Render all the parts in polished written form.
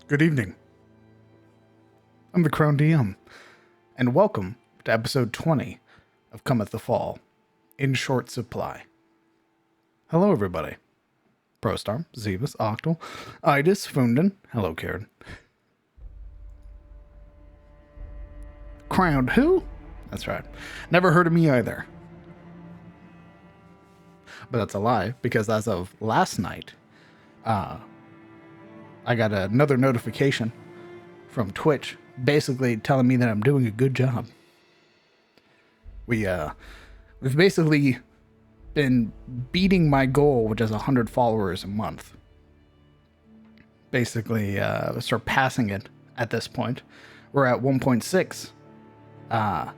Good evening. I'm the Crown DM, and welcome to episode 20 of Cometh the Fall, in short supply. Hello, everybody. Prostar, Zebus, Octal, Idis, Funden. Hello, Karen. Crowned who? That's right. Never heard of me either. But that's a lie, because as of last night, I got another notification from Twitch basically telling me that I'm doing a good job. We've basically been beating my goal, which is 100 followers a month. Basically, surpassing it at this point. We're at 1.6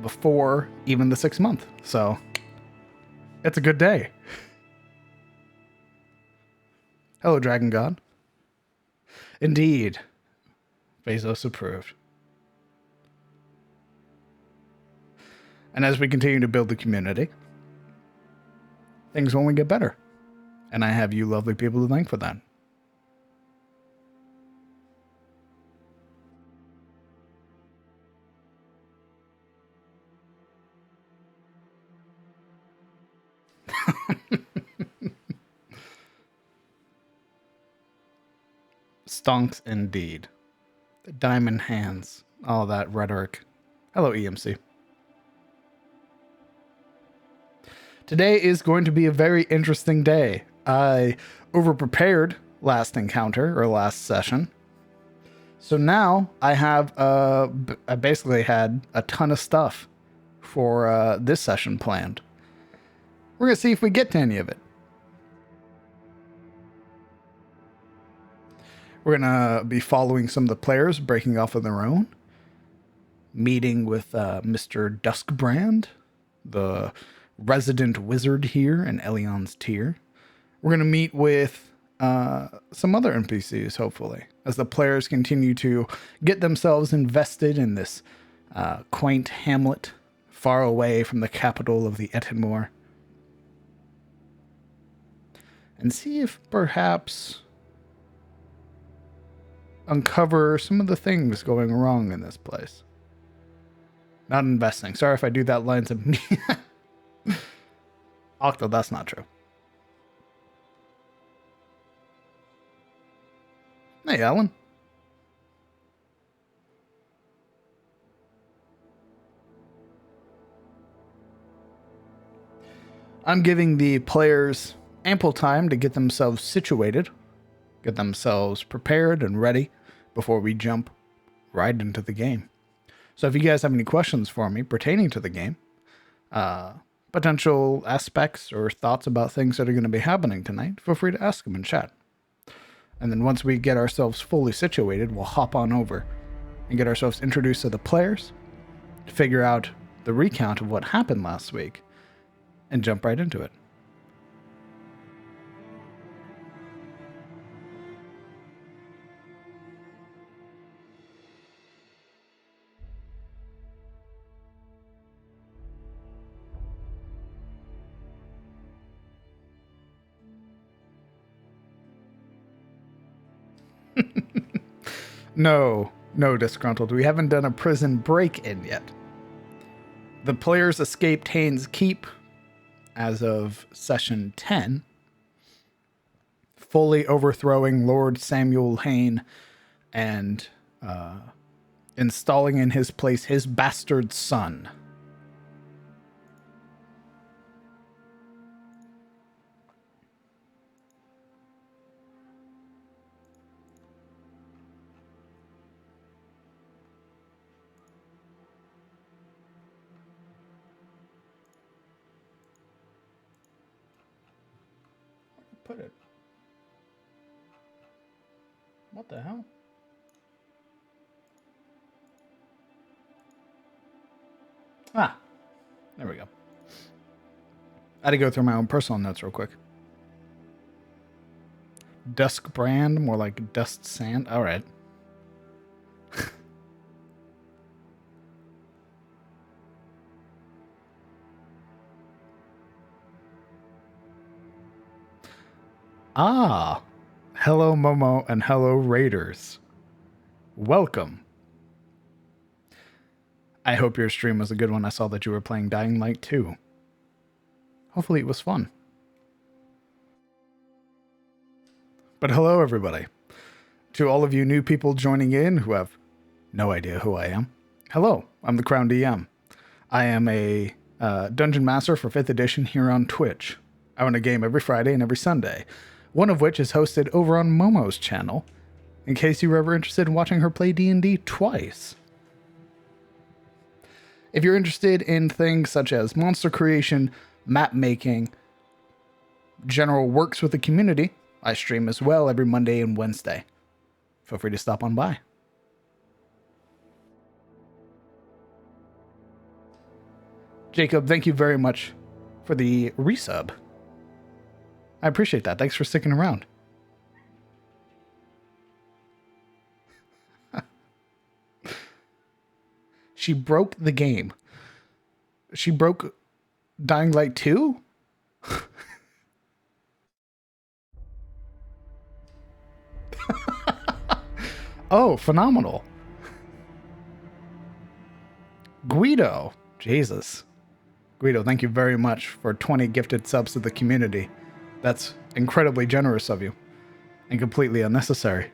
before even the 6th month. So it's a good day. Hello, Dragon God. Indeed. Bezos approved. And as we continue to build the community, things only get better. And I have you lovely people to thank for that. Stonks indeed. The diamond hands. All that rhetoric. Hello, EMC. Today is going to be a very interesting day. I overprepared last encounter or last session. So now I have, I basically had a ton of stuff for this session planned. We're going to see if we get to any of it. We're going to be following some of the players breaking off on their own. Meeting with Mr. Duskbrand, the resident wizard here in Elion's tier. We're going to meet with some other NPCs, hopefully, as the players continue to get themselves invested in this quaint hamlet far away from the capital of the Etenmore. And see if perhaps uncover some of the things going wrong in this place. Not investing. Sorry if I do that lines of me. Octo, that's not true. Hey, Alan. I'm giving the players ample time to get themselves situated, get themselves prepared and ready before we jump right into the game. So if you guys have any questions for me pertaining to the game, potential aspects or thoughts about things that are going to be happening tonight, feel free to ask them in chat. And then once we get ourselves fully situated, we'll hop on over and get ourselves introduced to the players, figure out the recount of what happened last week, and jump right into it. No, Disgruntled. We haven't done a prison break-in yet. The players escaped Haynes Keep as of session 10, fully overthrowing Lord Samuel Hayne and installing in his place his bastard son. Put it. What the hell? Ah, there we go. I had to go through my own personal notes real quick. Dusk brand, more like dust sand. All right. Ah, Hello, Momo, and hello, Raiders. Welcome. I hope your stream was a good one. I saw that you were playing Dying Light 2. Hopefully it was fun. But hello, everybody. To all of you new people joining in who have no idea who I am. Hello, I'm the Crown DM. I am a Dungeon Master for 5th edition here on Twitch. I run a game every Friday and every Sunday, one of which is hosted over on Momo's channel, in case you were ever interested in watching her play D&D twice. If you're interested in things such as monster creation, map making, general works with the community, I stream as well every Monday and Wednesday. Feel free to stop on by. Jacob, thank you very much for the resub. I appreciate that. Thanks for sticking around. She broke the game. She broke Dying Light 2? Oh, phenomenal. Guido. Jesus. Guido, thank you very much for 20 gifted subs to the community. That's incredibly generous of you and completely unnecessary.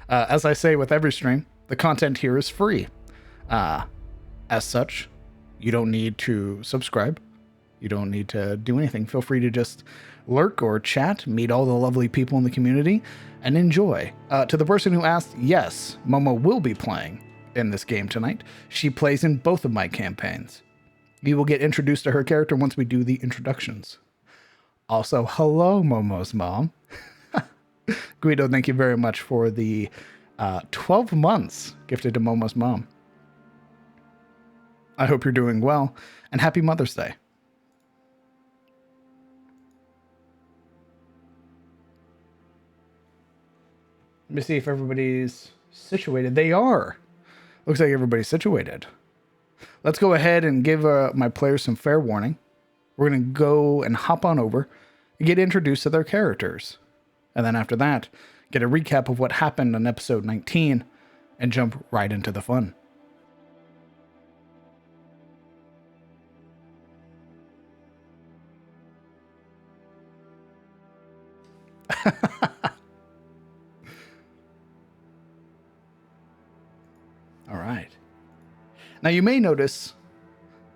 As I say with every stream, the content here is free. As such, you don't need to subscribe. You don't need to do anything. Feel free to just lurk or chat, meet all the lovely people in the community, and enjoy. To the person who asked, yes, Momo will be playing in this game tonight. She plays in both of my campaigns. You will get introduced to her character once we do the introductions. Also, hello, Momo's mom. Guido, thank you very much for the 12 months gifted to Momo's mom. I hope you're doing well, and happy Mother's Day. Let me see if everybody's situated. They are. Looks like everybody's situated. Let's go ahead and give my players some fair warning. We're going to go and hop on over and get introduced to their characters. And then after that, get a recap of what happened on episode 19 and jump right into the fun. All right. Now you may notice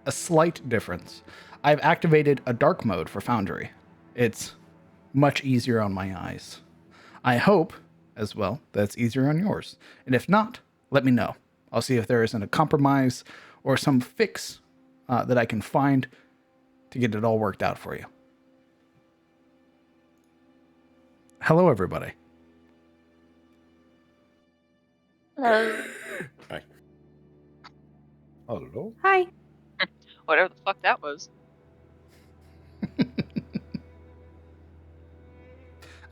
a slight difference. I've activated a dark mode for Foundry. It's much easier on my eyes. I hope, as well, that's easier on yours. And if not, let me know. I'll see if there isn't a compromise or some fix that I can find to get it all worked out for you. Hello, everybody. Hello. Hi. Hello. Hi. Whatever the fuck that was.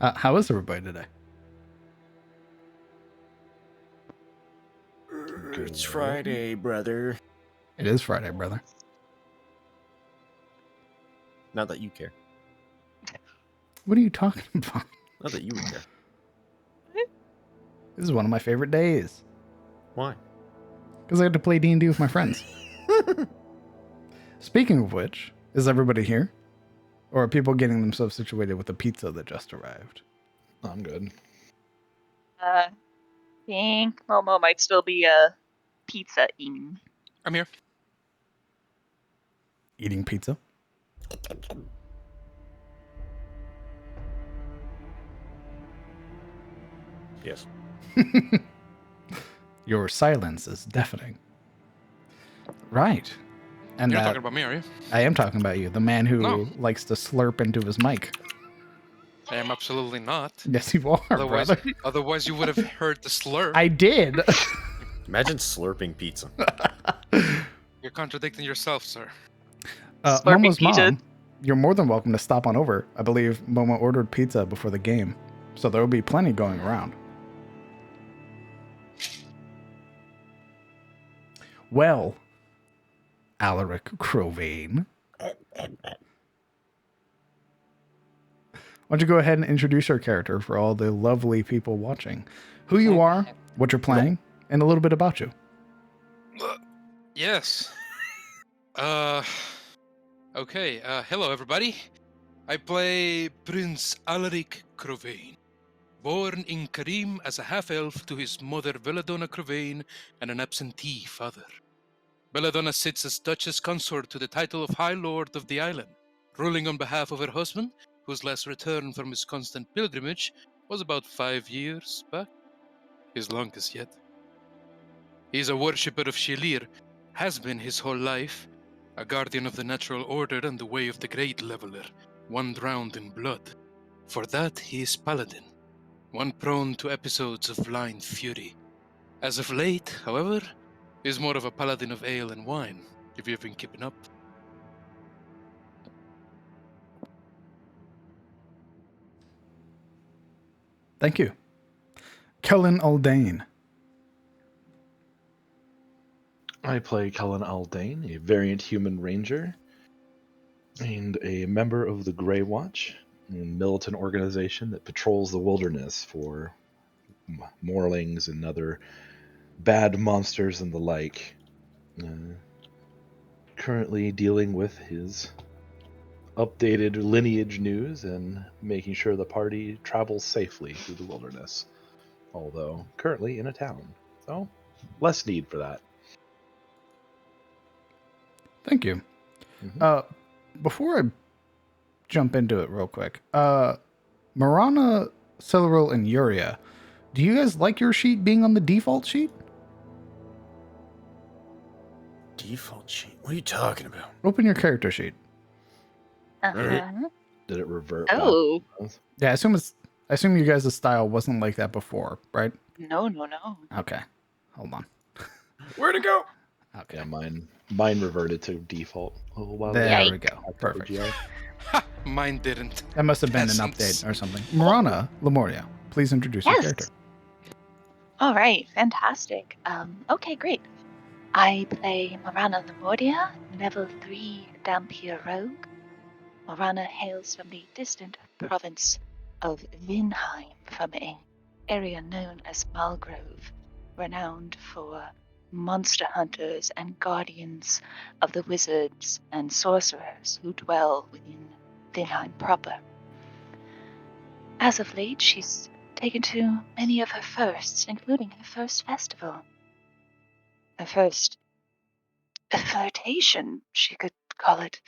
How is everybody today? It's Friday, brother. It is Friday, brother. Not that you care. What are you talking about? Not that you would care. This is one of my favorite days. Why? Because I had to play D&D with my friends. Speaking of which, is everybody here? Or are people getting themselves situated with the pizza that just arrived? I'm good. Think Momo might still be pizza eating. I'm here. Eating pizza? Yes. Your silence is deafening. Right. And You're not talking about me, are you? I am talking about you, the man who No. likes to slurp into his mic. I am absolutely not. Yes, you are, brother. Otherwise, you would have heard the slur. I did. Imagine slurping pizza. You're contradicting yourself, sir. Slurping Momo's pizza. mom, you're more than welcome to stop on over. I believe Momo ordered pizza before the game, so there will be plenty going around. Well, Alaric Crovane. don't you go ahead and introduce your character for all the lovely people watching? Who you are, what you're playing, and a little bit about you. Yes. Uh. Okay. Hello, everybody. I play Prince Alaric Cravain, born in Karim as a half-elf to his mother Belladonna Cravain and an absentee father. Belladonna sits as Duchess Consort to the title of High Lord of the island, ruling on behalf of her husband, whose last return from his constant pilgrimage was about 5 years back, his longest yet. He is a worshipper of Shelir, has been his whole life, a guardian of the natural order and the way of the great leveler, one drowned in blood. For that he is paladin, one prone to episodes of blind fury. As of late, however, he is more of a paladin of ale and wine, if you've been keeping up. Thank you. Kellen Aldane. I play Kellen Aldane, a variant human ranger, and a member of the Grey Watch, a militant organization that patrols the wilderness for morlings and other bad monsters and the like. Currently dealing with his updated lineage news and making sure the party travels safely through the wilderness, although currently in a town. So, less need for that. Thank you. Mhm. Before I jump into it real quick, Marana, Celeral, and Yuria, do you guys like your sheet being on the default sheet? Default sheet? What are you talking about? Open your character sheet. Uh-huh. Did it revert Oh. back? Yeah, I assume you guys' style wasn't like that before, right? No. Okay. Hold on. Where'd it go? Okay. Yeah, mine reverted to default a little while There ago. we go. Back to Perfect. OGL. Ha! Mine didn't. That must have been an Peasants. update or something. Marana Lemoria, please introduce your Yes. character. All right. Fantastic. Okay, great. I play Morana Lemoria, level 3 Dampier Rogue. Morana hails from the distant province of Vinheim, from an area known as Malgrove, renowned for monster hunters and guardians of the wizards and sorcerers who dwell within Vinheim proper. As of late, she's taken to many of her firsts, including her first festival. Her first flirtation, she could call it,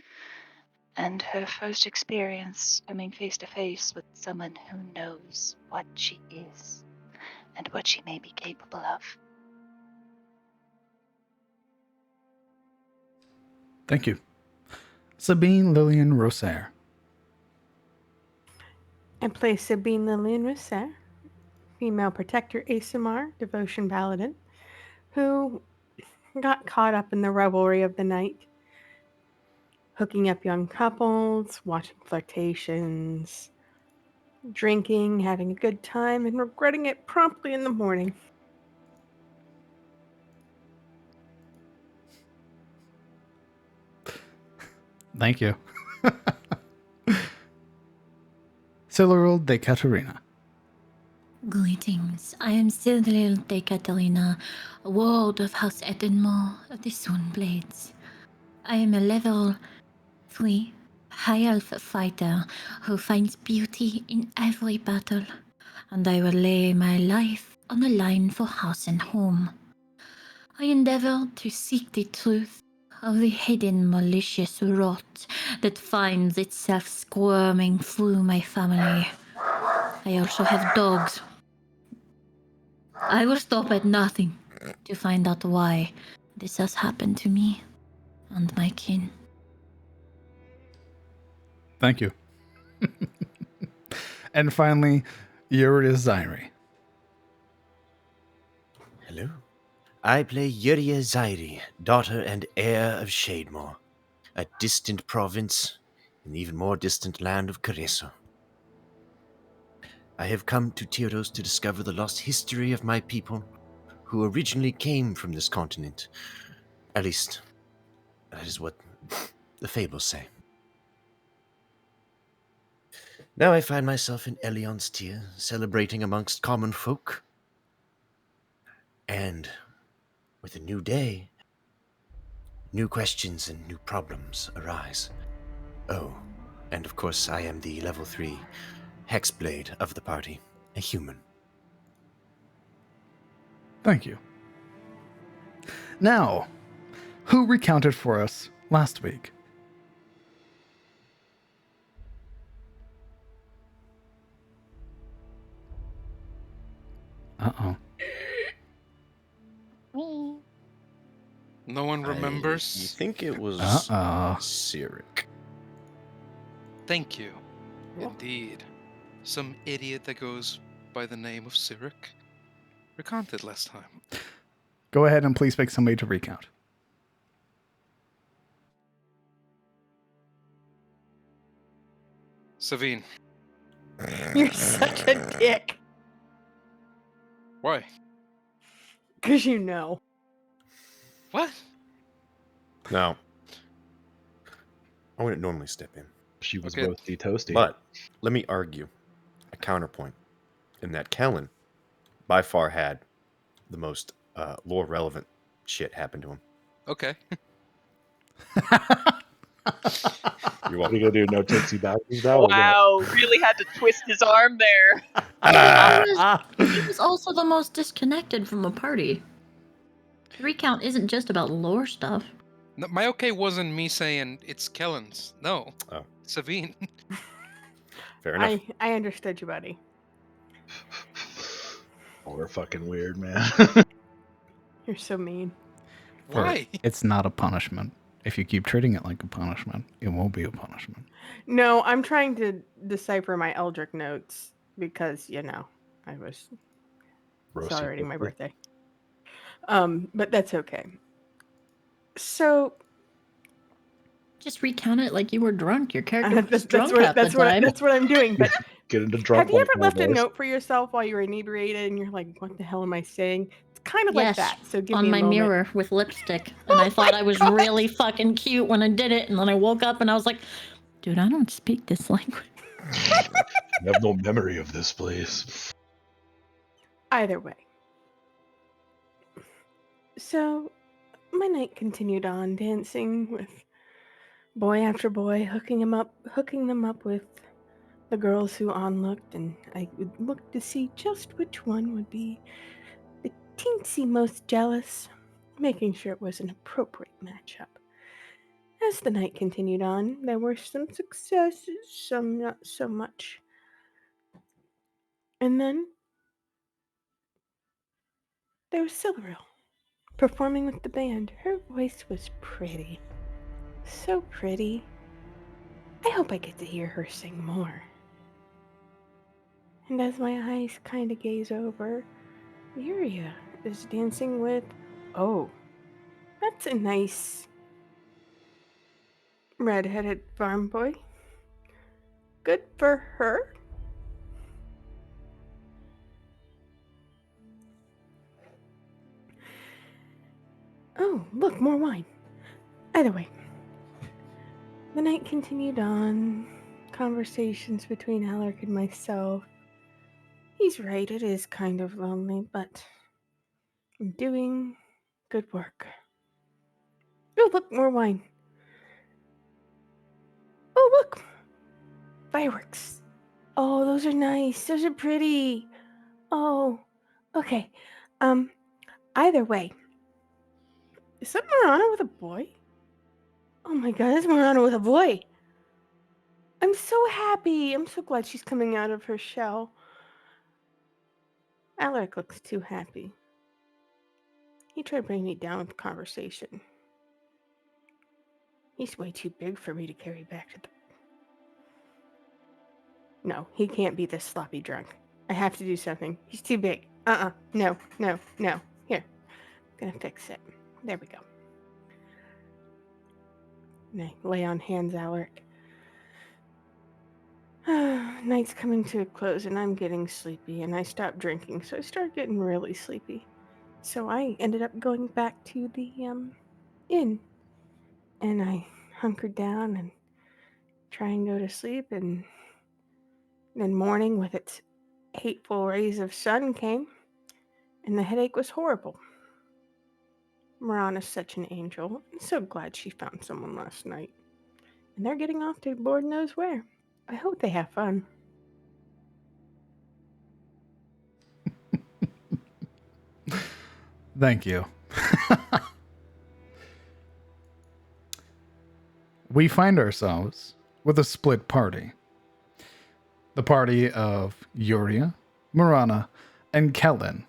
and her first experience coming face to face with someone who knows what she is and what she may be capable of. Thank you. Sabine Lillian Rosaire. I play Sabine Lillian Rousset, female protector ASMR, devotion paladin, who got caught up in the revelry of the night, hooking up young couples, watching flirtations, drinking, having a good time, and regretting it promptly in the morning. Thank you. Cyril de Caterina. Greetings. I am Cyril de Catalina, a ward of House Edenmore of the Sunblades. I am a level 3 high elf fighter who finds beauty in every battle, and I will lay my life on the line for house and home. I endeavor to seek the truth of the hidden malicious rot that finds itself squirming through my family. I also have dogs. I will stop at nothing to find out why this has happened to me and my kin. Thank you. And finally, Yuria Zairi. Hello. I play Yuria Zairi, daughter and heir of Shademore, a distant province in the even more distant land of Careso. I have come to Tyros to discover the lost history of my people, who originally came from this continent. At least, that is what the fables say. Now I find myself in Elion's tier, celebrating amongst common folk. And with a new day, new questions and new problems arise. Oh, and of course I am the level 3 Hexblade of the party, a human. Thank you. Now, who recounted for us last week? Uh-oh. Me. No one You remembers. think it was Uh-oh. Cyric? Thank you. Well. Indeed. Some idiot that goes by the name of Cyric recounted last time. Go ahead and please pick somebody to recount. Savine. You're such a dick. Why? Because you know. What? Now, I wouldn't normally step in, She was Okay. roasty toasty. but let me argue a counterpoint in that Kellen by far had the most lore relevant shit happen to him. Okay. You're What are welcome. you gonna do? No tipsy backies now? or what? Wow, really had to twist his arm there. He was also the most disconnected from the party. The recount isn't just about lore stuff. No, my okay wasn't me saying it's Kellen's. No. Oh. Savine. Fair enough. I understood you, buddy. Oh, we're fucking weird, man. You're so mean. Why? It's not a punishment. If you keep treating it like a punishment, it won't be a punishment. No, I'm trying to decipher my Eldritch notes because, I was Roasty celebrating my toasty. birthday. But that's okay. So Just recount it like you were drunk. Your character was drunk half that's the time. what I'm doing. But Get into drunk have you ever mode, left a boys. note for yourself while you were inebriated and you're like, what the hell am I saying? It's kind of like Yes, that. So give on me a my moment. mirror with lipstick. Oh And I thought my I was God. really fucking cute when I did it. And then I woke up and I was like, dude, I don't speak this language. I have no memory of this place. Either way. So my night continued on, dancing with boy after boy, hooking them up with the girls who onlooked, and I would look to see just which one would be the teensy most jealous, making sure it was an appropriate matchup. As the night continued on, there were some successes, some not so much. And then there was Silveril, performing with the band. Her voice was pretty. So pretty. I hope I get to hear her sing more. And as my eyes kind of gaze over, Yuria is dancing with. Oh, that's a nice red-headed farm boy. Good for her. Oh, look, more wine. Either way, the night continued on. Conversations between Alec and myself. He's right, it is kind of lonely, but I'm doing good work. Oh, look, more wine. Oh, look! Fireworks. Oh, those are nice. Those are pretty. Oh, okay. Either way. Is that Marana with a boy? Oh my god, that's Marana with a boy. I'm so happy. I'm so glad she's coming out of her shell. Alaric looks too happy. He tried to bring me down with the conversation. He's way too big for me to carry back to the... No, he can't be this sloppy drunk. I have to do something. He's too big. No. Here. I'm gonna fix it. There we go. And I lay on hands, Alaric. Night's coming to a close and I'm getting sleepy, and I stopped drinking, so I started getting really sleepy. So I ended up going back to the inn, and I hunkered down and try and go to sleep, and Then morning with its hateful rays of sun came, and the headache was horrible. Marana's such an angel. I'm so glad she found someone last night. And they're getting off to Lord knows where. I hope they have fun. Thank you. We find ourselves with a split party. The party of Yuria, Marana, and Kellen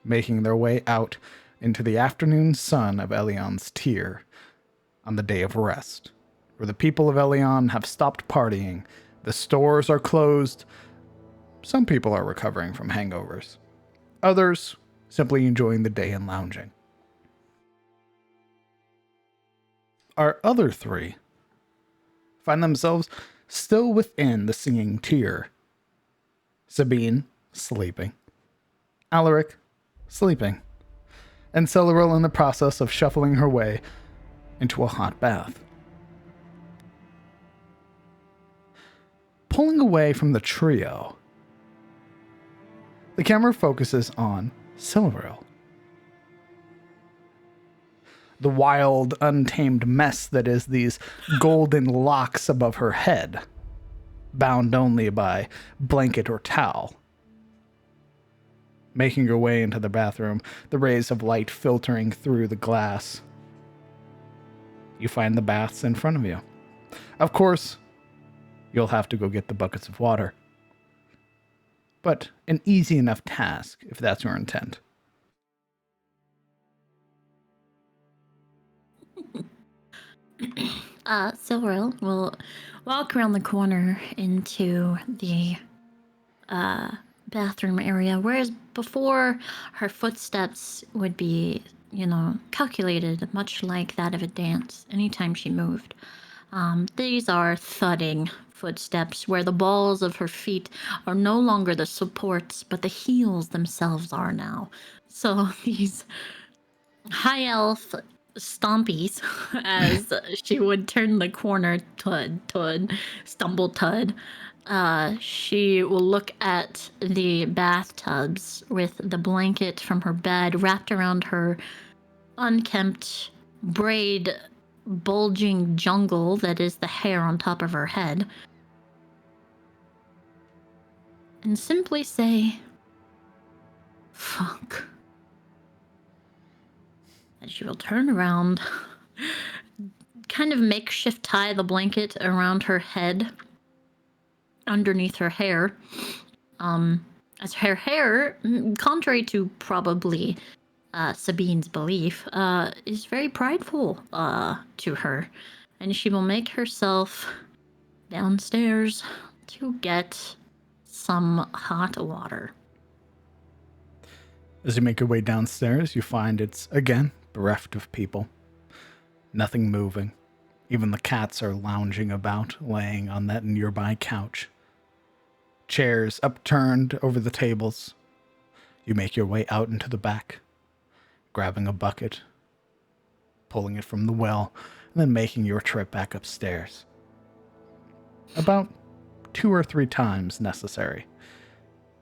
making their way out into the afternoon sun of Elion's tier on the day of rest, where the people of Elion have stopped partying, the stores are closed, some people are recovering from hangovers, others simply enjoying the day and lounging. Our other three find themselves still within the singing tier. Sabine, sleeping. Alaric, sleeping. And Celeril in the process of shuffling her way into a hot bath. Pulling away from the trio, the camera focuses on Celeril. The wild, untamed mess that is these golden locks above her head, bound only by blanket or towel. Making her way into the bathroom, the rays of light filtering through the glass. You find the baths in front of you. Of course, you'll have to go get the buckets of water. But an easy enough task, if that's your intent. Silveril will walk around the corner into the bathroom area, whereas before her footsteps would be, calculated much like that of a dance anytime she moved. These are thudding footsteps where the balls of her feet are no longer the supports, but the heels themselves are now. So these high elf stompies, as she would turn the corner, tud, stumble tud. She will look at the bathtubs with the blanket from her bed wrapped around her unkempt braid bulging jungle that is the hair on top of her head, and simply say, fuck. And she will turn around, kind of makeshift tie the blanket around her head underneath her hair. As her hair, contrary to probably Sabine's belief, is very prideful to her. And she will make herself downstairs to get some hot water. As you make your way downstairs, you find it's, again, bereft of people. Nothing moving. Even the cats are lounging about, laying on that nearby couch. Chairs upturned over the tables. You make your way out into the back, grabbing a bucket, pulling it from the well, and then making your trip back upstairs. About 2 or 3 times necessary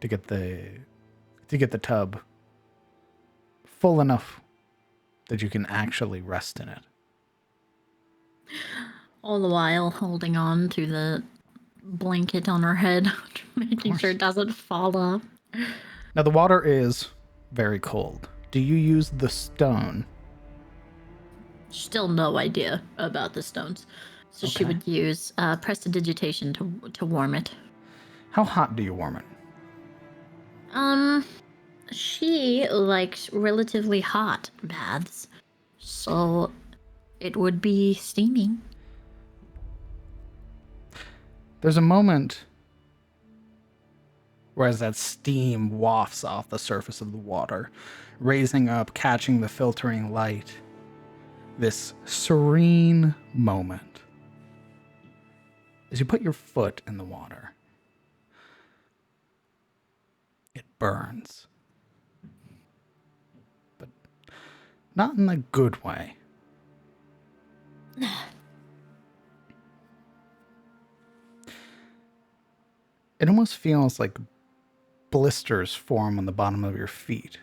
to get the tub full enough that you can actually rest in it. All the while holding on to the blanket on her head, making sure it doesn't fall off. Now the water is very cold. Do you use the stone? Still no idea about the stones. So she would use prestidigitation to warm it. How hot do you warm it? She likes relatively hot baths, so it would be steaming. There's a moment where as that steam wafts off the surface of the water, raising up, catching the filtering light, this serene moment. As you put your foot in the water, it burns. But not in a good way. It almost feels like blisters form on the bottom of your feet.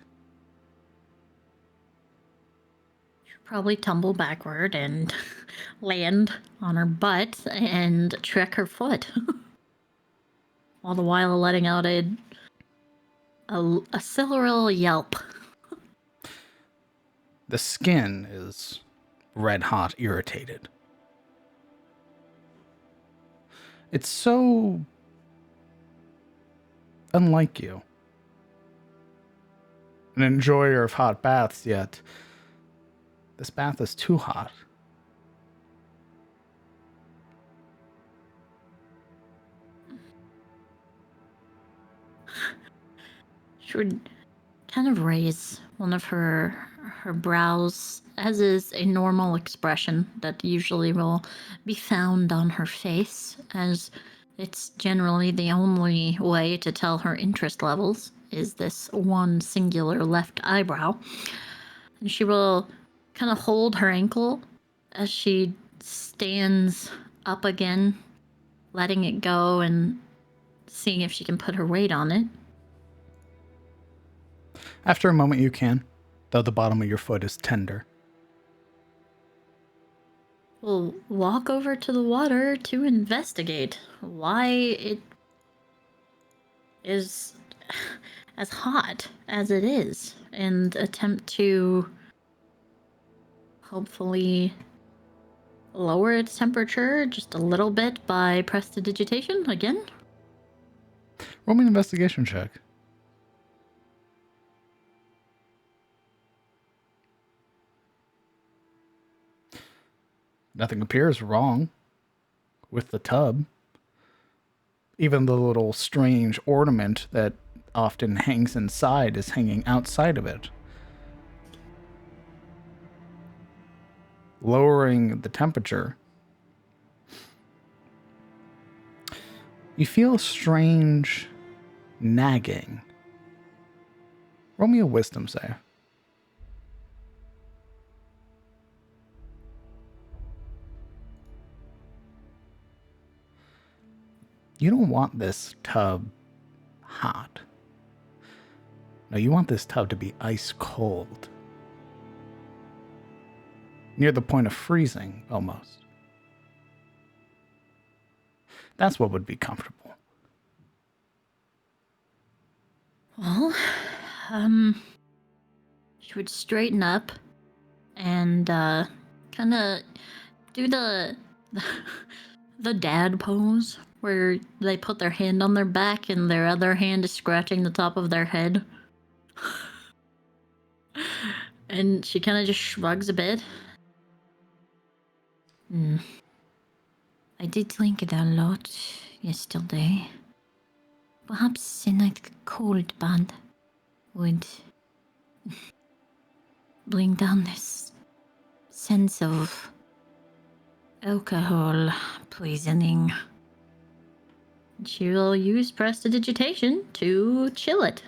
Probably tumble backward and land on her butt and trick her foot. All the while letting out a silveral yelp. The skin is red hot, irritated. It's so unlike you. An enjoyer of hot baths, yet this bath is too hot. She would kind of raise one of her brows, as is a normal expression that usually will be found on her face, as it's generally the only way to tell her interest levels is this one singular left eyebrow. And she will kind of hold her ankle as she stands up again, letting it go and seeing if she can put her weight on it. After a moment, you can, though the bottom of your foot is tender. We'll walk over to the water to investigate why it is as hot as it is and attempt to hopefully lower its temperature just a little bit by prestidigitation again. Roll me an investigation check. Nothing appears wrong with the tub. Even the little strange ornament that often hangs inside is hanging outside of it. Lowering the temperature, you feel a strange nagging. Roll me a wisdom save. You don't want this tub hot. No, you want this tub to be ice cold. Near the point of freezing, almost. That's what would be comfortable. Well, she would straighten up and kind of do the the dad pose where they put their hand on their back and their other hand is scratching the top of their head. And she kind of just shrugs a bit. I did think that a lot yesterday. Perhaps a nice cold bath would bring down this sense of alcohol poisoning. She will use prestidigitation to chill it.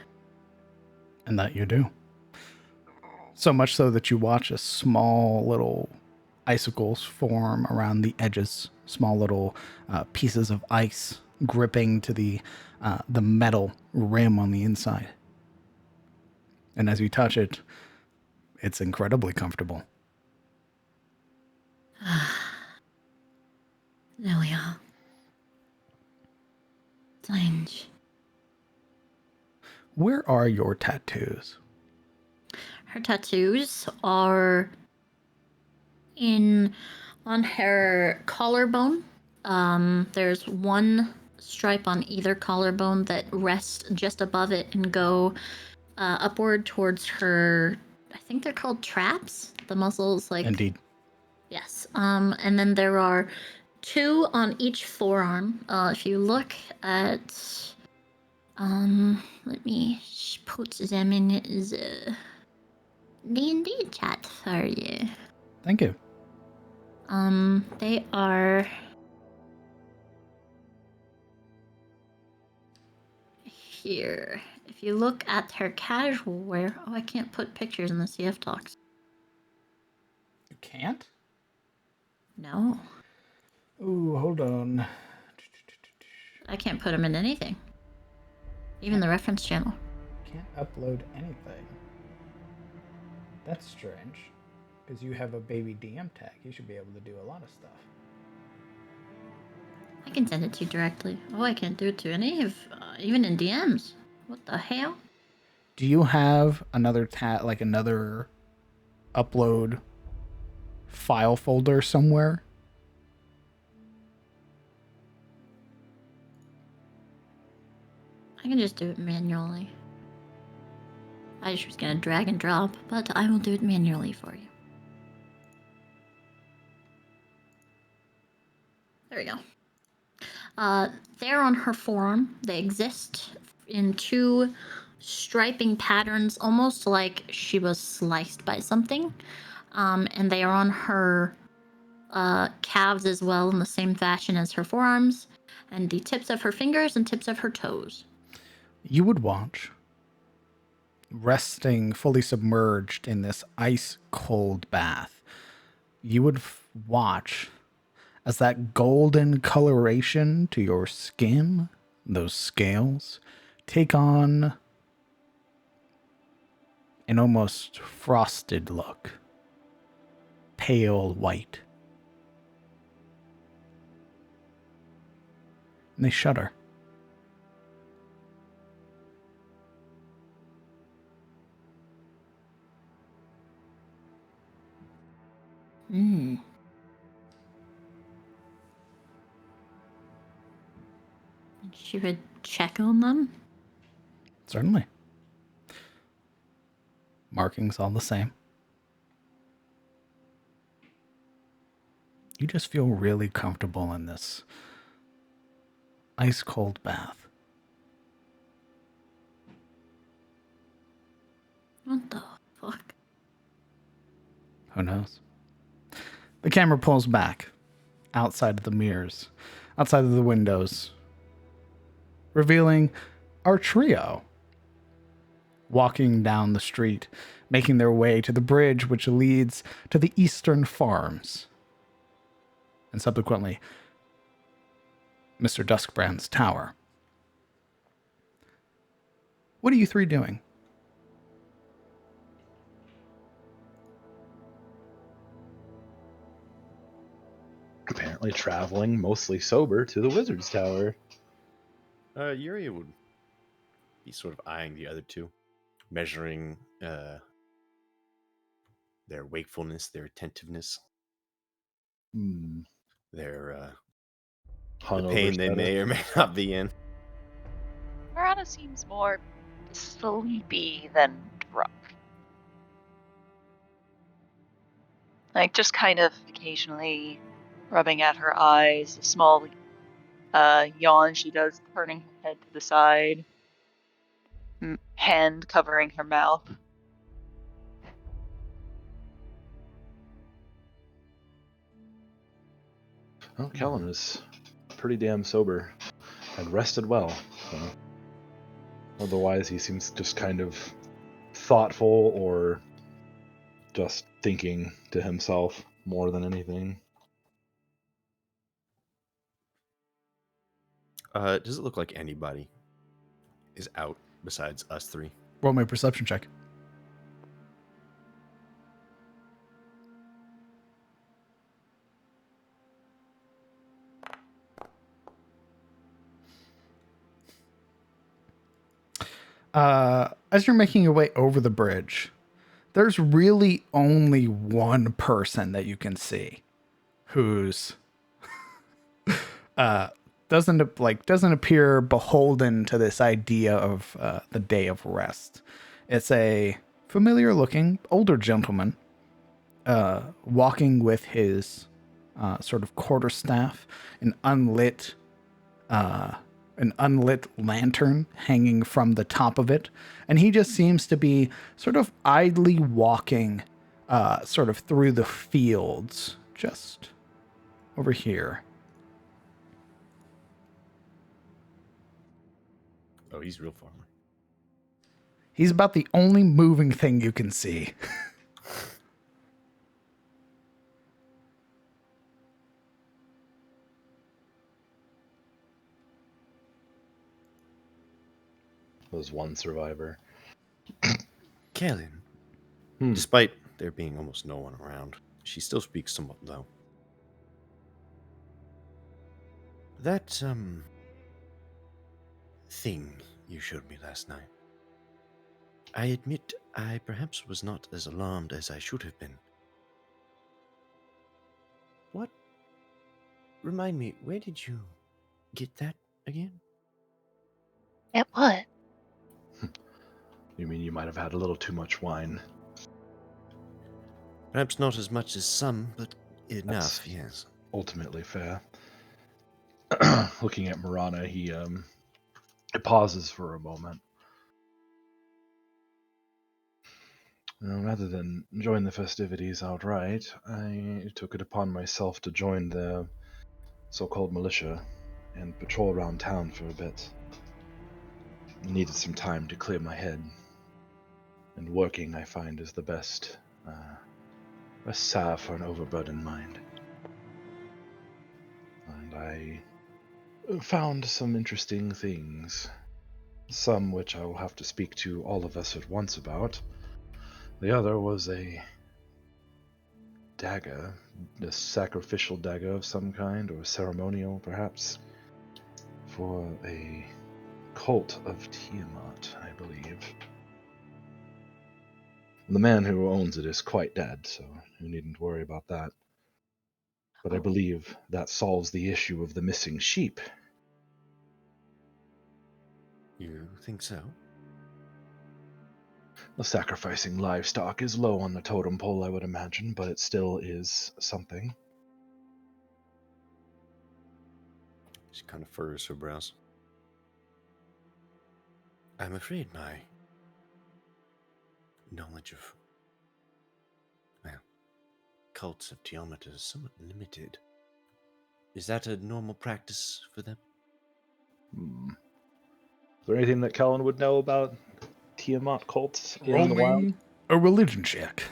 And that you do. So much so that you watch a small little icicles form around the edges, small little pieces of ice gripping to the metal rim on the inside. And as you touch it, it's incredibly comfortable. There we are. Strange. Where are your tattoos? Her tattoos are on her collarbone. There's one stripe on either collarbone that rests just above it and go upward towards her. I think they're called traps. The muscles, like. Indeed. Yes. And then there are two on each forearm. If you look at, let me put them in the D&D chat for you. Thank you. They are here. If you look at her casual wear, I can't put pictures in the CF Talks. You can't? No. Ooh, hold on. I can't put them in anything. Even the reference channel. Can't upload anything. That's strange. Because you have a baby DM tag. You should be able to do a lot of stuff. I can send it to you directly. Oh, I can't do it to any of, even in DMs. What the hell? Do you have another another upload file folder somewhere? I can just do it manually. I just was gonna drag and drop, but I will do it manually for you. There we go. There on her forearm, they exist in two striping patterns, almost like she was sliced by something. And they are on her calves as well, in the same fashion as her forearms, and the tips of her fingers and tips of her toes. You would watch, resting fully submerged in this ice cold bath. You would watch as that golden coloration to your skin, those scales, take on an almost frosted look, pale white. And they shudder. She would check on them. Certainly. Markings all the same. You just feel really comfortable in this ice cold bath. What the fuck? Who knows? The camera pulls back outside of the mirrors, outside of the windows, revealing our trio walking down the street, making their way to the bridge which leads to the eastern farms, and subsequently Mr. Duskbrand's tower. What are you three doing? Apparently traveling, mostly sober, to the wizard's tower. Yuri would be sort of eyeing the other two, measuring their wakefulness, their attentiveness, their the Hungover pain they status. may or may not be in. Marana seems more sleepy than drunk. Like, just kind of occasionally rubbing at her eyes, a small yawn she does, turning her head to the side, hand covering her mouth. Well, Kellen is pretty damn sober and rested well. So. Otherwise, he seems just kind of thoughtful or just thinking to himself more than anything. Does it look like anybody is out besides us three? Roll my perception check. As you're making your way over the bridge, there's really only one person that you can see who's doesn't appear beholden to this idea of the day of rest. It's a familiar looking older gentleman walking with his sort of quarterstaff, an unlit lantern hanging from the top of it. And he just seems to be sort of idly walking sort of through the fields just over here. Oh, he's real farmer. He's about the only moving thing you can see. Was one survivor. Kellen, Hmm. despite there being almost no one around, she still speaks somewhat low. That, thing you showed me last night. I admit I perhaps was not as alarmed as I should have been. What? Remind me, where did you get that again? It what? You mean you might have had a little too much wine? Perhaps not as much as some, but enough, That's yes. ultimately fair. Looking at Marana, he pauses for a moment. Rather than join the festivities outright, I took it upon myself to join the so-called militia and patrol around town for a bit. I needed some time to clear my head, and working I find is the best salve for an overburdened mind. And I found some interesting things, some which I will have to speak to all of us at once about. The other was a dagger, a sacrificial dagger of some kind, or ceremonial perhaps, for a cult of Tiamat, I believe. The man who owns it is quite dead, so you needn't worry about that. But I Oh. believe that solves the issue of the missing sheep. You think so? The sacrificing livestock is low on the totem pole, I would imagine, but it still is something. She kind of furrows her brows. I'm afraid my knowledge of, well, cults of Tiamat is somewhat limited. Is that a normal practice for them? Is there anything that Kellen would know about Tiamat cults Roll in the wild? me a religion check.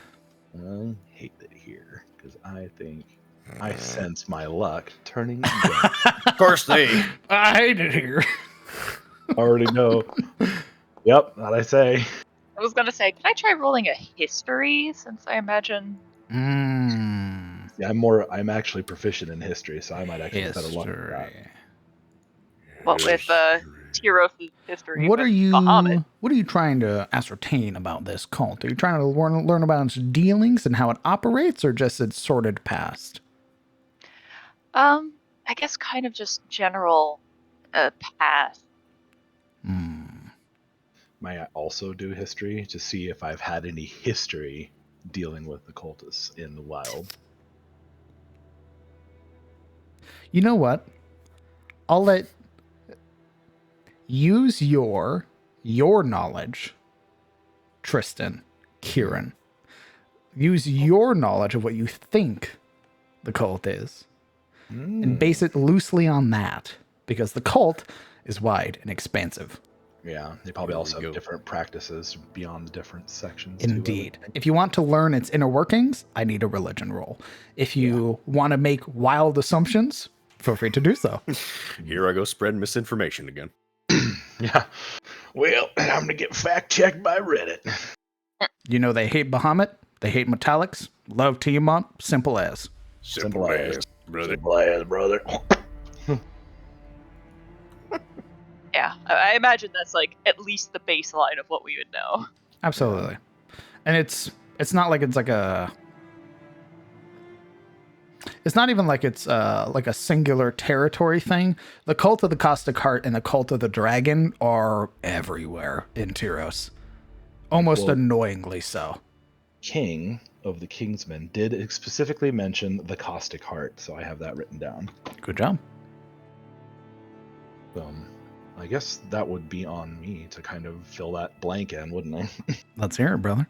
I hate it here, because I think I sense my luck turning against. Of course they. I hate it here. Already know. Yep, that I say. I was gonna say, can I try rolling a history since I imagine? Yeah, I'm actually proficient in history, so I might actually have better luck with that. History. What with Tyros' history What with are Bahamut? you trying to ascertain about this cult? Are you trying to learn about its dealings and how it operates, or just its sordid past? I guess kind of just general path. May I also do history to see if I've had any history dealing with the cultists in the wild? You know what? I'll let use your knowledge, Tristan, Kieran. Use your knowledge of what you think the cult is, and base it loosely on that, because the cult is wide and expansive. Yeah, they probably Here we also go. have different practices beyond the different sections. Indeed. Too, If you want to learn its inner workings, I need a religion roll. If you want to make wild assumptions, feel free to do so. Here I go spreading misinformation again. yeah. Well, I'm gonna get fact checked by Reddit. You know they hate Bahamut, they hate metallics, love Tiamat, simple as. Simple as, brother. Simple as, brother. Yeah, I imagine that's like at least the baseline of what we would know. Absolutely. And it's not like it's like a it's not even like it's like a singular territory thing. The cult of the Caustic Heart and the cult of the Dragon are everywhere in Tyros. Almost Well, annoyingly so. King of the Kingsmen did specifically mention the Caustic Heart, so I have that written down. Good job. I guess that would be on me to kind of fill that blank in, wouldn't I? Let's hear it, brother.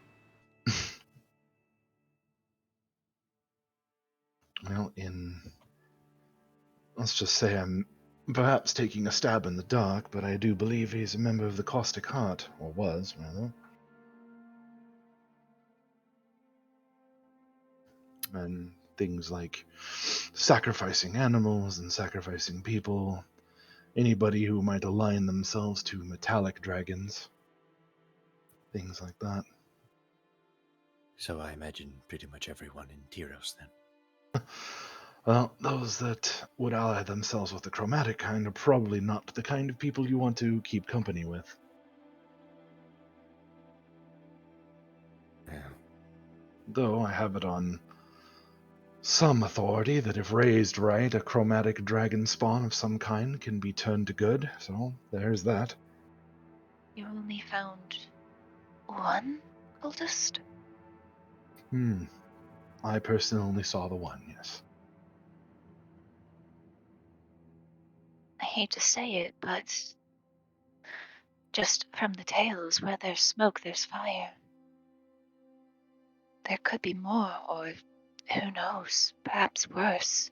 Well, let's just say I'm perhaps taking a stab in the dark, but I do believe he's a member of the Caustic Heart, or was, rather. And things like sacrificing animals and sacrificing people anybody who might align themselves to metallic dragons. Things like that. So I imagine pretty much everyone in Tyros then. Well, those that would ally themselves with the chromatic kind are probably not the kind of people you want to keep company with. Yeah. Though I have it on some authority that if raised right, a chromatic dragon spawn of some kind can be turned to good, so there's that. You only found one cultist? I personally only saw the one, yes. I hate to say it, but just from the tales, where there's smoke, there's fire. There could be more, or who knows, perhaps worse.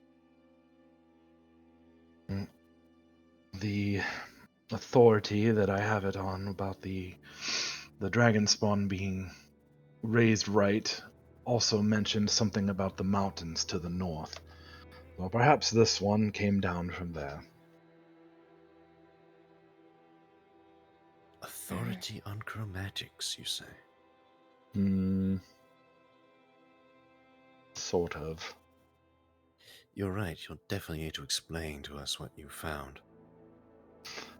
The authority that I have it on about the dragon spawn being raised right also mentioned something about the mountains to the north. Well, perhaps this one came down from there. Authority on chromatics, you say? Sort of. You're right, you'll definitely need to explain to us what you found.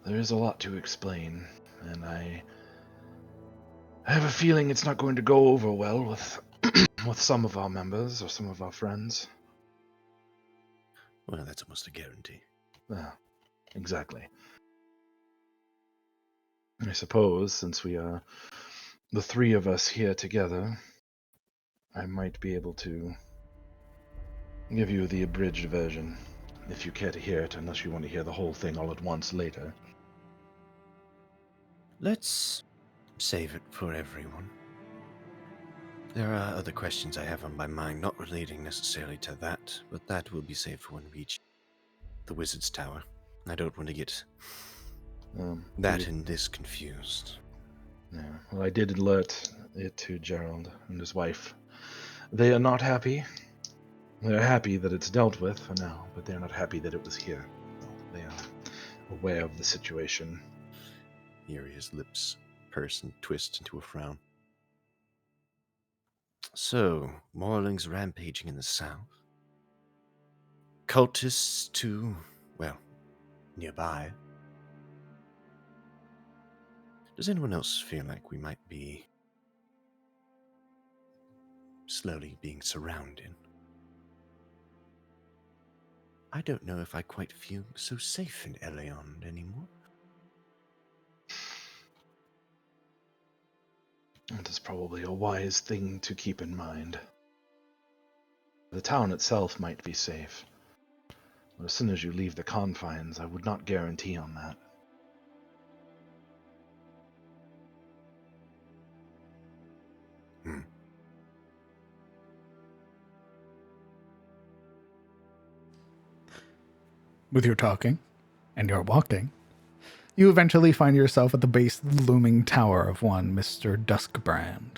There is a lot to explain, and I have a feeling it's not going to go over well with with some of our members or some of our friends. Well, that's almost a guarantee. Yeah, exactly. I suppose, since we are the three of us here together, I might be able to give you the abridged version, if you care to hear it, unless you want to hear the whole thing all at once later. Let's save it for everyone. There are other questions I have on my mind, not relating necessarily to that, but that will be saved for when we reach the Wizard's Tower. I don't want to get that and this confused. Yeah, well, I did alert it to Gerald and his wife. They are not happy. They're happy that it's dealt with for now, but they're not happy that it was here. So they are aware of the situation. Yuri's lips purse and twist into a frown. So, Morlings rampaging in the south. Cultists too, well, nearby. Does anyone else feel like we might be slowly being surrounded? I don't know if I quite feel so safe in Elion anymore. That is probably a wise thing to keep in mind. The town itself might be safe, but as soon as you leave the confines, I would not guarantee on that. With your talking and your walking, you eventually find yourself at the base of the looming tower of one Mr. Duskbrand.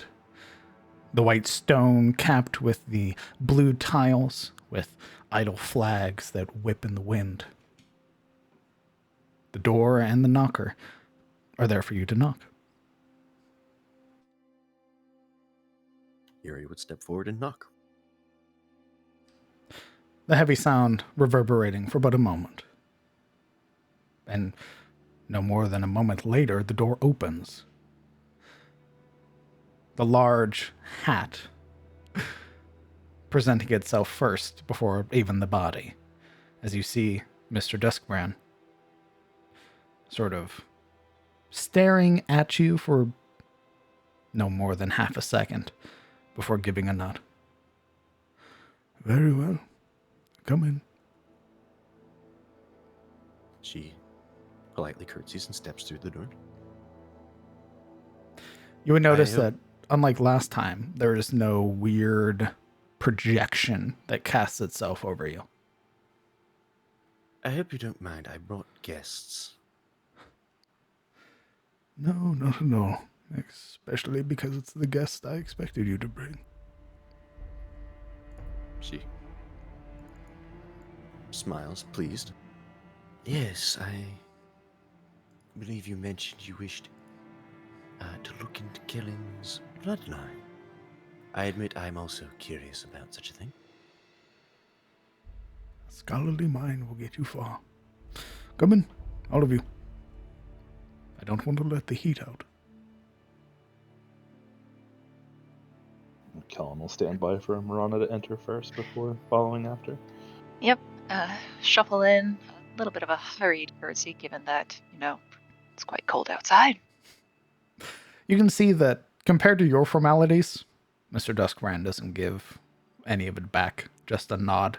The white stone capped with the blue tiles with idle flags that whip in the wind. The door and the knocker are there for you to knock. Yuri would step forward and knock. The heavy sound reverberating for but a moment. And no more than a moment later, the door opens. The large hat presenting itself first before even the body, as you see Mr. Duskbrand sort of staring at you for no more than half a second before giving a nod. Very well. Come in. She politely curtsies and steps through the door. You would notice that, unlike last time, there is no weird projection that casts itself over you. I hope you don't mind. I brought guests. No, not at all. Especially because it's the guest I expected you to bring. She smiles, pleased. Yes, believe you mentioned you wished to look into Killen's bloodline. I admit I'm also curious about such a thing. A scholarly mind will get you far. Come in, all of you. I don't want to let the heat out. Kellen will stand by for Marana to enter first before following after. Yep. Shuffle in. A little bit of a hurried curtsy, given that, it's quite cold outside. You can see that compared to your formalities, Mr. Duskbrand doesn't give any of it back. Just a nod.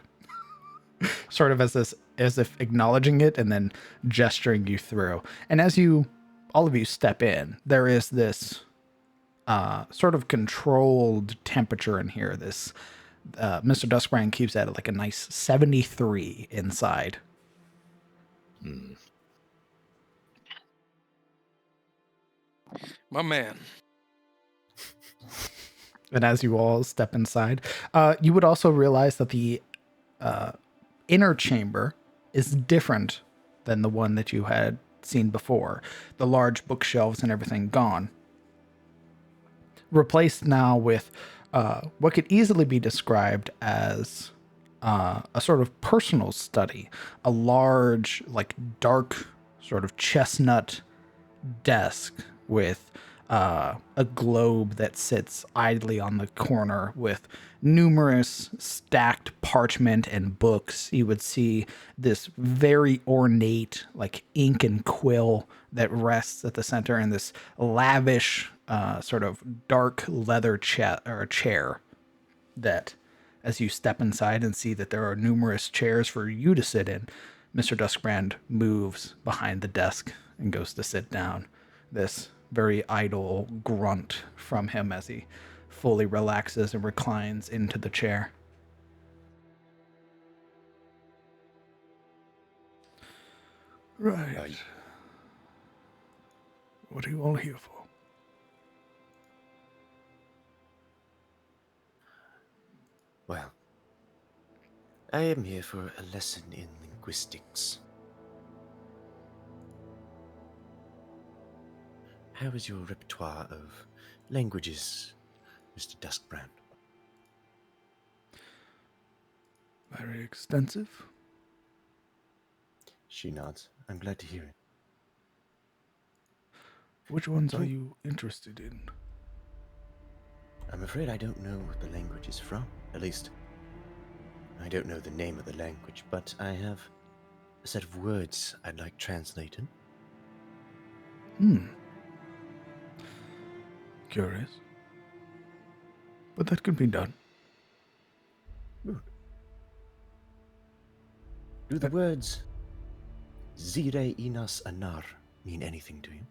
Sort of as if acknowledging it and then gesturing you through. And as all of you step in, there is this sort of controlled temperature in here. This Mr. Duskbrand keeps at like a nice 73 inside. My man. And as you all step inside, you would also realize that the inner chamber is different than the one that you had seen before. The large bookshelves and everything gone. Replaced now with what could easily be described as a sort of personal study. A large, like dark, sort of chestnut desk with a globe that sits idly on the corner with numerous stacked parchment and books. You would see this very ornate, like ink and quill that rests at the center, and this lavish, sort of dark leather chair that, as you step inside and see that there are numerous chairs for you to sit in, Mr. Duskbrand moves behind the desk and goes to sit down. This very idle grunt from him as he fully relaxes and reclines into the chair. Right. What are you all here for? Well, I am here for a lesson in linguistics. How is your repertoire of languages, Mr. Duskbrand? Very extensive. She nods. I'm glad to hear it. Which ones are you interested in? I'm afraid I don't know what the language is from. At least, I don't know the name of the language, but I have a set of words I'd like translated. Curious. But that could be done. Good. Do the words Zire Inas Anar mean anything to you?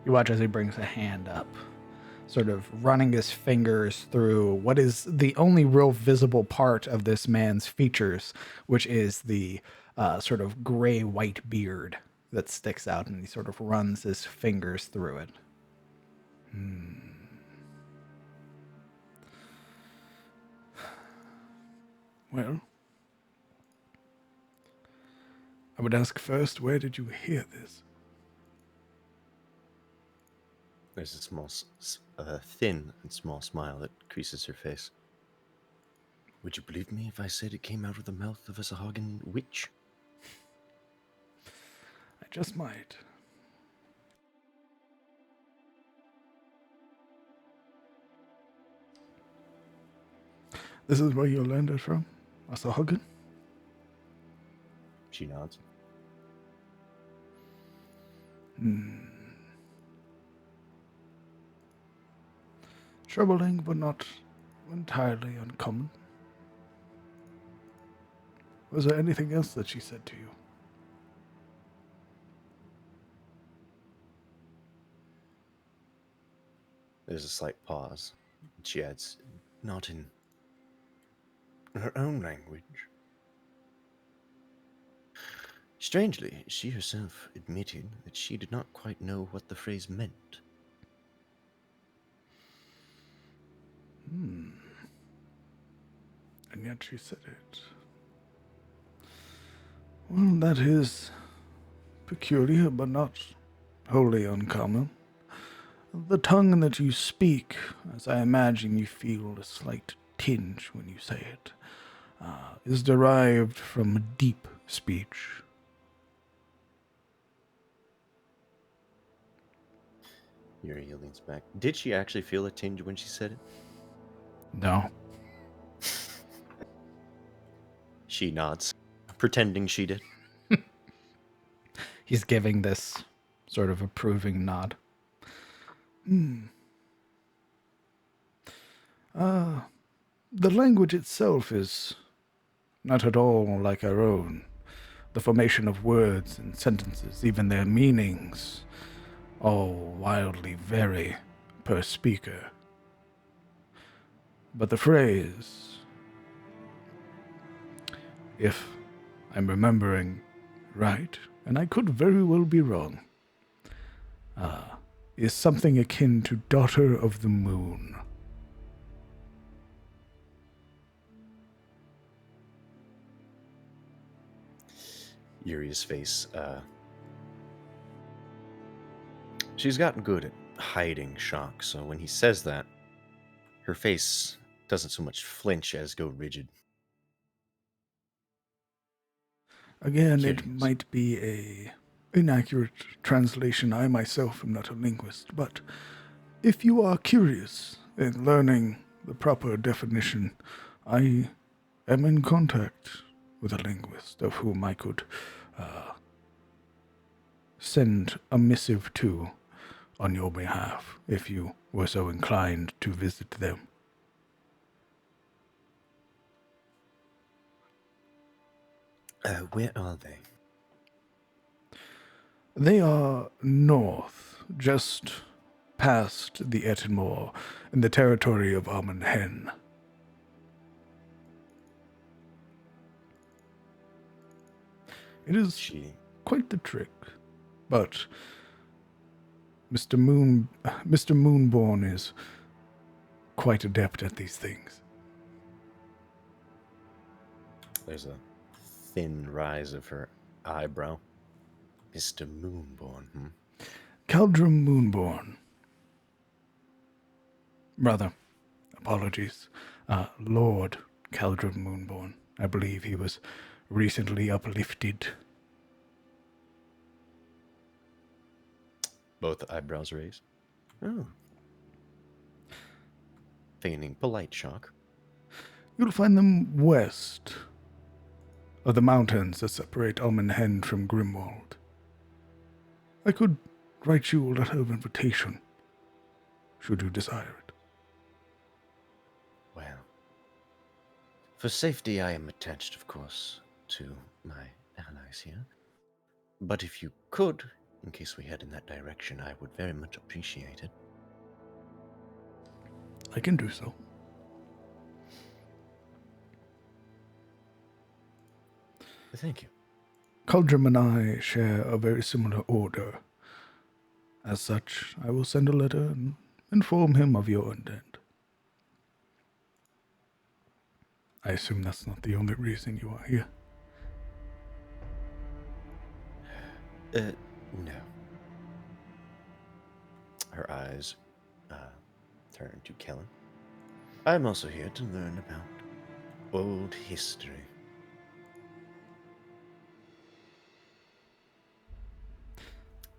You watch as he brings a hand up, sort of running his fingers through what is the only real visible part of this man's features, which is the sort of gray-white beard that sticks out, and he sort of runs his fingers through it. Well, I would ask first, where did you hear this? There's a small, thin and small smile that creases her face. Would you believe me if I said it came out of the mouth of a Sahagin witch? I just might. This is where you learned it from? Asahagan? She nods. Troubling, but not entirely uncommon. Was there anything else that she said to you? There's a slight pause. She adds, not in her own language. Strangely, she herself admitted that she did not quite know what the phrase meant. And yet she said it. Well, that is peculiar, but not wholly uncommon. The tongue that you speak, as I imagine you feel a slight tinge when you say it, is derived from deep speech. Yuri leans back. Did she actually feel a tinge when she said it? No. She nods, pretending she did. He's giving this sort of approving nod. The language itself is not at all like our own. The formation of words and sentences, even their meanings, all wildly vary per speaker. But the phrase, if I'm remembering right, and I could very well be wrong, is something akin to Daughter of the Moon. Yuri's face, she's gotten good at hiding shock, so when he says that, her face doesn't so much flinch as go rigid. Again, it Curious. might be a inaccurate translation. I myself am not a linguist, but if you are curious in learning the proper definition, I am in contact with a linguist of whom I could send a missive to on your behalf if you were so inclined to visit them. Where are they? They are north, just past the Ettenmoor, in the territory of Amenhen. It is She quite the trick, but Mr. Moonborn is quite adept at these things. There's a thin rise of her eyebrow. Mr. Moonborn, Caldrum Moonborn. Rather, apologies. Lord Caldrum Moonborn. I believe he was recently uplifted. Both eyebrows raised. Oh. Feigning polite shock. You'll find them west of the mountains that separate Almenhen from Grimwald. I could write you a letter of invitation, should you desire it. Well, for safety, I am attached, of course, to my allies here. But if you could, in case we head in that direction, I would very much appreciate it. I can do so. Thank you. Caldrum and I share a very similar order. As such, I will send a letter and inform him of your intent. I assume that's not the only reason you are here. No. Her eyes turn to Kellen. I'm also here to learn about old history.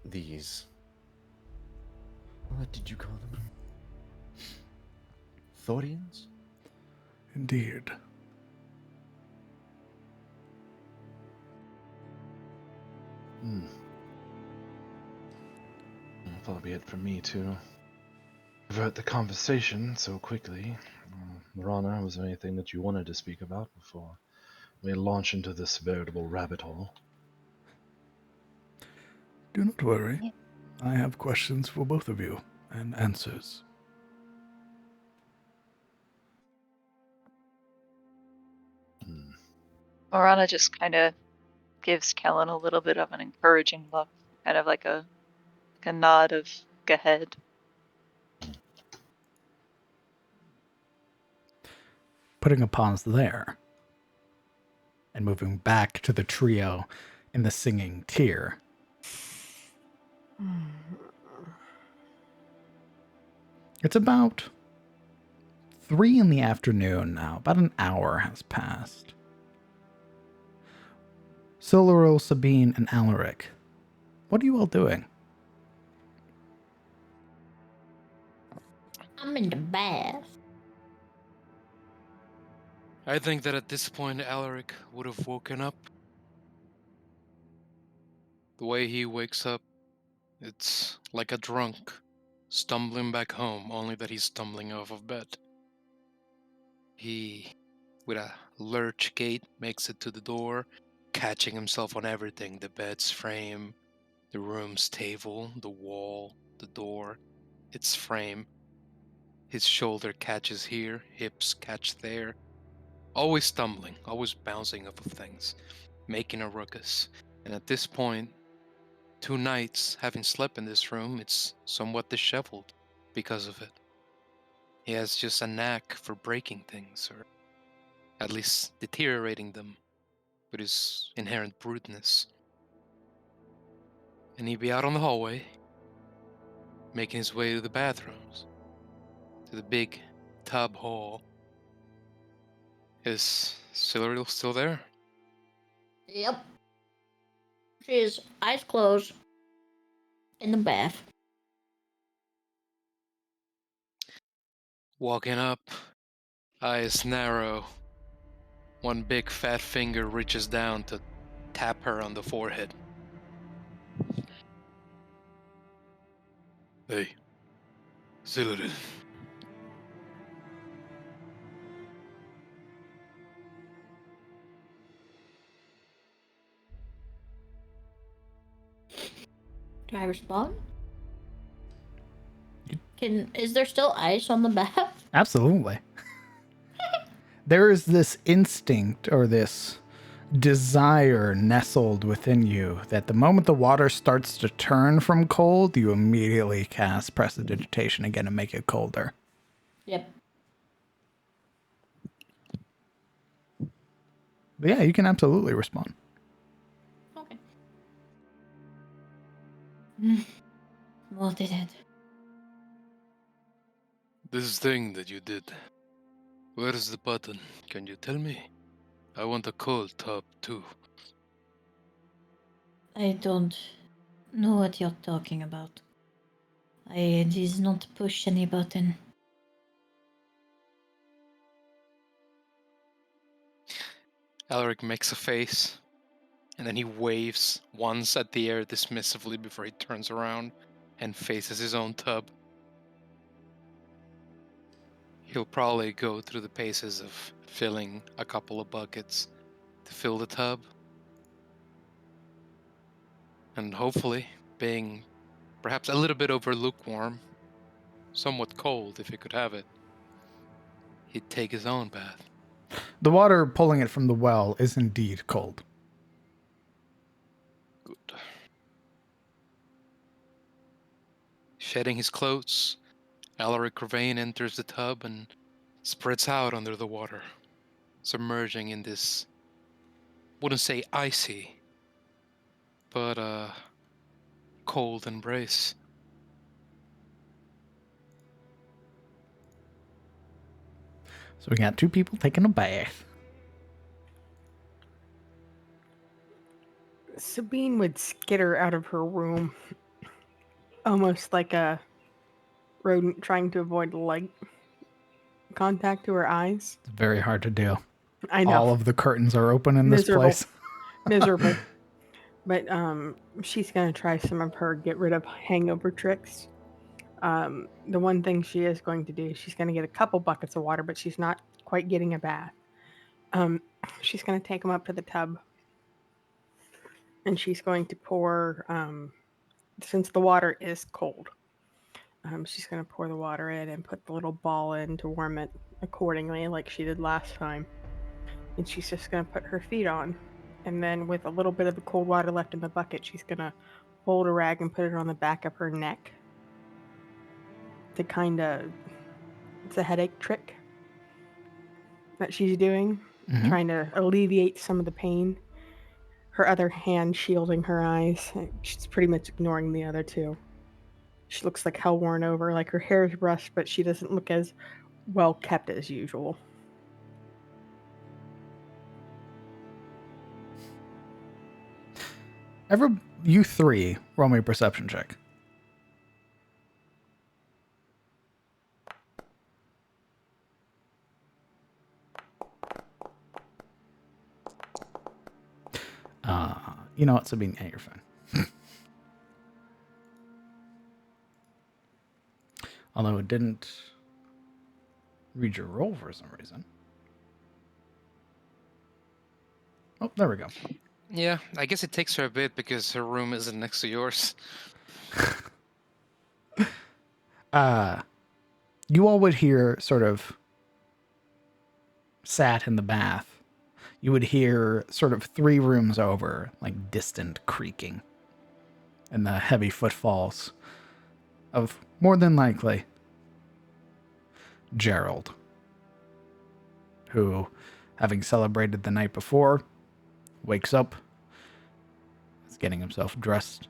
These... what did you call them? Thorians? Indeed. That'll be it for me to divert the conversation so quickly. Marana, was there anything that you wanted to speak about before we launch into this veritable rabbit hole? Do not worry. I have questions for both of you, and answers. Morana just kind of gives Kellen a little bit of an encouraging look, kind of like a nod of go ahead. Putting a pause there. and moving back to the trio in the singing tier. It's about 3 in the afternoon now. About an hour has passed. Siluriel, Sabine, and Alaric, what are you all doing? I'm in the bath. I think that at this point, Alaric would have woken up. The way he wakes up, it's like a drunk stumbling back home, only that he's stumbling off of bed. He, with a lurch gait, makes it to the door, catching himself on everything: the bed's frame, the room's table, the wall, the door, its frame. His shoulder catches here, hips catch there. Always stumbling, always bouncing off of things, making a ruckus. And at this point, 2 nights having slept in this room, it's somewhat disheveled because of it. He has just a knack for breaking things, or at least deteriorating them with his inherent bruteness. And he'd be out on the hallway, making his way to the bathrooms, to the big tub hall. Is Siluriel still there? Yep. She's eyes closed in the bath. Walking up, eyes narrow. One big fat finger reaches down to tap her on the forehead. Hey, Siluriel. Do I respond? Is there still ice on the bath? Absolutely. There is this instinct or this desire nestled within you that the moment the water starts to turn from cold, you immediately cast Prestidigitation again and make it colder. Yep. But yeah, you can absolutely respond. Okay. What did it? This thing that you did. Where's the button? Can you tell me? I want a cold tub too. I don't know what you're talking about. I did not push any button. Alaric makes a face, and then he waves once at the air dismissively before he turns around and faces his own tub. He'll probably go through the paces of filling a couple of buckets to fill the tub. And hopefully, being perhaps a little bit over lukewarm, somewhat cold if he could have it, he'd take his own bath. The water pulling it from the well is indeed cold. Good. Shedding his clothes, Alaric Ravain enters the tub and spreads out under the water, submerging in this, wouldn't say icy, but cold embrace. So we got 2 people taking a bath. Sabine would skitter out of her room, almost like a rodent trying to avoid light contact to her eyes. It's very hard to do. I know. All of the curtains are open in this Miserable. place. Miserable. But she's going to try some of her get rid of hangover tricks. The one thing she is going to do is she's going to get a couple buckets of water, but she's not quite getting a bath. She's going to take them up to the tub. And she's going to pour, since the water is cold, she's going to pour the water in and put the little ball in to warm it accordingly, like she did last time. And she's just going to put her feet on. And then with a little bit of the cold water left in the bucket, she's going to fold a rag and put it on the back of her neck to kind of, it's a headache trick that she's doing. trying to alleviate some of the pain. Her other hand shielding her eyes. She's pretty much ignoring the other two. She looks like hell worn over, like her hair is brushed, but she doesn't look as well kept as usual. You three, roll me a perception check. You know what, Sabine? Yeah, you're fine. Although it didn't read your roll for some reason. Oh, there we go. Yeah, I guess it takes her a bit because her room isn't next to yours. You all would hear sort of sat in the bath. You would hear sort of 3 rooms over, like distant creaking and the heavy footfalls of more than likely Gerald, who, having celebrated the night before, wakes up, is getting himself dressed,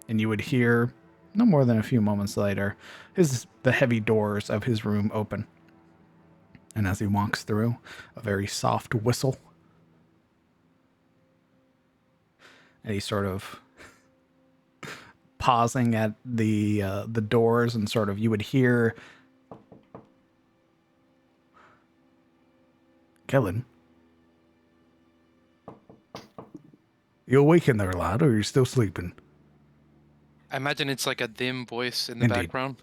and you would hear, no more than a few moments later, the heavy doors of his room open. And as he walks through, a very soft whistle. And he's sort of pausing at the doors, and sort of you would hear, Kellen, you awake in there, lad, or are you still sleeping? I imagine it's like a dim voice in the Indeed. background.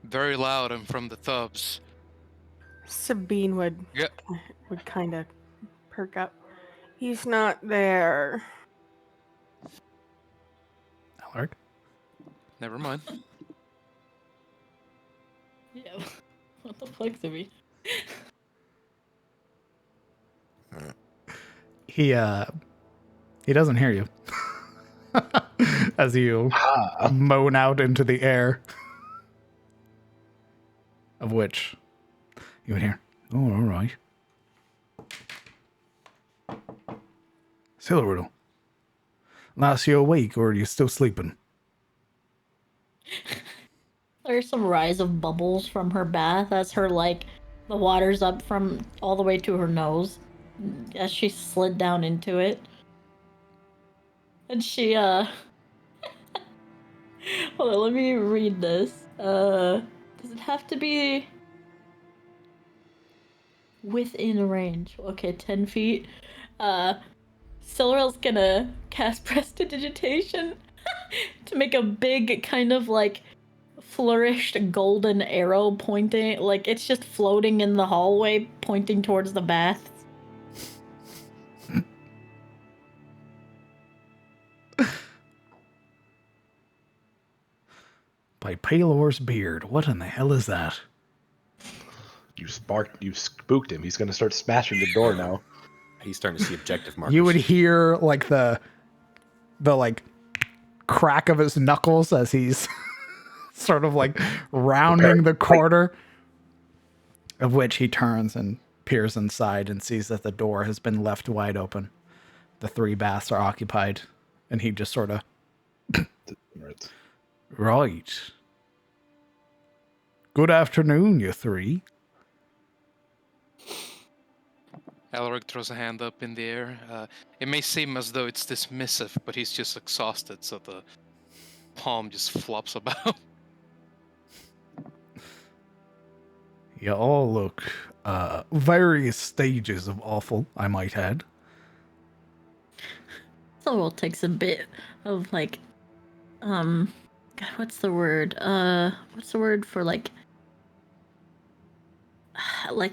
Very loud and from the tubs. Sabine would Yeah. kind of perk up. He's not there. Alaric? Never mind. Yeah. What the fuck, Sabine? He doesn't hear you. As you moan out into the air. Of which you would hear, oh, all right. Silverriddle. Last you awake, or are you still sleeping? There's some rise of bubbles from her bath as her, like, the water's up from all the way to her nose as she slid down into it. And she, hold on, let me read this. Does it have to be within range? Okay, 10 feet. Silverill's gonna cast Prestidigitation to make a big kind of, like, flourished golden arrow pointing, like it's just floating in the hallway pointing towards the bath. By Palor's beard, what in the hell is that? You spooked him. He's going to start smashing the door now. He's starting to see objective markers. You would hear like the like crack of his knuckles as he's sort of like rounding the corner, of which he turns and peers inside and sees that the door has been left wide open. The 3 baths are occupied, and he just sort of right. Good afternoon, you 3. Alaric throws a hand up in the air. It may seem as though it's dismissive, but he's just exhausted, so the palm just flops about. You all look various stages of awful, I might add. So it takes a bit of like, God, what's the word? What's the word for like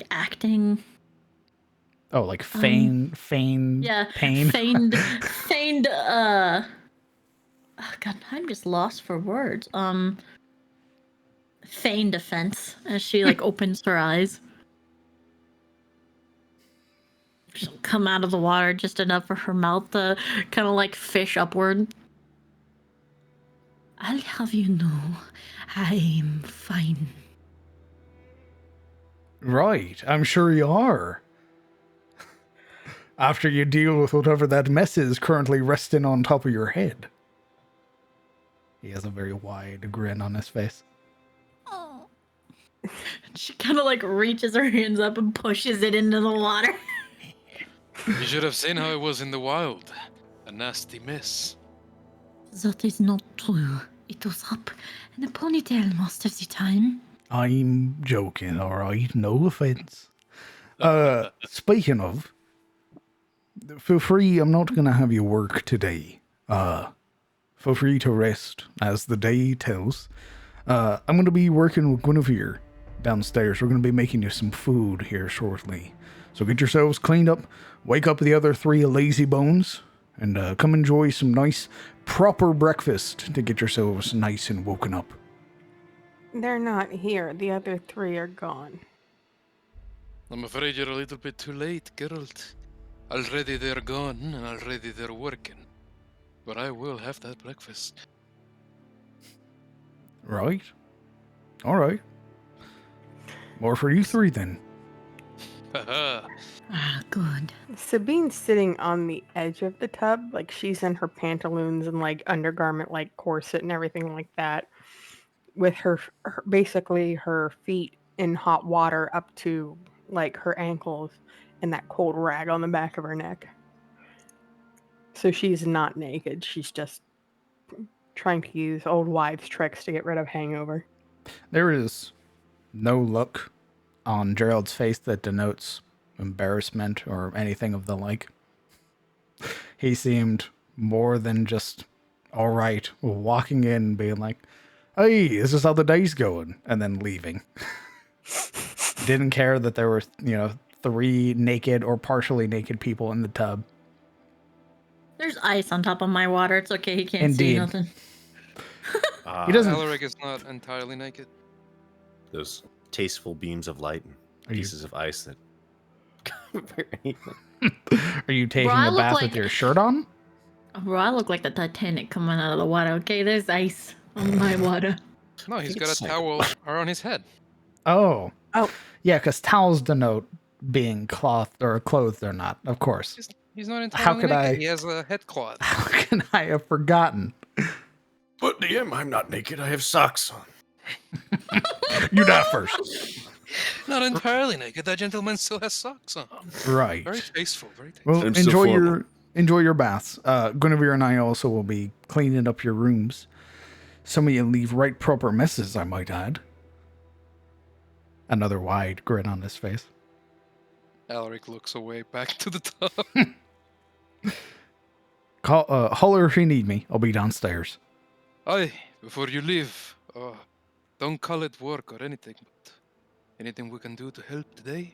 acting? Oh, like feigned Yeah, pain. feigned. Oh God, I'm just lost for words. Feigned offense as she like opens her eyes. She'll come out of the water just enough for her mouth to kind of like fish upward. I'll have you know, I'm fine. Right, I'm sure you are. After you deal with whatever that mess is currently resting on top of your head. He has a very wide grin on his face. Oh, She kind of like reaches her hands up and pushes it into the water. You should have seen how it was in the wild. A nasty mess. that is not true. It was up in a ponytail most of the time. I'm joking, alright? No offense. Speaking of, feel free, I'm not gonna have you work today. Feel free to rest, as the day tells. I'm gonna be working with Guinevere downstairs. We're gonna be making you some food here shortly. So get yourselves cleaned up, wake up the other 3 lazy bones, and come enjoy some nice, proper breakfast to get yourselves nice and woken up. They're not here. The other 3 are gone. I'm afraid you're a little bit too late, Geralt. Already they're gone, and already they're working. But I will have that breakfast. Right? Alright. More for you 3 then. Haha. Ah, good. Sabine's sitting on the edge of the tub, like she's in her pantaloons and like undergarment, like corset and everything like that, with basically her feet in hot water up to like her ankles and that cold rag on the back of her neck. So she's not naked. She's just trying to use old wives' tricks to get rid of hangover. There is no look on Gerald's face that denotes embarrassment or anything of the like. He seemed more than just alright, walking in being like, hey, this is how the day's going, and then leaving. Didn't care that there were, 3 naked or partially naked people in the tub. There's ice on top of my water. It's okay. He can't see Indeed. nothing. He doesn't. Alaric is not entirely naked. Those tasteful beams of light and Are you- pieces of ice that cover anything. Are you taking Bro, I a look bath like- with your shirt on? Bro, I look like the Titanic coming out of the water. Okay, there's ice on my water. No, he's think got it's a like- towel around his head. Oh. Oh. Yeah, because towels denote being clothed or not, of course. He's not entirely How could naked. I- He has a head cloth. How can I have forgotten? But DM, I'm not naked. I have socks on. You not first. Not entirely naked. That gentleman still has socks on. Right. Very tasteful. Very tasteful. Well, I'm so enjoy your baths. Guinevere and I also will be cleaning up your rooms. Some of you leave right proper messes, I might add. Another wide grin on his face. Alaric looks away back to the tub. Holler if you need me. I'll be downstairs. Aye, before you leave, don't call it work or anything, but anything we can do to help today?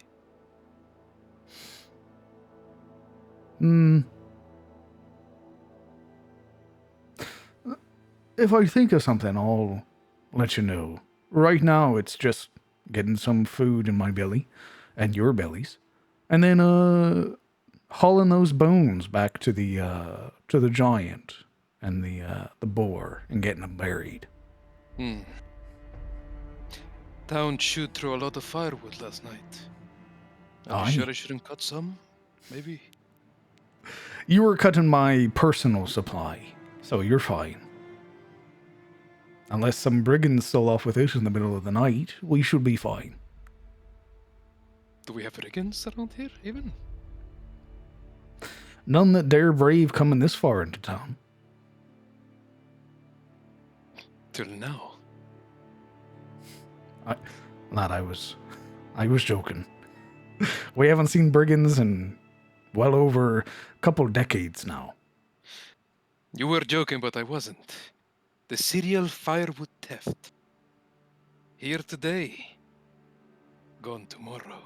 If I think of something, I'll let you know. Right now, it's just getting some food in my belly and your bellies, and then hauling those bones back to the giant and the boar and getting them buried. Town chewed through a lot of firewood last night. Are Aye. you sure I shouldn't cut some? Maybe. You were cutting my personal supply, so you're fine. Unless some brigands stole off with it in the middle of the night, we should be fine. Do we have brigands around here, even? None that dare brave coming this far into town. Till now. Lad, I was joking. We haven't seen brigands in well over a couple decades now. You were joking, but I wasn't. The serial firewood theft. Here today, gone tomorrow.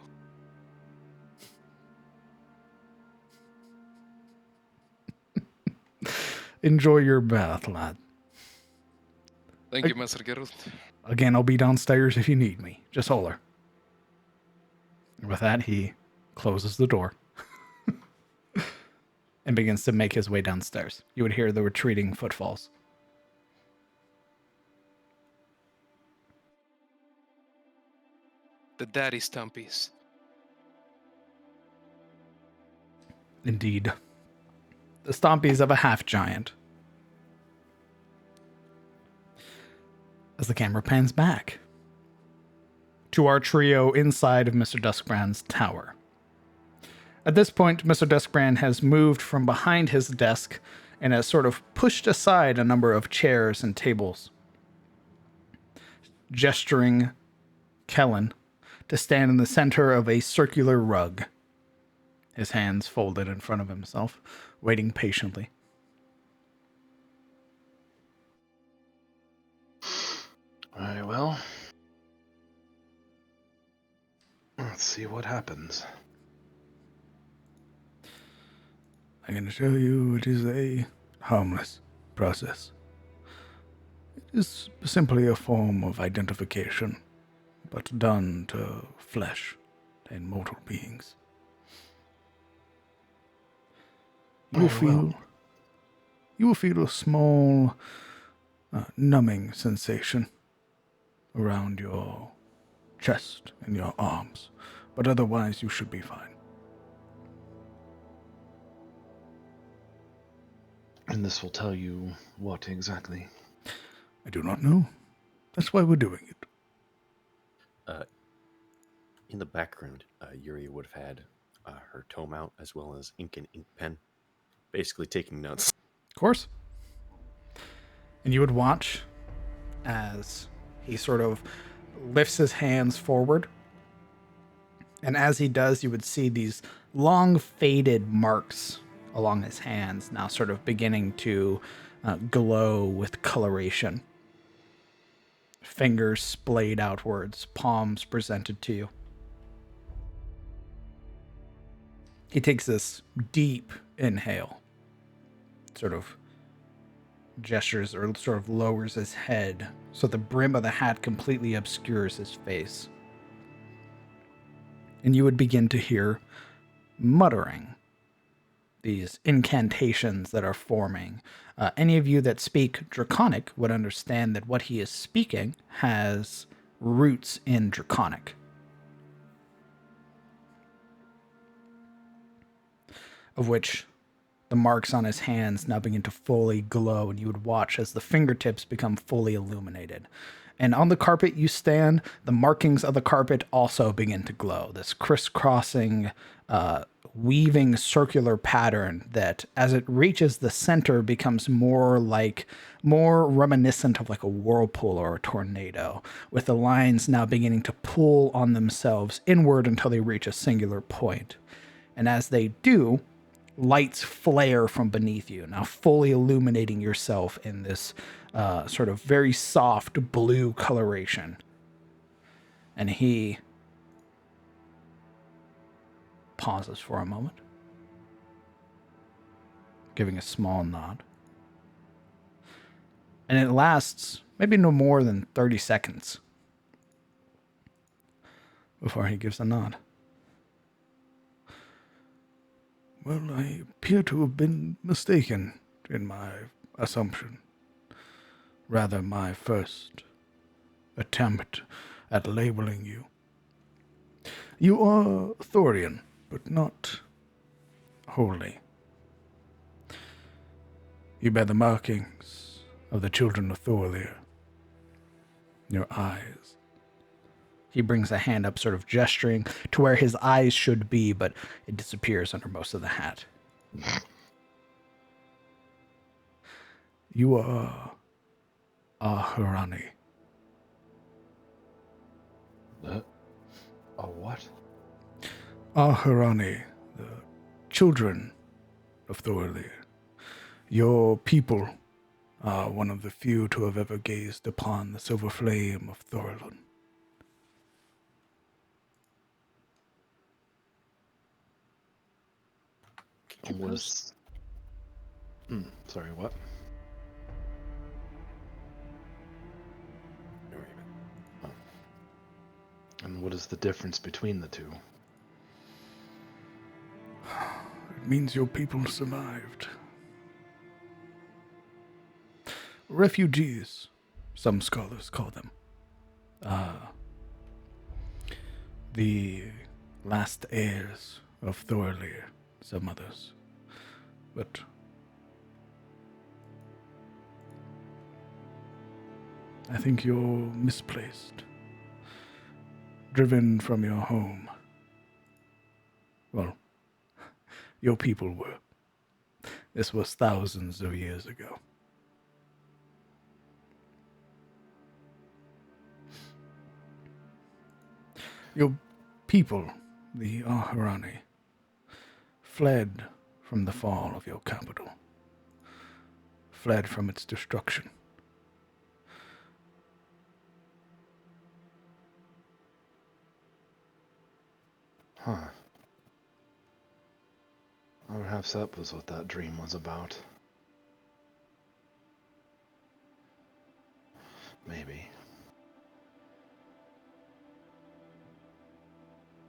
Enjoy your bath, lad. Thank you, Master Geralt. Again, I'll be downstairs if you need me. Just holler. And with that, he closes the door and begins to make his way downstairs. You would hear the retreating footfalls. The daddy stumpies. Indeed. The stompies of a half-giant. As the camera pans back to our trio inside of Mr. Duskbrand's tower. At this point, Mr. Duskbrand has moved from behind his desk and has sort of pushed aside a number of chairs and tables, gesturing Kellen to stand in the center of a circular rug, his hands folded in front of himself, waiting patiently. Alright, well. Let's see what happens. I can assure you it is a harmless process. It is simply a form of identification, but done to flesh and mortal beings. You will feel a small numbing sensation around your chest and your arms, but otherwise you should be fine. And this will tell you what exactly? I do not know. That's why we're doing it. In the background, Yuri would have had her tome out as well as ink and ink pen, basically taking notes. Of course. And you would watch as he sort of lifts his hands forward. And as he does, you would see these long faded marks along his hands now sort of beginning to glow with coloration. Fingers splayed outwards, palms presented to you. He takes this deep inhale, sort of gestures or sort of lowers his head so the brim of the hat completely obscures his face. And you would begin to hear muttering, these incantations that are forming. Any of you that speak Draconic would understand that what he is speaking has roots in Draconic. Of which the marks on his hands now begin to fully glow, and you would watch as the fingertips become fully illuminated. And on the carpet you stand, the markings of the carpet also begin to glow. This crisscrossing, weaving circular pattern that, as it reaches the center, becomes more reminiscent of like a whirlpool or a tornado, with the lines now beginning to pull on themselves inward until they reach a singular point. And as they do, lights flare from beneath you, now fully illuminating yourself in this sort of very soft blue coloration. And he pauses for a moment, giving a small nod. And it lasts maybe no more than 30 seconds before he gives a nod. Well, I appear to have been mistaken in my assumption. Rather, my first attempt at labeling you. You are Thorian, but not wholly. You bear the markings of the children of Thorlear. Your eyes. He brings a hand up, sort of gesturing to where his eyes should be, but it disappears under most of the hat. You are Aharani. A what? Aharani, the children of Thorlear. Your people are one of the few to have ever gazed upon the silver flame of Thorlun. Sorry, what? And what is the difference between the two? It means your people survived. Refugees, some scholars call them. The last heirs of Thorlear, some others. But I think you're misplaced. Driven from your home. Well, your people were. This was thousands of years ago. Your people, the Aharani, fled from the fall of your capital. Fled from its destruction. Huh. Perhaps that was what that dream was about. Maybe.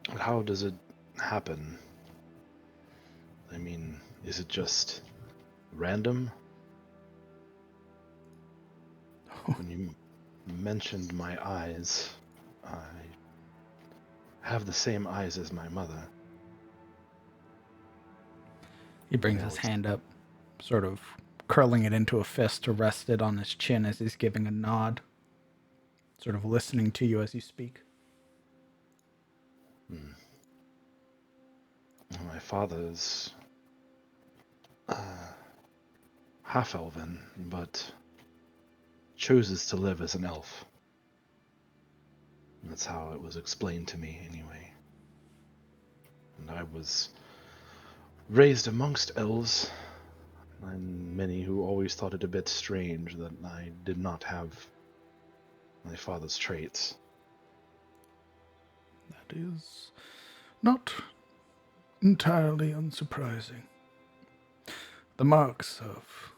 But how does it happen? I mean, is it just random? When you mentioned my eyes, I have the same eyes as my mother. He brings his hand up, sort of curling it into a fist to rest it on his chin as he's giving a nod, sort of listening to you as you speak. My father's half-elven, but chooses to live as an elf. That's how it was explained to me, anyway. And I was raised amongst elves, and many who always thought it a bit strange that I did not have my father's traits. That is not entirely unsurprising. The marks of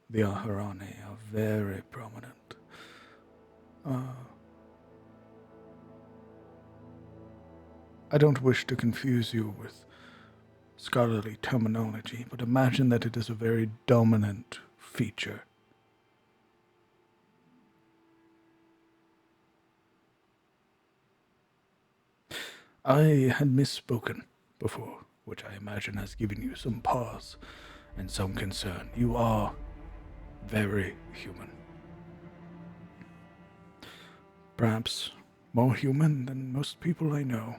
the Aharani are very prominent. I don't wish to confuse you with scholarly terminology, but imagine that it is a very dominant feature. I had misspoken before, which I imagine has given you some pause and some concern. You are very human. Perhaps more human than most people I know.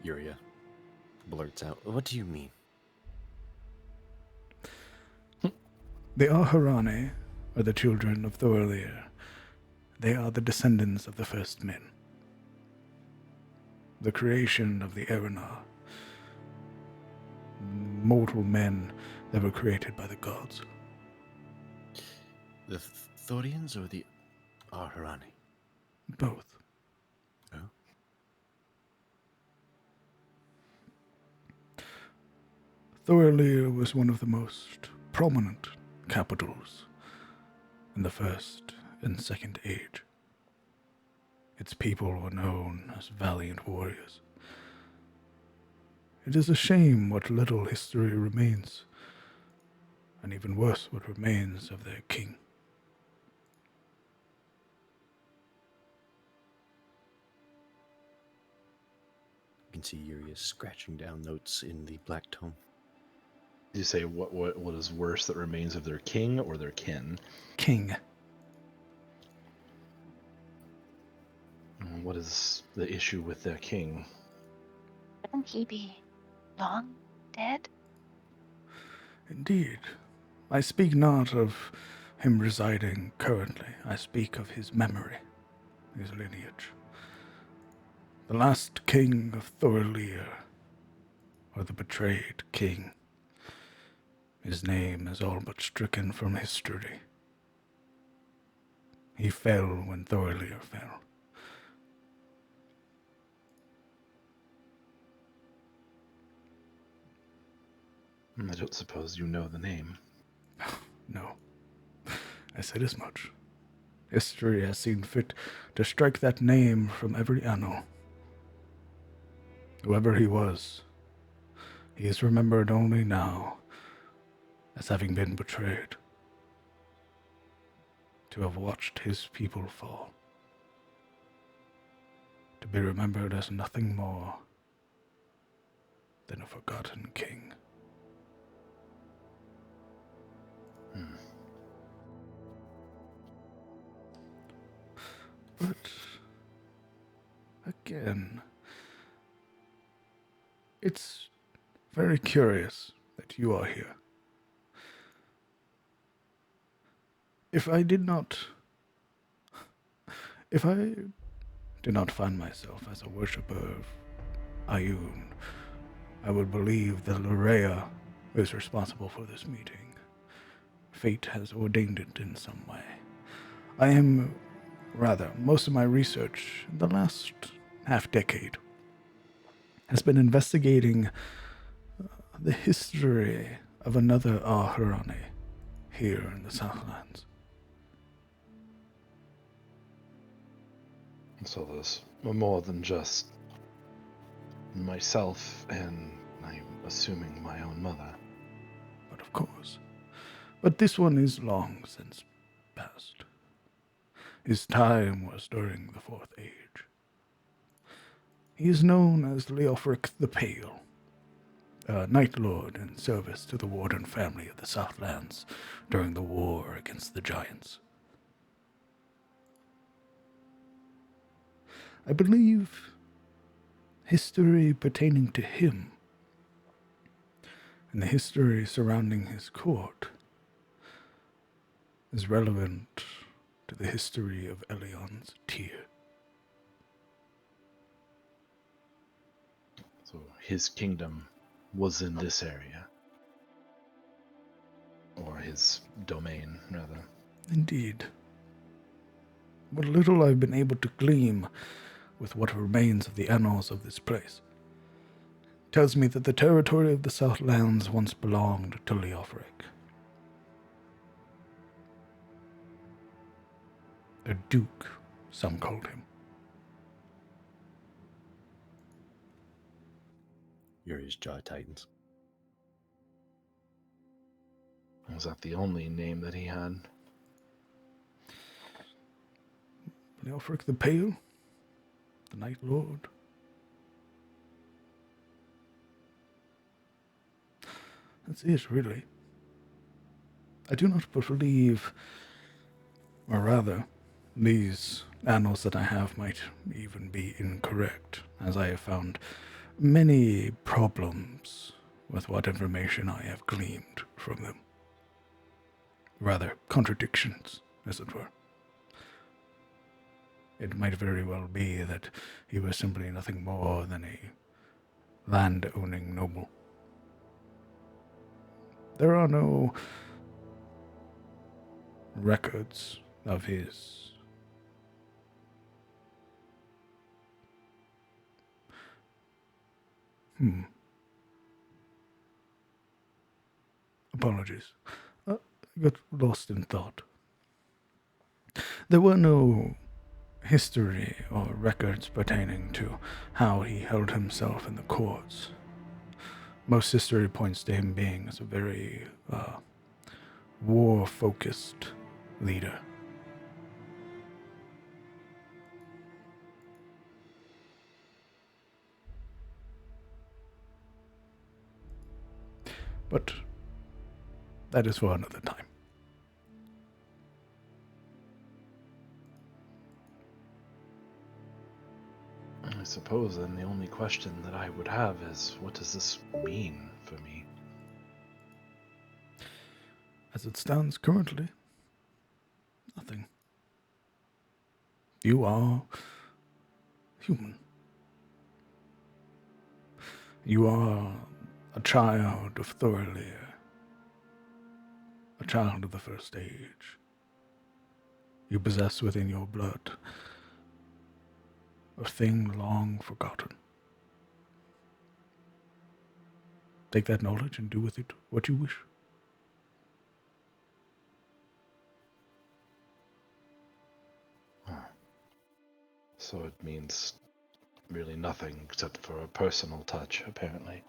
Yuria blurts out, "What do you mean?" The Aharani are the children of Thorleir. They are the descendants of the first men. The creation of the Erenar. Mortal men that were created by the gods. The Thorians or the Aharani? Both. Oh. Thorleir was one of the most prominent capitals in the First and Second Age. Its people were known as valiant warriors. It is a shame what little history remains, and even worse, what remains of their king. You can see Yuria scratching down notes in the black tome. Did you say what is worse that remains of their king or their kin? King. What is the issue with their king? Shouldn't he be long dead? Indeed. I speak not of him residing currently. I speak of his memory, his lineage. The last king of Thorleir, or the betrayed king. His name is all but stricken from history. He fell when Thorleir fell. I don't suppose you know the name. No. I said as much. History has seen fit to strike that name from every annal. Whoever he was, he is remembered only now as having been betrayed, to have watched his people fall. to be remembered as nothing more than a forgotten king. But again, it's very curious that you are here. If I did not find myself as a worshipper of Ayun, I would believe that Lorea is responsible for this meeting. Fate has ordained it in some way. Most of my research in the last half-decade has been investigating the history of another Ahurani here in the Southlands. So there's more than just myself and, I'm assuming, my own mother. But of course. But this one is long since past. His time was during the Fourth Age. He is known as Leofric the Pale, a Night Lord in service to the Warden family of the Southlands during the war against the Giants. I believe history pertaining to him and the history surrounding his court is relevant to the history of Elion's tier. So his kingdom was in this area. Or his domain, rather. Indeed. What little I've been able to glean with what remains of the annals of this place tells me that the territory of the Southlands once belonged to Leofric. A duke, some called him. Yuri's jaw tightens. Was that the only name that he had? Leofric the Pale? The Night Lord? That's it, really. I do not believe, or rather, these annals that I have might even be incorrect, as I have found many problems with what information I have gleaned from them. Rather, contradictions, as it were. It might very well be that he was simply nothing more than a land-owning noble. There are no records of his Apologies. I got lost in thought. There were no history or records pertaining to how he held himself in the courts. Most history points to him being as a very war-focused leader. But that is for another time. I suppose then the only question that I would have is, what does this mean for me? As it stands currently, nothing. You are human. You are a child of Thorlear, a child of the First Age. You possess within your blood a thing long forgotten. Take that knowledge and do with it what you wish. So it means really nothing except for a personal touch, apparently.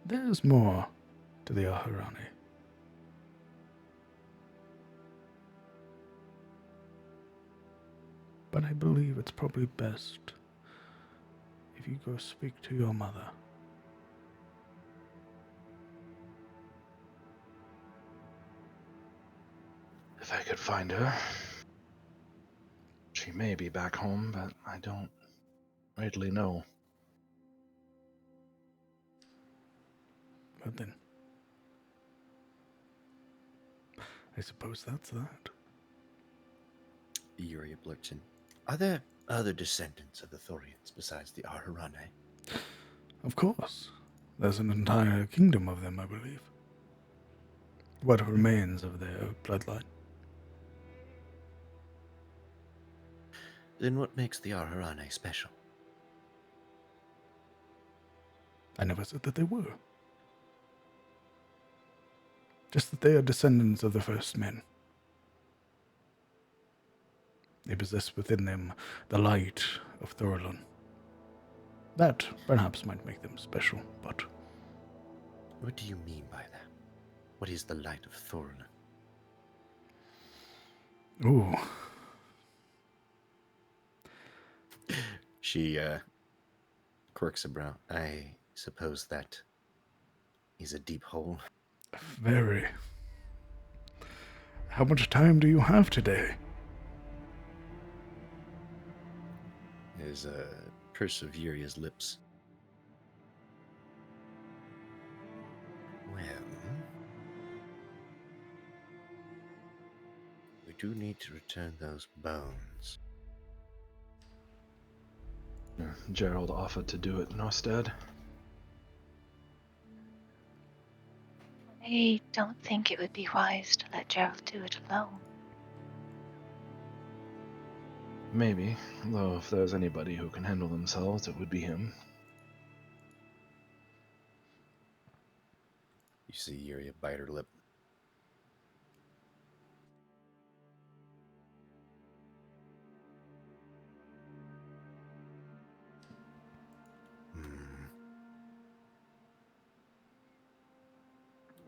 There's more to the Ahurani. but I believe it's probably best if you go speak to your mother. If I could find her. She may be back home, but I don't readily know. Well then, I suppose that's that. Yuri Blurchin. Are there other descendants of the Thorians besides the Aharane? Of course. There's an entire kingdom of them, I believe. What remains of their bloodline. Then what makes the Aharane special? I never said that they were. Just that they are descendants of the first men. They possess within them the light of Thorlon. That perhaps might make them special, but What do you mean by that? What is the light of Thorlon? ooh, She quirks a brow. I suppose that is a deep hole. very. How much time do you have today? His Perseveria's lips. Well, we do need to return those bones. Gerald offered to do it, Norstead. I don't think it would be wise to let Gerald do it alone. Maybe, though if there's anybody who can handle themselves, it would be him. You see Yuri bite her lip.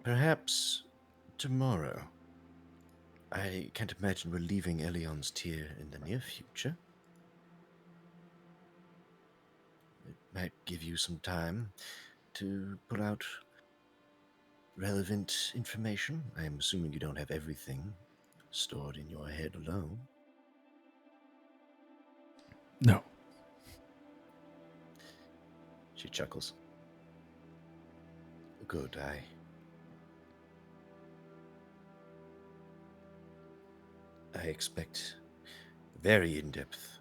Perhaps tomorrow. I can't imagine we're leaving Elion's tier in the near future. It might give you some time to pull out relevant information. I am assuming you don't have everything stored in your head alone. No. She chuckles. Good, I expect very in-depth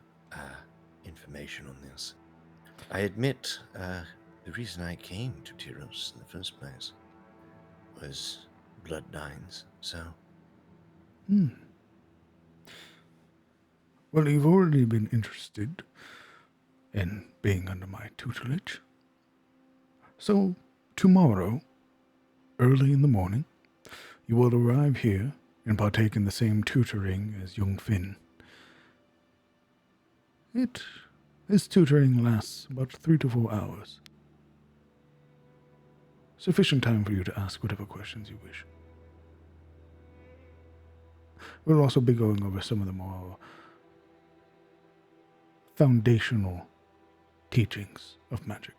information on this. I admit, the reason I came to Tyros in the first place was bloodlines, so... Well, you've already been interested in being under my tutelage. So, tomorrow, early in the morning, you will arrive here and partake in the same tutoring as young Finn. His tutoring lasts about 3 to 4 hours. Sufficient time for you to ask whatever questions you wish. We'll also be going over some of the more foundational teachings of magic.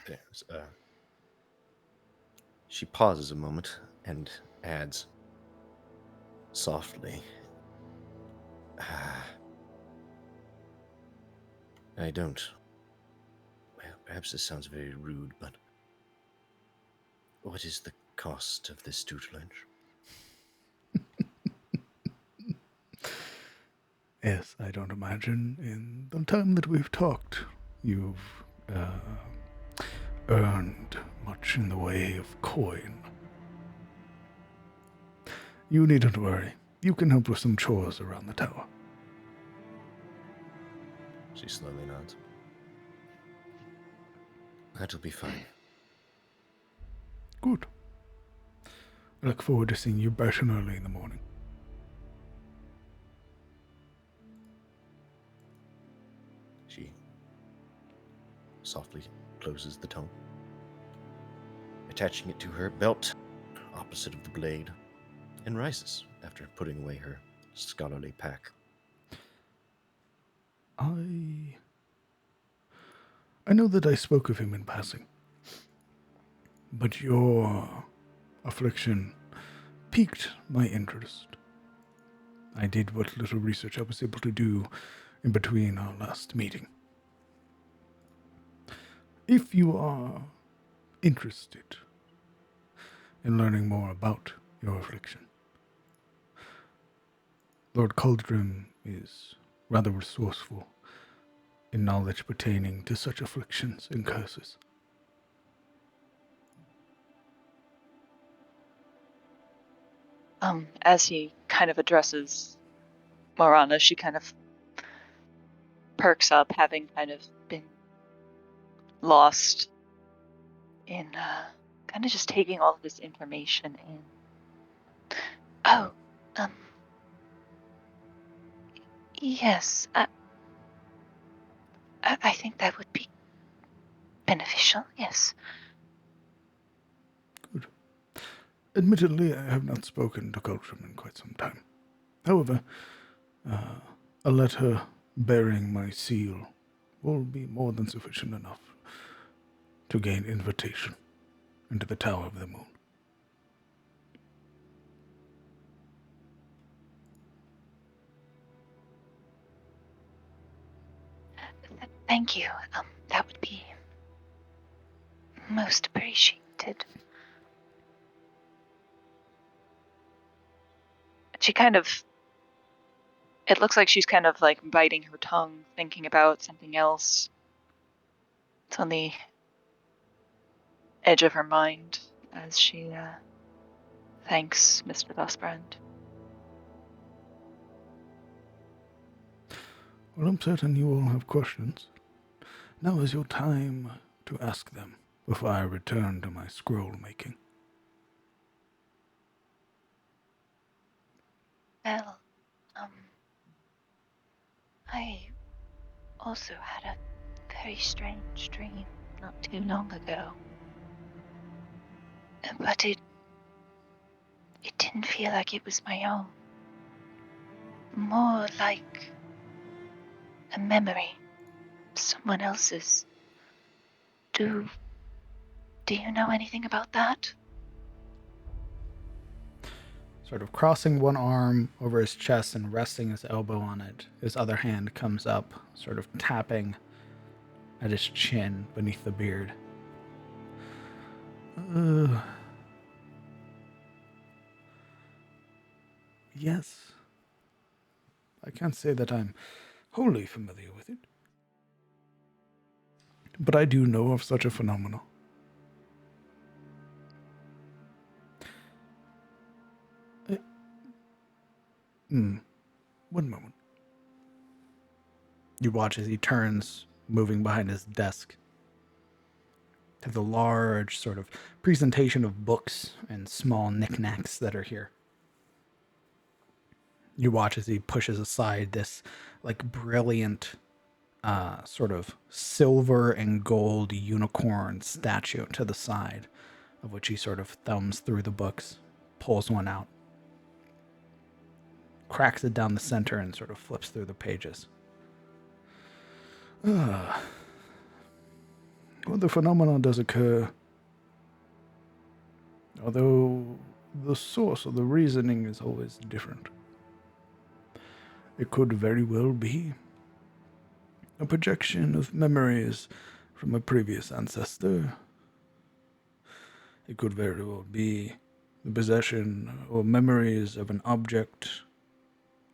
There's, she pauses a moment and adds softly, I don't... Well, perhaps this sounds very rude, but what is the cost of this tutelage? Yes, I don't imagine in the time that we've talked, you've earned much in the way of coin. You needn't worry. You can help with some chores around the tower. She slowly nods. That'll be fine. Good. I look forward to seeing you bright and early in the morning. She softly closes the tome, attaching it to her belt, opposite of the blade. and rises after putting away her scholarly pack. I know that I spoke of him in passing, but your affliction piqued my interest. I did what little research I was able to do in between our last meeting. If you are interested in learning more about your affliction, Lord Cauldron is rather resourceful in knowledge pertaining to such afflictions and curses. As he kind of addresses Morana, she kind of perks up, having kind of been lost in kind of just taking all of this information in. Oh, yes, I think that would be beneficial, yes. Good. Admittedly, I have not spoken to Cauldron in quite some time. However, a letter bearing my seal will be more than sufficient enough to gain invitation into the Tower of the Moon. Thank you. That would be most appreciated. She kind of, it looks like she's kind of like biting her tongue, thinking about something else. It's on the edge of her mind as she thanks Mr. Thusbrand. Well, I'm certain you all have questions. Now is your time to ask them before I return to my scroll making. Well, I also had a very strange dream not too long ago. But it didn't feel like it was my own. More like a memory. Someone else's. Do you know anything about that? Sort of crossing one arm over his chest and resting his elbow on it, his other hand comes up, sort of tapping at his chin beneath the beard. Yes. I can't say that I'm wholly familiar with it. But I do know of such a phenomenon. One moment. You watch as he turns, moving behind his desk, to the large sort of presentation of books and small knickknacks that are here. You watch as he pushes aside this like brilliant sort of silver and gold unicorn statue to the side, of which he sort of thumbs through the books, pulls one out, cracks it down the center, and sort of flips through the pages. Well, the phenomenon does occur, although the source of the reasoning is always different. It could very well be a projection of memories from a previous ancestor. It could very well be the possession or memories of an object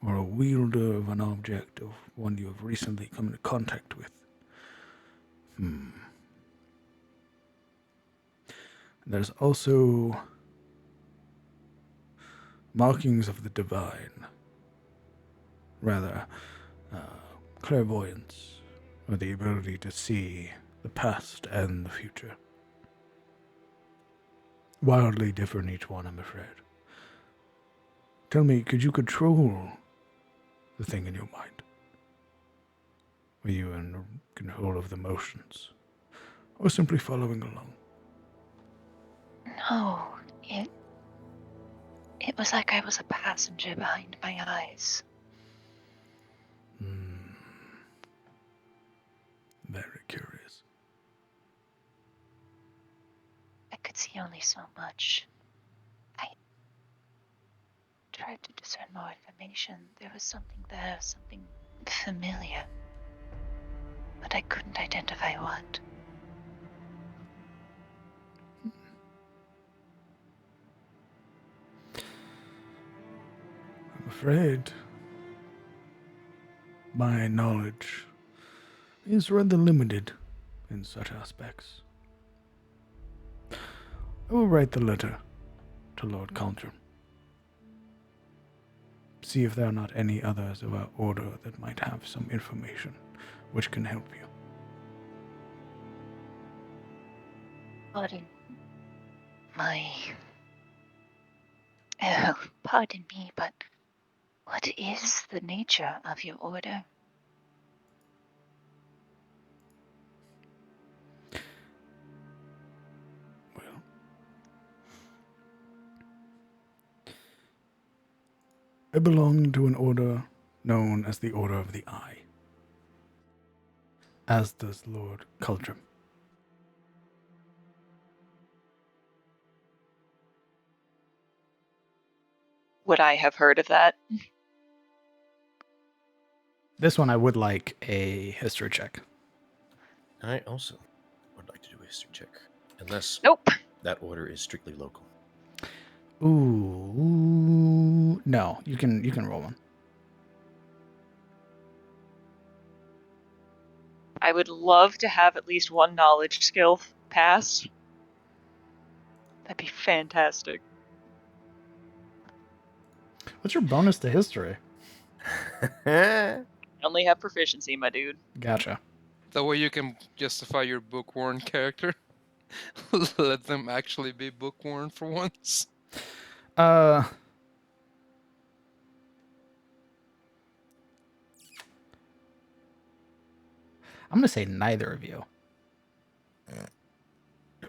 or a wielder of an object of one you have recently come into contact with. There's also markings of the divine, rather clairvoyance, or the ability to see the past and the future. Wildly different each one, I'm afraid. Tell me, could you control the thing in your mind? Were you in control of the motions? Or simply following along? No, it It was like I was a passenger behind my eyes. Very curious. I could see only so much. I tried to discern more information. There was something there, something familiar. But I couldn't identify what. I'm afraid my knowledge is rather limited in such aspects. I will write the letter to Lord Caldrum. See if there are not any others of our order that might have some information which can help you. Pardon pardon me, but what is the nature of your order? Well, I belong to an order known as the Order of the Eye, as does Lord Caldrum. Would I have heard of that? This one I would like a history check. I also would like to do a history check, unless Nope. that order is strictly local. Ooh, no, you can roll one. I would love to have at least one knowledge skill pass. That'd be fantastic. What's your bonus to history? I only have proficiency, my dude. Gotcha. That way you can justify your bookworm character. Let them actually be bookworm for once. I'm gonna say neither of you,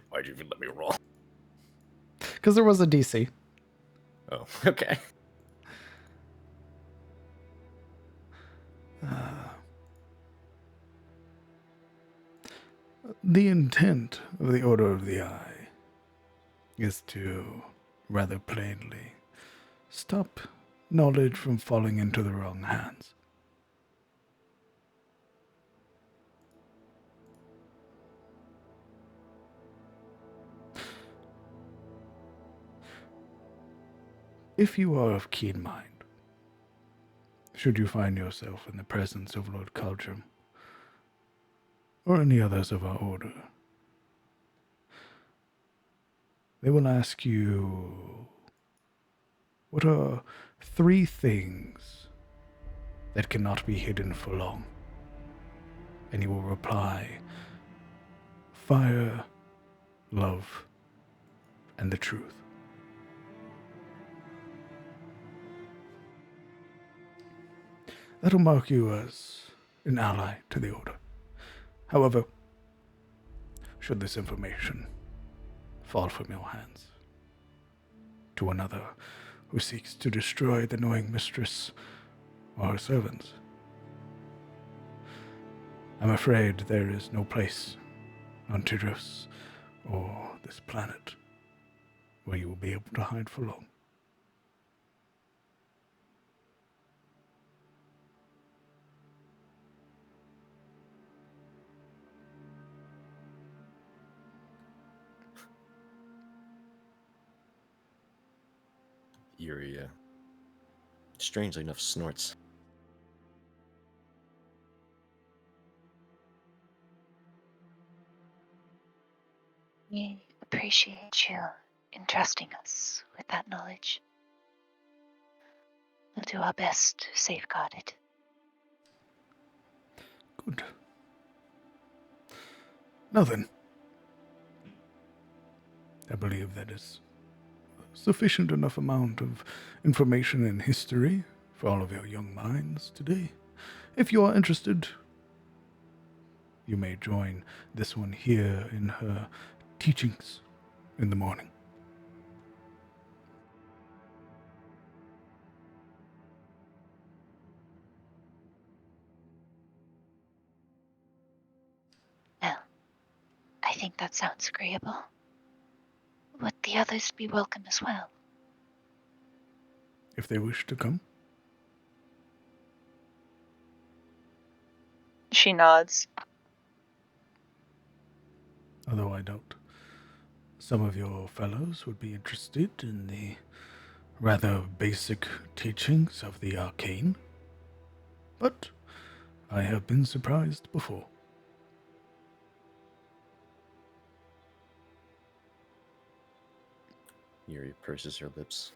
Why'd you even let me roll? because there was a DC. Oh, okay. The intent of the Order of the Eye is to, rather plainly, stop knowledge from falling into the wrong hands. If you are of keen mind, should you find yourself in the presence of Lord Caldrum, or any others of our order, they will ask you, what are 3 things that cannot be hidden for long? And you will reply, fire, love, and the truth. That'll mark you as an ally to the Order. However, should this information fall from your hands to another who seeks to destroy the knowing mistress or her servants, I'm afraid there is no place on Tidros or this planet where you will be able to hide for long. Yuri, strangely enough, snorts. We appreciate you entrusting us with that knowledge. We'll do our best to safeguard it. Good. Now then, I believe that is sufficient enough amount of information and history for all of your young minds today. If you are interested, you may join this one here in her teachings in the morning. think that sounds agreeable. Would the others be welcome as well? If they wish to come. She nods. Although I doubt some of your fellows would be interested in the rather basic teachings of the arcane. But I have been surprised before. Yuri purses her lips,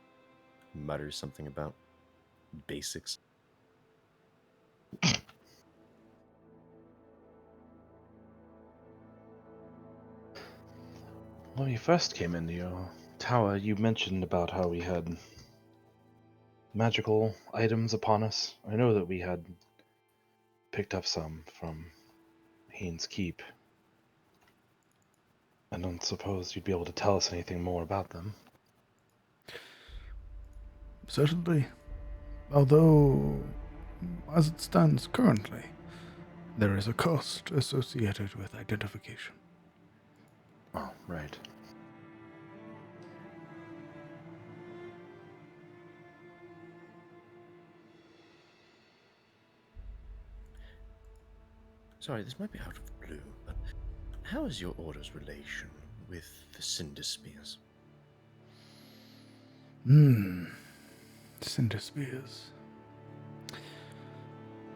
mutters something about basics. When we first came into your tower, you mentioned about how we had magical items upon us. I know that we had picked up some from Haynes Keep. I don't suppose you'd be able to tell us anything more about them. Certainly. Although, as it stands currently, there is a cost associated with identification. Oh, right. Sorry, this might be out of the blue, but how is your order's relation with the Cinder Spears? Cinder Spears.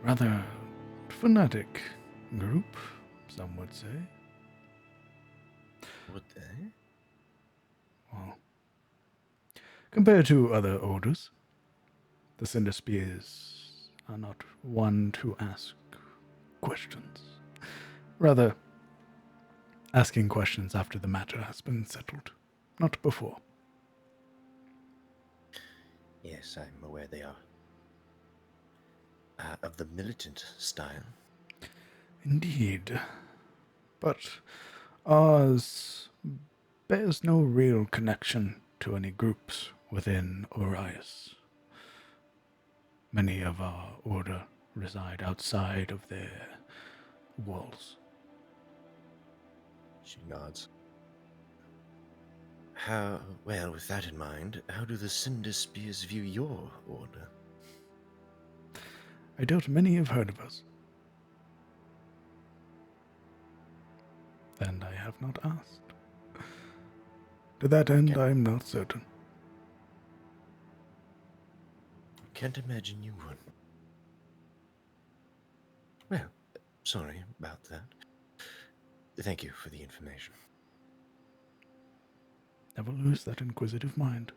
Rather fanatic group, some would say. Would they? Well, compared to other orders, the Cinder Spears are not one to ask questions. Rather, asking questions after the matter has been settled, not before. Yes, I'm aware they are. Of the militant style. Indeed. But ours bears no real connection to any groups within Orias. Many of our order reside outside of their walls. She nods. Well, with that in mind, how do the Cinder Spears view your order? I doubt many have heard of us. And I have not asked. To that end, I am not certain. Can't imagine you would. Well, sorry about that. Thank you for the information. Never lose that inquisitive mind.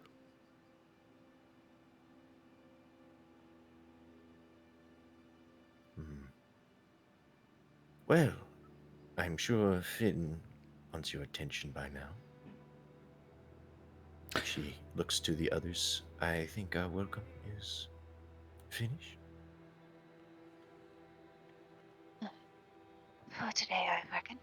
Well, I'm sure Finn wants your attention by now. She looks to the others. I think our welcome is finished. For today, I reckon.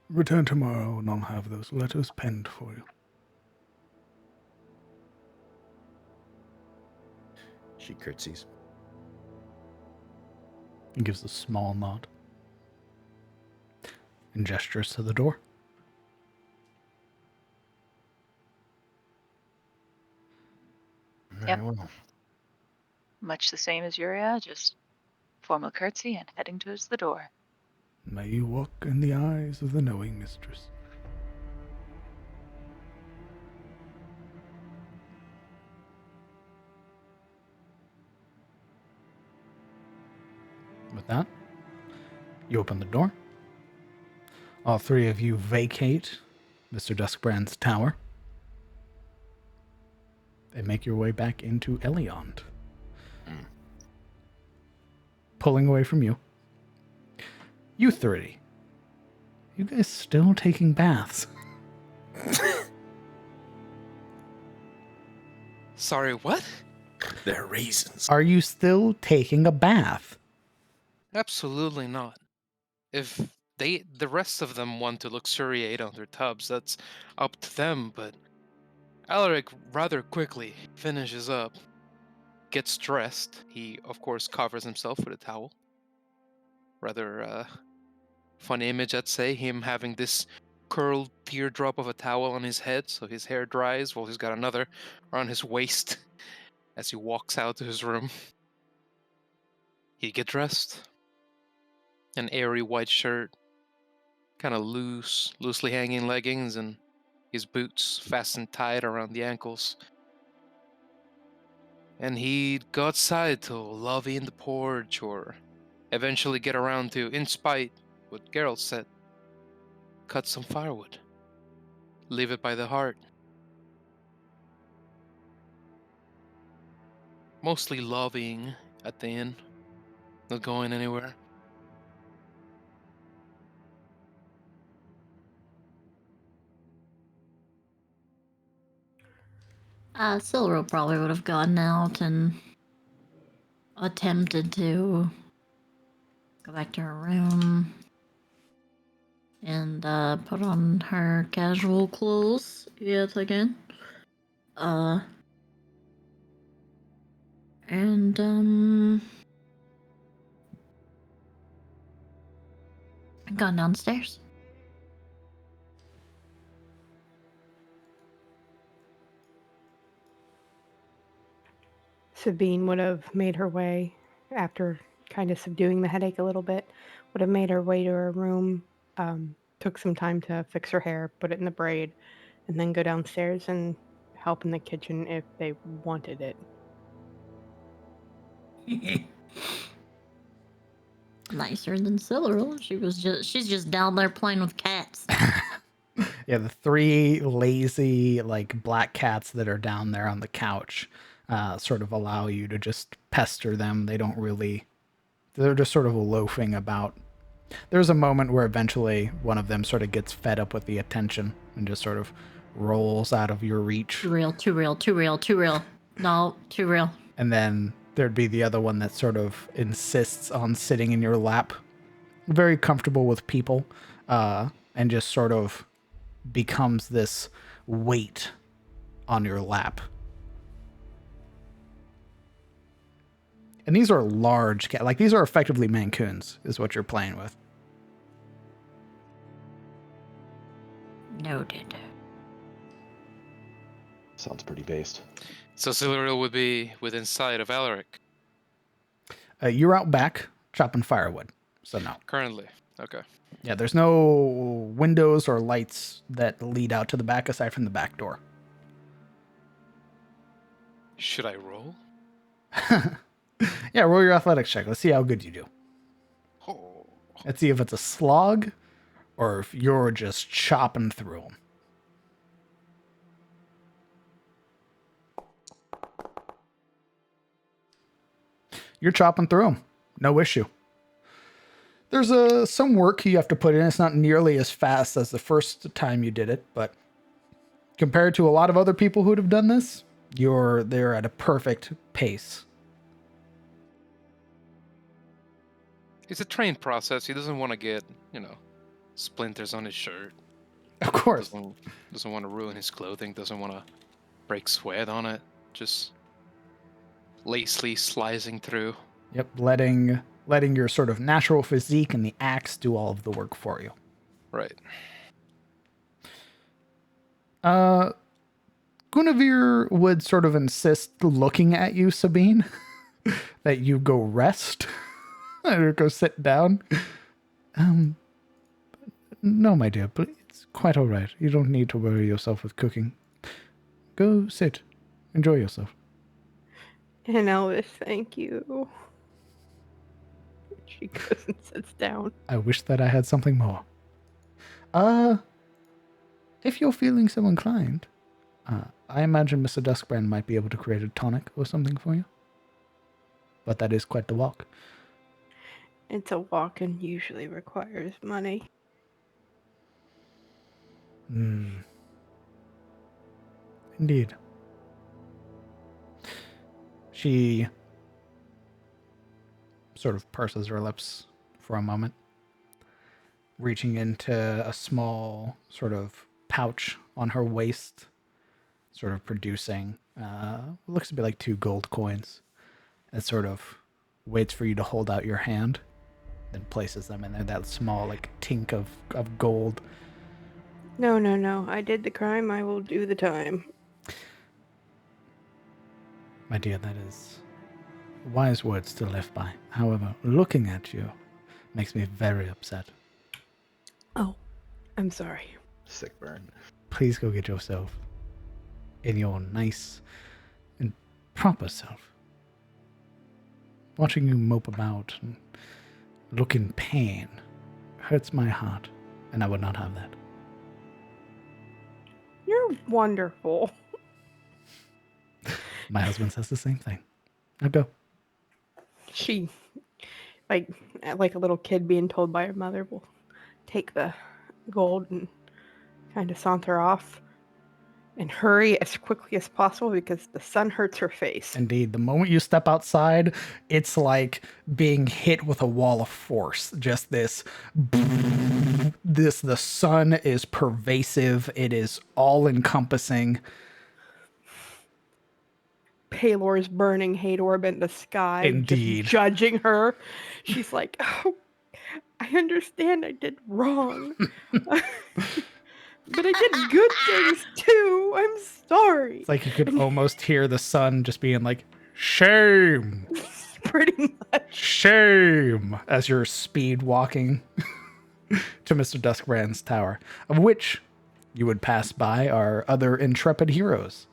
Return tomorrow and I'll have those letters penned for you. She curtsies. He gives a small nod and gestures to the door. Yep. Very well. Much the same as Yuria, just formal curtsy and heading towards the door. May you walk in the eyes of the knowing mistress. With that, you open the door. All three of you vacate Mr. Duskbrand's tower and make your way back into Eliond. Pulling away from you. You three. You guys still taking baths? Sorry, what? They're raisins. Are you still taking a bath? Absolutely not. If the rest of them want to luxuriate on their tubs, that's up to them, but Alaric rather quickly finishes up. gets dressed. He, of course, covers himself with a towel. Rather funny image, I'd say, him having this curled teardrop of a towel on his head so his hair dries while he's got another around his waist as he walks out to his room. He'd get dressed. An airy white shirt, kind of loosely hanging leggings, and his boots fastened tight around the ankles. And he'd go outside to lobby in the porch or eventually get around to, in spite what Geralt said, cut some firewood. Leave it by the heart. Mostly lobbying at the inn, not going anywhere. Silver probably would have gone out and attempted to go back to her room and put on her casual clothes yet again. And gone downstairs. Sabine would have made her way, after kind of subduing the headache a little bit, would have made her way to her room, took some time to fix her hair, put it in the braid, and then go downstairs and help in the kitchen if they wanted it. Nicer than Cyril. She's just down there playing with cats. Yeah, the 3 lazy, like, black cats that are down there on the couch sort of allow you to just pester them. They're just sort of loafing about. There's a moment where eventually one of them sort of gets fed up with the attention and just sort of rolls out of your reach. Too real. No, too real. And then there'd be the other one that sort of insists on sitting in your lap, very comfortable with people, and just sort of becomes this weight on your lap. And these are large cats. Like, these are effectively Mancoons, is what you're playing with. Noted. Sounds pretty based. So Siluriel would be within sight of Alaric. You're out back chopping firewood, so no. Currently. Okay. Yeah, there's no windows or lights that lead out to the back aside from the back door. Should I roll? Yeah, roll your athletics check. Let's see how good you do. Oh. Let's see if it's a slog or if you're just chopping through them. You're chopping through them. No issue. There's some work you have to put in. It's not nearly as fast as the first time you did it, but compared to a lot of other people who would have done this, they're at a perfect pace. It's a trained process. He doesn't want to get, splinters on his shirt. Of course. Doesn't want to ruin his clothing. Doesn't want to break sweat on it. Just lazily slicing through. Yep, letting your sort of natural physique and the axe do all of the work for you. Right. Guinevere would sort of insist, looking at you, Sabine, that you go rest. Or go sit down. No, my dear, but it's quite all right. You don't need to worry yourself with cooking. Go sit. Enjoy yourself. And Elvis, thank you. She goes and sits down. I wish that I had something more. If you're feeling so inclined, I imagine Mr. Duskbrand might be able to create a tonic or something for you. But that is quite the walk. It's a walk and usually requires money. Indeed. She sort of purses her lips for a moment, reaching into a small sort of pouch on her waist, sort of producing what looks to be like 2 gold coins. It sort of waits for you to hold out your hand, then places them in there, that small, like, tink of gold. No, no, no. I did the crime. I will do the time. My dear, that is wise words to live by. However, looking at you makes me very upset. Oh, I'm sorry. Sick burn. Please go get yourself in your nice and proper self. Watching you mope about and look in pain hurts my heart, and I would not have that. You're wonderful. My husband says the same thing. Now go. She, like a little kid being told by her mother, will take the gold and kind of saunter off and hurry as quickly as possible because the sun hurts her face. Indeed, the moment you step outside, it's like being hit with a wall of force. Just this, the sun is pervasive. It is all encompassing. Palor's burning hate orb in the sky, Indeed. just judging her. She's like, oh, I understand I did wrong. But I did good things too. I'm sorry. It's like you could almost hear the sun just being like, shame, Pretty much. shame, as you're speed walking to Mr. Duskbrand's tower, of which you would pass by our other intrepid heroes.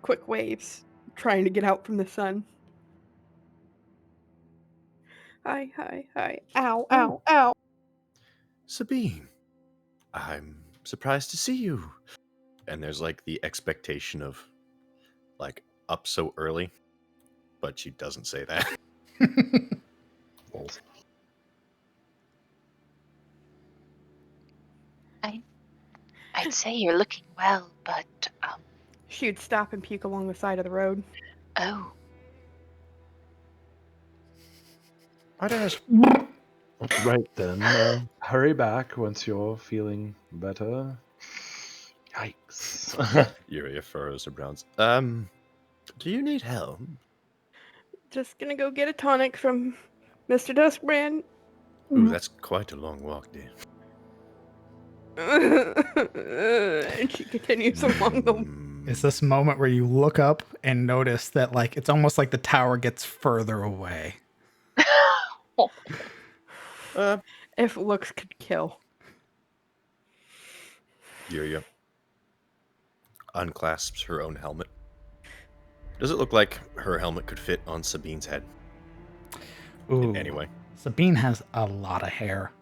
Quick waves, trying to get out from the sun. Hi, hi, hi. Ow, ow, ow. Sabine, I'm surprised to see you. And there's like the expectation of like up so early, but she doesn't say that. Balls. I'd say you're looking well, but She would stop and puke along the side of the road. oh, I'd ask. Right then, hurry back once you're feeling better. Yikes. Yuria furrows her brows. Do you need help? Just gonna go get a tonic from Mr. Duskbrand. Ooh, that's quite a long walk, dear. And she continues along the. It's this moment where you look up and notice that, like, it's almost like the tower gets further away. If looks could kill. Yuria unclasps her own helmet. Does it look like her helmet could fit on Sabine's head? Ooh. Anyway, Sabine has a lot of hair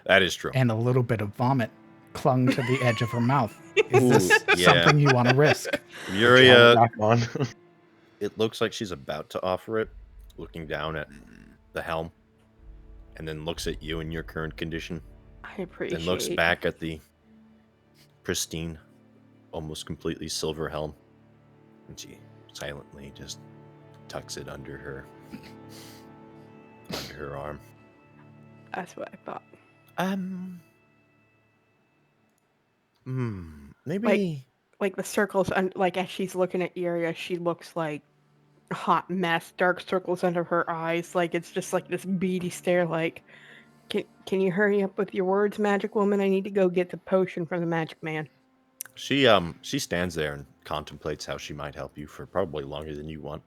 that is true. and a little bit of vomit clung to the edge of her mouth. Is this yeah. something you want to risk? Yuria, Back on. it looks like she's about to offer it, looking down at the helm, and then looks at you in your current condition, I appreciate. then looks back at the pristine, almost completely silver helm, and she silently just tucks it under her arm. That's what I thought. Maybe Like the circles, like as she's looking at Iria, she looks like a hot mess, dark circles under her eyes. Like it's just like this beady stare. Like, can you hurry up with your words, magic woman? I need to go get the potion from the magic man. she stands there and contemplates how she might help you for probably longer than you want.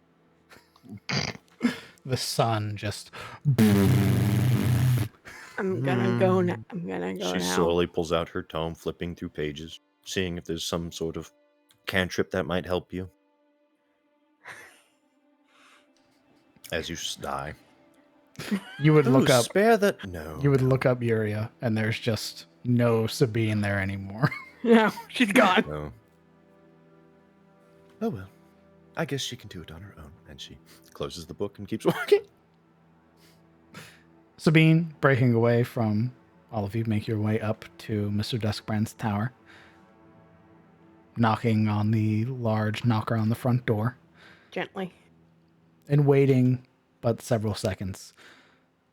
The sun just. I'm gonna go now. I'm gonna go She now. slowly pulls out her tome, flipping through pages, seeing if there's some sort of cantrip that might help you. As you die. You would look up. Spare that. No. You would look up Yuria, and there's just no Sabine there anymore. No, she's gone. No. Oh well. I guess she can do it on her own. And she closes the book and keeps walking. Sabine, breaking away from all of you, make your way up to Mr. Duskbrand's tower, knocking on the large knocker on the front door, Gently. and waiting but several seconds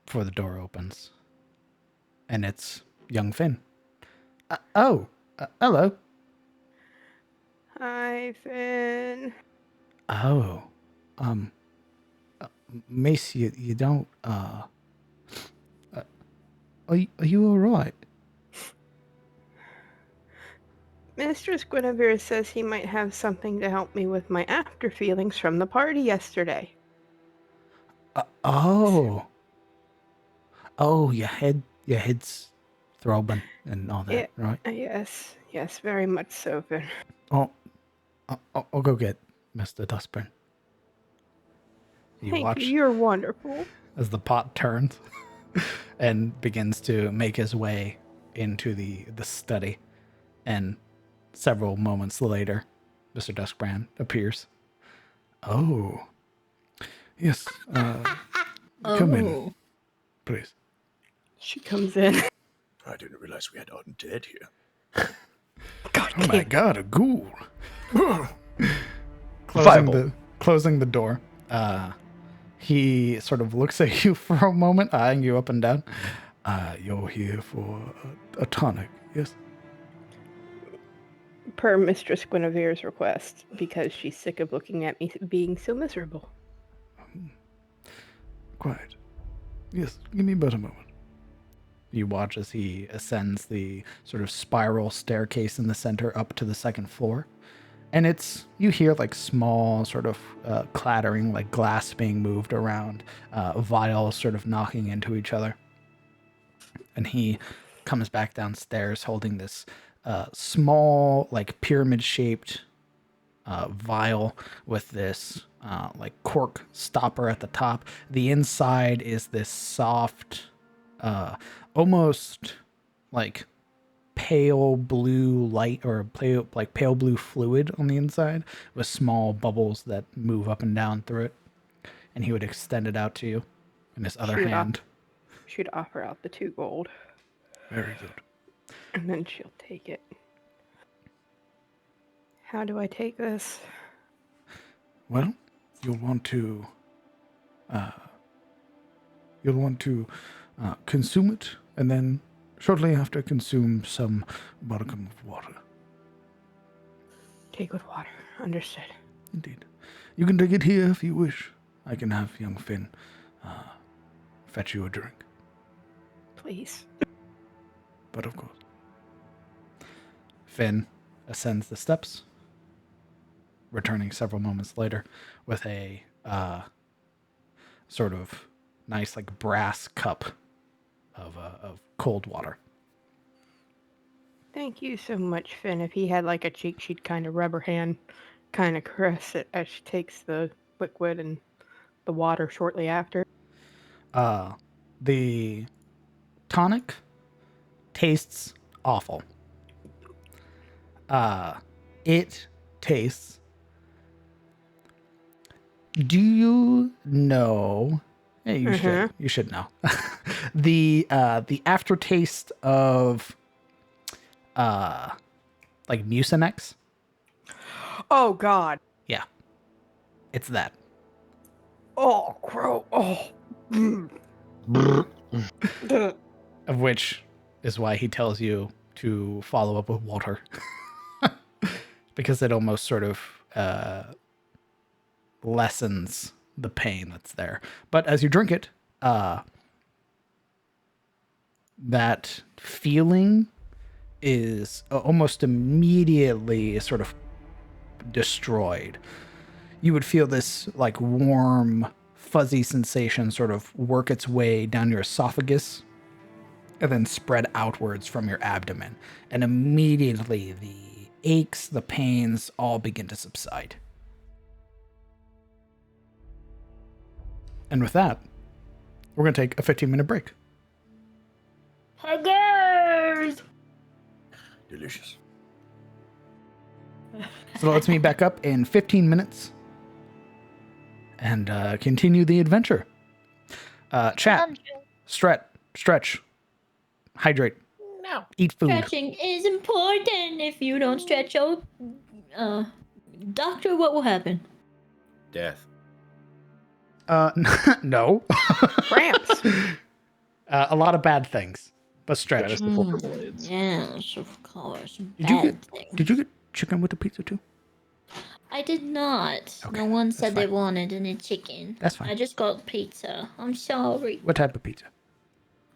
before the door opens. And it's young Finn. Hello. Hi, Finn. Oh, Mace, you don't. Are you all right? Mistress Guinevere says he might have something to help me with my after feelings from the party yesterday. Oh, your head's throbbing and all that, right? Yes, very much so, Finn. Oh, I'll go get Mr. Dustburn. You Thank watch you, you're wonderful. as the pot turns and begins to make his way into the study, and several moments later, Mr. Duskbrand appears. Oh, yes. Come in, please. She comes in. I didn't realize we had undead here. God Oh my God, a ghoul! Fireball. Closing the door. He sort of looks at you for a moment, eyeing you up and down. You're here for a tonic, yes? Per Mistress Guinevere's request, because she's sick of looking at me being so miserable. Quiet. Yes, give me but a moment. You watch as he ascends the sort of spiral staircase in the center up to the second floor. And you hear like small sort of clattering, like glass being moved around, vials sort of knocking into each other. And he comes back downstairs holding this small, like pyramid-shaped vial with this like cork stopper at the top. The inside is this soft, almost like pale blue light, or pale blue fluid on the inside with small bubbles that move up and down through it. And he would extend it out to you in his other hand. She'd offer out the 2 gold. Very good. And then she'll take it. How do I take this? Well, you'll want to consume it, and then shortly after consume some modicum of water. Take with water. Understood. Indeed. You can take it here if you wish. I can have young Finn fetch you a drink. Please. But of course. Finn ascends the steps, returning several moments later with a sort of nice, like, brass cup of cold water. Thank you so much, Finn. If he had like a cheek, she'd kind of rub her hand, kind of caress it as she takes the liquid and the water shortly after. The tonic tastes awful. It tastes... Do you know... Yeah, you should know. The aftertaste of like Mucinex. Oh God. Yeah. It's that. Oh, crow. Oh. Of which is why he tells you to follow up with water. Because it almost sort of lessens the pain that's there. But as you drink it, that feeling is almost immediately sort of destroyed. You would feel this like warm, fuzzy sensation sort of work its way down your esophagus and then spread outwards from your abdomen. And immediately the aches, the pains all begin to subside. And with that, we're going to take a 15-minute break. Huggers! Delicious. So let's meet back up in 15 minutes and continue the adventure. Chat, stretch, hydrate, No. eat food. Stretching is important. If you don't stretch, doctor, what will happen? Death. No. Cramps. A lot of bad things, but stretch. Status before blades. Yes, of course. Did you get chicken with the pizza too? I did not. Okay, No one that's said they fine. wanted any chicken. That's fine. I just got pizza. I'm sorry. What type of pizza?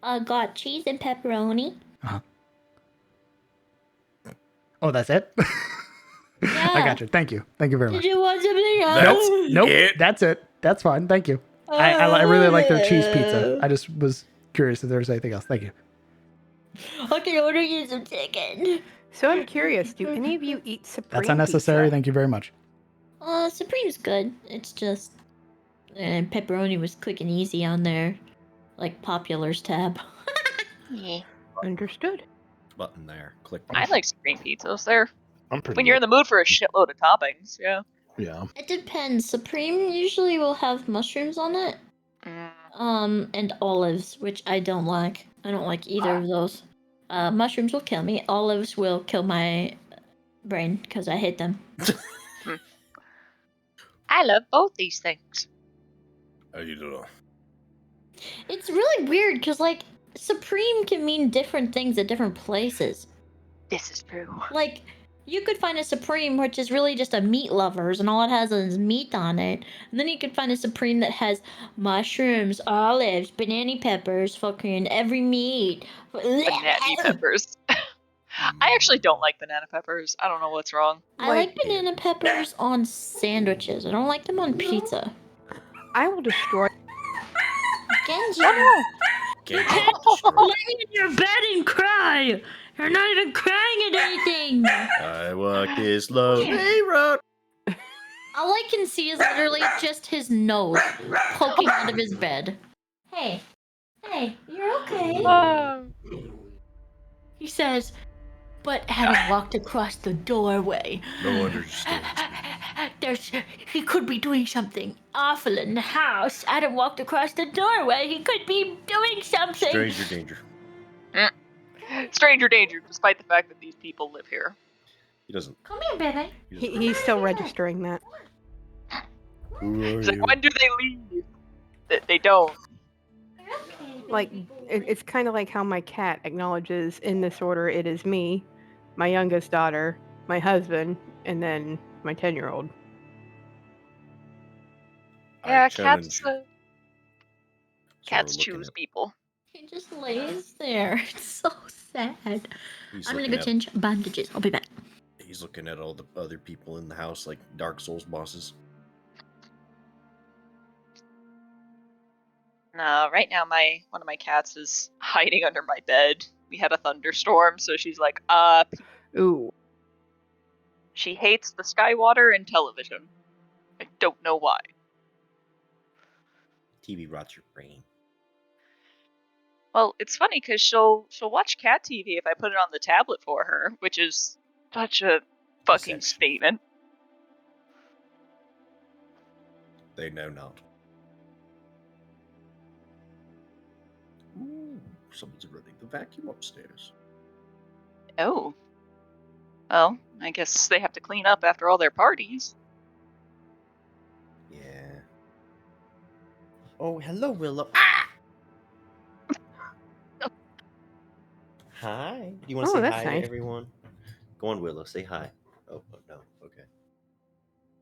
I got cheese and pepperoni. Uh-huh. Oh, that's it? Yeah. I got you. Thank you. Thank you very Did much. you want something else? Nope. That's it. That's fine. Thank you. I really like their cheese pizza. I just was curious if there was anything else. Thank you. I can order you some chicken. So I'm curious, do any of you eat Supreme That's unnecessary. pizza? Thank you very much. Supreme's good. It's just and pepperoni was quick and easy on their like populars tab. Yeah. Understood. Button there. Click. I like Supreme pizzas. They're I'm pretty. when you're in the mood for a shitload of toppings. Yeah. Yeah. It depends. Supreme usually will have mushrooms on it. And olives, which I don't like. I don't like either of those. Mushrooms will kill me. Olives will kill my brain because I hate them. I love both these things. How you doing? It's really weird because like Supreme can mean different things at different places. This is true. Like, you could find a Supreme which is really just a meat lovers and all it has is meat on it. And then you could find a Supreme that has mushrooms, olives, banana peppers, fucking every meat. Banana peppers. I actually don't like banana peppers. I don't know what's wrong. I like banana peppers on sandwiches. I don't like them on pizza. I will destroy. Genji, Genji. lay in your bed and cry. You're not even crying at anything. I walk this lonely road. All I can see is literally just his nose poking out of his bed. Hey, you're okay. He says, but Adam walked across the doorway. No understands. He could be doing something awful in the house. Adam walked across the doorway. He could be doing something. Stranger danger. Stranger danger, despite the fact that these people live here. He doesn't. Come here, baby. He's still registering that. Who are It's you? like, when do they leave? They don't. Like, it's kind of like how my cat acknowledges in this order it is me, my youngest daughter, my husband, and then my 10-year-old. Yeah, I challenge you. Cats So looking choose at- people. He just lays there. It's so sad. He's I'm gonna looking go at- change bandages. I'll be back. He's looking at all the other people in the house like Dark Souls bosses. No, right now one of my cats is hiding under my bed. We had a thunderstorm, so she's like, Ooh. she hates the sky water and television. I don't know why. TV rots your brain. Well, it's funny because she'll watch cat TV if I put it on the tablet for her, which is such a fucking Deception. statement. They know not. Ooh, someone's running the vacuum upstairs. Oh. Well, I guess they have to clean up after all their parties. Yeah. Oh, hello, Willow. Ah! Hi. Do you want to Oh, say that's hi nice. to everyone? Go on, Willow. Say hi. Oh no. Okay.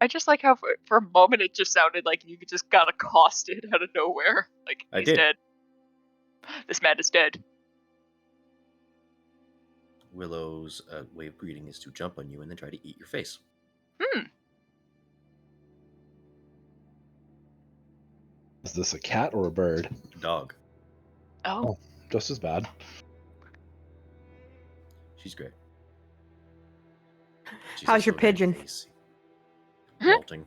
I just like how for a moment it just sounded like you just got accosted out of nowhere. Like, I he's did. dead. This man is dead. Willow's way of greeting is to jump on you and then try to eat your face. Is this a cat or a bird? Dog. Oh. Just as bad. She's great. She's How's a your so nice pigeon? face. Molting.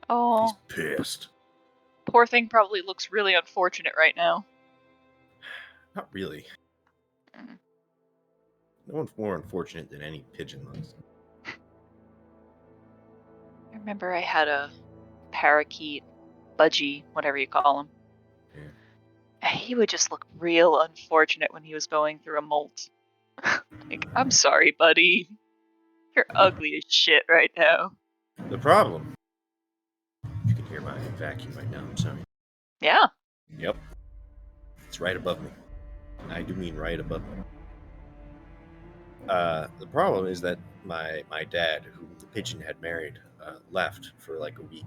Oh. He's pissed. Poor thing probably looks really unfortunate right now. Not really. No one's more unfortunate than any pigeon looks. I remember I had a parakeet, budgie, whatever you call him. Yeah. And he would just look real unfortunate when he was going through a molt. Like, I'm sorry, buddy. You're ugly as shit right now. The problem. You can hear my vacuum right now. I'm sorry. Yeah. Yep. It's right above me. I do mean right above me. The problem is that my dad, whom the pigeon had married, left for like a week.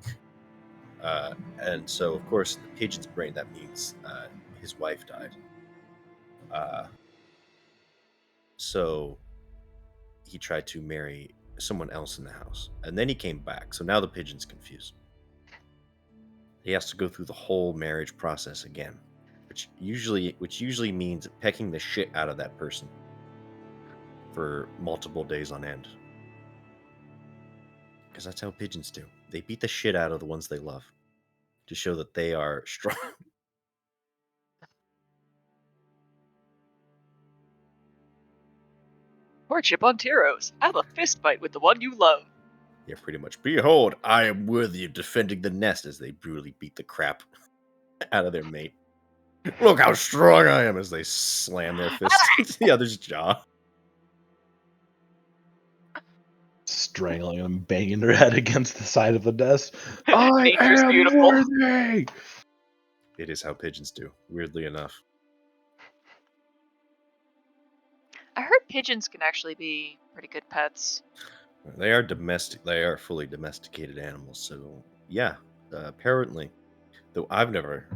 And so, of course, in the pigeon's brain, that means his wife died. So he tried to marry someone else in the house, and then he came back. So now the pigeon's confused. He has to go through the whole marriage process again, which usually means pecking the shit out of that person for multiple days on end. Because that's how pigeons do. They beat the shit out of the ones they love to show that they are strong. Courtship on Tyros. Have a fist fight with the one you love. Yeah, pretty much. Behold, I am worthy of defending the nest as they brutally beat the crap out of their mate. Look how strong I am as they slam their fists into the other's jaw. Strangling and banging their head against the side of the desk. I Nature's am beautiful. worthy! It is how pigeons do, weirdly enough. I heard pigeons can actually be pretty good pets. They are domestic. They are fully domesticated animals. So yeah, apparently, though I've never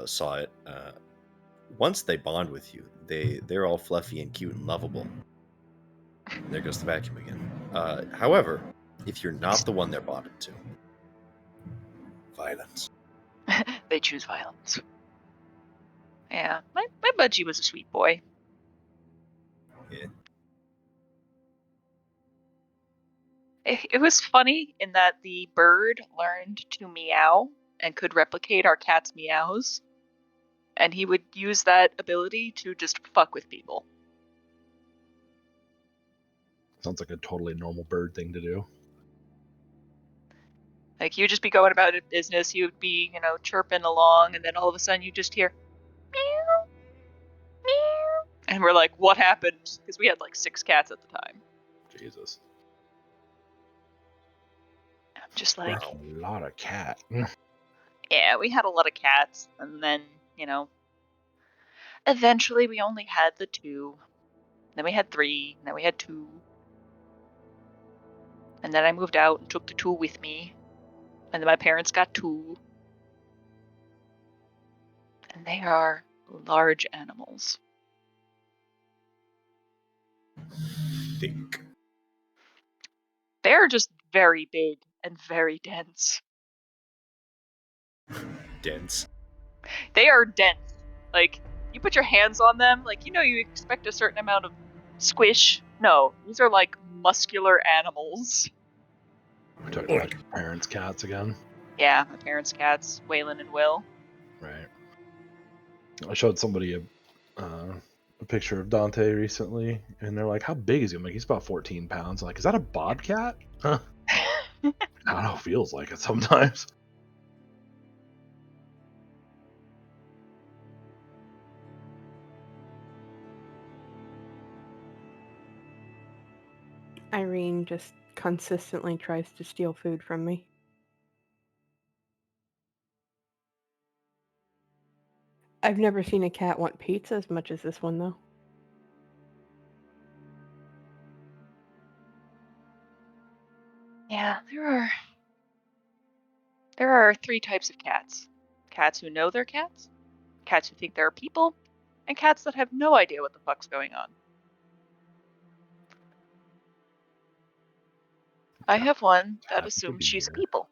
saw it. Once they bond with you, they're all fluffy and cute and lovable. And there goes the vacuum again. However, if you're not the one they're bonded to, violence. They choose violence. Yeah, my budgie was a sweet boy. Yeah. It was funny in that the bird learned to meow and could replicate our cat's meows, and he would use that ability to just fuck with people. Sounds like a totally normal bird thing to do. Like, he would just be going about his business, he would be, chirping along, and then all of a sudden you just hear meow, meow. And we're like, what happened? Because we had like 6 cats at the time. Jesus. I'm just like, That's a lot of cat. yeah, we had a lot of cats, and then, eventually we only had the 2. Then we had 3, and then we had 2. And then I moved out and took the 2 with me. And then my parents got 2. And they are large animals. Thick. They're just very big and very dense. Dense. They are dense. Like, you put your hands on them, like, you expect a certain amount of squish. No, these are like muscular animals. We're talking about your parents' cats again. Yeah, my parents' cats, Waylon and Will. Right. I showed somebody a picture of Dante recently, and they're like, "How big is he?" I'm like, "He's about 14 pounds." I'm like, "Is that a bobcat?" Huh? I don't know. Feels like it sometimes. Irene just consistently tries to steal food from me. I've never seen a cat want pizza as much as this one, though. Yeah, there are 3 types of cats. Cats who know they're cats, cats who think they're people, and cats that have no idea what the fuck's going on. I have one that Happy to assumes be she's a here. people.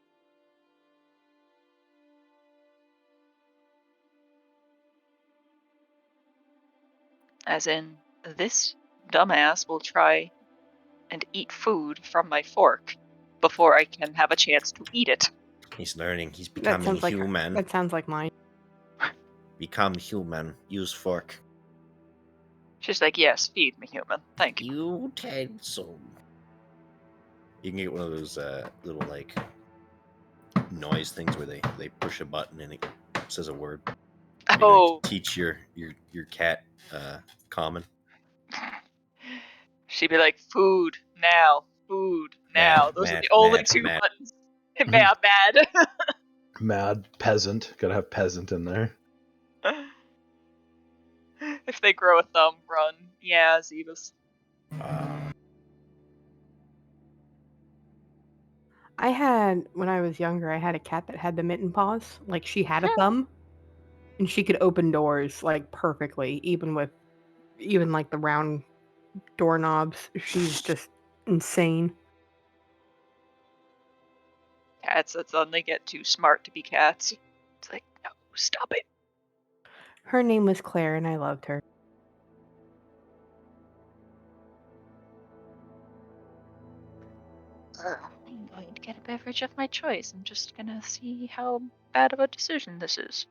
As in, this dumbass will try and eat food from my fork before I can have a chance to eat it. He's learning. He's That becoming sounds like human. that sounds like mine. Become human. Use fork. She's like, yes, feed me, human. Thank you. Utensil. You can get one of those little like noise things where they push a button and it says a word. Maybe Oh, teach your cat common. she'd be like, food now, food Mad, now. Those are mad, the only mad, 2 mad. buttons. Bad, bad. Mad peasant. Gotta have peasant in there. If they grow a thumb, run. Yeah, Zebus. When I was younger, I had a cat that had the mitten paws. Like, she had a thumb, and she could open doors, like, perfectly, even like, the round doorknobs. She's just insane. Cats that suddenly get too smart to be cats. It's like, no, stop it. Her name was Claire, and I loved her. I'm going to get a beverage of my choice. I'm just gonna see how bad of a decision this is.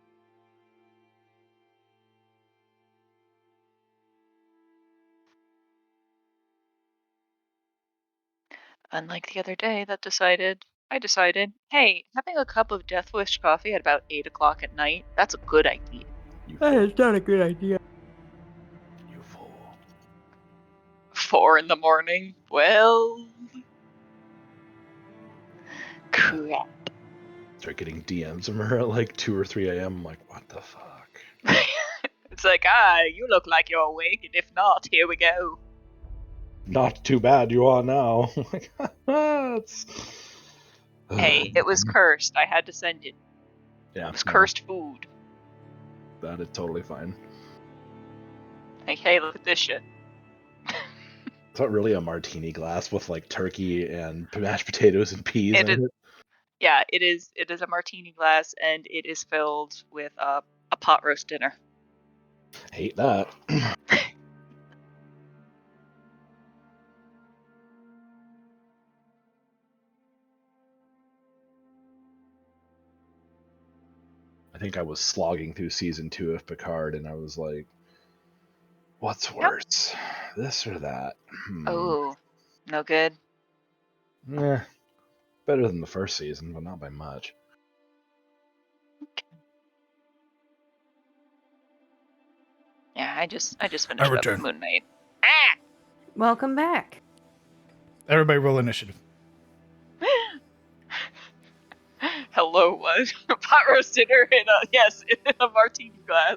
Unlike the other day I decided, hey, having a cup of Death Wish coffee at about 8 o'clock at night, that's a good idea. You That fool. is not a good idea. You fool. 4 in the morning? Well... crap. Start getting DMs from her at like 2 or 3 a.m. I'm like, what the fuck? It's like, you look like you're awake, and if not, here we go. Not too bad you are now. I'm like, it's... Hey, it was cursed. I had to send it. Yeah, It was no, cursed food. that is totally fine. Like, hey, look at this shit. It's not really a martini glass with like turkey and mashed potatoes and peas It in is, it. yeah, it is a martini glass, and it is filled with a pot roast dinner. Hate that. I think I was slogging through season 2 of Picard, and I was like, "What's worse, this or that?" Oh, no good. Eh, better than the first season, but not by much. Yeah, I just I finished up return. Moon Knight. Welcome back. Everybody roll initiative. Hello, what? Pot roast dinner in a martini glass.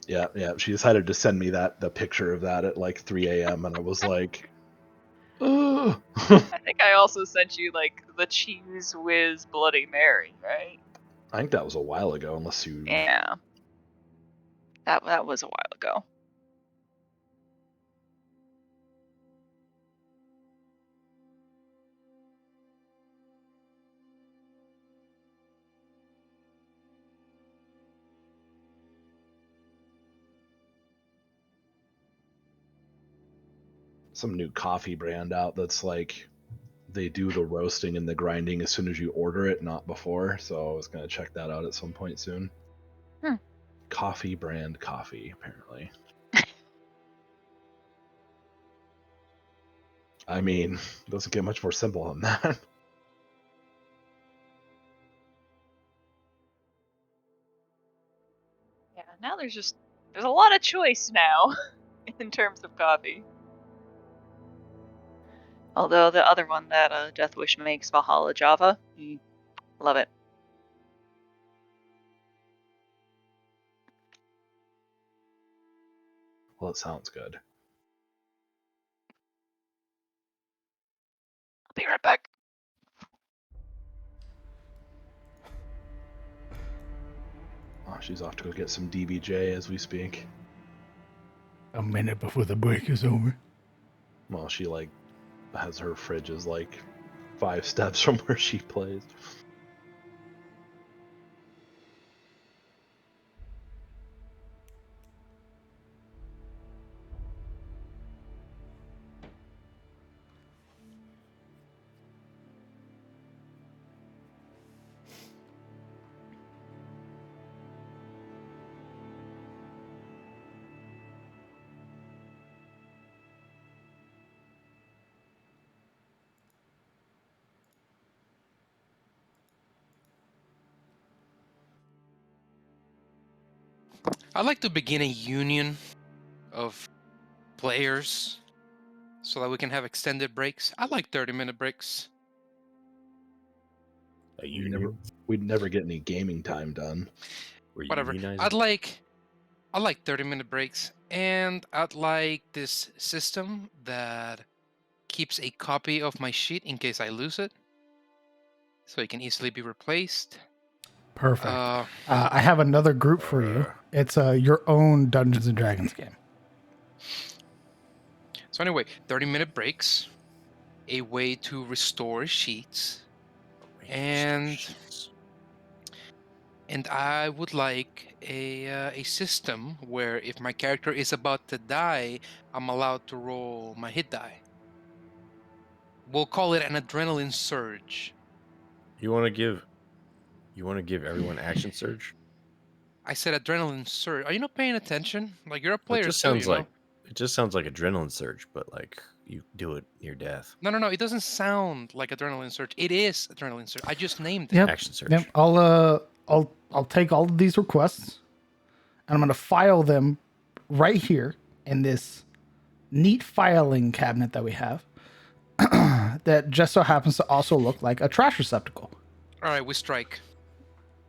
Yeah. She decided to send me the picture of that at like 3 a.m. and I was like, ugh. I think I also sent you like the Cheese Whiz Bloody Mary, right? I think that was a while ago, unless you. Yeah, that was a while ago. Some new coffee brand out that's like they do the roasting and the grinding as soon as you order it, not before. So I was gonna check that out at some point soon. Coffee brand coffee, apparently. I mean, doesn't get much more simple than that. Yeah, now there's a lot of choice now in terms of coffee. Although the other one that Death Wish makes, Valhalla Java, love it. Well, it sounds good. I'll be right back. Oh, she's off to go get some DBJ as we speak. A minute before the break is over. Well, she like has her fridge is like 5 steps from where she plays. I'd like to begin a union of players so that we can have extended breaks. I like 30-minute breaks. A We'd union? never get any gaming time done. We're Whatever. unionizing? I'd like I like 30-minute breaks, and I'd like this system that keeps a copy of my sheet in case I lose it, so it can easily be replaced. Perfect. Uh, I have another group for you. It's your own Dungeons and Dragons game. So anyway, 30-minute breaks, a way to restore sheets, and I would like a system where if my character is about to die, I'm allowed to roll my hit die. We'll call it an adrenaline surge. You want to give everyone action surge? I said adrenaline surge. Are you not paying attention? Like, you're a It player just too, sounds you know? like it just sounds like adrenaline surge, but like you do it near death. No. It doesn't sound like adrenaline surge. It is adrenaline surge. I just named it. Yep. Action surge. Yep. I'll take all of these requests and I'm going to file them right here in this neat filing cabinet that we have that just so happens to also look like a trash receptacle. All right, we strike.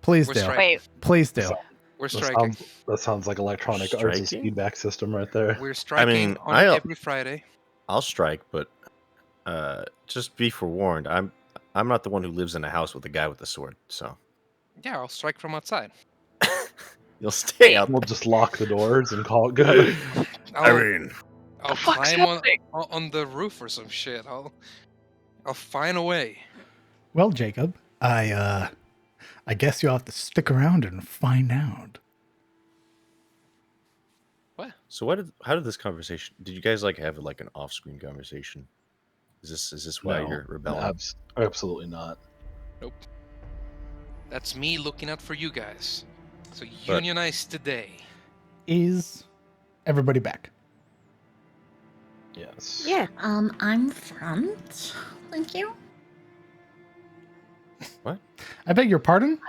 Please, We're Dale. striking. Wait, Please, Dale. We're That striking. sounds like electronic arts Striking? feedback system right there. We're striking on every Friday. I'll strike, but just be forewarned. I'm not the one who lives in a house with a guy with a sword, so Yeah, I'll strike from outside. you'll stay out. We'll just lock the doors and call it good. I'll fuck's climb happening? on the roof or some shit. I'll find a way. Well, Jacob, I guess you'll have to stick around and find out. What? So how did this conversation? Did you guys like have like an off-screen conversation? Is this why No, you're rebelling? Absolutely not. Nope. That's me looking out for you guys. So But- unionize today. Is everybody back? Yes. Yeah. I'm front. Thank you. I beg your pardon?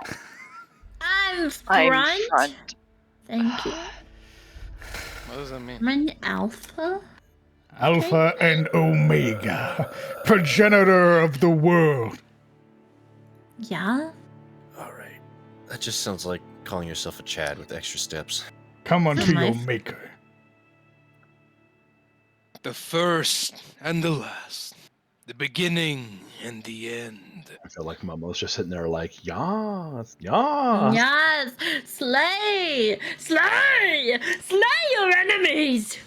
I'm I'm front. front. Thank you. What does that mean? I'm an alpha. Alpha and Omega, progenitor of the world. Yeah. All right. That just sounds like calling yourself a Chad with extra steps. Come unto Am I- your maker. The first and the last. The beginning and the end. I feel like Momo's just sitting there like, yas, yas. Yes. Slay. Slay. Slay your enemies.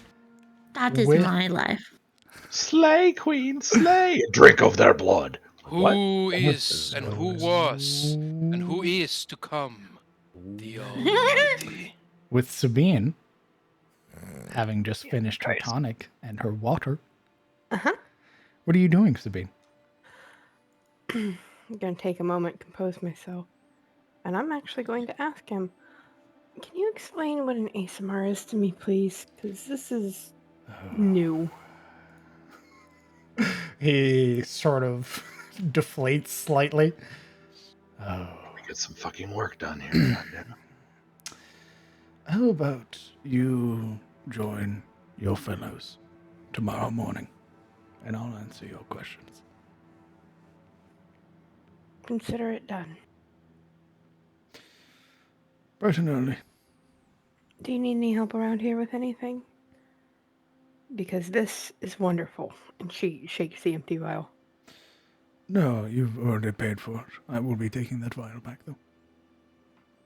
That is With- my life. Slay, queen, slay. Drink of their blood. What? Who is and who was and who is to come? The Almighty. With Sabine having just finished her tonic and her water. Uh-huh. What are you doing, Sabine? I'm going to take a moment, compose myself. And I'm actually going to ask him, can you explain what an ASMR is to me, please? Because this is new. He sort of deflates slightly. Oh. Get some fucking work done here. Goddamn. How about you join your fellows tomorrow morning and I'll answer your questions. Consider it done. Bright and early. Do you need any help around here with anything? Because this is wonderful. And she shakes the empty vial. No, you've already paid for it. I will be taking that vial back, though.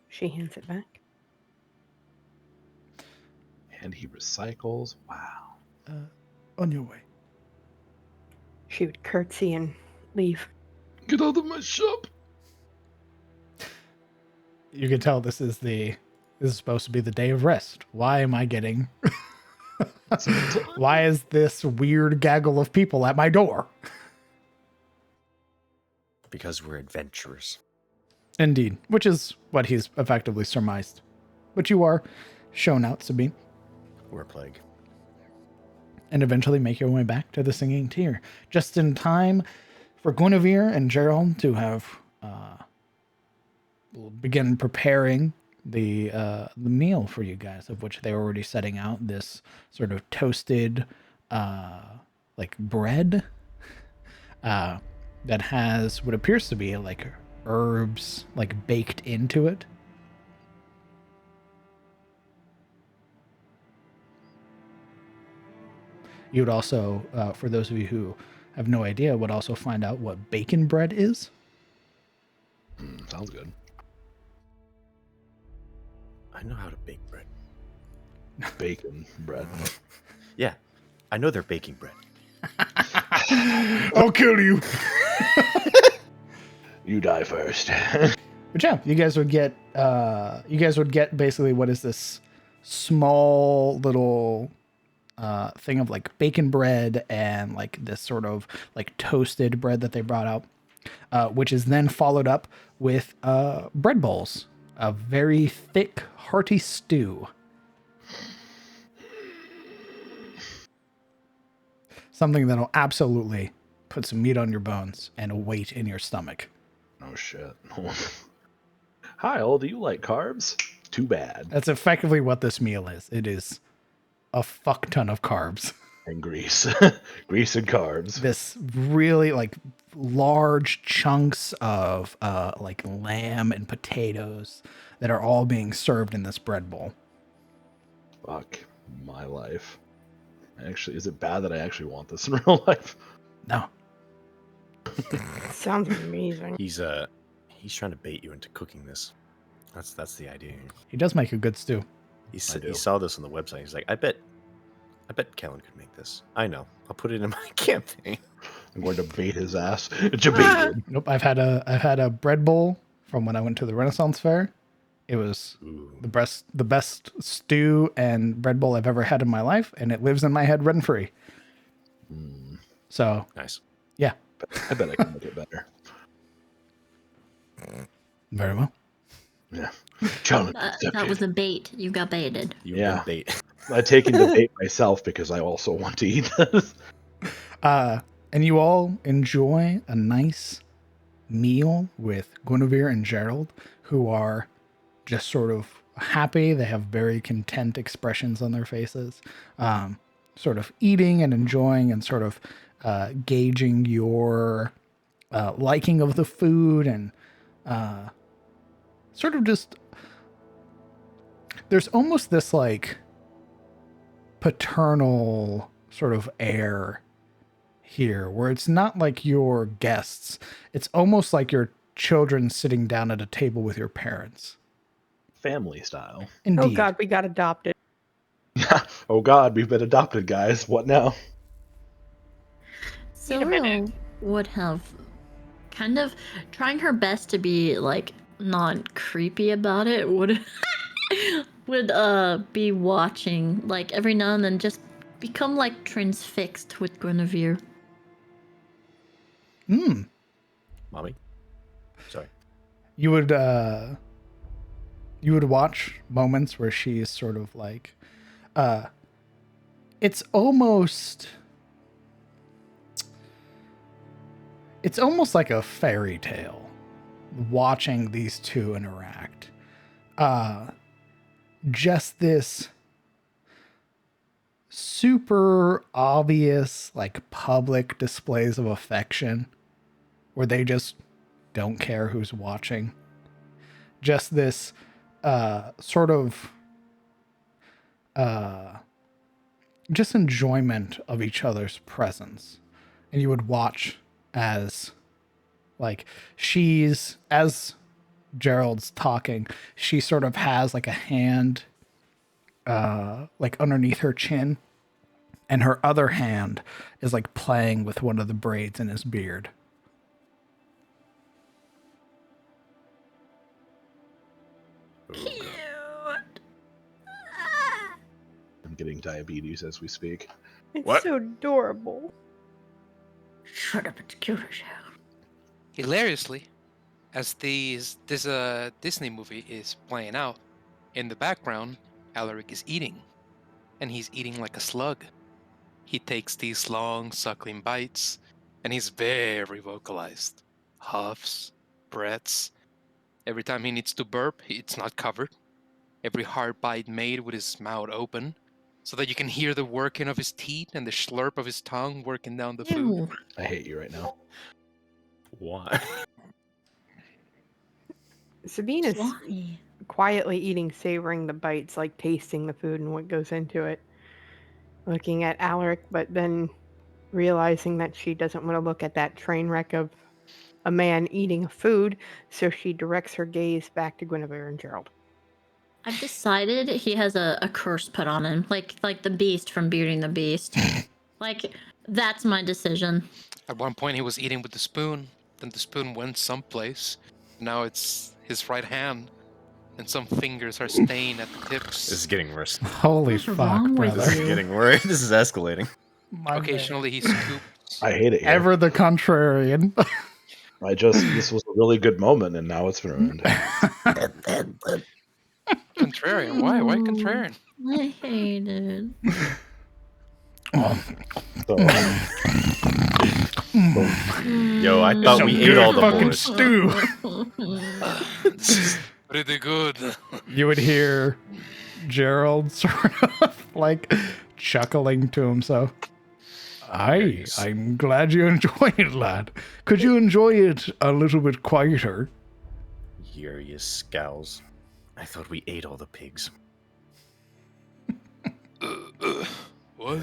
She hands it back. And he recycles. Wow. On your way. She would curtsy and leave. Get out of my shop. You can tell this is supposed to be the day of rest. Why am I getting... Why is this weird gaggle of people at my door? Because we're adventurers. Indeed, which is what he's effectively surmised. But you are shown out, Sabine, We're a plague. and eventually make your way back to the Singing Tier, just in time for Guinevere and Gerald to have begin preparing the meal for you guys, of which they're already setting out this sort of toasted like bread that has what appears to be like herbs like baked into it. You would also, for those of you who have no idea, would also find out what bacon bread is. Sounds good. I know how to bake bread. Bacon bread. Yeah, I know they're baking bread. I'll kill you. You die first. But yeah, you guys would get basically what is this small little thing of like bacon bread and like this sort of like toasted bread that they brought out, which is then followed up with bread bowls, a very thick, hearty stew. Something that'll absolutely put some meat on your bones and a weight in your stomach. Oh shit. Hi, all. Do you like carbs? Too bad. That's effectively what this meal is. It is a fuck ton of carbs. And grease. Grease and carbs. This really like large chunks of like lamb and potatoes that are all being served in this bread bowl. Fuck my life. Actually, is it bad that I actually want this in real life? No. Sounds amazing. He's trying to bait you into cooking this. That's the idea. He does make a good stew. He do. saw this on the website. He's like, I bet Kellen could make this. I know. I'll put it in my campaign. I'm going to bait his ass. Jebaited. Nope, I've had a bread bowl from when I went to the Renaissance Fair. It was Ooh. the best stew and bread bowl I've ever had in my life, and it lives in my head rent free. So Nice. yeah, I bet I can make it better. very well. Yeah. Challenge That accepted. was a bait. You got baited. You Yeah. yeah. bait. I've taken the bait myself because I also want to eat this. And you all enjoy a nice meal with Guinevere and Gerald, who are just sort of happy. They have very content expressions on their faces, sort of eating and enjoying and sort of gauging your liking of the food and sort of just, there's almost this like paternal sort of air here where it's not like your guests. It's almost like your children sitting down at a table with your parents. Family style. Indeed. Oh God, we got adopted. Oh God, we've been adopted, guys. What now? Siluriel would have kind of trying her best to be like not creepy about it. Would be watching like every now and then, just become like transfixed with Guinevere. Mommy? Sorry. You would watch moments where she's sort of like it's almost like a fairy tale watching these two interact. Just this super obvious like public displays of affection where they just don't care who's watching. Just this sort of just enjoyment of each other's presence. And you would watch as like as Gerald's talking, she sort of has like a hand like underneath her chin, and her other hand is like playing with one of the braids in his beard. Cute. I'm getting diabetes as we speak. It's What? so adorable. Shut up, it's cute as hell. Hilariously, as this Disney movie is playing out, in the background, Alaric is eating. And he's eating like a slug. He takes these long, suckling bites, and he's very vocalized. Huffs, breaths. Every time he needs to burp, it's not covered. Every hard bite made with his mouth open, so that you can hear the working of his teeth and the slurp of his tongue working down the food. Ew. I hate you right now. Why? Sabine is Why? quietly eating, savoring the bites, like tasting the food and what goes into it. looking at Alaric, but then realizing that she doesn't want to look at that train wreck of a man eating food, so she directs her gaze back to Guinevere and Gerald. I've decided he has a curse put on him, like the Beast from Beauty and the Beast. Like, that's my decision. At one point, he was eating with the spoon. Then the spoon went someplace. Now it's his right hand, and some fingers are stained at the tips. This is getting worse. Holy What's fuck, wrong with brother. This is you? getting worse. This is escalating. My Occasionally, he scoops. I hate it here. Ever the contrarian. This was a really good moment, and now it's ruined. Contrarian? Why? Why contrarian? I hate it. So, Yo, I thought Some we good ate all the fucking boys. stew. This is pretty good. You would hear Gerald sort of like chuckling to himself. Aye, I'm glad you enjoy it, lad. Could you enjoy it a little bit quieter? Urius scowls. I thought we ate all the pigs. What?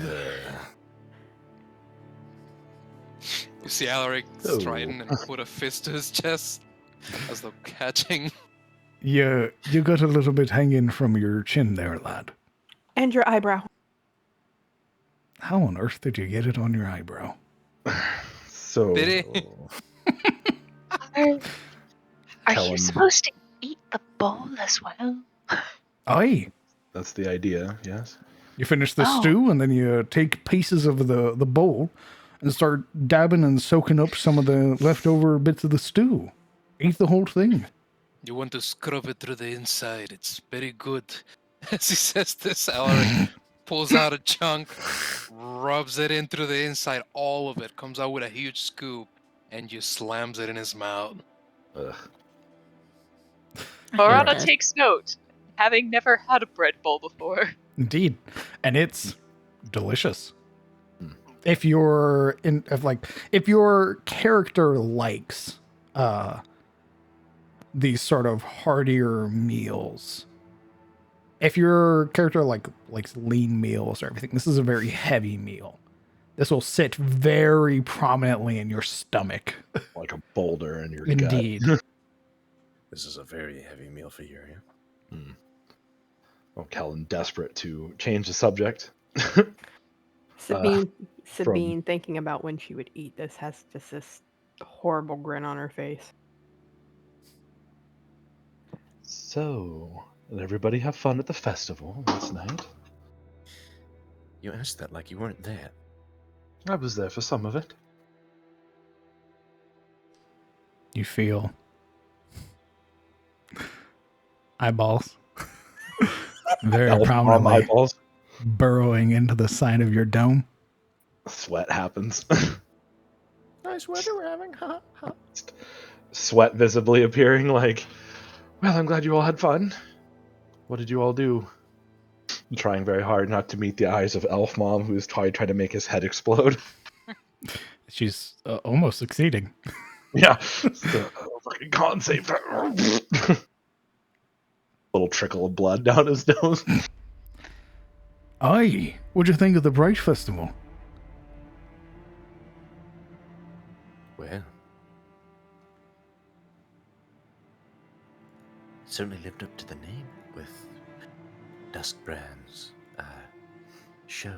You see Alaric striding and put a fist to his chest as though catching. You got a little bit hanging from your chin there, lad. And your eyebrow. How on earth did you get it on your eyebrow? so Did Are you Kellen- supposed to eat the bowl as well? Aye. that's the idea, yes. You finish the Oh. stew, and then you take pieces of the bowl and start dabbing and soaking up some of the leftover bits of the stew. Eat the whole thing. You want to scrub it through the inside. It's very good. As he says this, Alaric pulls out a chunk, rubs it in through the inside. All of it comes out with a huge scoop, and just slams it in his mouth. Ugh. Morana that. takes note, having never had a bread bowl before. Indeed. And it's delicious. Hmm. If your character likes these sort of heartier meals, if your character likes lean meals or everything, this is a very heavy meal. This will sit very prominently in your stomach. Like a boulder in your Indeed. gut. This is a very heavy meal for Uriel. Oh, Kellen, desperate to change the subject. Sabine thinking about when she would eat this has just this horrible grin on her face. So, did everybody have fun at the festival last night? You asked that like you weren't there. I was there for some of it. You feel eyeballs very Elf arm prominently eyeballs. burrowing into the side of your dome. Sweat happens. Nice weather we're having. Ha ha. Sweat visibly appearing like, well, I'm glad you all had fun. What did you all do? I'm trying very hard not to meet the eyes of Elf Mom, who's trying to make his head explode. She's almost succeeding. Yeah. Fucking can't save that. Little trickle of blood down his nose. Aye, what'd you think of the Bright Festival? Well, it certainly lived up to the name with Duskbrand's show.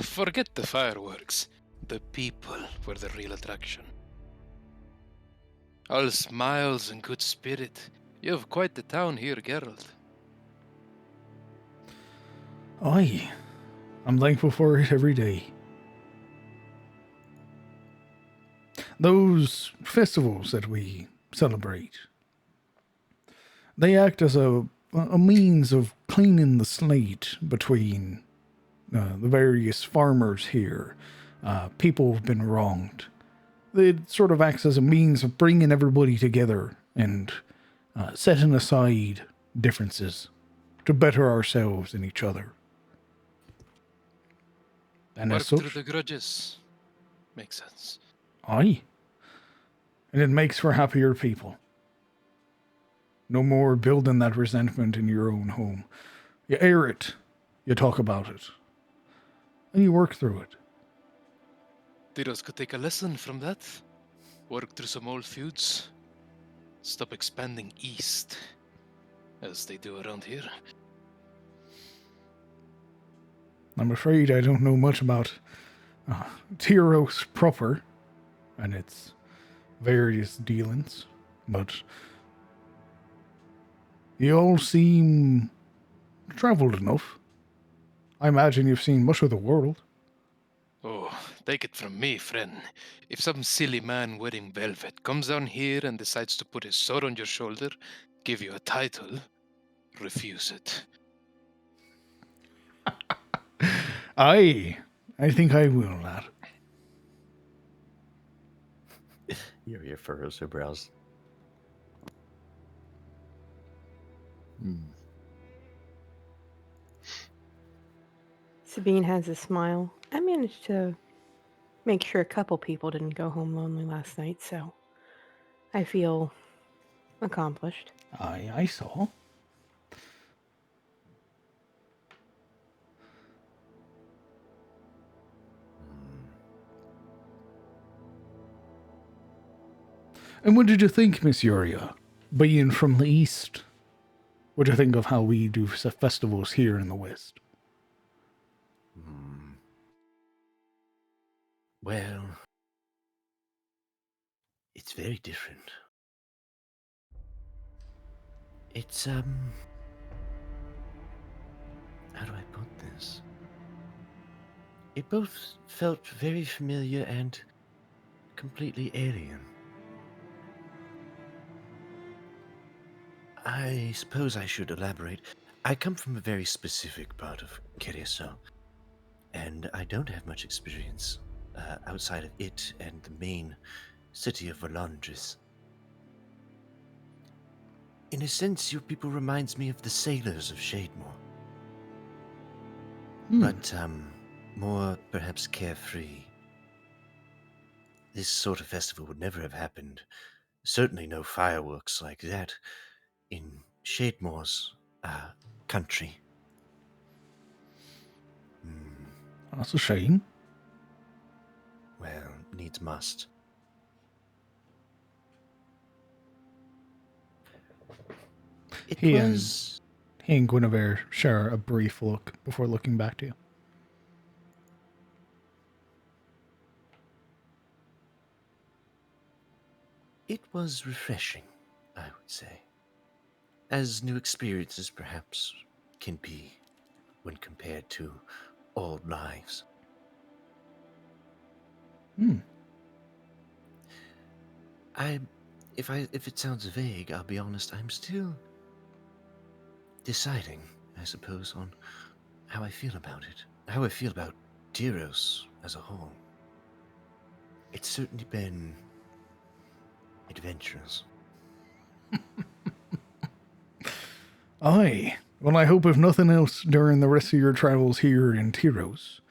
Forget the fireworks. The people were the real attraction. All smiles and good spirit. You have quite the town here, Geralt. Aye, I'm thankful for it every day. Those festivals that we celebrate, they act as a means of cleaning the slate between the various farmers here. People have been wronged. It sort of acts as a means of bringing everybody together and setting aside differences to better ourselves and each other. And Work as through such, the grudges. Makes sense. aye. And it makes for happier people. No more building that resentment in your own home. You air it, you talk about it, and you work through it. Tyros could take a lesson from that. Work through some old feuds. Stop expanding east, as they do around here. I'm afraid I don't know much about Tyros proper and its various dealings, but you all seem traveled enough. I imagine you've seen much of the world. Oh, take it from me, friend. If some silly man wearing velvet comes down here and decides to put his sword on your shoulder, give you a title, refuse it. Aye, I think I will, lad. Your furrows her brows. Sabine has a smile. I managed to make sure a couple people didn't go home lonely last night, so I feel accomplished. Aye, I saw. And what did you think, Miss Yuria? Being from the East, what do you think of how we do festivals here in the West? Well, it's very different. It's, how do I put this? It both felt very familiar and completely alien. I suppose I should elaborate. I come from a very specific part of Kirisou, and I don't have much experience outside of it and the main city of Volandris. In a sense, your people reminds me of the sailors of Shademore. But, more perhaps carefree. This sort of festival would never have happened. Certainly no fireworks like that in Shademore's country. That's a shame. Well, needs must. He and Guinevere share a brief look before looking back to you. It was refreshing, I would say. As new experiences perhaps can be when compared to old lives. If it sounds vague, I'll be honest, I'm still deciding, I suppose, on how I feel about it. How I feel about Tyros as a whole. It's certainly been adventurous. Aye. Well, I hope if nothing else during the rest of your travels here in Tyros,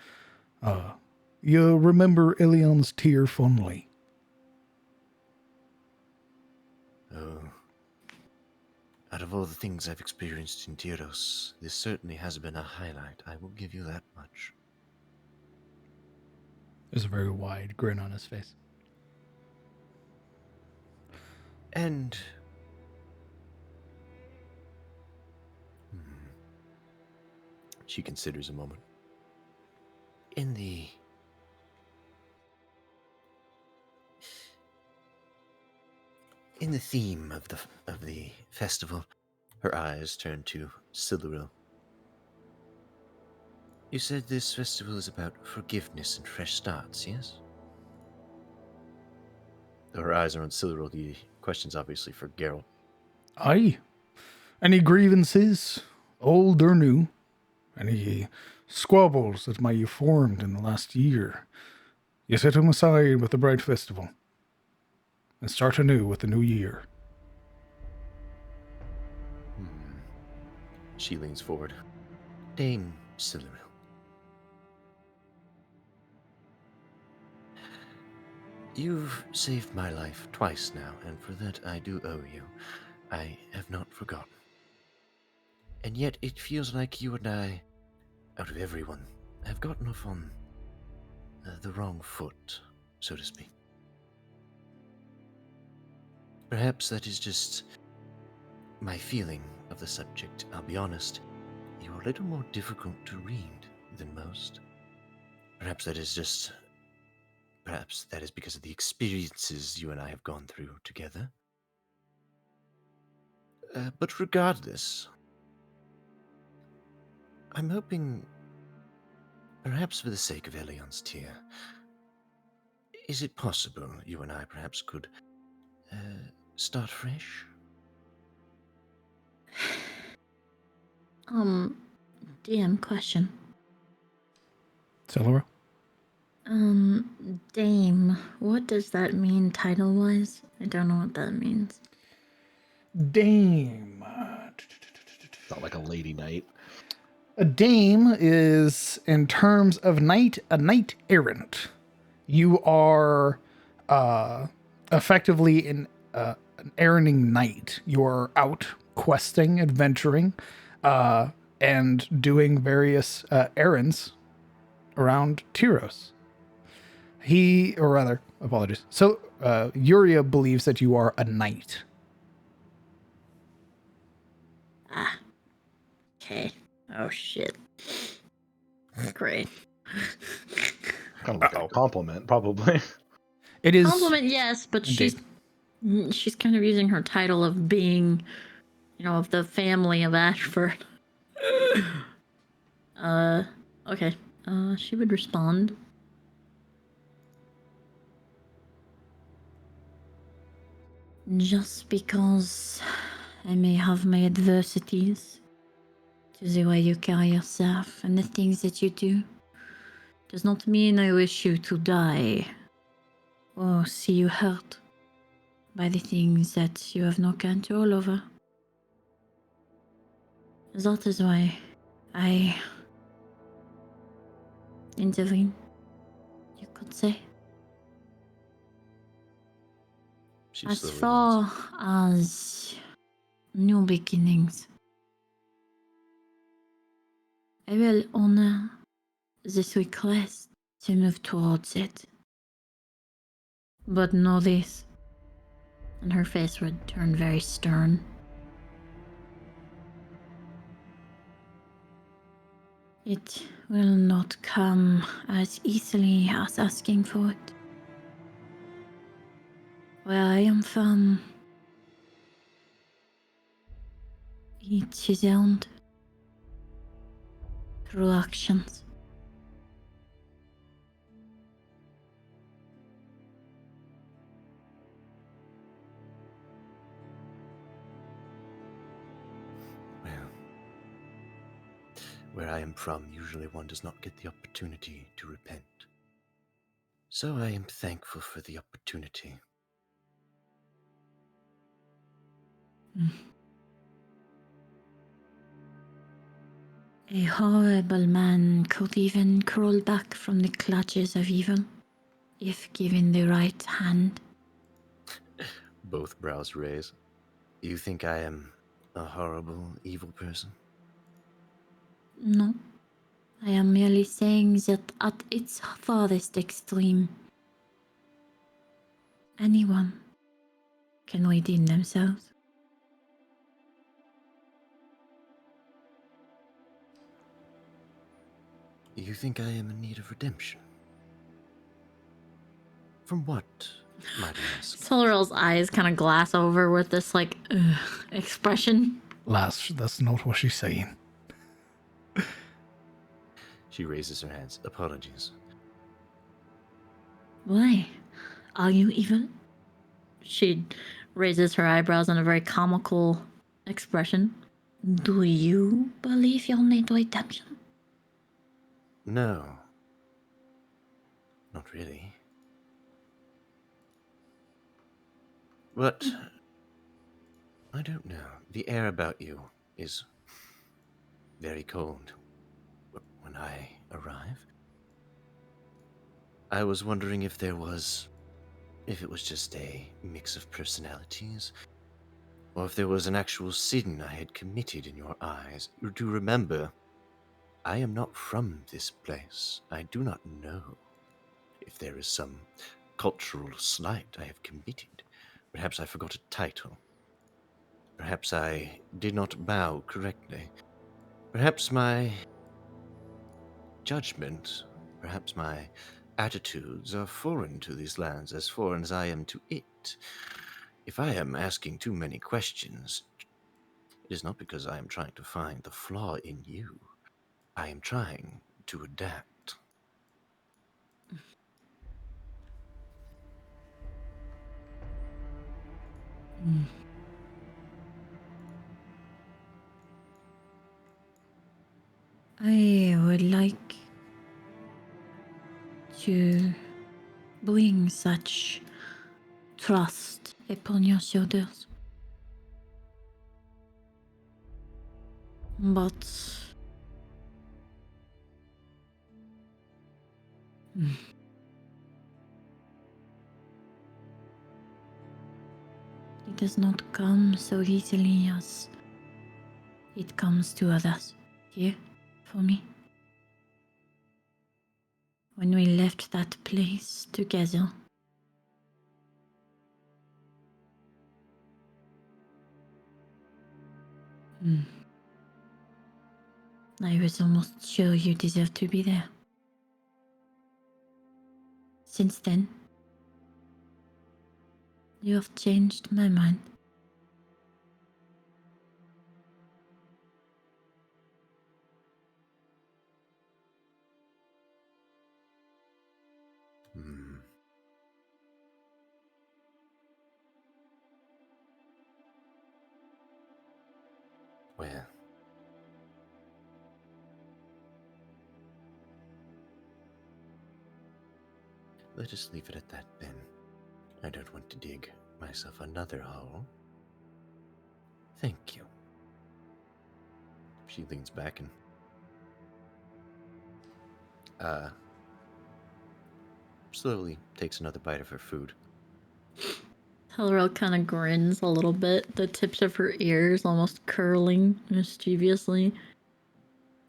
you remember Ilion's tear fondly. Oh, out of all the things I've experienced in Tyros, this certainly has been a highlight. I will give you that much. There's a very wide grin on his face. And she considers a moment. In the theme of the festival, her eyes turn to Siluril. You said this festival is about forgiveness and fresh starts, yes? Though her eyes are on Siluril, the question's obviously for Geralt. Aye. Any grievances, old or new? Any squabbles that may have formed in the last year? You set them aside with the Bright Festival and start anew with the new year. She leans forward. Dame Siluril. You've saved my life twice now, and for that I do owe you. I have not forgotten. And yet it feels like you and I, out of everyone, have gotten off on the wrong foot, so to speak. Perhaps that is just my feeling of the subject. I'll be honest, you're a little more difficult to read than most. Perhaps that is because of the experiences you and I have gone through together. But regardless, I'm hoping, perhaps for the sake of Elion's tear, is it possible you and I perhaps could start fresh? DM question. Silver? Dame, what does that mean title-wise? I don't know what that means. Dame. Not like a lady knight. A dame is, in terms of knight, a knight errant. You are effectively an erranding knight. You're out questing, adventuring, and doing various errands around Tyros. Apologies. So, Yuria believes that you are a knight. Okay. Oh, shit. Great. Kind of like a compliment, probably. It is Compliment, yes, but indeed. she's kind of using her title of being, of the family of Ashford. Okay. She would respond. Just because I may have my adversities to the way you carry yourself and the things that you do does not mean I wish you to die or see you hurt by the things that you have no control over. That is why I intervene, you could say. She As slowly far as new beginnings, I will honor this request to move towards it. But know this, and her face would turn very stern. It will not come as easily as asking for it. Where I am from, each is earned through actions. Well, where I am from, usually one does not get the opportunity to repent. So I am thankful for the opportunity. A horrible man could even crawl back from the clutches of evil, if given the right hand. Both brows raise. You think I am a horrible, evil person? No, I am merely saying that at its farthest extreme, anyone can redeem themselves. You think I am in need of redemption? From what, might I ask? Solarel's eyes kind of glass over with this, expression. Lass, that's not what she's saying. She raises her hands. Apologies. Why? Are you evil? She raises her eyebrows in a very comical expression. Do you believe you'll need redemption? No. Not really. But I don't know. The air about you is very cold when I arrive. I was wondering if it was just a mix of personalities, or if there was an actual sin I had committed in your eyes. You do remember, I am not from this place. I do not know if there is some cultural slight I have committed. Perhaps I forgot a title. Perhaps I did not bow correctly. Perhaps my judgment, perhaps my attitudes are foreign to these lands, as foreign as I am to it. If I am asking too many questions, it is not because I am trying to find the flaw in you. I am trying to adapt. Mm. I would like to bring such trust upon your shoulders. But mm, it does not come so easily as it comes to others. Here, for me. When we left that place together, mm, I was almost sure you deserved to be there. Since then, you have changed my mind. Hmm. Well, let us leave it at that then. I don't want to dig myself another hole. Thank you. She leans back and slowly takes another bite of her food. Helrel kind of grins a little bit, the tips of her ears almost curling mischievously.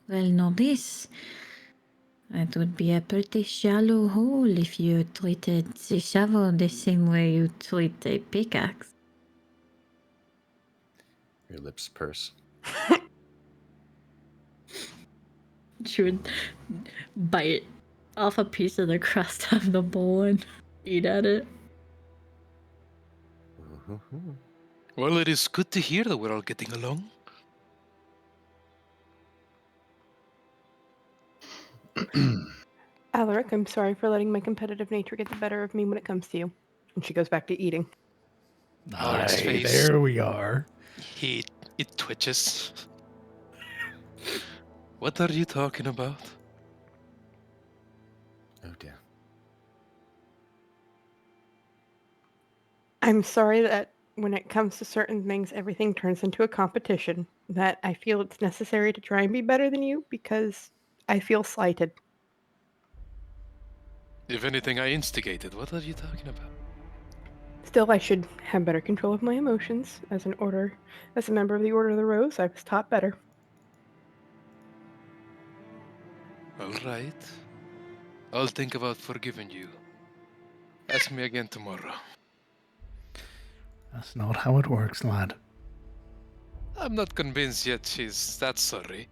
Well, know this. It would be a pretty shallow hole if you treated the shovel the same way you treat a pickaxe. Her lips purse. She would bite off a piece of the crust of the bowl and eat at it. Well, it is good to hear that we're all getting along. Alaric, I'm sorry for letting my competitive nature get the better of me when it comes to you. And she goes back to eating. Alaric's Aye, face. there we are. It twitches. What are you talking about? Oh dear. I'm sorry that when it comes to certain things, everything turns into a competition. That I feel it's necessary to try and be better than you because I feel slighted. If anything, I instigated. What are you talking about? Still, I should have better control of my emotions. As a member of the Order of the Rose, I was taught better. All right. I'll think about forgiving you. Ask me again tomorrow. That's not how it works, lad. I'm not convinced yet she's that sorry.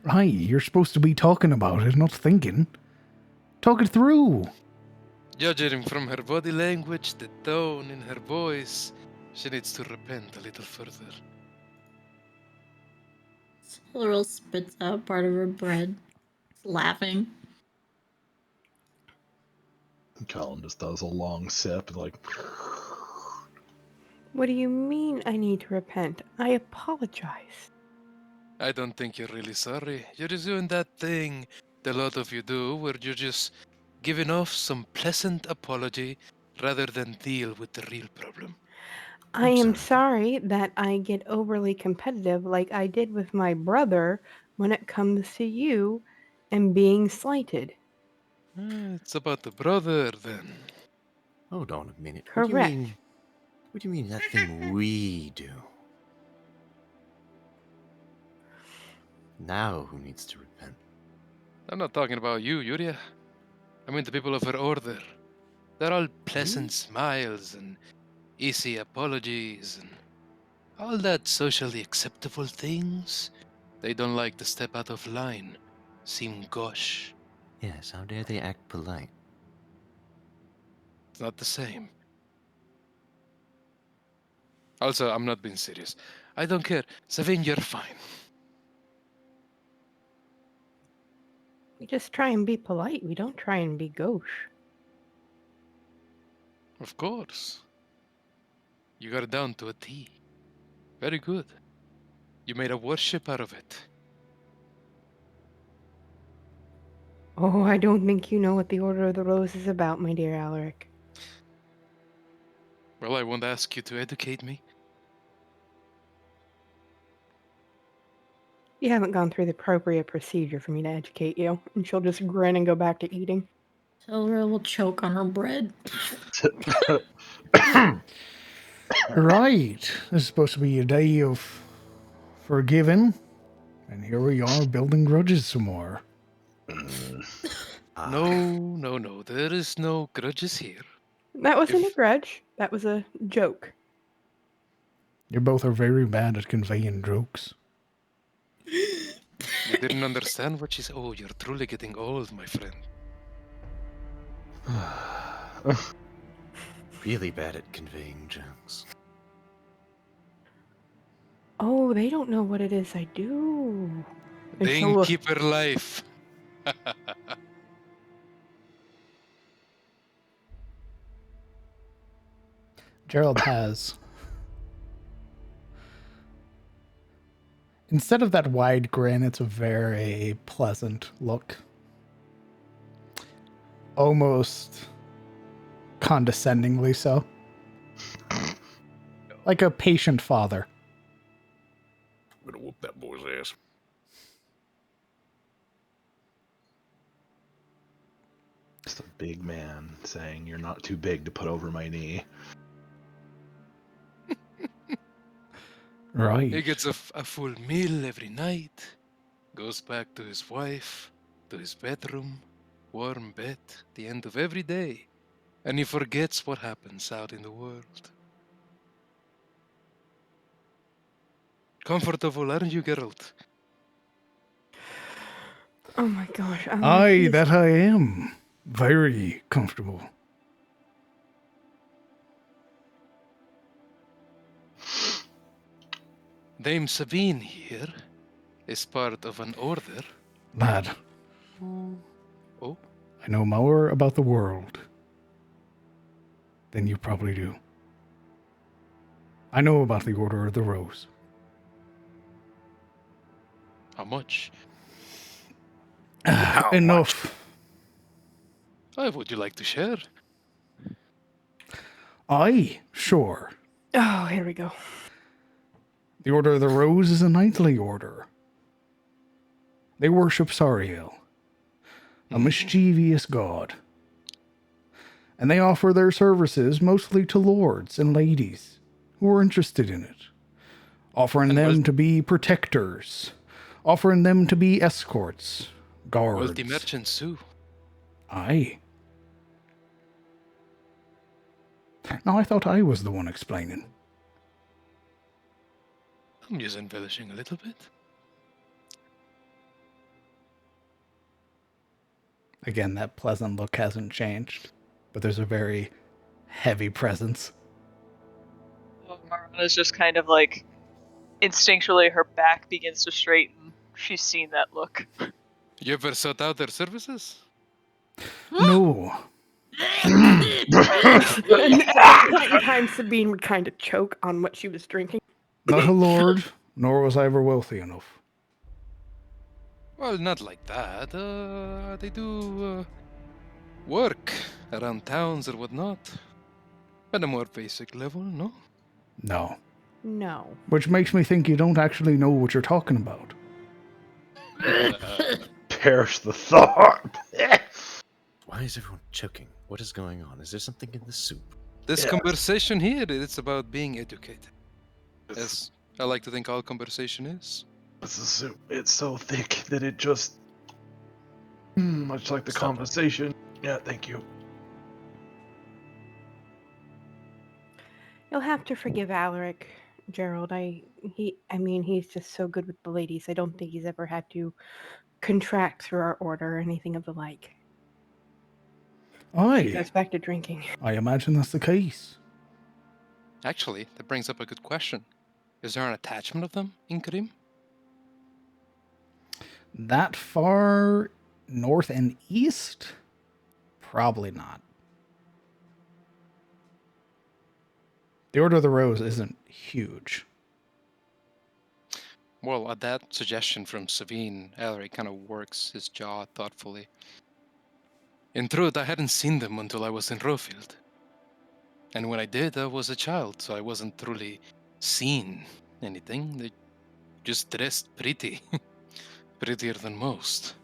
Aye, you're supposed to be talking about it, not thinking. Talk it through. Judging from her body language, the tone in her voice, she needs to repent a little further. Helrel spits out part of her bread, laughing. Colin just does a long sip, like. What do you mean I need to repent? I apologize. I don't think you're really sorry. You're just doing that thing the lot of you do where you're just giving off some pleasant apology rather than deal with the real problem. I I'm am sorry. sorry that I get overly competitive like I did with my brother when it comes to you and being slighted. It's about the brother then. Hold on a minute. What do you Correct. mean What do you mean, that thing we do? Now who needs to repent? I'm not talking about you, Yuria. I mean the people of her order. They're all pleasant smiles and easy apologies and all that socially acceptable things. They don't like to step out of line, seem gauche. Yes, how dare they act polite? It's not the same. Also, I'm not being serious. I don't care. Savine, you're fine. We just try and be polite. We don't try and be gauche. Of course. You got it down to a T. Very good. You made a worship out of it. Oh, I don't think you know what the Order of the Rose is about, my dear Alaric. Well, I won't ask you to educate me. You haven't gone through the appropriate procedure for me to educate you. And she'll just grin and go back to eating. Silver will choke on her bread. Right. This is supposed to be a day of forgiving. And here we are building grudges some more. No. There is no grudges here. That wasn't a If- grudge. That was a joke. You both are very bad at conveying jokes. You didn't understand what she said. Oh, you're truly getting old, my friend. Really bad at conveying jokes. Oh, they don't know what it is I do. The And she'll look- innkeeper life. Gerald has. Instead of that wide grin, it's a very pleasant look. Almost condescendingly so. Like a patient father. I'm gonna whoop that boy's ass. Just a big man saying, "You're not too big to put over my knee." Right. He gets a full meal every night. Goes back to his wife, to his bedroom, warm bed, the end of every day. And he forgets what happens out in the world. Comfortable, aren't you, Geralt? Oh my gosh. Aye, that I am. Very comfortable. Dame Sabine here is part of an order. Lad, Oh, I know more about the world than you probably do. I know about the Order of the Rose. how much? Enough. Would you like to share? Aye, sure. Oh, here we go. The Order of the Rose is a knightly order. They worship Sariel, a mischievous god. And they offer their services mostly to lords and ladies who are interested in it. Offering And them to be protectors. Offering them to be escorts, guards. Wealthy merchants too. Aye. Now I thought I was the one explaining. I'm just embellishing a little bit. Again, that pleasant look hasn't changed, but there's a very heavy presence. Oh, Marana's just kind of like instinctually her back begins to straighten. She's seen that look. You ever sought out their services? No. At that point in time, Sabine would kind of choke on what she was drinking. Not a lord, nor was I ever wealthy enough. Well, not like that. They do work around towns or whatnot. At a more basic level, no? No. No. Which makes me think you don't actually know what you're talking about. Perish the thought. Why is everyone choking? What is going on? Is there something in the soup? This Yes. conversation here, it's about being educated. It's, As I like to think all conversation is. it's so thick that it just, much like the Stop. conversation. Yeah, thank you. You'll have to forgive Alaric, Gerald. I mean, he's just so good with the ladies. I don't think he's ever had to contract through our order or anything of the like. He Aye, goes back to drinking. I imagine that's the case. Actually, that brings up a good question. Is there an attachment of them in Karim? That far north and east? Probably not. The Order of the Rose isn't huge. Well, at that suggestion from Savine, Ellery kind of works his jaw thoughtfully. In truth, I hadn't seen them until I was in Rofield. And when I did, I was a child, so I wasn't truly seen anything. They just dressed pretty. Prettier than most.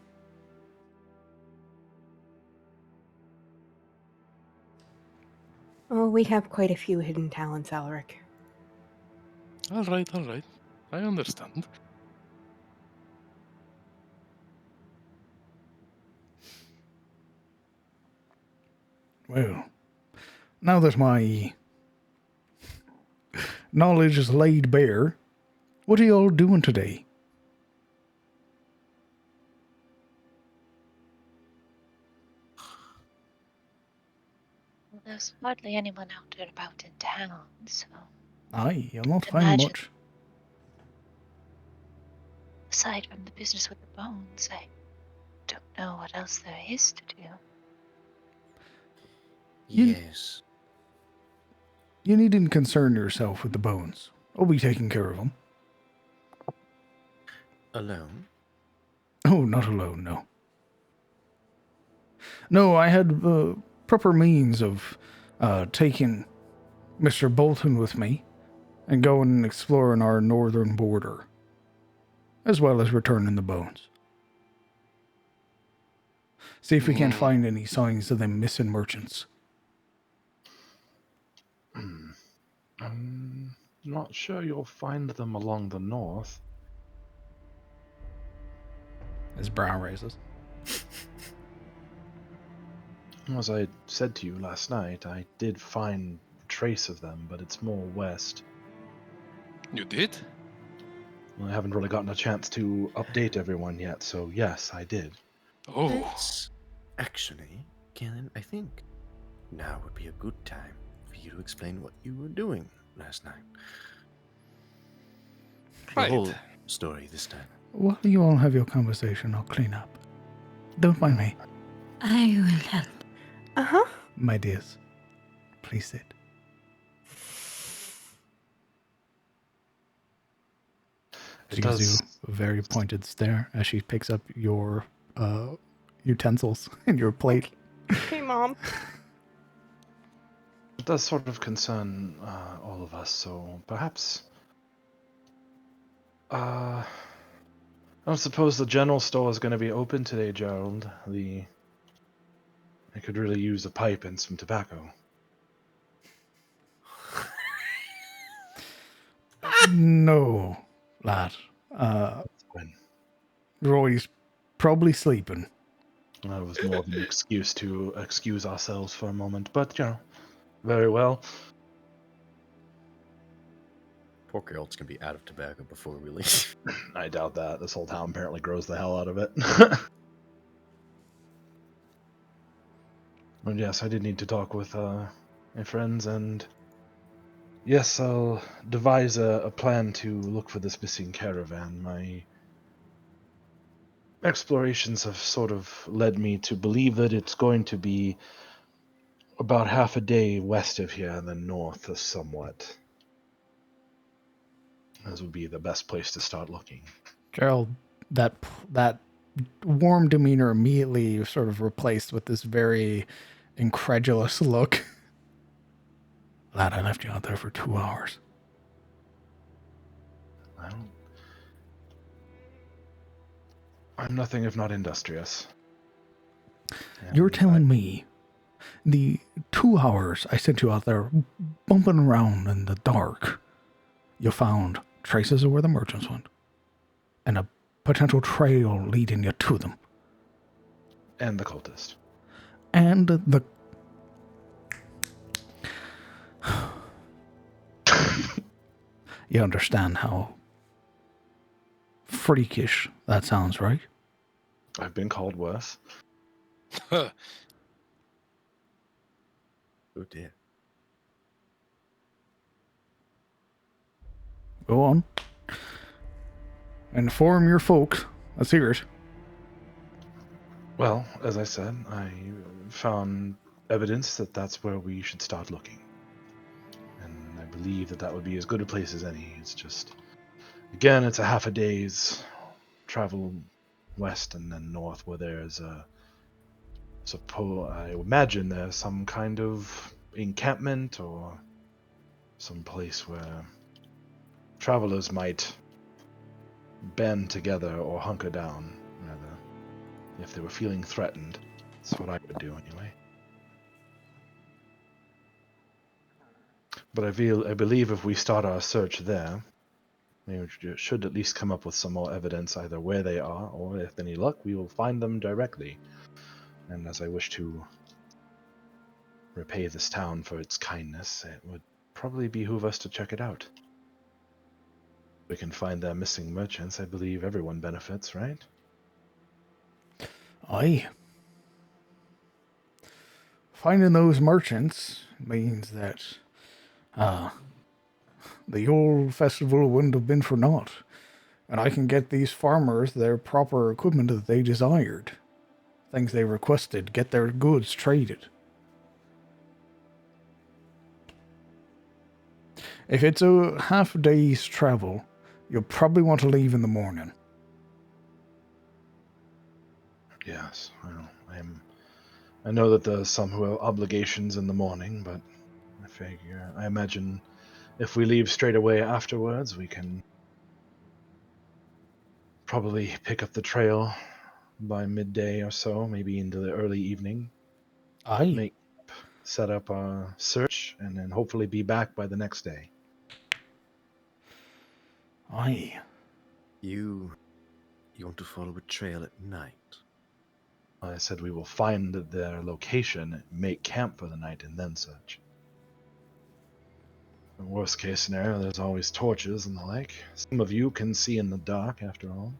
Oh, we have quite a few hidden talents, Alaric. All right. I understand. Well, now that my knowledge is laid bare, what are you all doing today? Well, there's hardly anyone out and about in town, so Aye, you'll not I'd find imagine- much. aside from the business with the bones, I don't know what else there is to do. You- Yes. You needn't concern yourself with the bones. I'll be taking care of them. Alone? Oh, not alone, no. No, I had proper means of taking Mr. Bolton with me and going and exploring our northern border, as well as returning the bones. See if we can't find any signs of them missing merchants. I'm not sure you'll find them along the north. His brow raises. As I said to you last night, I did find a trace of them, but it's more west. You did? I haven't really gotten a chance to update everyone yet, so yes, I did. Oh, Let's actually, Cannon, I think now would be a good time for you to explain what you were doing last night. right. The whole story this time. While you all have your conversation, I'll clean up. Don't mind me, I will help. Uh-huh. my dears. Please sit. She gives you a very pointed stare as she picks up your utensils and your plate. Okay, Mom. It does sort of concern all of us, so perhaps. I don't suppose the general store is going to be open today, Gerald. I could really use a pipe and some tobacco. No, lad. When Roy's probably sleeping. that was more of an excuse to excuse ourselves for a moment, but very well. Poor Gerald's gonna be out of tobacco before we leave. I doubt that. This whole town apparently grows the hell out of it. But yes, I did need to talk with my friends, and yes, I'll devise a plan to look for this missing caravan. My explorations have sort of led me to believe that it's going to be about half a day west of here and then north somewhat. This would be the best place to start looking. Gerald, that warm demeanor immediately sort of replaced with this very incredulous look. Lad, I left you out there for 2 hours. I'm nothing if not industrious. You're And telling me the 2 hours I sent you out there bumping around in the dark, you found traces of where the merchants went and a potential trail leading you to them. And the cultist. And the... You understand how freakish that sounds, right? I've been called worse. Oh dear. Go on. Inform your folks. Let's hear it. Well, as I said, I found evidence that that's where we should start looking. And I believe that that would be as good a place as any. It's just, again, it's a half a day's travel west and then north where there's a, I imagine there's some kind of encampment or some place where travelers might band together or hunker down, rather, if they were feeling threatened. That's what I would do anyway. But I believe if we start our search there, we should at least come up with some more evidence either where they are, or if any luck, we will find them directly. And as I wish to repay this town for its kindness, it would probably behoove us to check it out. We can find their missing merchants. I believe everyone benefits, right? Aye. Finding those merchants means that the Yule festival wouldn't have been for naught. And I can get these farmers their proper equipment that they desired. Things they requested, get their goods traded. If it's a half day's travel, you'll probably want to leave in the morning. Yes, well, I know that there's some who have obligations in the morning, but I imagine if we leave straight away afterwards, we can probably pick up the trail by midday or so, maybe into the early evening. Aye. Set up a search, and then hopefully be back by the next day. Aye. You want to follow a trail at night? I said we will find their location, make camp for the night, and then search. In worst case scenario, there's always torches and the like. Some of you can see in the dark, after all.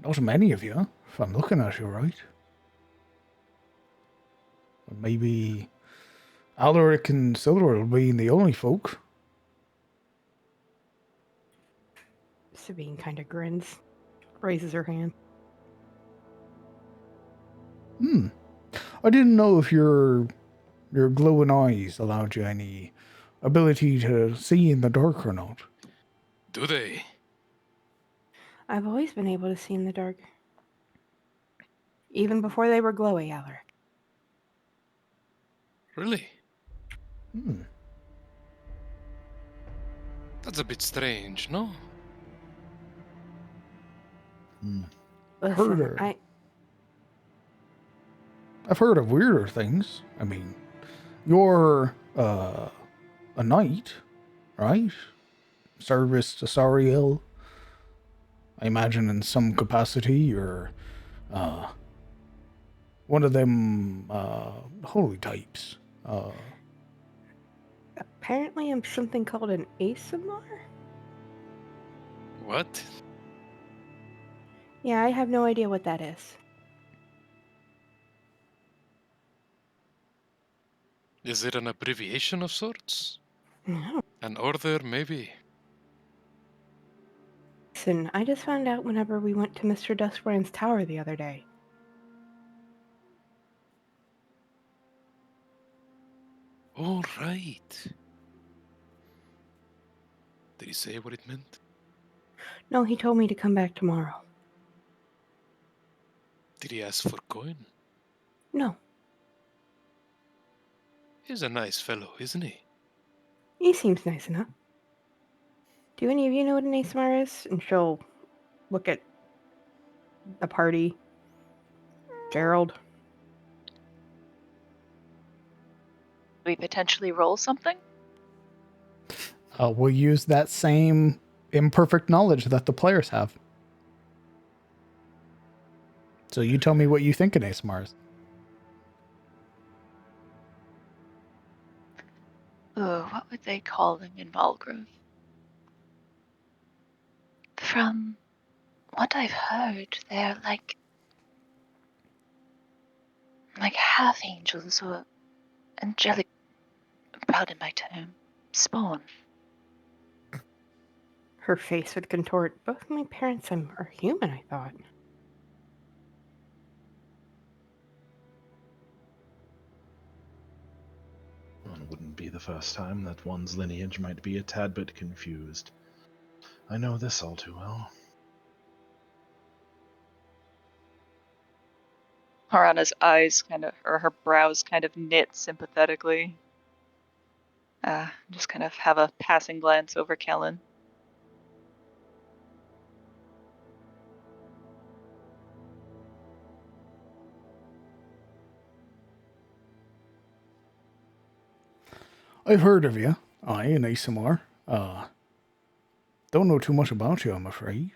Not many of you, if I'm looking at you right. Maybe Alaric and Silver will be the only folk. Sabine kind of grins, raises her hand. I didn't know if your glowing eyes allowed you any ability to see in the dark or not. Do they? I've always been able to see in the dark. Even before they were glowy, Alaric. Really? Hmm. That's a bit strange, no? Listen, Heard I've heard of weirder things. I mean, you're a knight, right? Service to Sariel. I imagine in some capacity you're one of them holy types. Apparently I'm something called an ASMR? What? Yeah, I have no idea what that is. Is it an abbreviation of sorts? No. An order, maybe? Listen, I just found out whenever we went to Mr. Duskbrand's tower the other day. All right. Did he say what it meant? No, he told me to come back tomorrow. Did he ask for coin? No, He's a nice fellow, isn't he? he seems nice enough. Do any of you know what an ASMR is? And she'll look at the party. Gerald. we potentially roll something? We'll use that same imperfect knowledge that the players have. So you tell me what you think an ASMR is. Oh, what would they call them in Valgrove? From what I've heard, they're like half angels or angelic, pardon my term, spawn. Her face would contort. Both my parents are human, I thought. Well, it wouldn't be the first time that one's lineage might be a tad bit confused. I know this all too well. Harana's eyes or her brows kind of knit sympathetically. Just kind of have a passing glance over Kellen. I've heard of you. Aye, an ASMR. Don't know too much about you, I'm afraid.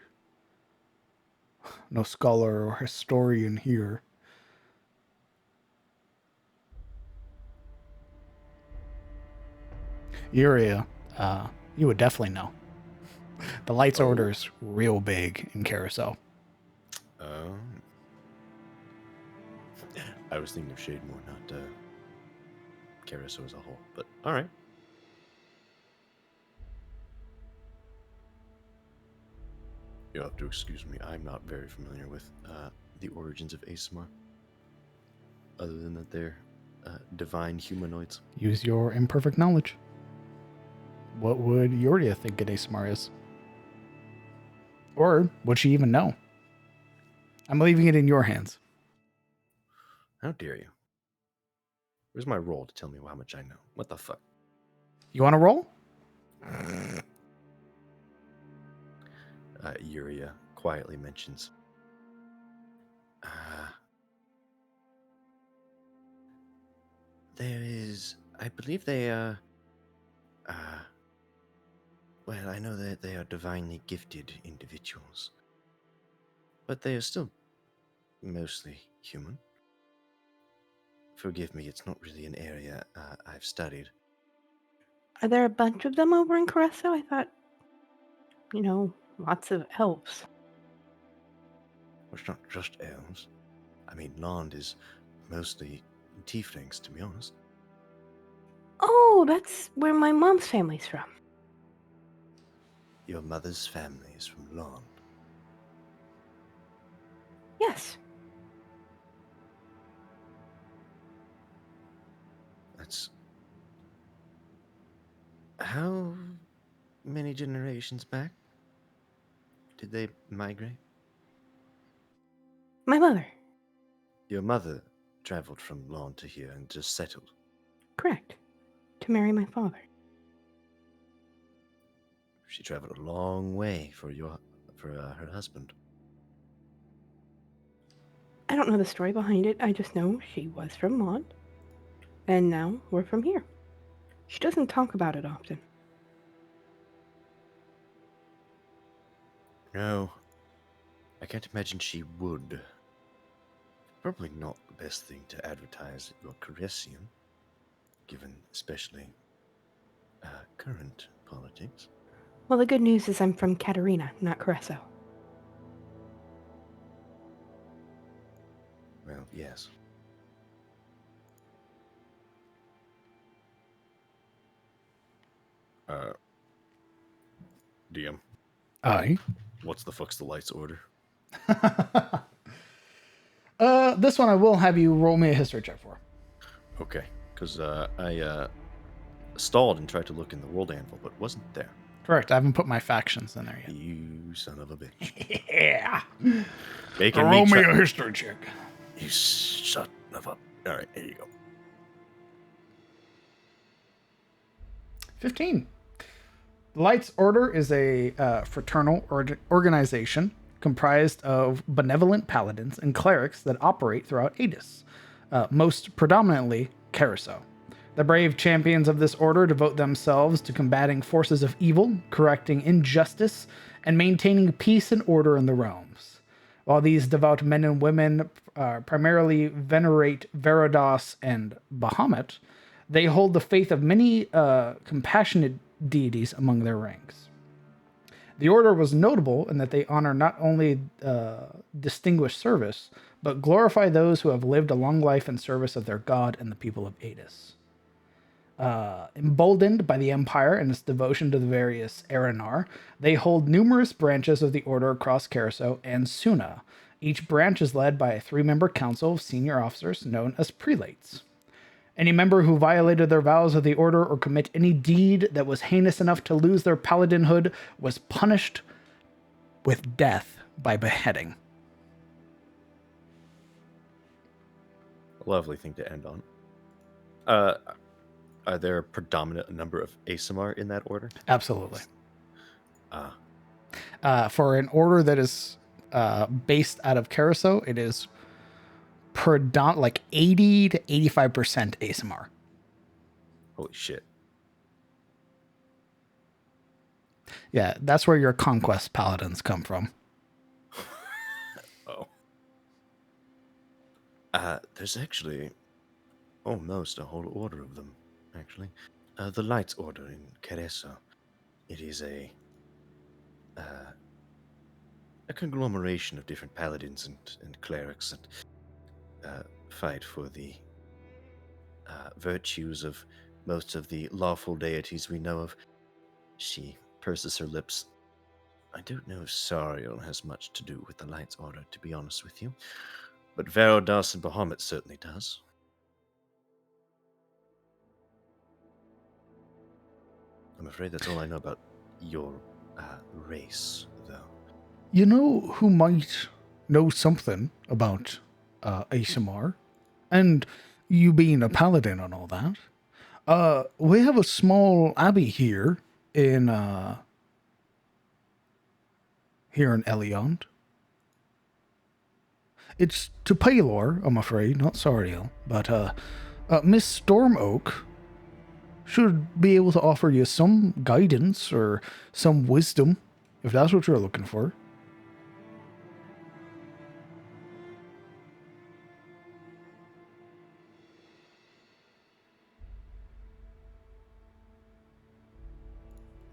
No scholar or historian here. Yuria, you would definitely know. The Lights Order's real big in Carousel. Oh. I was thinking of Shademore, not Carousel as a whole. But alright. You'll have to excuse me. I'm not very familiar with the origins of ASMR. Other than that they're divine humanoids. Use your imperfect knowledge. What would Yuria think an ASMR is? Or would she even know? I'm leaving it in your hands. How dare you? Where's my roll to tell me how much I know? What the fuck? You want to roll? Yuria quietly mentions. There is, I believe they are, well, I know that they are divinely gifted individuals, but they are still mostly human. Forgive me, it's not really an area I've studied. Are there a bunch of them over in Carresso? I thought, lots of elves. Well, it's not just elves. I mean, Land is mostly tieflings, to be honest. Oh, that's where my mom's family's from. Your mother's family is from Land. Yes. That's... How many generations back did they migrate? My mother. Your mother traveled from Land to here and just settled. Correct. To marry my father. She traveled a long way for her husband. I don't know the story behind it. I just know she was from Maud. And now we're from here. She doesn't talk about it often. No, I can't imagine she would. Probably not the best thing to advertise that you're Caressian, given especially current politics. Well, the good news is I'm from Katerina, not Carresso. Well, yes. DM. Aye. What's the fuck's the Lights Order? This one I will have you roll me a history check for. Okay, because I stalled and tried to look in the world anvil, but wasn't there. Correct. I haven't put my factions in there yet. You son of a bitch. Yeah. Roll me a history check. You son of a... Alright, here you go. 15. The Lights Order is a fraternal organization comprised of benevolent paladins and clerics that operate throughout Adis, most predominantly Carousel. The brave champions of this order devote themselves to combating forces of evil, correcting injustice, and maintaining peace and order in the realms. While these devout men and women primarily venerate Verados and Bahamut, they hold the faith of many compassionate deities among their ranks. The order was notable in that they honor not only distinguished service, but glorify those who have lived a long life in service of their god and the people of Adis. Emboldened by the Empire and its devotion to the various Aranar, they hold numerous branches of the order across Carousel and Suna. Each branch is led by a 3-member council of senior officers known as prelates. Any member who violated their vows of the order or commit any deed that was heinous enough to lose their paladinhood was punished with death by beheading. A lovely thing to end on. Are there a predominant number of ASMR in that order? Absolutely. For an order that is based out of Carousel, it is like 80 to 85% ASMR. Holy shit. Yeah, that's where your conquest paladins come from. Oh. There's actually almost a whole order of them, actually. The Lights Order in Caressa. It is a conglomeration of different paladins and clerics that fight for the virtues of most of the lawful deities we know of. She purses her lips. I don't know if Sariel has much to do with the Lights Order, to be honest with you, but Verados and Bahamut certainly does. I'm afraid that's all I know about your race, though. You know who might know something about ASMR? And you being a paladin and all that? We have a small abbey here in Eliond. It's to Paylor, I'm afraid, not Sariel, but Miss Stormoak should be able to offer you some guidance or some wisdom, if that's what you're looking for.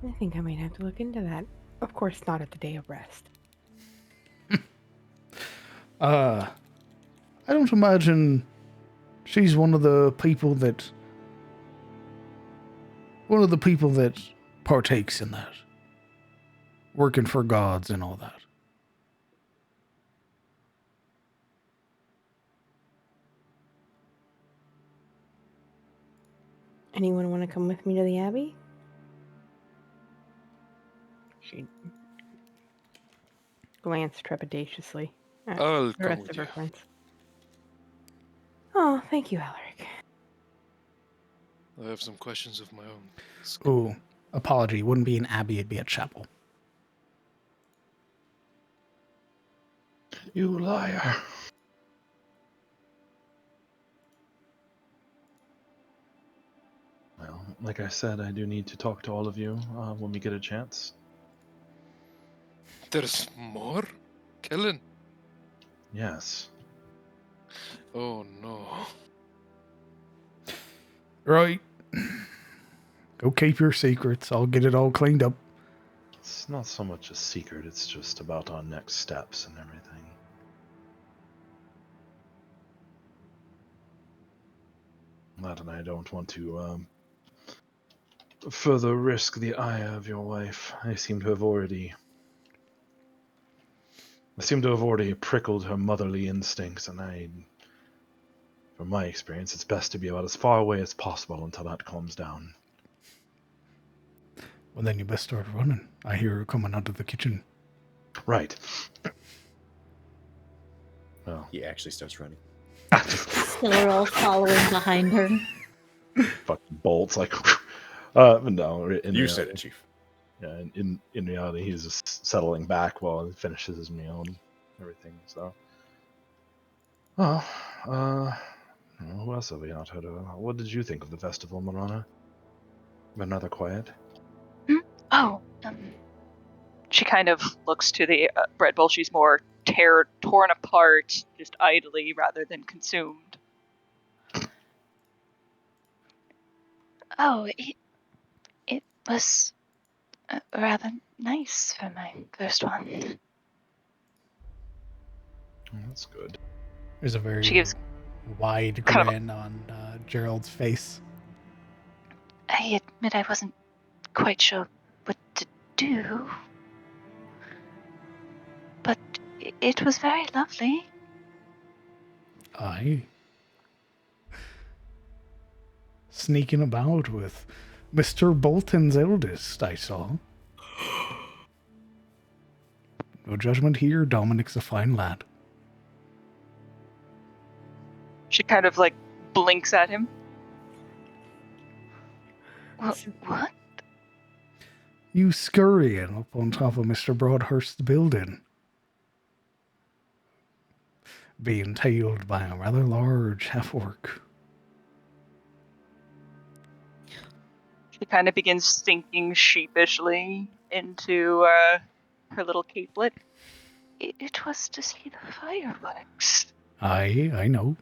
I think I might have to look into that. Of course, not at the day of rest. I don't imagine she's one of the people that partakes in that. Working for gods and all that. Anyone want to come with me to the Abbey? She glanced trepidatiously at I'll the come rest with of her you. friends. Oh, thank you, Alaric. I have some questions of my own. Ooh, apology. It wouldn't be an abbey, it'd be a chapel. You liar. Well, like I said, I do need to talk to all of you when we get a chance. There's more? Kellen? Yes. Oh no. Right. Go keep your secrets. I'll get it all cleaned up. It's not so much a secret, it's just about our next steps and everything. That and I don't want to further risk the ire of your wife. I seem to have already prickled her motherly instincts, and from my experience, it's best to be about as far away as possible until that calms down. Well, then you best start running. I hear her coming out of the kitchen. Right. Well, He actually starts running. Still following behind her. fucking bolts like. No. You said it, Chief. Yeah, in reality, he's just settling back while he finishes his meal and everything. So, Who else have we not heard of? What did you think of the festival, Marana? Been rather quiet. Oh, She kind of looks to the bread bowl. She's more torn apart, just idly rather than consumed. oh, it was rather nice for my first one. That's good. There's a She very gives wide kind of. grin on Gerald's face. I admit I wasn't quite sure what to do, but it was very lovely. Aye. Sneaking about with Mr. Bolton's eldest, I saw. No judgment here, Dominic's a fine lad. She kind of like blinks at him. What? You scurrying up on top of Mr. Broadhurst's building. Being tailed by a rather large half-orc. She kind of begins thinking sheepishly into her little capelet. It was to see the fireworks. Aye, I know.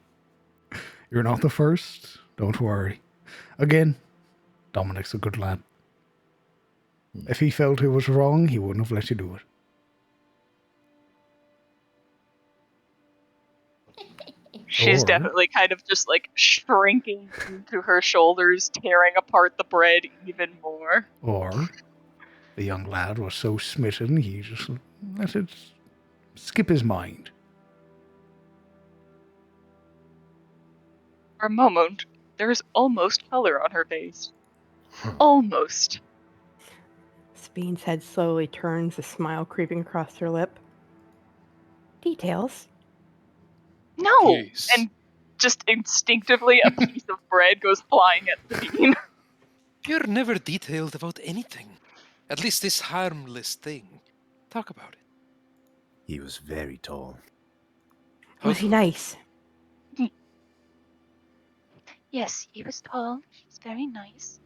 You're not the first. Don't worry. Again, Dominic's a good lad. If he felt it was wrong, he wouldn't have let you do it. She's Or- definitely kind of just like shrinking into her shoulders, tearing apart the bread even more. Or the young lad was so smitten he just let it skip his mind. For a moment, there is almost color on her face. Almost. Sabine's head slowly turns, a smile creeping across her lip. Details? No! Please. And just instinctively, a piece of bread goes flying at Sabine. You're never detailed about anything. At least this harmless thing. Talk about it. He was very tall. Was he nice? Yes, he was tall. He's very nice.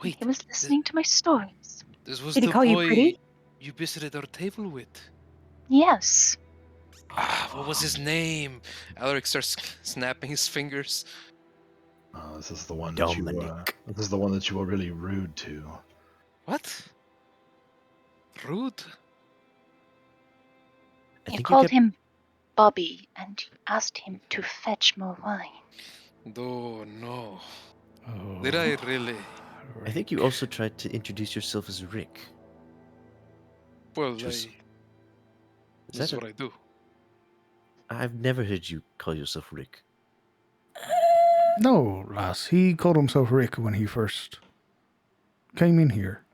Wait, He was listening to my stories. this was Did he the call you boy pretty? you visited our table with. Yes. What was his name? Alaric starts snapping his fingers. This is the one Dominic. this is the one that you were really rude to. What? Rude? He called him Bobby and asked him to fetch more wine. Oh, no. Oh, Did I really? I think you also tried to introduce yourself as Rick. Well, Just- that's what I do. I've never heard you call yourself Rick. No, lass. He called himself Rick when he first came in here.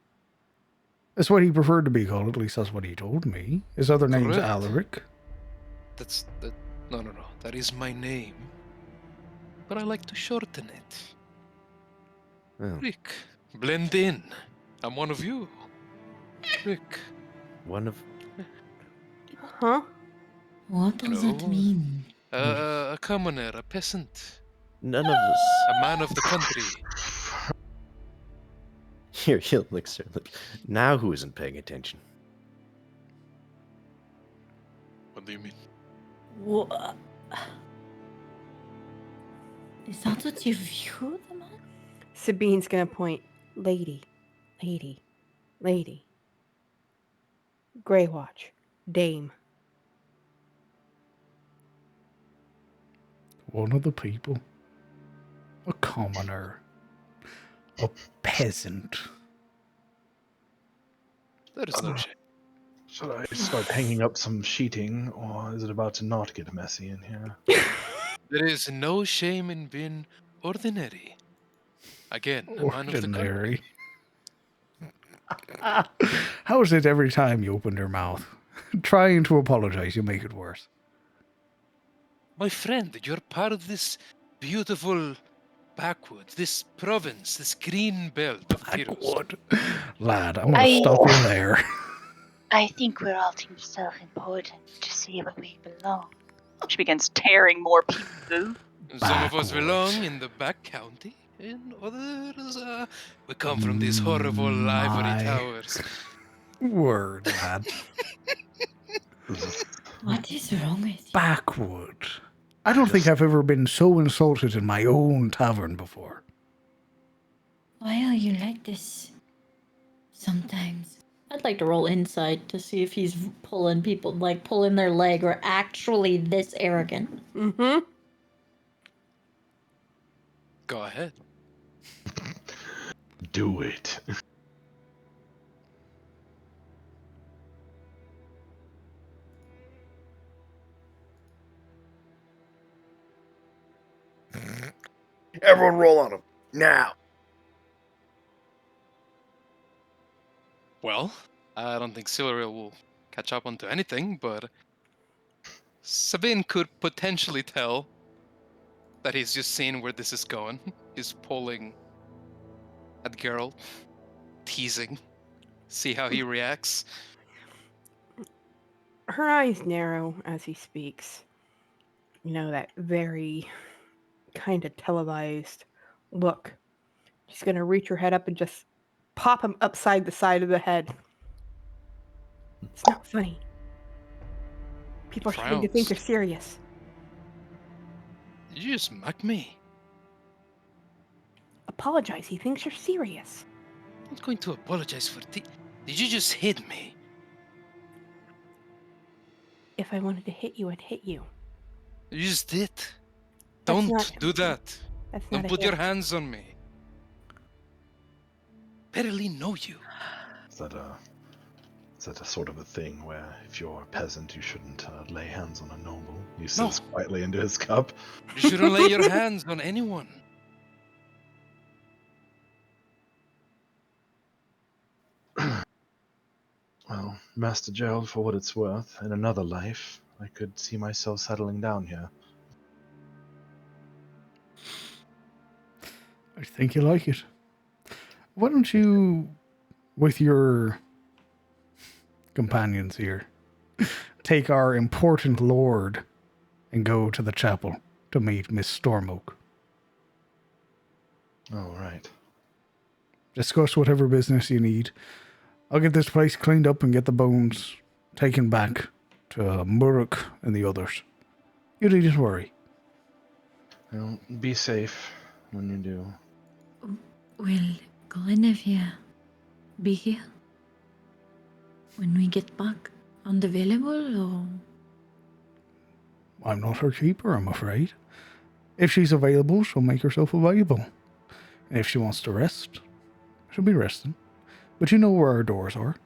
That's what he preferred to be called. At least that's what he told me. His other name's Correct. Alaric. No. That is my name. But I like to shorten it. Oh, Rick. Blend in. I'm one of you. Rick. one of... Huh? What does that No. mean? A commoner, a peasant, None of us. a man of the country. Here, he'll look, sir. Look. Now who isn't paying attention? What do you mean? What? Is that what you view them as? Sabine's gonna point. Lady. Grey Watch. Dame. One of the people. A commoner. A peasant. There is no shame. Should I start hanging up some sheeting, or is it about to not get messy in here? There is no shame in being ordinary. Again, a man of the country. Ordinary. How is it every time you open your mouth? Trying to apologize, you make it worse. My friend, you're part of this beautiful backwoods, this province, this green belt of Pyrrhus. Backwood. Lad, I'm gonna stop you there. I think we're all too self-important to see where we belong. She begins tearing more pieces. Some of us Backwards. belong in the back county, and others, we come from these horrible ivory My towers. word, lad. What is wrong with you? Backward. I don't think I've ever been so insulted in my own tavern before. Why are you like this? Sometimes. I'd like to roll insight to see if he's pulling people, like pulling their leg, or actually this arrogant. Mm-hmm. Go ahead. Do it. Everyone roll on him. Now. Well, I don't think Siluriel will catch up onto anything, but Sabine could potentially tell that he's just seeing where this is going. He's pulling at Geralt, teasing, see how he reacts. Her eyes narrow as he speaks. You know, that very kind of televised look. She's going to reach her head up and just pop him upside the side of the head. It's not funny. People are starting to think Frowns. you're serious. Did you just mock me? Apologize. He thinks you're serious. I'm not going to apologize for Did you just hit me? If I wanted to hit you, I'd hit you. You just did. That's Don't not- do that. That's not Don't a put your hit. hands on me. Barely know you. Is that a sort of a thing where if you're a peasant, you shouldn't lay hands on a noble? He says quietly into his cup. You shouldn't lay your hands on anyone. Well, Master Gerald, for what it's worth, in another life, I could see myself settling down here. I think you like it. Why don't you, with your companions here, take our important lord and go to the chapel to meet Miss Stormoak? All right. Discuss whatever business you need. I'll get this place cleaned up and get the bones taken back to Muruk and the others. You needn't worry. Well, be safe when you do. Will Guinevere be here when we get back? Unavailable or? I'm not her keeper, I'm afraid. If she's available, she'll make herself available. And if she wants to rest, she'll be resting. But you know where our doors are.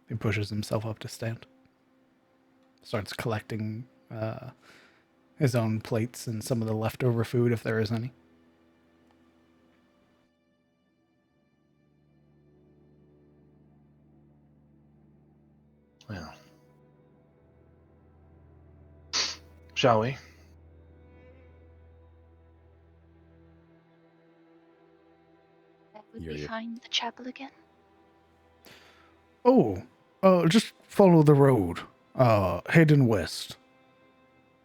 He pushes himself up to stand. Starts collecting his own plates and some of the leftover food, if there is any. Well. Shall we? Where would Yeah, we yeah. find the chapel again? Oh, just follow the road. Heading west.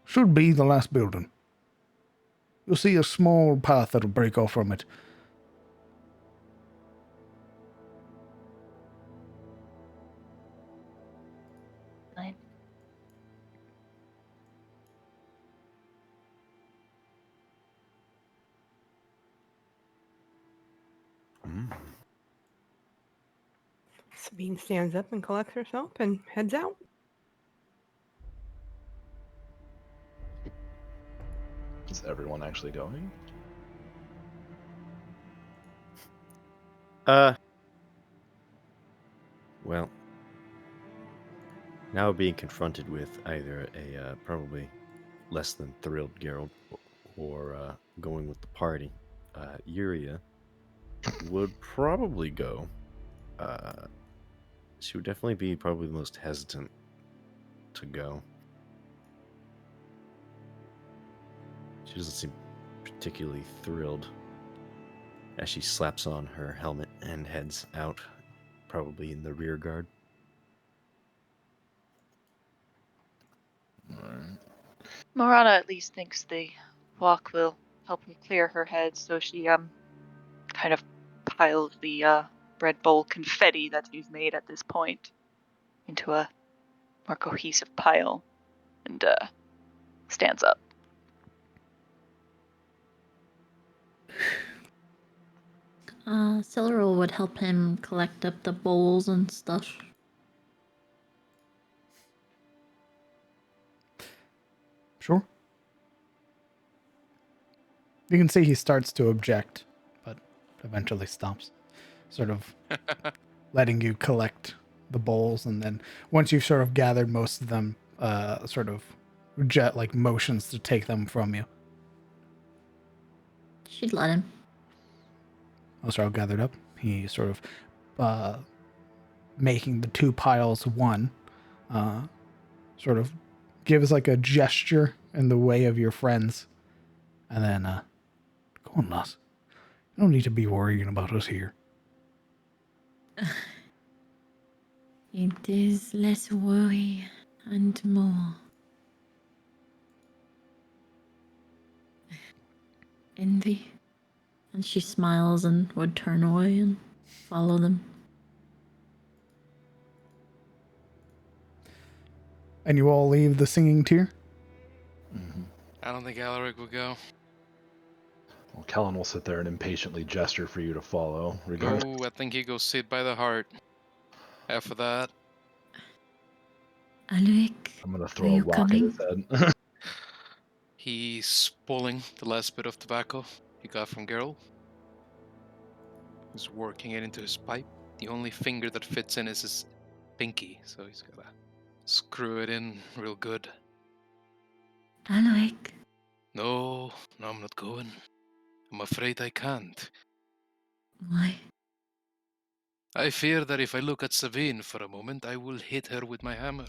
Should be the last building. You'll see a small path that'll break off from it. Fine. Sabine stands up and collects herself and heads out. Is everyone actually going? Well, now being confronted with either a probably less than thrilled Geralt or going with the party, Yuria would probably go. She would definitely be probably the most hesitant to go. She doesn't seem particularly thrilled as she slaps on her helmet and heads out, probably in the rear guard. Alright. Marana at least thinks the walk will help her clear her head, so she kind of piles the Red Bull confetti that you've made at this point into a more cohesive pile and stands up. Celeral would help him collect up the bowls and stuff. Sure. You can see he starts to object, but eventually stops, sort of letting you collect the bowls, and then once you've sort of gathered most of them, sort of jet like motions to take them from you. She'd let him. Those are all gathered up. He sort of making the two piles one, sort of gives like a gesture in the way of your friends, and then go on, lass. You don't need to be worrying about us here. It is less worry and more envy. And she smiles and would turn away and follow them. And you all leave the singing tier? Mm-hmm. I don't think Alaric will go. Well, Kellen will sit there and impatiently gesture for you to follow, regardless. No, I think he goes sit by the heart. After that, Alaric, I'm gonna are throw a you rock at his head. he's pulling the last bit of tobacco he got from Geralt. He's working it into his pipe. The only finger that fits in is his pinky, so he's gotta screw it in real good. Alaric, No, I'm not going. I'm afraid I can't. why? I fear that if I look at Sabine for a moment, I will hit her with my hammer,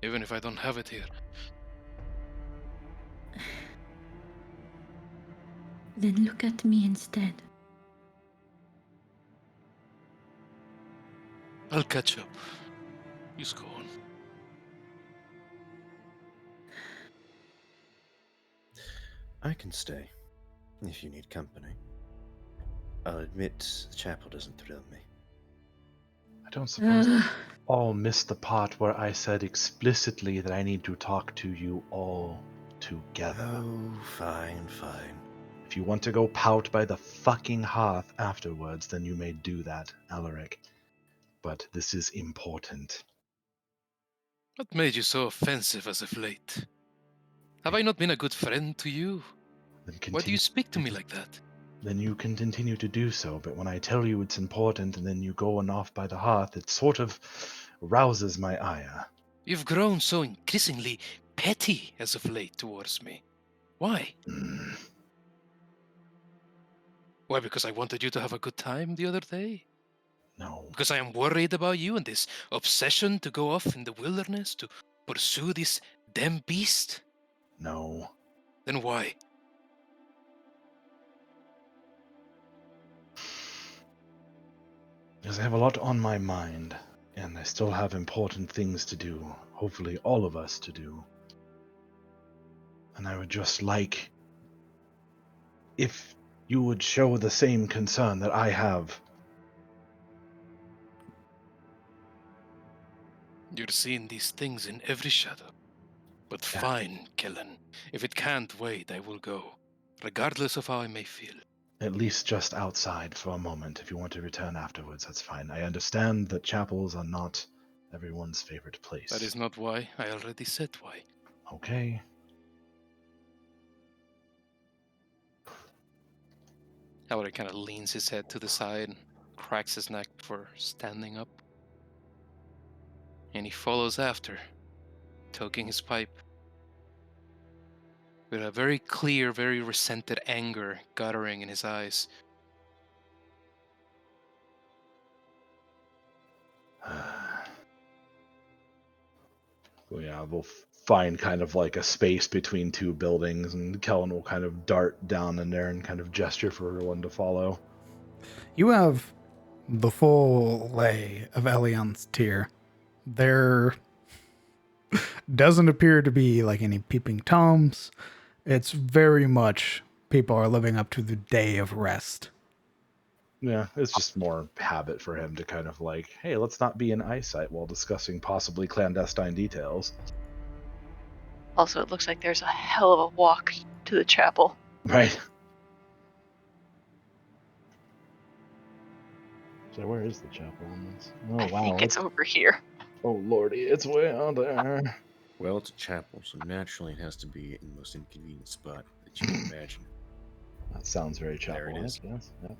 even if I don't have it here. Then look at me instead. I'll catch up. He's gone. I can stay, if you need company. I'll admit the chapel doesn't thrill me. I don't suppose Ugh. all missed the part where I said explicitly that I need to talk to you all together. Oh, fine. If you want to go pout by the fucking hearth afterwards, then you may do that, Alaric. But this is important. What made you so offensive as of late? Have I not been a good friend to you? Then Why do you speak to me like that? Then you can continue to do so, but when I tell you it's important and then you go and off by the hearth, it sort of rouses my ire. You've grown so increasingly petty as of late towards me. Why? Mm, Why, because I wanted you to have a good time the other day? no. Because I am worried about you and this obsession to go off in the wilderness to pursue this damn beast? No. Then why? Because I have a lot on my mind, and I still have important things to do. Hopefully, all of us to do. And I would just like if you would show the same concern that I have. You're seeing these things in every shadow. But Yeah. fine, Kellen. If it can't wait, I will go, regardless of how I may feel. At least just outside for a moment. If you want to return afterwards, that's fine. I understand that chapels are not everyone's favorite place. That is not why. I already said why. Okay. Howard kind of leans his head to the side and cracks his neck before standing up. And he follows after, toking his pipe. With a very clear, very resented anger guttering in his eyes. So yeah, we'll find kind of like a space between two buildings, and Kellen will kind of dart down in there and kind of gesture for everyone to follow. You have the full lay of Elion's tier. There doesn't appear to be like any peeping toms. It's very much people are living up to the day of rest. Yeah, it's just more habit for him to kind of like, hey, let's not be in eyesight while discussing possibly clandestine details. Also, it looks like there's a hell of a walk to the chapel. Right. So where is the chapel on this? Oh I wow. think it's over here. Oh lordy, it's way out there. Well, it's a chapel, so naturally it has to be in the most inconvenient spot that you can imagine. That sounds very There it chapel-like, is. yes. Yep.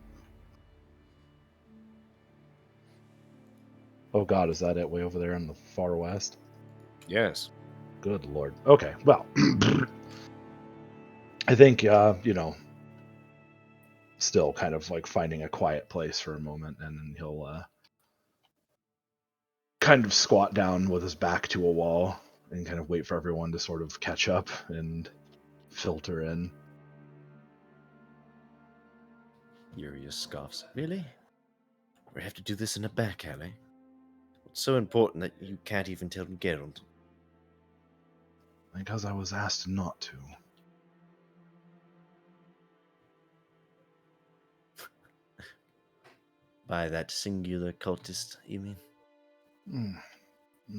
Oh god, is that it way over there in the far west? Yes. Good lord. Okay, well, I think, still kind of like finding a quiet place for a moment, and then he'll kind of squat down with his back to a wall and kind of wait for everyone to sort of catch up and filter in. Urius scoffs. Really? We have to do this in a back alley? What's so important that you can't even tell Geralt? Because I was asked not to. By that singular cultist, you mean?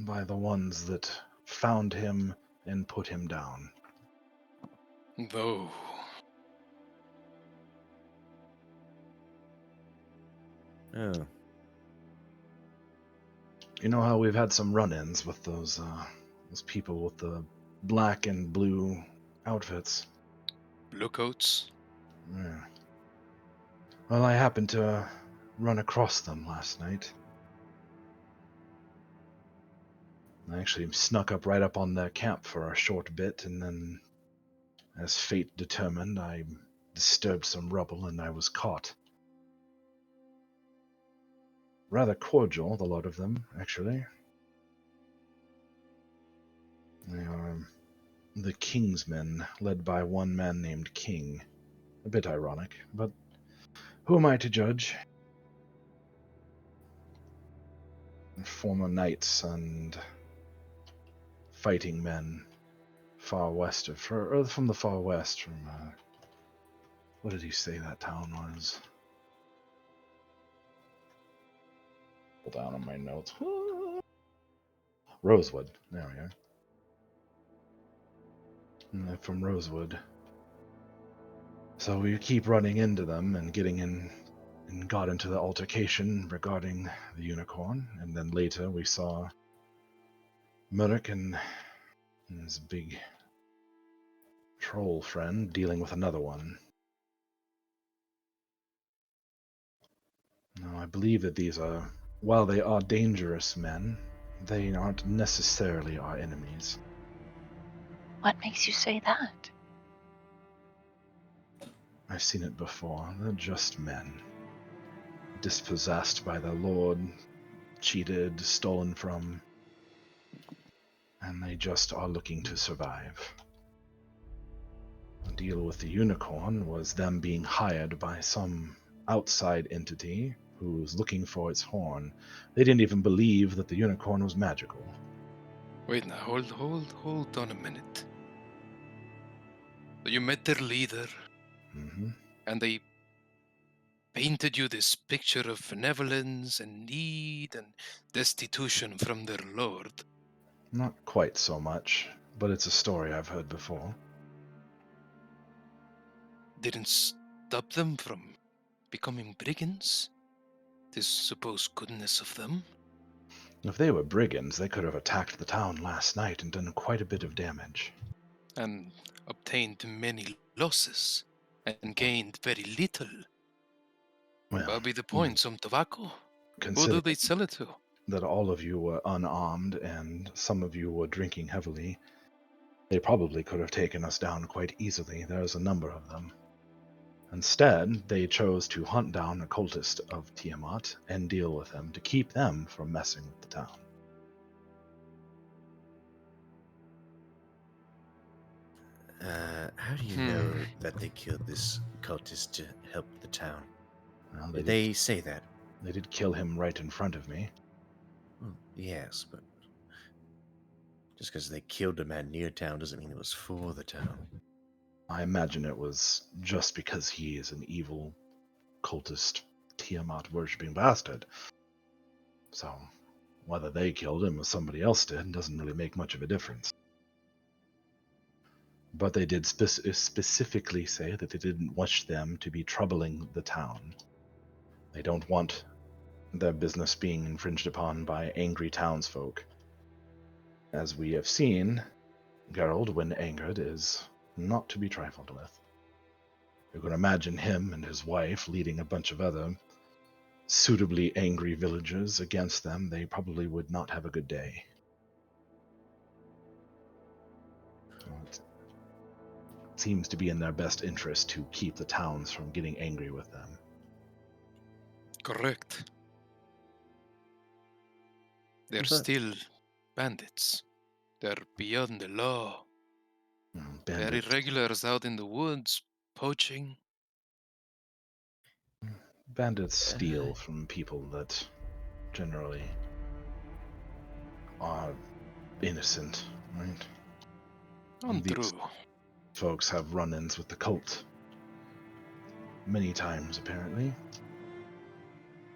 By the ones that found him and put him down. Though. Oh. You know how we've had some run-ins with those people with the black and blue outfits? Bluecoats? Yeah. Well, I happened to run across them last night. I actually snuck up right up on their camp for a short bit, and then, as fate determined, I disturbed some rubble and I was caught. Rather cordial, the lot of them, actually. They are the Kingsmen, led by one man named King. A bit ironic, but who am I to judge? Former knights and fighting men far west of, or from the far west, from, what did he say that town was? Hold down on my notes. Rosewood. There we are. And they're from Rosewood. So we keep running into them and getting in, and got into the altercation regarding the unicorn. And then later we saw Murdoch and his big troll friend dealing with another one. Now, I believe that these are, while they are dangerous men, they aren't necessarily our enemies. What makes you say that? I've seen it before. They're just men. Dispossessed by their lord, cheated, stolen from, and they just are looking to survive. The deal with the unicorn was them being hired by some outside entity who was looking for its horn. They didn't even believe that the unicorn was magical. Wait now, hold on a minute. So you met their leader, Mm-hmm. and they painted you this picture of benevolence and need and destitution from their lord. Not quite so much, but it's a story I've heard before. Didn't stop them from becoming brigands? This supposed goodness of them? If they were brigands, they could have attacked the town last night and done quite a bit of damage. And obtained many losses and gained very little. Well, What be the point? Some tobacco? Who do considering they sell it to? that all of you were unarmed and some of you were drinking heavily, they probably could have taken us down quite easily. There's a number of them. Instead, they chose to hunt down a cultist of Tiamat and deal with them to keep them from messing with the town. How do you know that they killed this cultist to help the town? Well, Did they say that? They did kill him right in front of me. Well, yes, but just because they killed a man near town doesn't mean it was for the town. I imagine it was just because he is an evil, cultist, Tiamat worshipping bastard. So, whether they killed him or somebody else did doesn't really make much of a difference. But they did specifically say that they didn't wish them to be troubling the town. They don't want their business being infringed upon by angry townsfolk. As we have seen, Gerald, when angered, is not to be trifled with. You can imagine him and his wife leading a bunch of other suitably angry villagers against them. They probably would not have a good day. It seems to be in their best interest to keep the towns from getting angry with them. Correct. They're But- still bandits. They're beyond the law. They're Bandits, irregulars out in the woods, poaching. bandits steal from people that generally are innocent, right? These Untrue. folks have run-ins with the cult many times, apparently,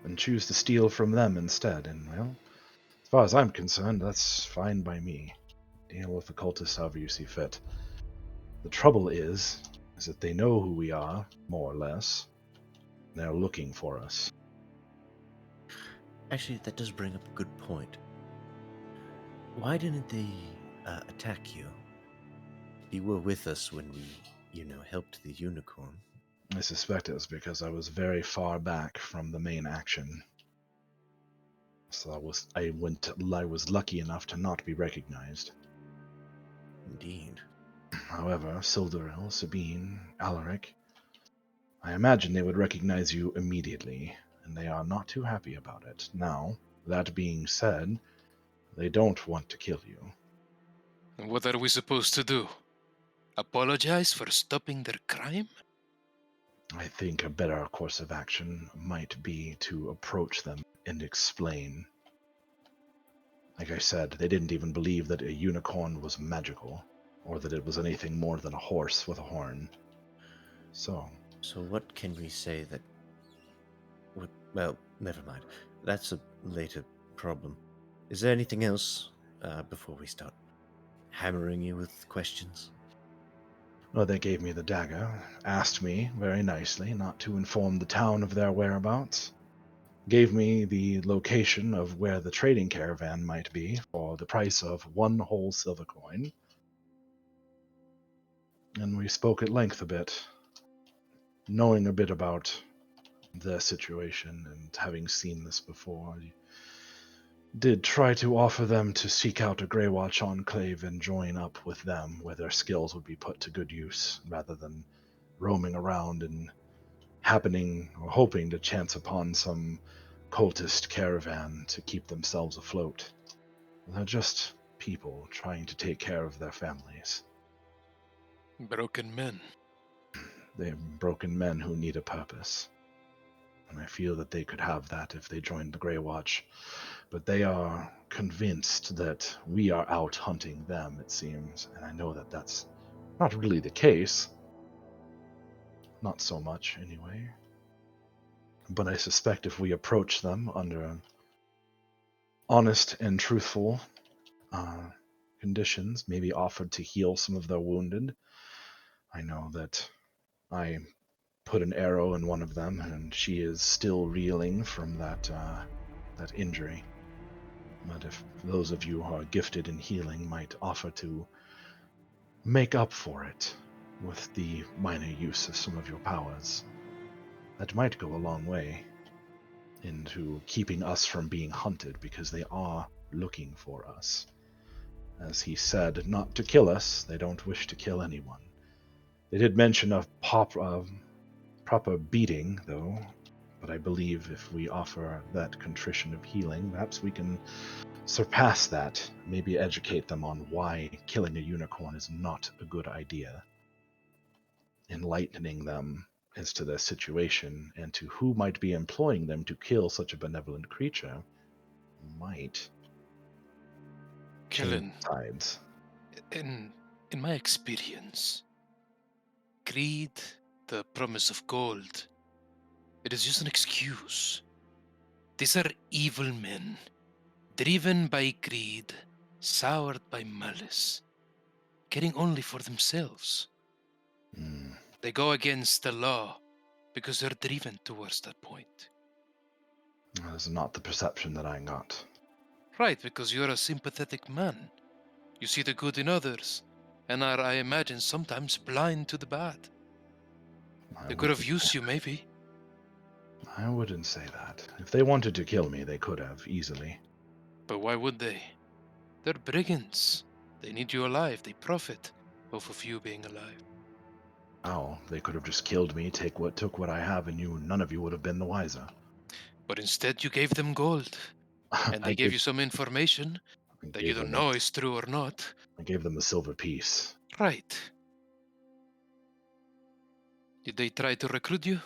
and choose to steal from them instead. And, well, as far as I'm concerned, that's fine by me. Deal with the cultists however you see fit. The trouble is that they know who we are, more or less. They're looking for us. Actually, that does bring up a good point. Why didn't they attack you? You were with us when we, helped the unicorn. I suspect it was because I was very far back from the main action. So I was lucky enough to not be recognized. Indeed. However, Sildaril, Sabine, Alaric, I imagine they would recognize you immediately, and they are not too happy about it. Now, that being said, they don't want to kill you. And what are we supposed to do? Apologize for stopping their crime? I think a better course of action might be to approach them and explain. Like I said, they didn't even believe that a unicorn was magical, or that it was anything more than a horse with a horn. So what can we say that... Well, never mind. That's a later problem. Is there anything else before we start hammering you with questions? well, they gave me the dagger, asked me very nicely not to inform the town of their whereabouts, gave me the location of where the trading caravan might be for the price of 1 whole silver coin, and we spoke at length a bit, knowing a bit about their situation and having seen this before. I did try to offer them to seek out a Greywatch enclave and join up with them, where their skills would be put to good use, rather than roaming around and happening or hoping to chance upon some cultist caravan to keep themselves afloat. They're just people trying to take care of their families. Broken men. They're broken men who need a purpose. And I feel that they could have that if they joined the Grey Watch. But they are convinced that we are out hunting them, it seems. And I know that that's not really the case. Not so much, anyway. But I suspect if we approach them under honest and truthful conditions, maybe offered to heal some of their wounded. I know that I put an arrow in one of them, and she is still reeling from that injury. But if those of you who are gifted in healing might offer to make up for it with the minor use of some of your powers, that might go a long way into keeping us from being hunted, because they are looking for us. As he said, not to kill us, they don't wish to kill anyone. They did mention a proper beating, though, but I believe if we offer that contrition of healing, perhaps we can surpass that, maybe educate them on why killing a unicorn is not a good idea, enlightening them as to their situation and to who might be employing them to kill such a benevolent creature might change Kellen, tides. in my experience, greed, the promise of gold, it is just an excuse. These are evil men, driven by greed, soured by malice, caring only for themselves. Hmm. They go against the law because they're driven towards that point. That is not the perception that I got. Right, because you're a sympathetic man. You see the good in others, and are, I imagine, sometimes blind to the bad. They could have used you, maybe. I wouldn't say that. If they wanted to kill me, they could have, easily. But why would they? They're brigands. They need you alive. They profit off of you being alive. Oh, they could have just killed me, took what I have, and none of you would have been the wiser. But instead you gave them gold, and they gave you some information that you don't know is true or not. I gave them a silver piece. Right. Did they try to recruit you?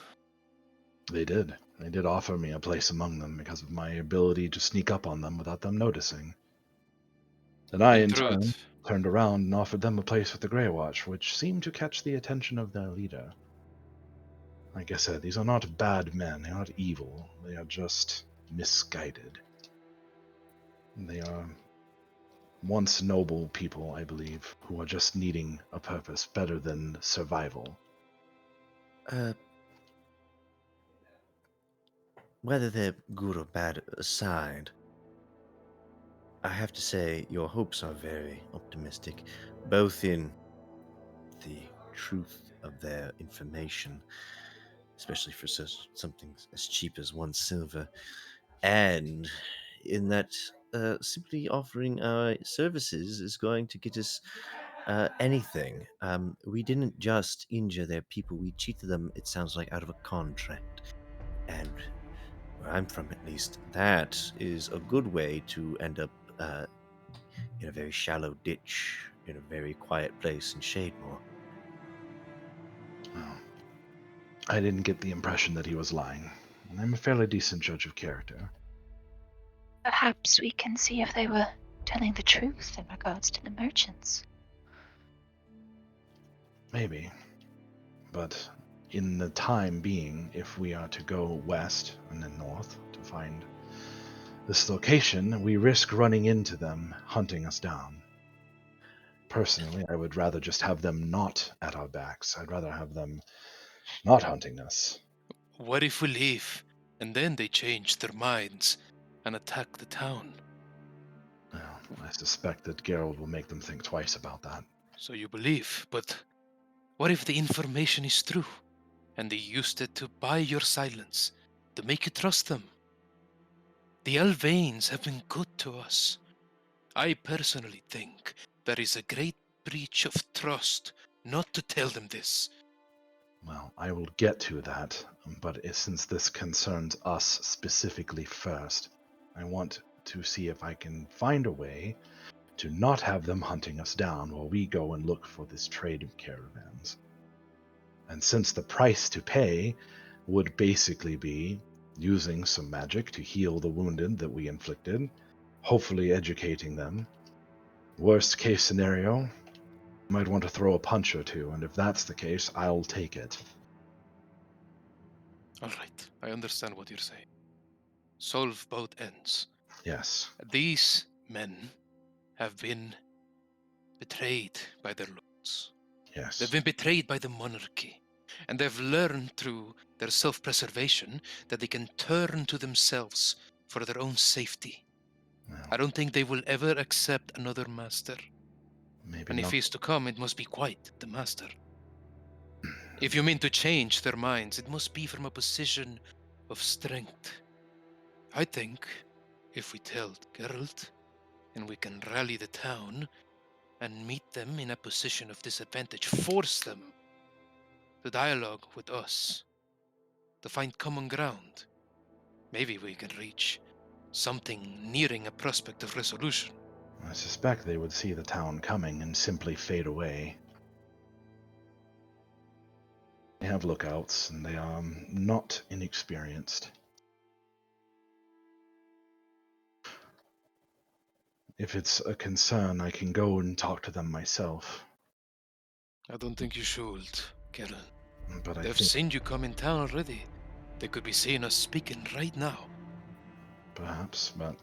They did. They did offer me a place among them because of my ability to sneak up on them without them noticing. And I, In in turn, truth, turned around and offered them a place with the Grey Watch, which seemed to catch the attention of their leader. Like I said, these are not bad men. They are not evil. They are just misguided. They are once noble people, I believe, who are just needing a purpose better than survival. Whether they're good or bad aside, I have to say your hopes are very optimistic, both in the truth of their information, especially for something as cheap as 1 silver, and in that simply offering our services is going to get us anything. We didn't just injure their people, we cheated them, it sounds like, out of a contract. And where I'm from, at least, that is a good way to end up in a very shallow ditch in a very quiet place in Shademore. Well, I didn't get the impression that he was lying. I'm a fairly decent judge of character. Perhaps we can see if they were telling the truth in regards to the merchants. Maybe. But in the time being, if we are to go west and then north to find this location, we risk running into them hunting us down. Personally, I would rather just have them not at our backs. I'd rather have them not hunting us. what if we leave, and then they change their minds and attack the town? Well, I suspect that Geralt will make them think twice about that. So you believe, but what if the information is true, and they used it to buy your silence, to make you trust them? The Alvains have been good to us. I personally think there is a great breach of trust not to tell them this. Well, I will get to that, but since this concerns us specifically first, I want to see if I can find a way to not have them hunting us down while we go and look for this trade caravans. And since the price to pay would basically be using some magic to heal the wounded that we inflicted, hopefully educating them. Worst case scenario, you might want to throw a punch or two, and if that's the case, I'll take it. All right, I understand what you're saying. Solve both ends. Yes. These men have been betrayed by their lords. Yes. They've been betrayed by the monarchy, and they've learned through their self-preservation that they can turn to themselves for their own safety. Well, I don't think they will ever accept another master. maybe And if not. he is to come, it must be quite the master. If you mean to change their minds, it must be from a position of strength. I think if we tell Geralt, and we can rally the town and meet them in a position of disadvantage, force them to dialogue with us, to find common ground, maybe we can reach something nearing a prospect of resolution. I suspect they would see the town coming and simply fade away. They have lookouts, and they are not inexperienced. If it's a concern, I can go and talk to them myself. I don't think you should, Kellen. But I They've think seen you come in town already. They could be seeing us speaking right now. perhaps, but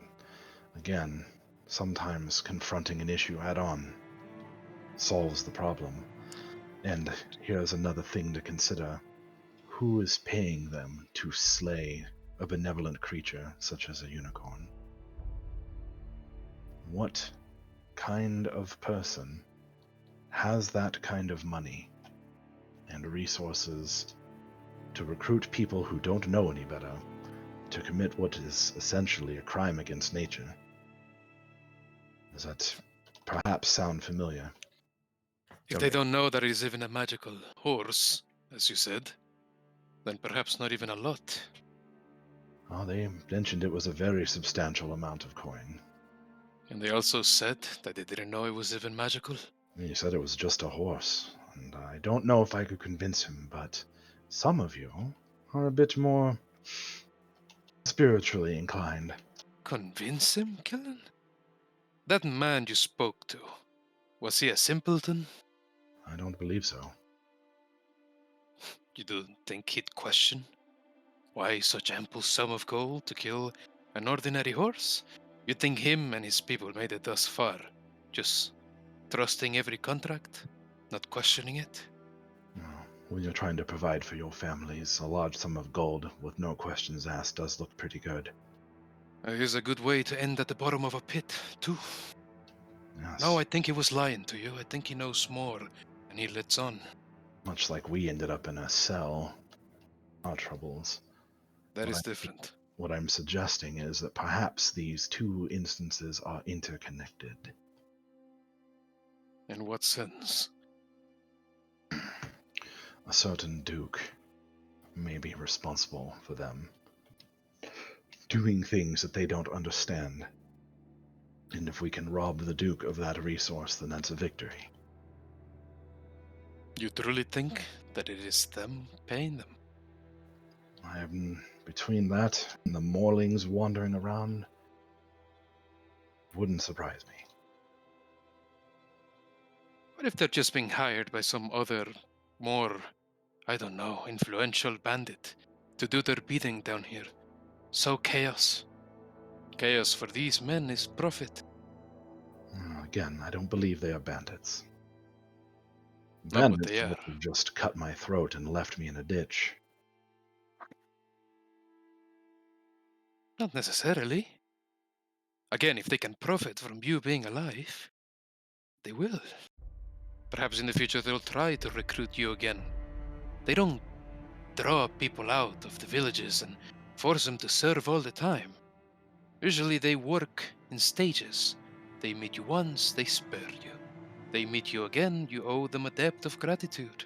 again, sometimes confronting an issue head-on solves the problem. And here's another thing to consider. Who is paying them to slay a benevolent creature such as a unicorn? What kind of person has that kind of money and resources to recruit people who don't know any better to commit what is essentially a crime against nature? Does that perhaps sound familiar? If they don't know that it is even a magical horse, as you said, then perhaps not even a lot. Oh, they mentioned it was a very substantial amount of coin. And they also said that they didn't know it was even magical. He said it was just a horse, and I don't know if I could convince him, but some of you are a bit more spiritually inclined. Convince him, Kellen? That man you spoke to, was he a simpleton? I don't believe so. You don't think he'd question? Why such ample sum of gold to kill an ordinary horse? You think him and his people made it thus far, just trusting every contract, not questioning it? When you're trying to provide for your families, a large sum of gold with no questions asked does look pretty good. Here's a good way to end at the bottom of a pit, too. Yes. No, I think he was lying to you. I think he knows more, and he lets on. Much like we ended up in a cell. Our troubles. That is different. What I'm suggesting is that perhaps these two instances are interconnected. In what sense? A certain duke may be responsible for them doing things that they don't understand. And if we can rob the duke of that resource, then that's a victory. You truly think that it is them paying them? I'm between that and the Morlings wandering around. Wouldn't surprise me. What if they're just being hired by some other, more, I don't know, influential bandit to do their bidding down here? So chaos. Chaos for these men is profit. Again, I don't believe they are bandits. Not what Bandits they would are. have just cut my throat and left me in a ditch. Not necessarily. Again, if they can profit from you being alive, they will. Perhaps in the future they'll try to recruit you again. They don't draw people out of the villages and force them to serve all the time. Usually they work in stages. They meet you once, they spare you. They meet you again, you owe them a debt of gratitude.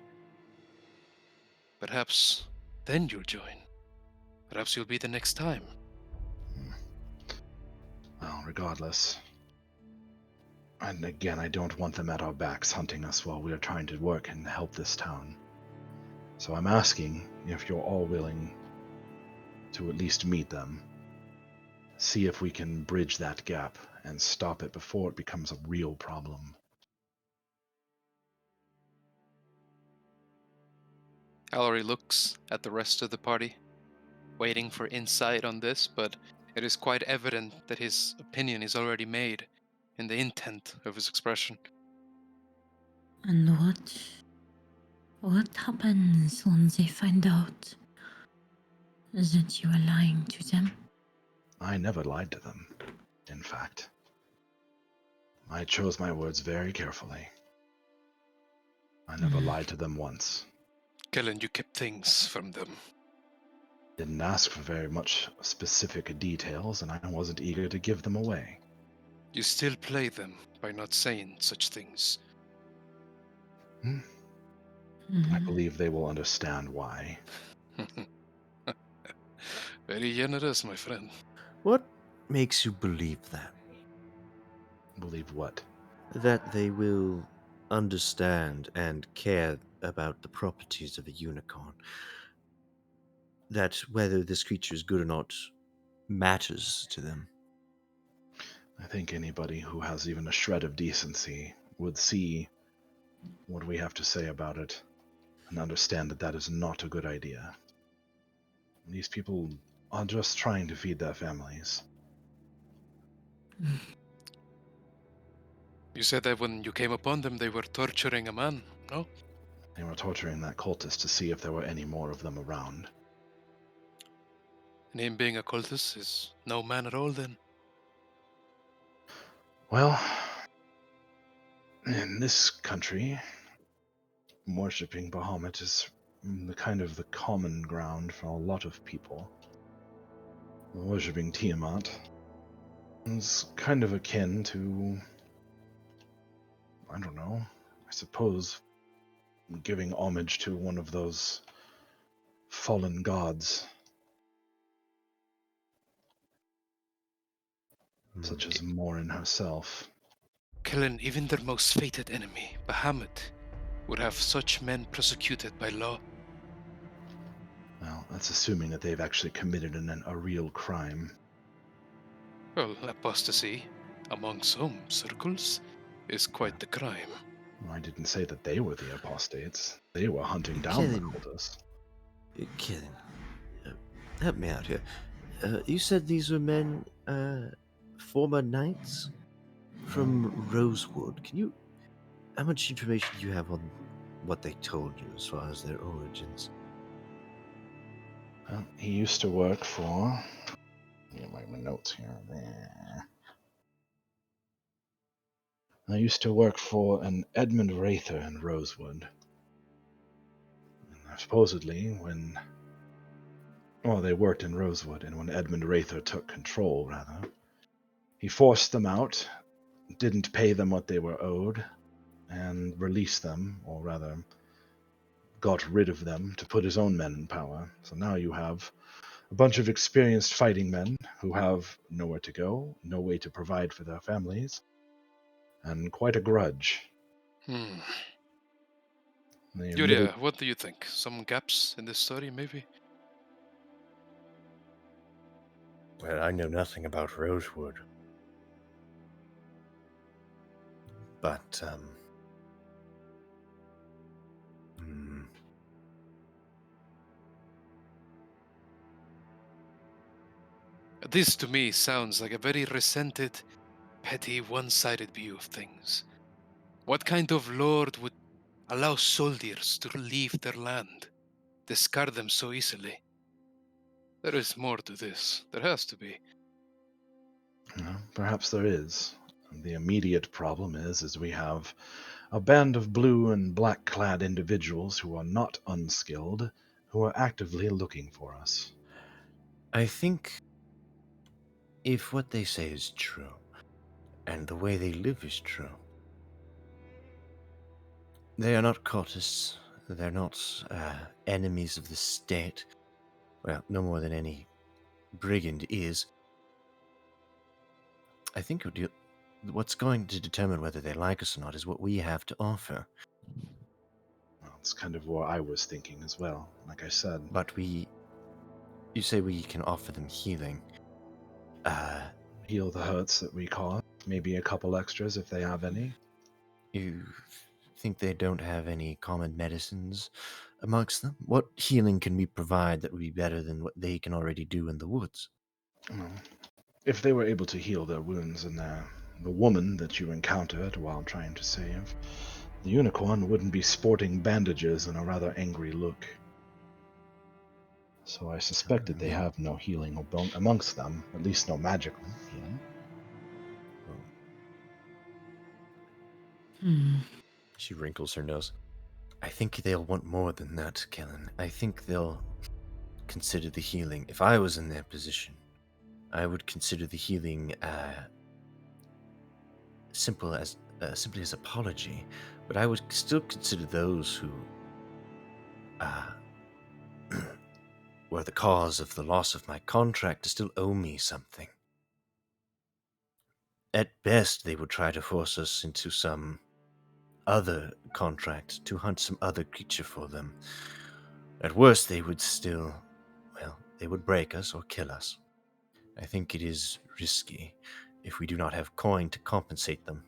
Perhaps then you'll join. Perhaps you'll be the next time. Well, regardless. And again, I don't want them at our backs hunting us while we are trying to work and help this town. So I'm asking if you're all willing to at least meet them. See if we can bridge that gap and stop it before it becomes a real problem. Ellery looks at the rest of the party, waiting for insight on this, but it is quite evident that his opinion is already made in the intent of his expression. And what happens when they find out that you are lying to them? I never lied to them, in fact. I chose my words very carefully. I never lied to them once. Kellen, you kept things from them. Didn't ask for very much specific details, and I wasn't eager to give them away. You still play them by not saying such things. I believe they will understand why. Very generous, my friend. What makes you believe that? Believe what? That they will understand and care about the properties of a unicorn. That whether this creature is good or not matters to them. I think anybody who has even a shred of decency would see what we have to say about it and understand that that is not a good idea. These people are just trying to feed their families. You said that when you came upon them, they were torturing a man, no? They were torturing that cultist to see if there were any more of them around. And him being a cultist is no man at all, then. Well, in this country, worshipping Bahamut is the common ground for a lot of people. Worshipping Tiamat is kind of akin to, I don't know, I suppose, giving homage to one of those fallen gods, such as Morin herself. Killing even their most fated enemy, Bahamut, would have such men prosecuted by law. Well, that's assuming that they've actually committed a real crime. Well, apostasy, among some circles, is quite the crime. I didn't say that they were the apostates. They were hunting down the cultists. Killing. Help me out here. You said these were men, former knights from Rosewood. How much information do you have on what they told you as far as their origins? Well, he used to work for... Get my notes here. There. I used to work for an Edmund Rather in Rosewood. And supposedly, they worked in Rosewood, and when Edmund Rather took control, he forced them out, didn't pay them what they were owed, and released them, or rather, got rid of them to put his own men in power. So now you have a bunch of experienced fighting men who have nowhere to go, no way to provide for their families, and quite a grudge. Yuria, what do you think? Some gaps in this story, maybe? Well, I know nothing about Rosewood. But, This to me sounds like a very resented, petty, one-sided view of things. What kind of lord would allow soldiers to leave their land, discard them so easily? There is more to this. There has to be. Perhaps there is. The immediate problem is we have a band of blue and black-clad individuals who are not unskilled, who are actively looking for us. I think if what they say is true, and the way they live is true, they are not cultists, they're not enemies of the state, well, no more than any brigand is. I think what's going to determine whether they like us or not is what we have to offer. Well, it's kind of what I was thinking as well, like I said. But you say we can offer them healing. Heal the hurts that we cause, maybe a couple extras if they have any. You think they don't have any common medicines amongst them? What healing can we provide that would be better than what they can already do in the woods? If they were able to heal their wounds and the woman that you encountered while trying to save, the unicorn wouldn't be sporting bandages and a rather angry look. So I suspect that they have no healing amongst them, at least no magical healing. She wrinkles her nose. I think they'll want more than that, Kellen. I think they'll consider the healing. If I was in their position, I would consider the healing simply as apology, but I would still consider those who were the cause of the loss of my contract to still owe me something. At best, they would try to force us into some other contract to hunt some other creature for them. At worst, they would still, well, they would break us or kill us. I think it is risky if we do not have coin to compensate them.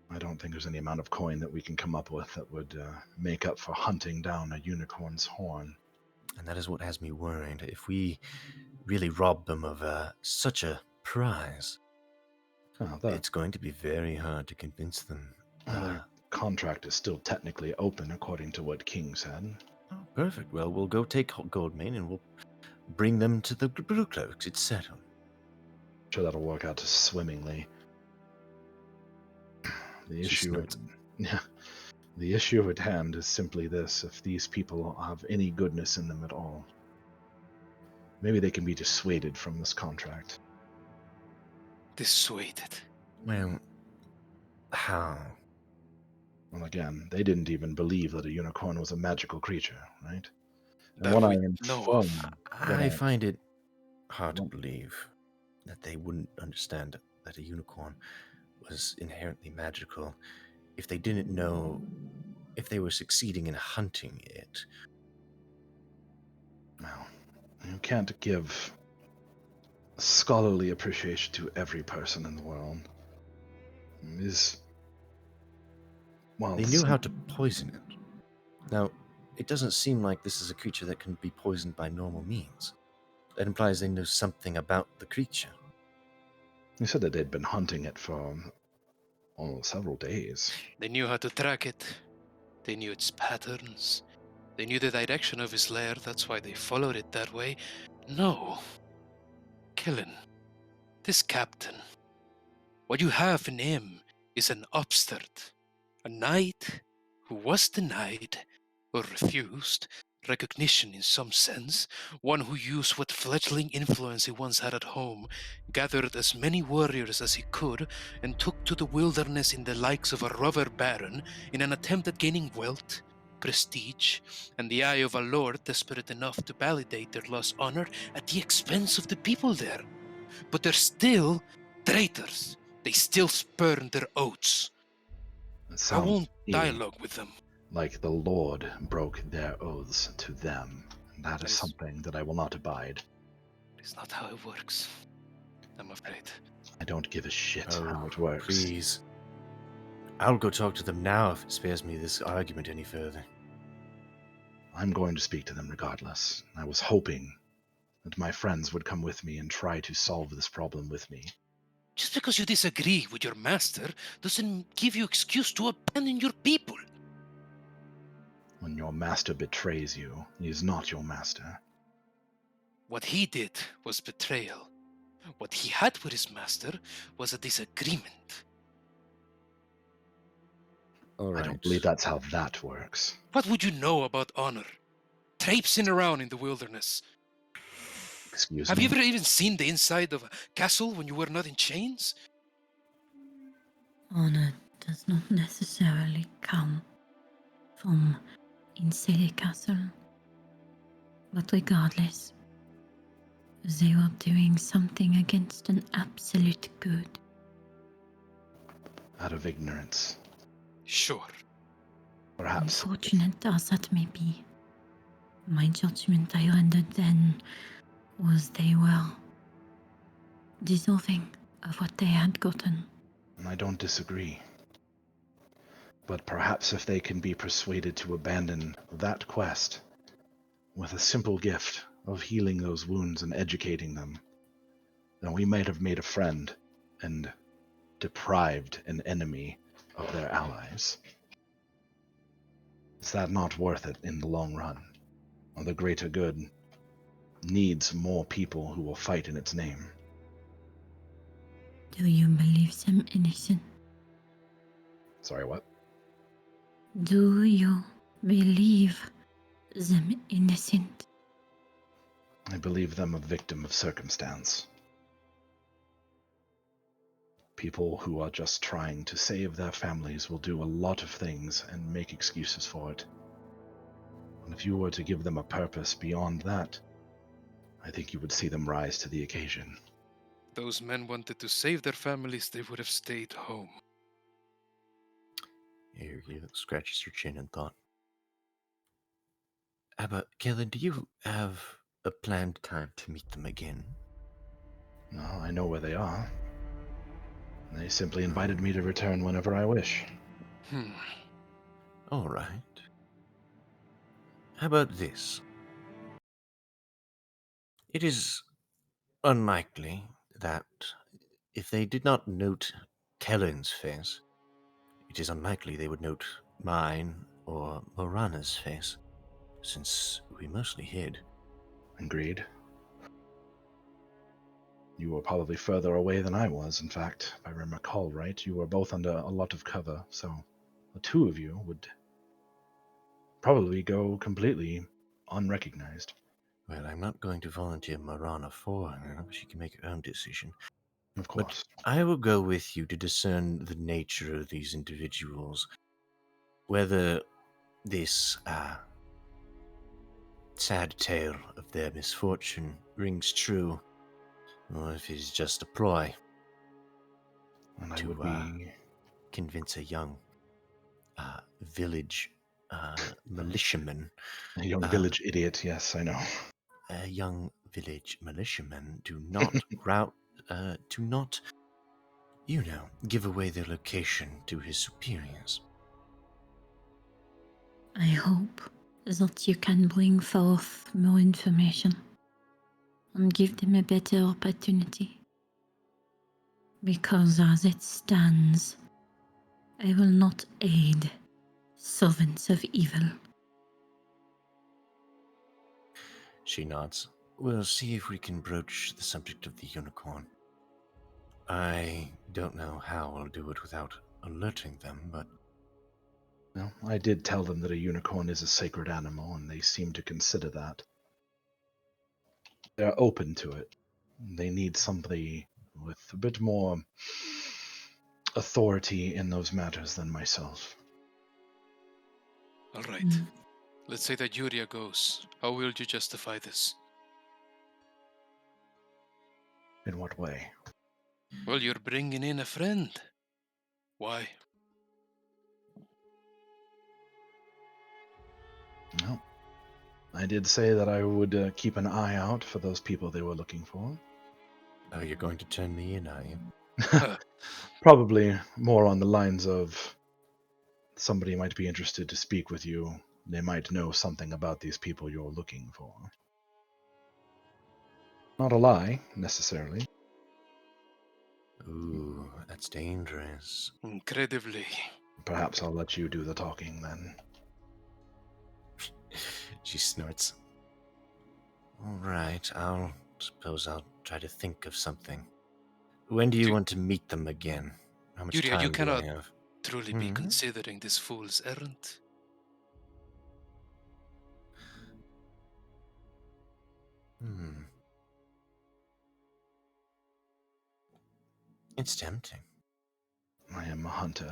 I don't think there's any amount of coin that we can come up with that would make up for hunting down a unicorn's horn. And that is what has me worried. If we really rob them of such a prize, it's going to be very hard to convince them. Their contract is still technically open, according to what King said. Oh, perfect. Well, we'll go take Goldmane and we'll bring them to the Blue Cloaks. It's settled. I'm sure that'll work out swimmingly. The issue at hand is simply this: if these people have any goodness in them at all, maybe they can be dissuaded from this contract. Dissuaded? Well, how? Well, again, they didn't even believe that a unicorn was a magical creature, right? And That when I we am know from, of. I find it hard to believe that they wouldn't understand that a unicorn was inherently magical if they didn't know if they were succeeding in hunting it. Well, you can't give scholarly appreciation to every person in the world. They knew how to poison it. Now, it doesn't seem like this is a creature that can be poisoned by normal means. That implies they know something about the creature. You said that they'd been hunting it for several days. They knew how to track it. They knew its patterns. They knew the direction of his lair, that's why they followed it that way. No. Killen, this captain, what you have in him is an upstart, a knight who was denied, or refused, recognition in some sense, one who used what fledgling influence he once had at home, gathered as many warriors as he could, and took to the wilderness in the likes of a robber baron in an attempt at gaining wealth, prestige, and the eye of a lord desperate enough to validate their lost honor at the expense of the people there. But they're still traitors. They still spurn their oaths. I won't dialogue with them. Like the Lord broke their oaths to them. That is something that I will not abide. It's not how it works, I'm afraid. I don't give a shit how it works. Please. I'll go talk to them now if it spares me this argument any further. I'm going to speak to them regardless. I was hoping that my friends would come with me and try to solve this problem with me. Just because you disagree with your master doesn't give you excuse to abandon your people. When your master betrays you, he is not your master. What he did was betrayal. What he had with his master was a disagreement. I don't believe that's how that works. What would you know about honor? Traipsing around in the wilderness. Excuse Have me? you ever even seen the inside of a castle when you were not in chains? Honor does not necessarily come from inside a castle. But regardless, they were doing something against an absolute good. Out of ignorance. Sure. Perhaps. Unfortunate as that may be, my judgment I rendered then was they were deserving of what they had gotten. I don't disagree. But perhaps if they can be persuaded to abandon that quest with a simple gift of healing those wounds and educating them, then we might have made a friend and deprived an enemy of their allies. Is that not worth it in the long run? Or the greater good needs more people who will fight in its name. Do you believe them innocent? Sorry, what? Do you believe them innocent? I believe them a victim of circumstance. People who are just trying to save their families will do a lot of things and make excuses for it. And if you were to give them a purpose beyond that, I think you would see them rise to the occasion. Those men wanted to save their families, they would have stayed home. He scratches her chin in thought. How about, Kellen, do you have a planned time to meet them again? No, I know where they are. They simply invited me to return whenever I wish. All right. How about this? It is unlikely that if they did not note Kellen's face, it is unlikely they would note mine or Morana's face, since we mostly hid. Agreed. You were probably further away than I was, in fact. If I recall right, you were both under a lot of cover, so the two of you would probably go completely unrecognized. Well, I'm not going to volunteer Morana for her. She can make her own decision. Of But course. I will go with you to discern the nature of these individuals. Whether this sad tale of their misfortune rings true, or if it is just a ploy And I to would be convince a young village militiaman, a young village idiot, yes, I know. a young village militiaman to not route, to not, give away their location to his superiors. I hope that you can bring forth more information and give them a better opportunity. Because as it stands, I will not aid servants of evil. She nods. We'll see if we can broach the subject of the unicorn. I don't know how I'll do it without alerting them, but... Well, I did tell them that a unicorn is a sacred animal, and they seem to consider that. They're open to it. They need somebody with a bit more authority in those matters than myself. All right. Let's say that Yuria goes. How will you justify this? In what way? Well, you're bringing in a friend. Why? Well, I did say that I would keep an eye out for those people they were looking for. Oh, you're going to turn me in, are you? Probably more on the lines of somebody might be interested to speak with you. They might know something about these people you're looking for. Not a lie, necessarily. Ooh, that's dangerous. Incredibly. Perhaps I'll let you do the talking then. She snorts. All right, I'll try to think of something. When do you want to meet them again? How much Yuria, you time do I cannot have? truly be considering this fool's errand. It's tempting. I am a hunter.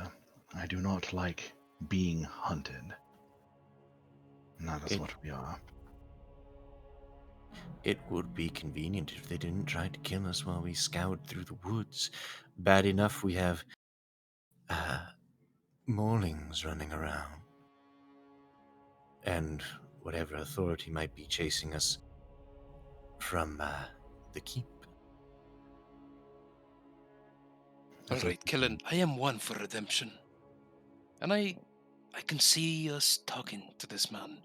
I do not like being hunted. And that is what we are. It would be convenient if they didn't try to kill us while we scoured through the woods. Bad enough we have Morlings running around. And whatever authority might be chasing us from the keep. All right, Kellen, I am one for redemption. And I can see us talking to this man.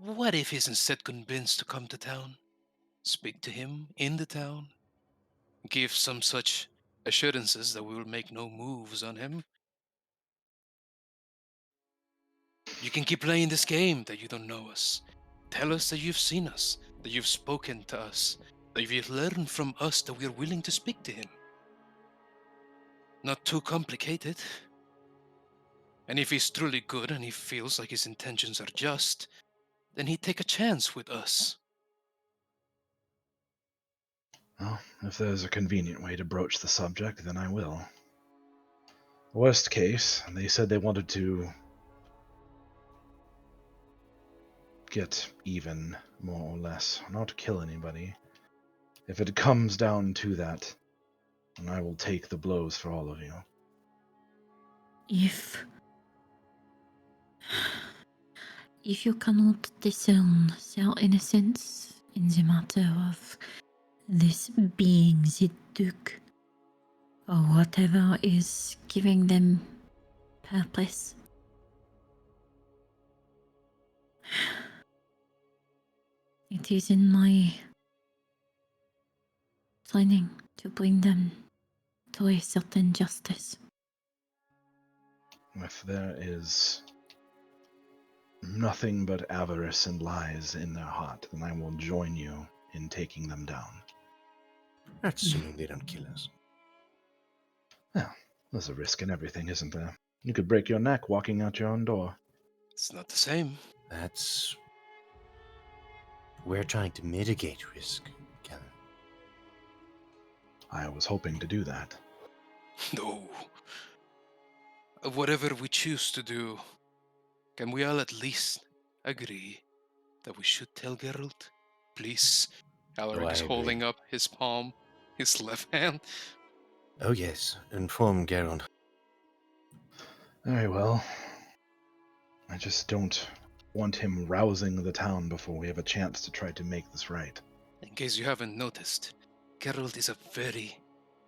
What if he's instead convinced to come to town? Speak to him in the town? Give some such assurances that we will make no moves on him? You can keep playing this game that you don't know us. Tell us that you've seen us, that you've spoken to us, that you've learned from us that we're willing to speak to him. Not too complicated. And if he's truly good and he feels like his intentions are just, then he'd take a chance with us. Well, if there's a convenient way to broach the subject, then I will. Worst case, they said they wanted to get even, more or less, not kill anybody. If it comes down to that, then I will take the blows for all of you. If you cannot discern their innocence in the matter of this being the Duke, or whatever is giving them purpose, it is in my planning to bring them to a certain justice. If there is nothing but avarice and lies in their heart, then I will join you in taking them down. That's assuming they don't kill us. Well, there's a risk in everything, isn't there? You could break your neck walking out your own door. It's not the same. That's... We're trying to mitigate risk, Kellen. I was hoping to do that. No. Whatever we choose to do, can we all at least agree that we should tell Geralt? Please. Alaric I is agree. holding up his palm, his left hand. Oh yes, inform Geralt. Very well. I just don't want him rousing the town before we have a chance to try to make this right. In case you haven't noticed, Geralt is a very,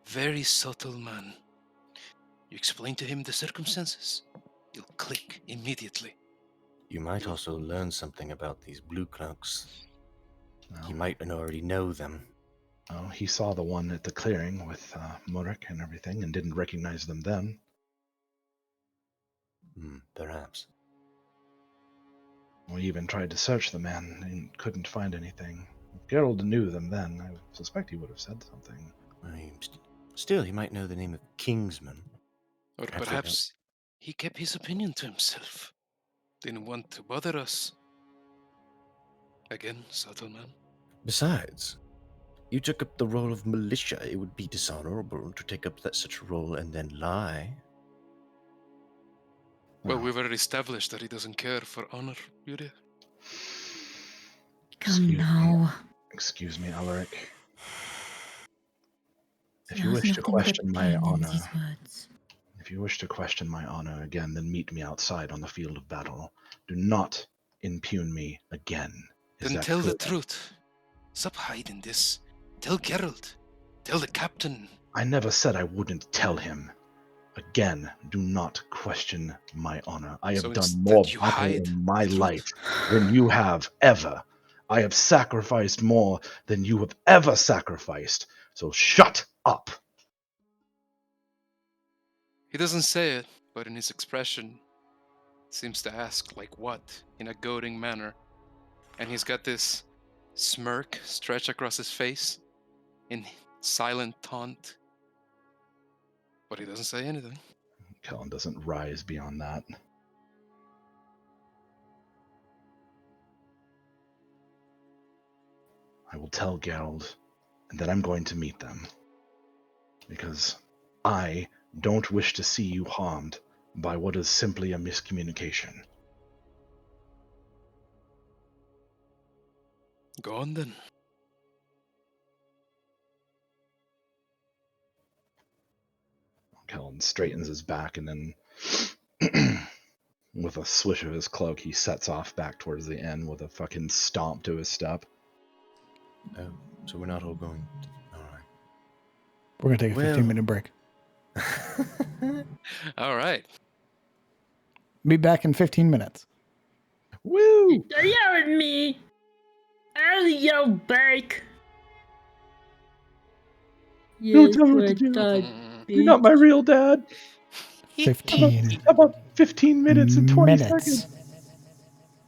very subtle man. You explain to him the circumstances, he'll click immediately. You might also learn something about these blue cloaks. Well, He might already know them. well, he saw the one at the clearing with Murik and everything and didn't recognize them then. Perhaps. We even tried to search the man and couldn't find anything. If Geralt knew them then, I suspect he would have said something. Still, he might know the name of Kingsmen. Or Perhaps they perhaps he kept his opinion to himself. Didn't want to bother us. Again, subtle man. Besides, you took up the role of militia. It would be dishonorable to take up such a role and then lie. Well, Oh. we've already established that he doesn't care for honor, Yuri. Come now. Excuse me, Alaric. If There you is wish to nothing but question my pain in honor, these words. if you wish to question my honor again, then meet me outside on the field of battle. Do not impugn me again. Then tell the truth. Stop hiding this. Tell Geralt. Tell the captain. I never said I wouldn't tell him. Again, do not question my honor. I have So done instead more you battle hide in my the truth? life than you have ever. I have sacrificed more than you have ever sacrificed. So shut up. He doesn't say it, but in his expression, seems to ask, like what, in a goading manner. And he's got this smirk stretched across his face in silent taunt. But he doesn't say anything. Kellen doesn't rise beyond that. I will tell Geralt, and then I'm going to meet them. Because I don't wish to see you harmed by what is simply a miscommunication. Go on then. Kellen straightens his back and then with a swish of his cloak, he sets off back towards the inn with a fucking stomp to his step. Oh, so we're not all going to... Alright. We're going to take a 15-minute break. All right. Be back in 15 minutes. Woo! Don't yell at me! I'll yell back! Don't tell me what to do. You're not my real dad. 15 How about 15 minutes and 20 seconds?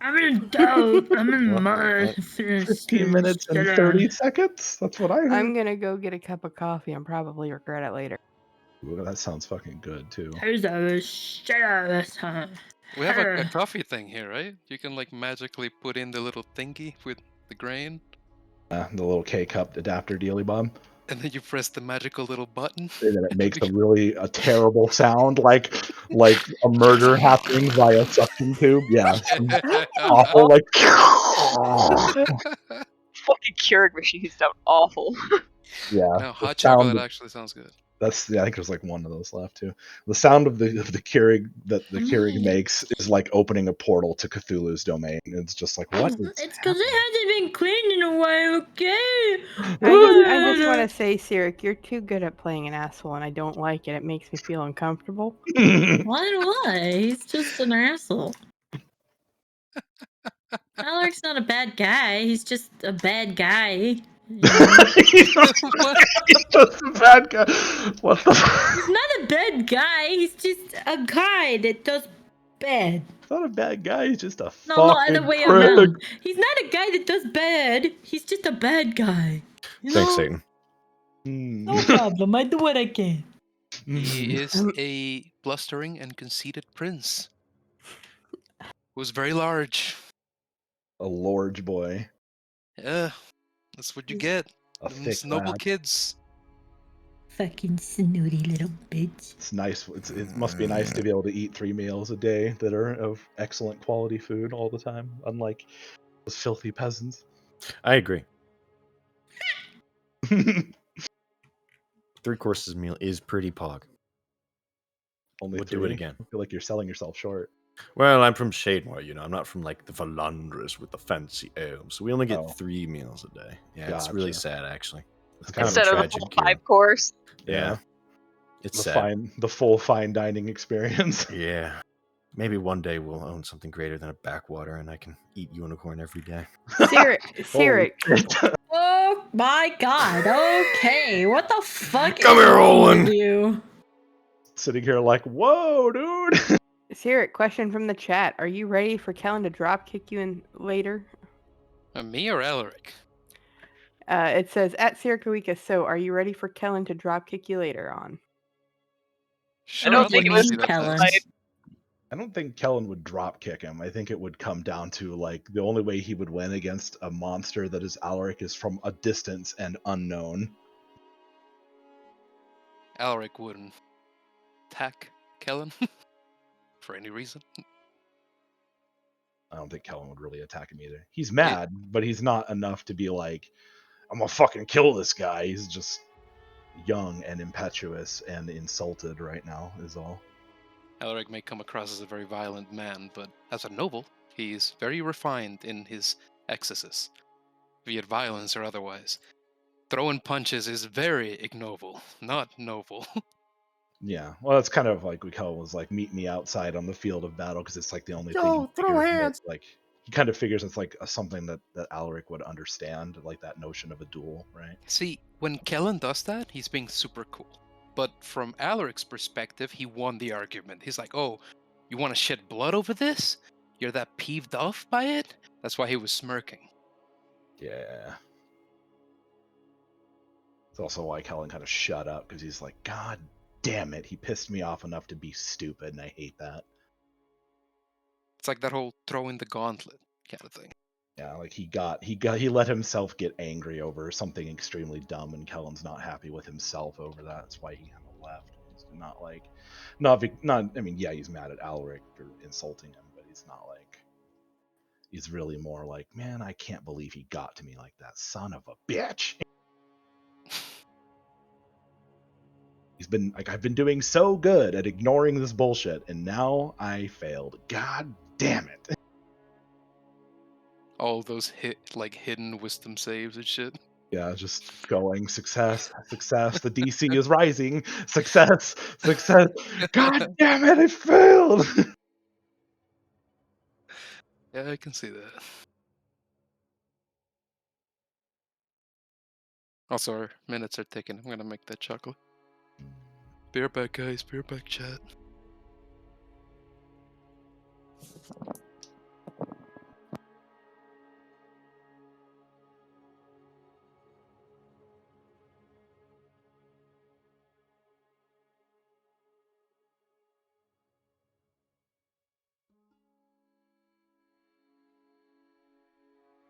I'm an adult. I'm a mother. 15 minutes and 30 seconds? That's what I heard. I'm gonna go get a cup of coffee and probably regret it later. Ooh, that sounds fucking good, too. Shut up. We have a coffee thing here, right? You can like magically put in the little thingy with the grain. The little K-cup adapter dealy bob. And then you press the magical little button. And then it makes a terrible sound, like a murder happening via suction tube. Yeah, awful. Like Fucking Keurig machines sound awful. yeah. No, hot sound chocolate actually sounds good. I think there's like one of those left too. The sound of the Keurig that the Keurig makes is like opening a portal to Cthulhu's domain. It's just like, what is It's because it hasn't been cleaned in a while, okay? I just want to say, Sirik, you're too good at playing an asshole, and I don't like it. It makes me feel uncomfortable. Why? He's just an asshole. Alaric's not a bad guy. He's just a bad guy. You know? He's just a bad guy. What the? He's not a bad guy. He's just a guy that does bad. He's not a bad guy. He's just a No, fucking other way prick. around. He's not a guy that does bad. He's just a bad guy. You know? Thanks, Satan. No problem. I do what I can. He is a blustering and conceited prince who's very large. A large boy. Yeah, that's what you get. A Them's thick noble lad. kids. Fucking snooty little bitch. It's nice. It must be nice to be able to eat 3 meals a day that are of excellent quality food all the time, unlike those filthy peasants. I agree. 3 courses meal is pretty pog. Only Would 3. do it again. I feel like you're selling yourself short. Well, I'm from Shademore, I'm not from like the Valandris with the fancy elves. So we only get Oh. 3 meals a day. Yeah, it's Gotcha. really sad actually. It's kind Instead of the full 5-course. Yeah. It's the sad. the full fine dining experience. Yeah. Maybe one day we'll own something greater than a backwater and I can eat unicorn every day. Sirik. Oh my god. Okay. What the fuck Come is here, wrong Olin. with you? Sitting here like, whoa, dude. Sirik, question from the chat. Are you ready for Kellen to drop kick you in later? Me or Alaric? It says, at Sirikawika, so are you ready for Kellen to drop kick you later on? Sure, don't I'd think like it to was see that Kellen. next. I don't think Kellen would drop kick him. I think it would come down to like the only way he would win against a monster that is Alaric is from a distance and unknown. Alaric wouldn't attack Kellen for any reason. I don't think Kellen would really attack him either. He's mad, but he's not enough to be like, I'm gonna fucking kill this guy. He's just young and impetuous and insulted right now, is all. Alaric may come across as a very violent man, but as a noble, he is very refined in his excesses, be it violence or otherwise. Throwing punches is very ignoble, not noble. Yeah, well, that's kind of like Kellen was like, meet me outside on the field of battle because it's like the only thing. Yo, throw hands. Like he kind of figures it's like something that Alaric would understand, like that notion of a duel, right? See, when Kellen does that, he's being super cool. But from Alaric's perspective, he won the argument. He's like, oh, you want to shed blood over this? You're that peeved off by it? That's why he was smirking. Yeah. It's also why Kellen kind of shut up because he's like, God damn it, he pissed me off enough to be stupid, and I hate that. It's like that whole throwing the gauntlet kind of thing. Yeah, like he let himself get angry over something extremely dumb, and Kellen's not happy with himself over that. That's why he kind of left. He's not. I mean, yeah, he's mad at Alaric for insulting him, but he's not like. He's really more like, man, I can't believe he got to me like that, son of a bitch. He's been like, I've been doing so good at ignoring this bullshit, and now I failed. God damn it. All those hidden wisdom saves and shit. Yeah, just going success. The DC is rising. Success. God damn it, I failed. Yeah, I can see that. Also, our minutes are ticking. I'm gonna make that chocolate. Beer back, guys. Beer back, chat.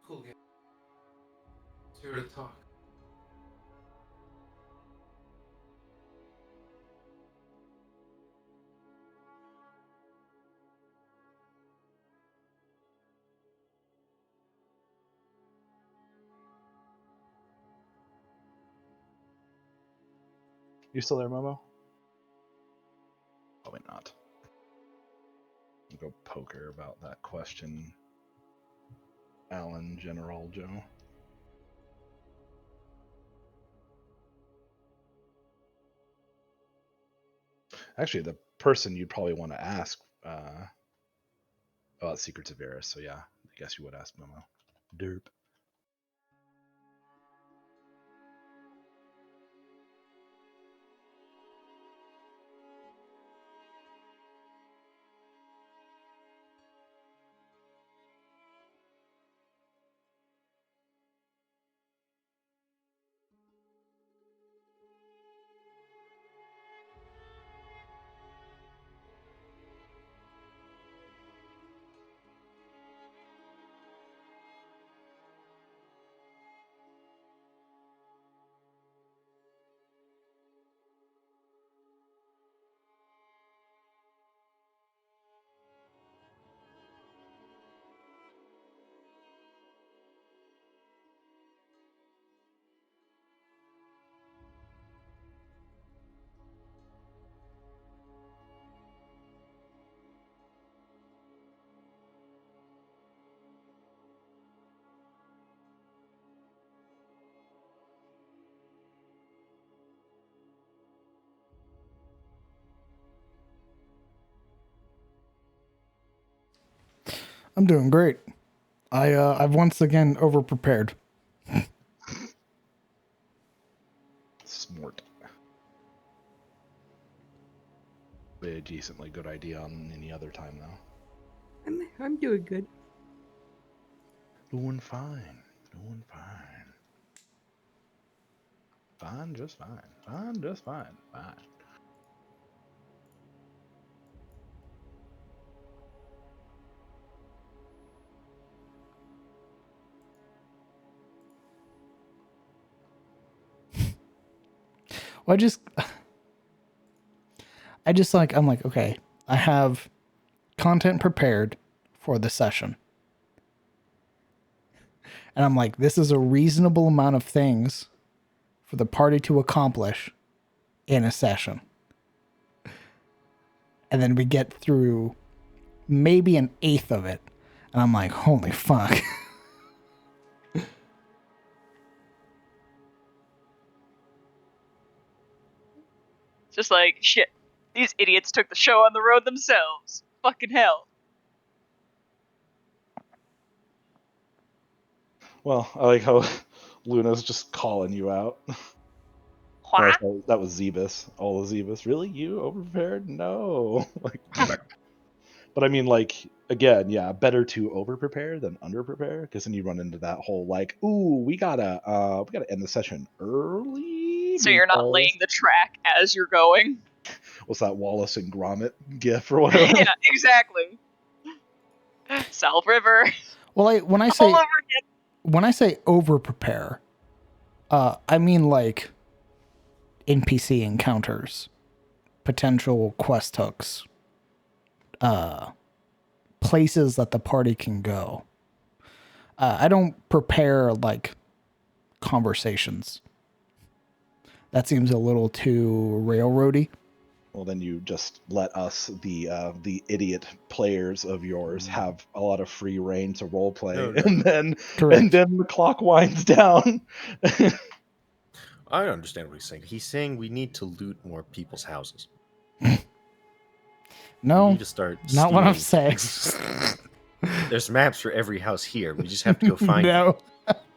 Cool game. It's here to talk. You still there, Momo? Probably not. I'll go poker about that question. Alan, General Joe. Actually, the person you'd probably want to ask about Secrets of Eris. So yeah, I guess you would ask Momo. Derp. I'm doing great. I've once again overprepared. Smart. A decently good idea on any other time, though. I'm doing good. Doing fine. Doing fine. Fine, just fine. Fine, just fine. Fine. Well, I'm like, okay, I have content prepared for the session. And I'm like, this is a reasonable amount of things for the party to accomplish in a session. And then we get through maybe an eighth of it. And I'm like, holy fuck. Just like, shit, these idiots took the show on the road themselves. Fucking hell. Well, I like how Luna's just calling you out. What? That was Zebus. All of Zebus. Really? You overprepared? No. Like, but I mean, like, again, yeah, better to overprepare than underprepare, because then you run into that whole like, ooh, we gotta end the session early. So you're not laying the track as you're going. What's that Wallace and Gromit gif or whatever? Yeah, exactly. South River. Well, when I say over prepare, I mean like NPC encounters, potential quest hooks, places that the party can go. I don't prepare like conversations. That seems a little too railroady. Well, then you just let us, the idiot players of yours, have a lot of free reign to roleplay, and then the clock winds down. I understand what he's saying. He's saying we need to loot more people's houses. No, we need to start not what I'm saying. There's maps for every house here. We just have to go find them.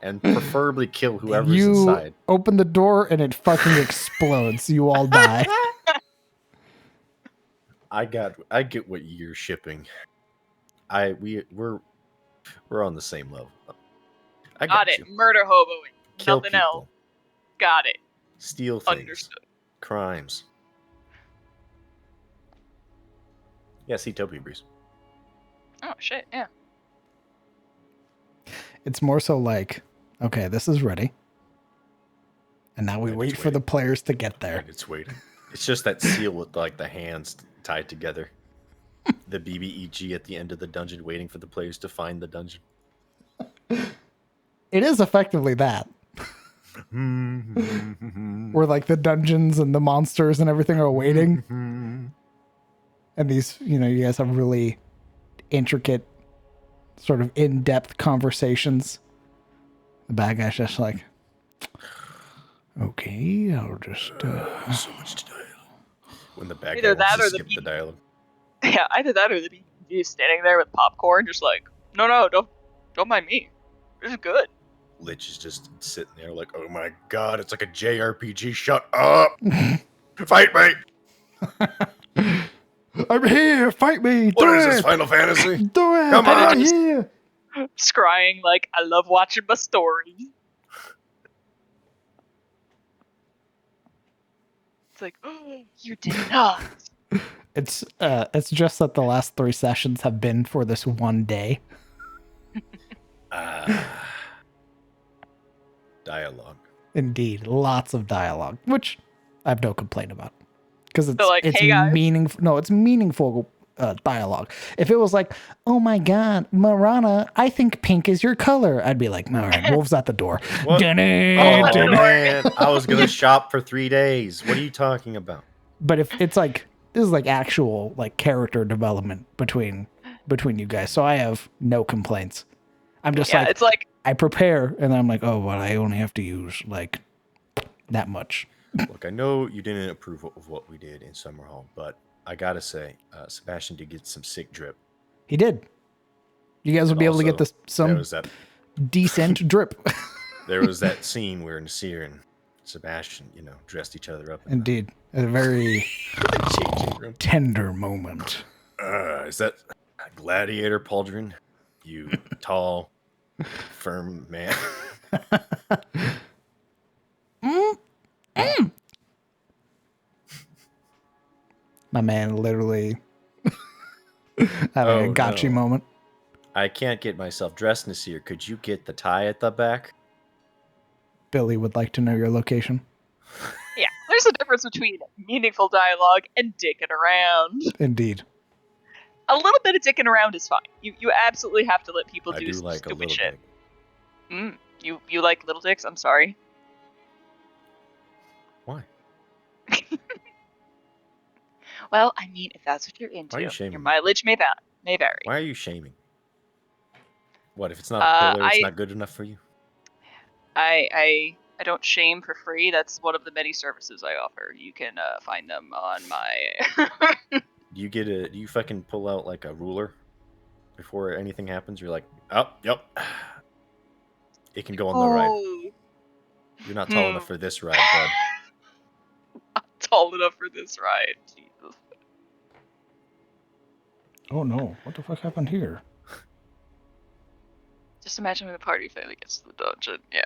And preferably kill whoever's you inside. Open the door and it fucking explodes. You all die. I get what you're shipping. We're on the same level. I got it. you. Murder hoboing. Kill Nothing people. else. Got it. Steal things. Understood. Crimes. Yeah, see Toby Breeze. Oh shit, yeah. It's more so like, okay, this is ready. And now we wait for the players to get there. And it's waiting. It's just that seal with like the hands tied together. The BBEG at the end of the dungeon waiting for the players to find the dungeon. It is effectively that. where like the dungeons and the monsters and everything are waiting. And these, you know, you guys have really intricate, sort of in-depth conversations. The bad guy's just like, okay, I'll just... So much dialogue. When the bad Either guy wants that to or the skip the dialogue. Yeah, either that or the BPG standing there with popcorn, just like, no, don't mind me. This is good. Lich is just sitting there like, oh my god, it's like a JRPG. Shut up! Fight me! I'm here, fight me, What do is it! this, Final Fantasy? Do it, Come I'm on! here! Scrying like, I love watching my stories. It's like, oh, you did not. It's just that the last 3 sessions have been for this one day. Dialogue. Indeed, lots of dialogue, which I have no complaint about. Because They're like, it's hey guys. meaningful. No, it's meaningful dialogue. If it was like, oh my god, Marana, I think pink is your color, I'd be like, all right, wolves at the door. What? Dun-dun, Oh dun-dun. man, I was gonna shop for 3 days. What are you talking about? But if it's like, this is like actual like character development between you guys, so I have no complaints. I'm just Yeah, like, it's like, I prepare and I'm like, oh, well, I only have to use like that much. Look, I know you didn't approve of what we did in Summerhall, but I gotta say, Sebastian did get some sick drip. He did. You guys will And be able to get also, this some decent drip. There was that scene where Nasir and Sebastian, you know, dressed each other up. Indeed, a very Changing room. tender moment. Is that Gladiator Pauldron? You tall, firm man. My man literally having a gotcha moment. I can't get myself dressed, Nasir. Could you get the tie at the back? Billy would like to know your location. yeah, there's a difference between meaningful dialogue and dicking around. Indeed. A little bit of dicking around is fine. You absolutely have to let people I do do some like a stupid little shit. dick. You like little dicks? I'm sorry. Why? Well, I mean, if that's what you're into, Why are you shaming your me? mileage may vary. Why are you shaming? What, if it's not a pillar, it's not good enough for you? I don't shame for free. That's one of the many services I offer. You can find them on my. Do you fucking pull out like a ruler before anything happens? You're like, oh, yep. It can go on the ride. You're not tall enough for this ride, bud. I'm tall enough for this ride. Jesus. Oh no, what the fuck happened here? Just imagine when the party finally gets to the dungeon. Yeah.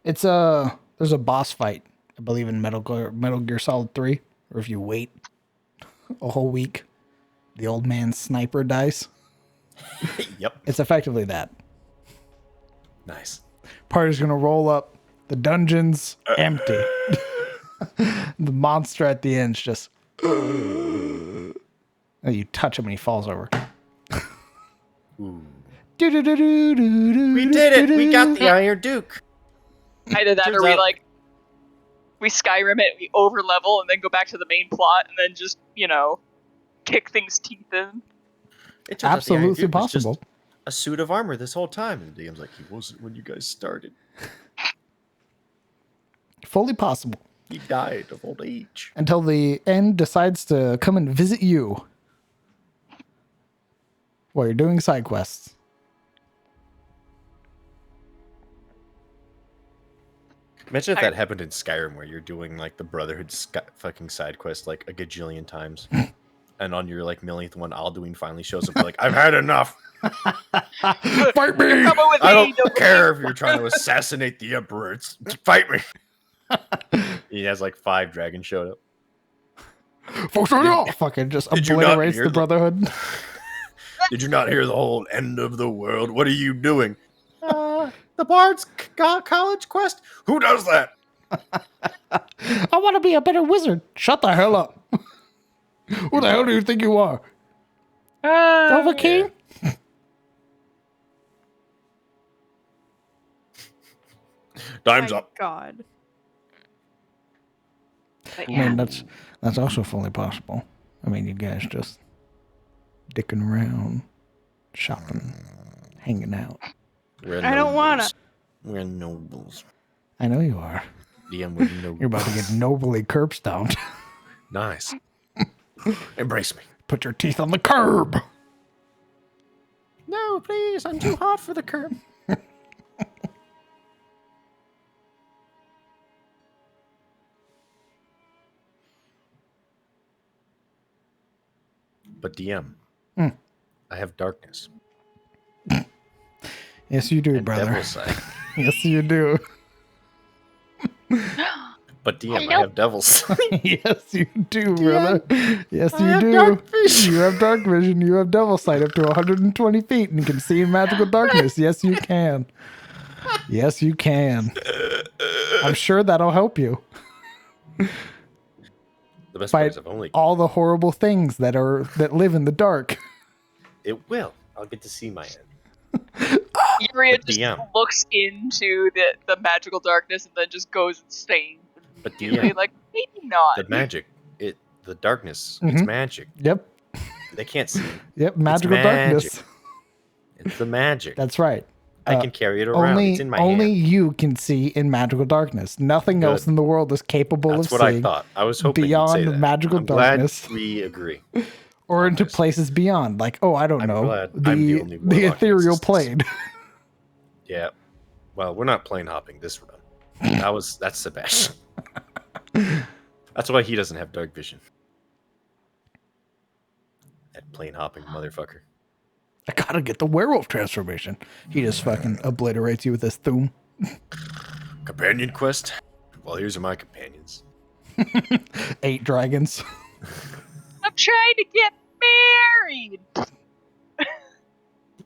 It's there's a boss fight, I believe, in Metal Gear Solid 3, or if you wait a whole week, the old man sniper dies. Yep. It's effectively that. Nice. Party's gonna roll up, the dungeon's empty. The monster at the end's just and you touch him and he falls over. Ooh. We We did it! We got the Iron Duke! Either that Turns or out- we Skyrim it, we over level, and then go back to the main plot, and then just, kick things teeth in. It turns out the Iron Absolutely Duke was just possible. a suit of armor this whole time. And the DM's like, he wasn't when you guys started. Fully possible. He died of old age. Until the end decides to come and visit you while you're doing side quests. Imagine if that happened in Skyrim, where you're doing like the Brotherhood fucking side quest like a gajillion times, and on your like millionth one, Alduin finally shows up. Like, I've had enough. Fight me! You're coming with I me, don't care if you're trying to assassinate the Emperor. Fight me. He has like 5 dragons showed up. Fucking just Did you not obliterates hear the the- Brotherhood. Did you not hear the whole end of the world? What are you doing? The Bard's College quest? Who does that? I want to be a better wizard. Shut the hell up. Who the hell do you think you are? Over King? Time's My up. God. But I yeah, mean, that's also fully possible. I mean, you guys just dicking around, shopping, hanging out. We're I don't wanna. nobles. We're nobles. I know you are. DM, we're nobles. You're about to get nobly curb stomped. Nice. Embrace me. Put your teeth on the curb. No, please. I'm too hot for the curb. But DM, Hmm. I have darkness. Yes, you do, and brother. Devil's Sight. Yes, you do. But DM, I Hello. have Devil's Sight. Yes, you do, brother. Yes, I you have do. dark vision. You have dark vision. You have devil sight up to 120 feet and you can see in magical darkness. Yes, you can. Yes, you can. I'm sure that'll help you. The best Fight part is I've only... all the horrible things that live in the dark. It will. I'll get to see my end. Yuria But just DM. looks into the magical darkness and then just goes insane. But Immediately, DM, like, maybe not. the magic, the darkness, Mhm. it's magic. Yep. They can't see. Yep. Magical magic. darkness. It's the magic. That's right. I can carry it around. It's in my only hand. you can see in magical darkness. Nothing else Good. in the world is capable That's of what I seeing thought. I was hoping beyond you'd say that. magical I'm darkness. glad we agree. or on into this. places beyond. Like, oh, I don't I'm know. glad I'm the only warlock in ethereal existence. plane. Yeah. Well, we're not plane hopping this run. That's Sebastian. That's why he doesn't have dark vision. That plane hopping motherfucker. I gotta get the werewolf transformation. He just fucking obliterates you with his thum. Companion quest? Well, here's my companions. 8 dragons. I'm trying to get married.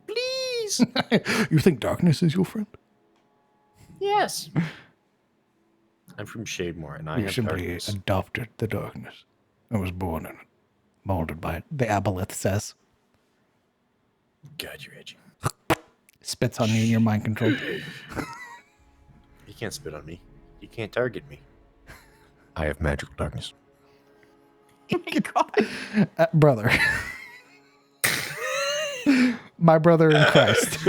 Please. You think darkness is your friend? Yes. I'm from Shademore, and I You have simply darkness. adopted the darkness. I was born in it. Molded by it. The aboleth says. God, you're edgy. Spits on you in your mind control. He can't spit on me. He can't target me. I have magical darkness. Oh my God. Brother. My brother in Christ.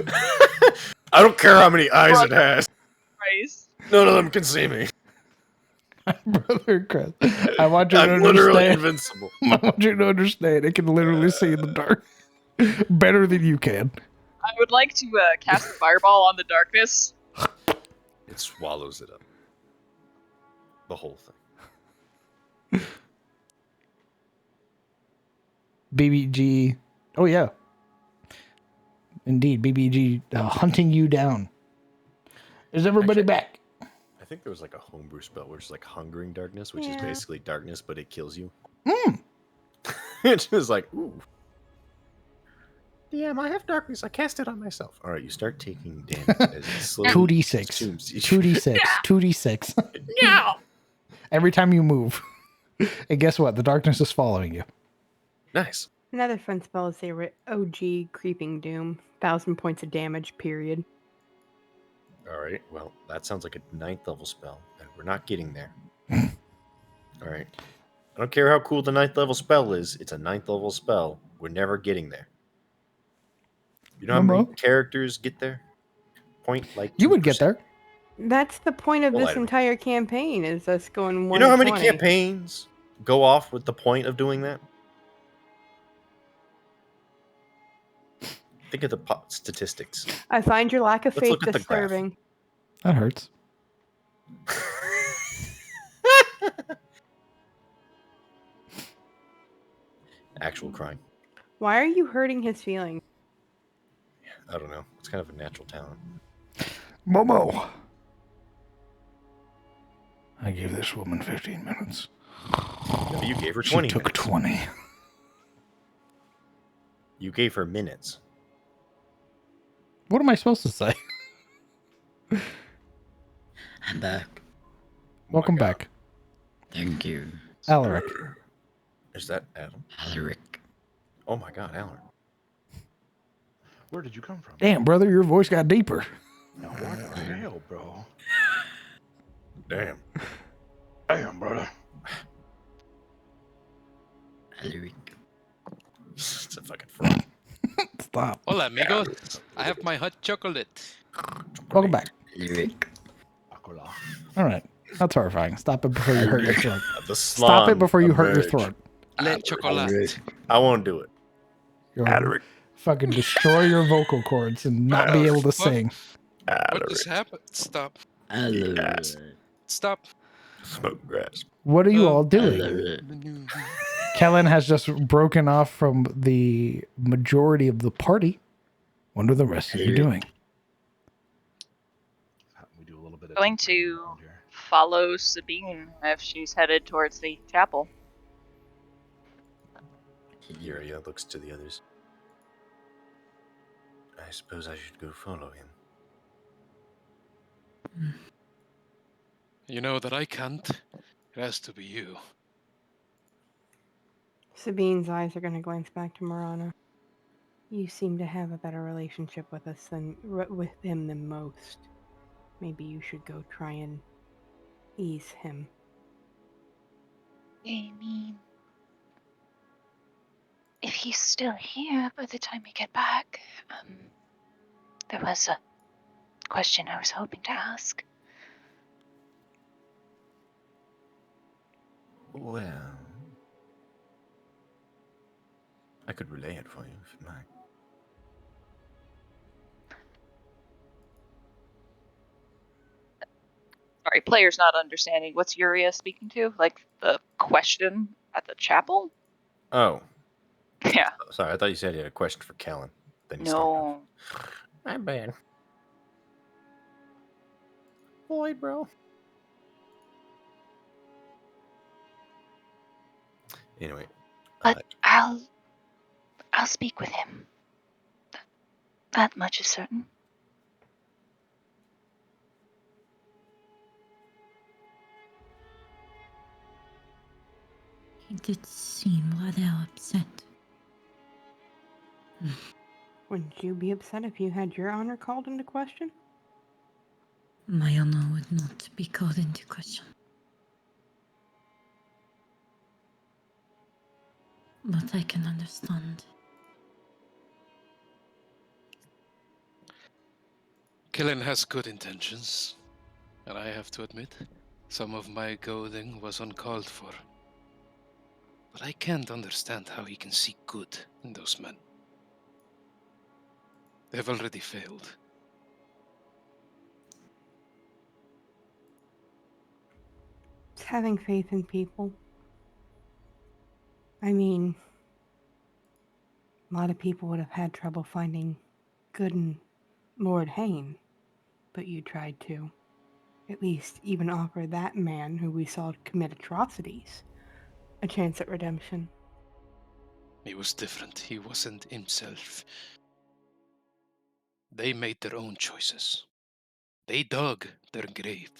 I don't care how many eyes it has. Christ. None of them can see me. Brother in Christ. I want you to I'm literally understand. invincible. I want you to understand. It can literally see in the dark. Better than you can. I would like to cast a fireball on the darkness. It swallows it up. The whole thing. BBG. Oh, yeah. Indeed. BBG hunting you down. Is everybody Actually, back? I think there was like a homebrew spell where it's like hungering darkness, which is Yeah. basically darkness, but it kills you. Hmm. It was like, ooh. DM, I have darkness. I cast it on myself. All right, you start taking damage as it slowly 2d6. consumes you. 2d6. 2d6. No. Every time you move. And guess what? The darkness is following you. Nice. Another fun spell is the OG Creeping Doom. 1,000 points of damage, period. All right. Well, that sounds like a 9th level spell, and we're not getting there. All right. I don't care how cool the 9th level spell is. It's a 9th level spell. We're never getting there. You know how many Momo? characters get there? Point like You would get 2%. there. That's the point of Well, this I don't- entire campaign, is us going 1 You know how many 20. campaigns go off with the point of doing that? Think of the statistics. I find your lack of Let's faith look at the graph. disturbing. That hurts. Actual crime. Why are you hurting his feelings? I don't know. It's kind of a natural talent. Momo. I gave this woman 15 minutes. No, you gave her She 20 took minutes. 20. You gave her minutes. What am I supposed to say? I'm back. Welcome Oh my God. back. Thank you, Alaric. Is that Adam? Alaric. Oh my God, Alan. Where did you come from? Damn, brother, your voice got deeper. Now, what the hell, bro? Damn. Damn, brother. Alaric. It's a fucking frog. Stop. Hola, amigos. I have my hot chocolate. Welcome back. Alaric. Aquila. All right. That's horrifying. Stop it before you hurt your throat. The Stop it slime before you hurt your emerge. throat. Le chocolate. I won't do it. You'll Alaric. fucking destroy your vocal cords and not be able to sing. What just happened? Stop. Alaric. Stop. Smoke grass. What are you all doing? Alaric. Kellen has just broken off from the majority of the party. What are the rest of you doing? We do a little bit of Going tinkering to around here. follow Sabine if she's headed towards the chapel. Yuria looks to the others. I suppose I should go follow him. You know that I can't. It has to be you. Sabine's eyes are going to glance back to Marana. You seem to have a better relationship with us with him than most. Maybe you should go try and ease him. I mean, if he's still here by the time we get back, there was a question I was hoping to ask. Well, I could relay it for you if you'd like. Sorry, player's not understanding. What's Yuria speaking to? Like the question at the chapel? Oh, Yeah. sorry. I thought you said you had a question for Kellen. Then you No. My bad. Boy, bro. Anyway. But I'll speak with him. That much is certain. He did seem rather upset. Wouldn't you be upset if you had your honor called into question? My honor would not be called into question. But I can understand. Killen has good intentions, and I have to admit, some of my goading was uncalled for. But I can't understand how he can see good in those men. They've already failed. It's having faith in people. I mean, a lot of people would have had trouble finding good in Lord Hayne, but you tried to. At least even offer that man who we saw commit atrocities a chance at redemption. He was different. He wasn't himself. They made their own choices. They dug their grave.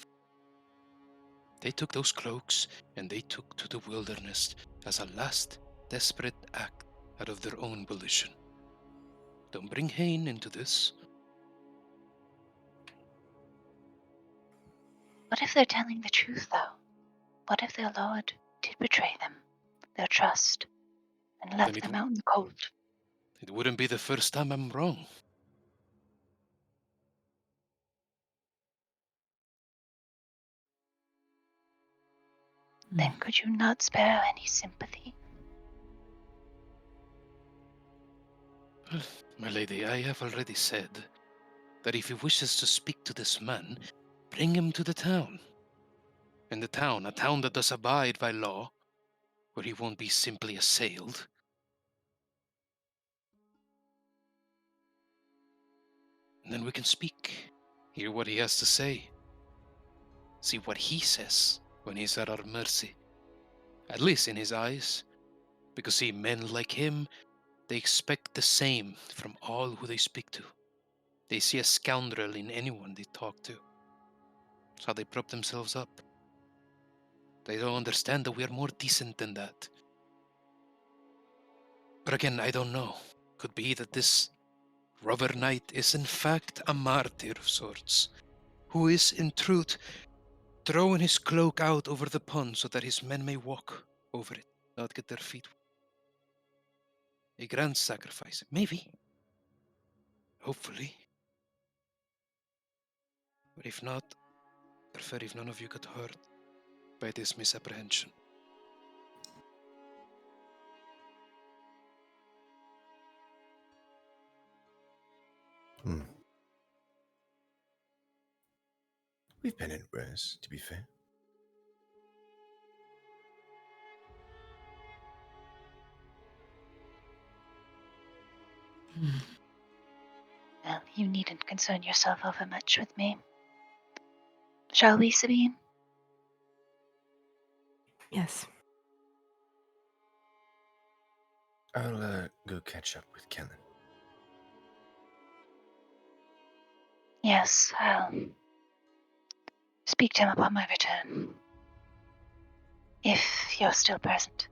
They took those cloaks and they took to the wilderness as a last desperate act out of their own volition. Don't bring Hayne into this. What if they're telling the truth, though? What if their lord did betray them, their trust, and left them out in the cold? It wouldn't be the first time I'm wrong. Then could you not spare any sympathy? Well, my lady, I have already said that if he wishes to speak to this man, bring him to the town. And the town, a town that does abide by law, where he won't be simply assailed. And then we can speak, hear what he has to say, see what he says when he's at our mercy. At least in his eyes, because see, men like him, they expect the same from all who they speak to. They see a scoundrel in anyone they talk to. That's how they prop themselves up. They don't understand that we are more decent than that. But again, I don't know. Could be that this robber knight is in fact a martyr of sorts, who is in truth throwing his cloak out over the pond so that his men may walk over it, not get their feet wet. A grand sacrifice, maybe. Hopefully. But if not, prefer if none of you get hurt by this misapprehension. We've been in worse, to be fair. Well, you needn't concern yourself over much with me. Shall we, Sabine? Yes. I'll go catch up with Kellen. Yes, I'll speak to him upon my return. If you're still present.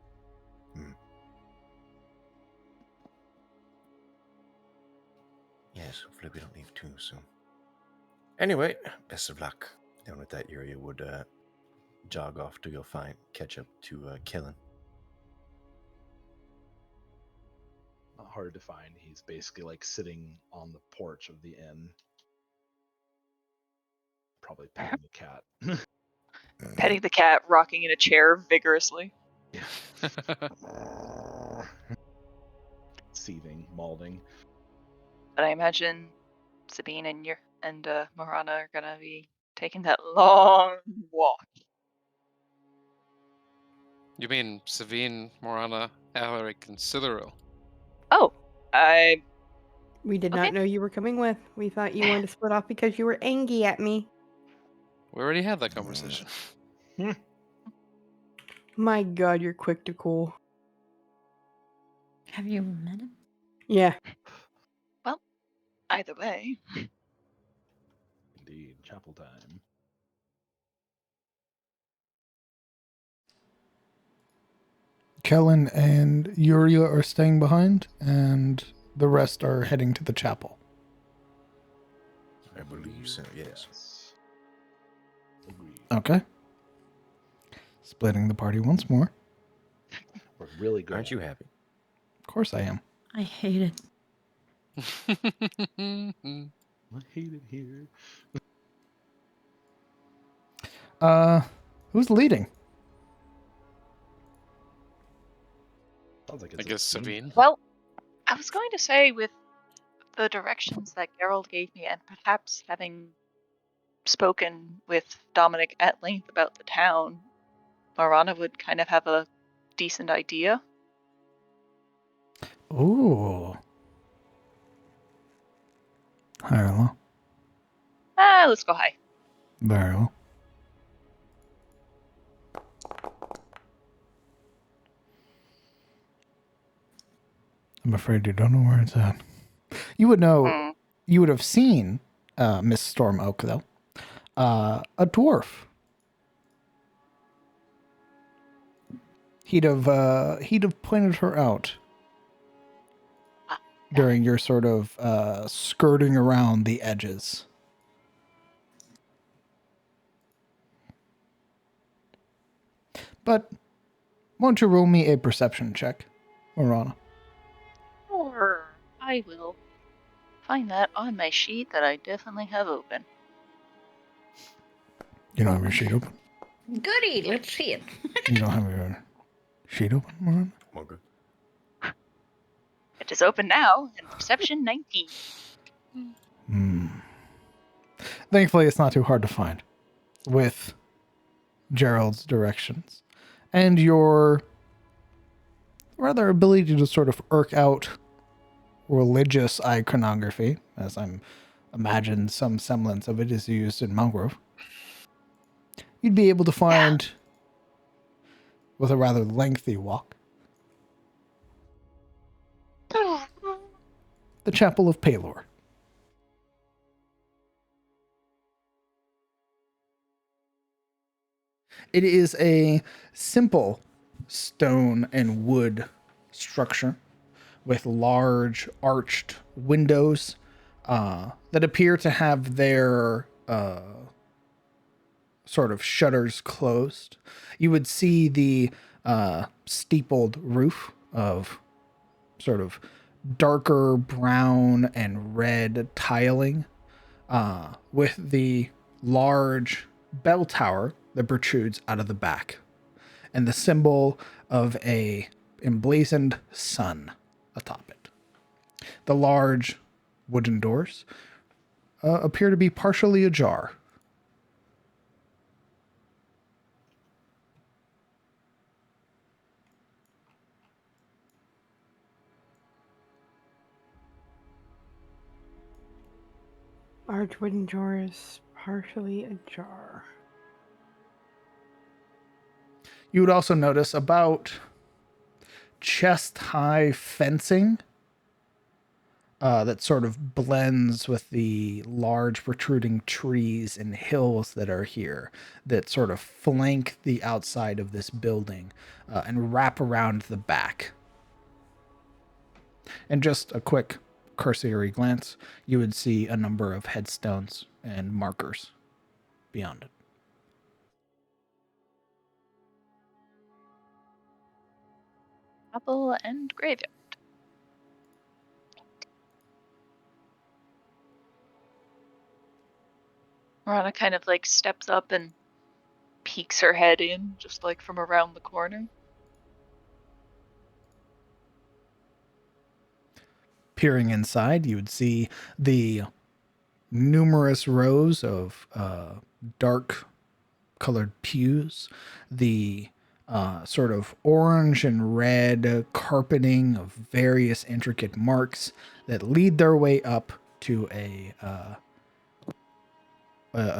Yes, hopefully we don't leave too soon. Anyway, best of luck down with that area. Would jog off to go catch up to Kellen. Not hard to find. He's basically like sitting on the porch of the inn. Probably petting the cat. Petting the cat, rocking in a chair vigorously. Seething, malding. But I imagine Sabine and Marana are gonna be taking that long walk. You mean Savine, Morana, Alaric, and Citharil? Oh, We did Okay. not know you were coming with. We thought you wanted to split off because you were angry at me. We already had that conversation. My God, you're quick to cool. Have you met him? Yeah. either way. Indeed, chapel time. Kellen and Yuria are staying behind, and the rest are heading to the chapel. I believe so, yes. Agreed. Okay. Splitting the party once more. We're really good. Aren't you happy? Of course I am. I hate it. I hate it here. Who's leading? Sounds like I it's guess Savine. Well, I was going to say with the directions that Gerald gave me, and perhaps having spoken with Dominic at length about the town, Marana would kind of have a decent idea. Ooh. High or low? Let's go high. Very well. I'm afraid you don't know where it's at. You would know. You would have seen Miss Storm Oak, though. A dwarf. He'd have pointed her out during your sort of skirting around the edges. But won't you roll me a perception check, Marana? Or I will find that on my sheet that I definitely have open. You don't have your sheet open? Goody, let's see it. You don't have your sheet open, Marana? Okay. It is open now, and perception 19. Thankfully, it's not too hard to find with Gerald's directions and your rather ability to sort of irk out religious iconography, as I'm imagine some semblance of it is used in Mangrove. You'd be able to find, with a rather lengthy walk, the Chapel of Palor. It is a simple stone and wood structure with large arched windows that appear to have their sort of shutters closed, you would see the steepled roof of sort of darker brown and red tiling, with the large bell tower that protrudes out of the back, and the symbol of a emblazoned sun atop it. The large wooden doors appear to be partially ajar. Large wooden door is partially ajar. You would also notice about chest-high fencing that sort of blends with the large protruding trees and hills that are here, that sort of flank the outside of this building and wrap around the back. And just a quick cursory glance, you would see a number of headstones and markers beyond it. Chapel and graveyard. Marana kind of like steps up and peeks her head in, just like from around the corner. Peering inside, you would see the numerous rows of dark colored pews, the sort of orange and red carpeting of various intricate marks that lead their way up to a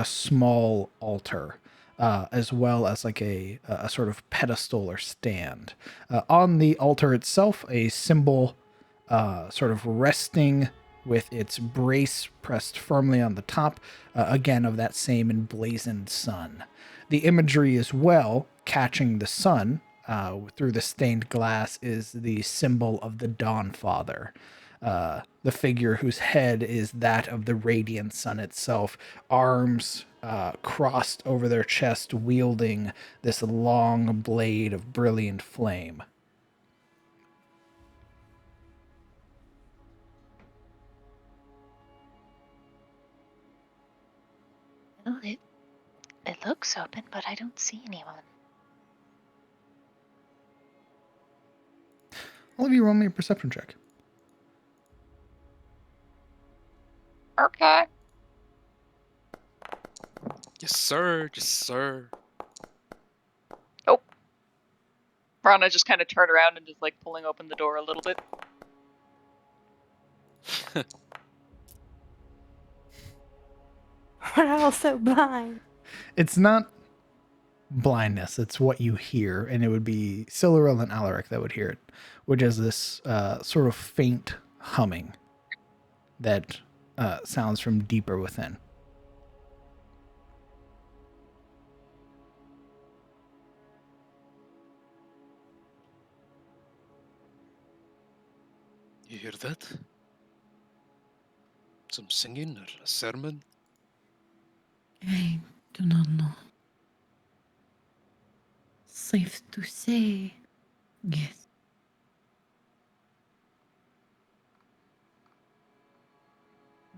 small altar, as well as like a sort of pedestal or stand. On the altar itself, a symbol sort of resting with its brace pressed firmly on the top, again of that same emblazoned sun. The imagery as well, catching the sun through the stained glass, is the symbol of the Dawn Father. The figure whose head is that of the radiant sun itself, arms crossed over their chest, wielding this long blade of brilliant flame. Well, it looks open, but I don't see anyone. I'll have you roll me a perception check. Okay. Yes, sir. Yes, sir. Oh. Marana just kind of turned around and is like pulling open the door a little bit. We're all so blind. It's not blindness, it's what you hear, and it would be Siluril and Alaric that would hear it, which is this sort of faint humming that sounds from deeper within. You hear that? Some singing or a sermon? I do not know. Safe to say, yes.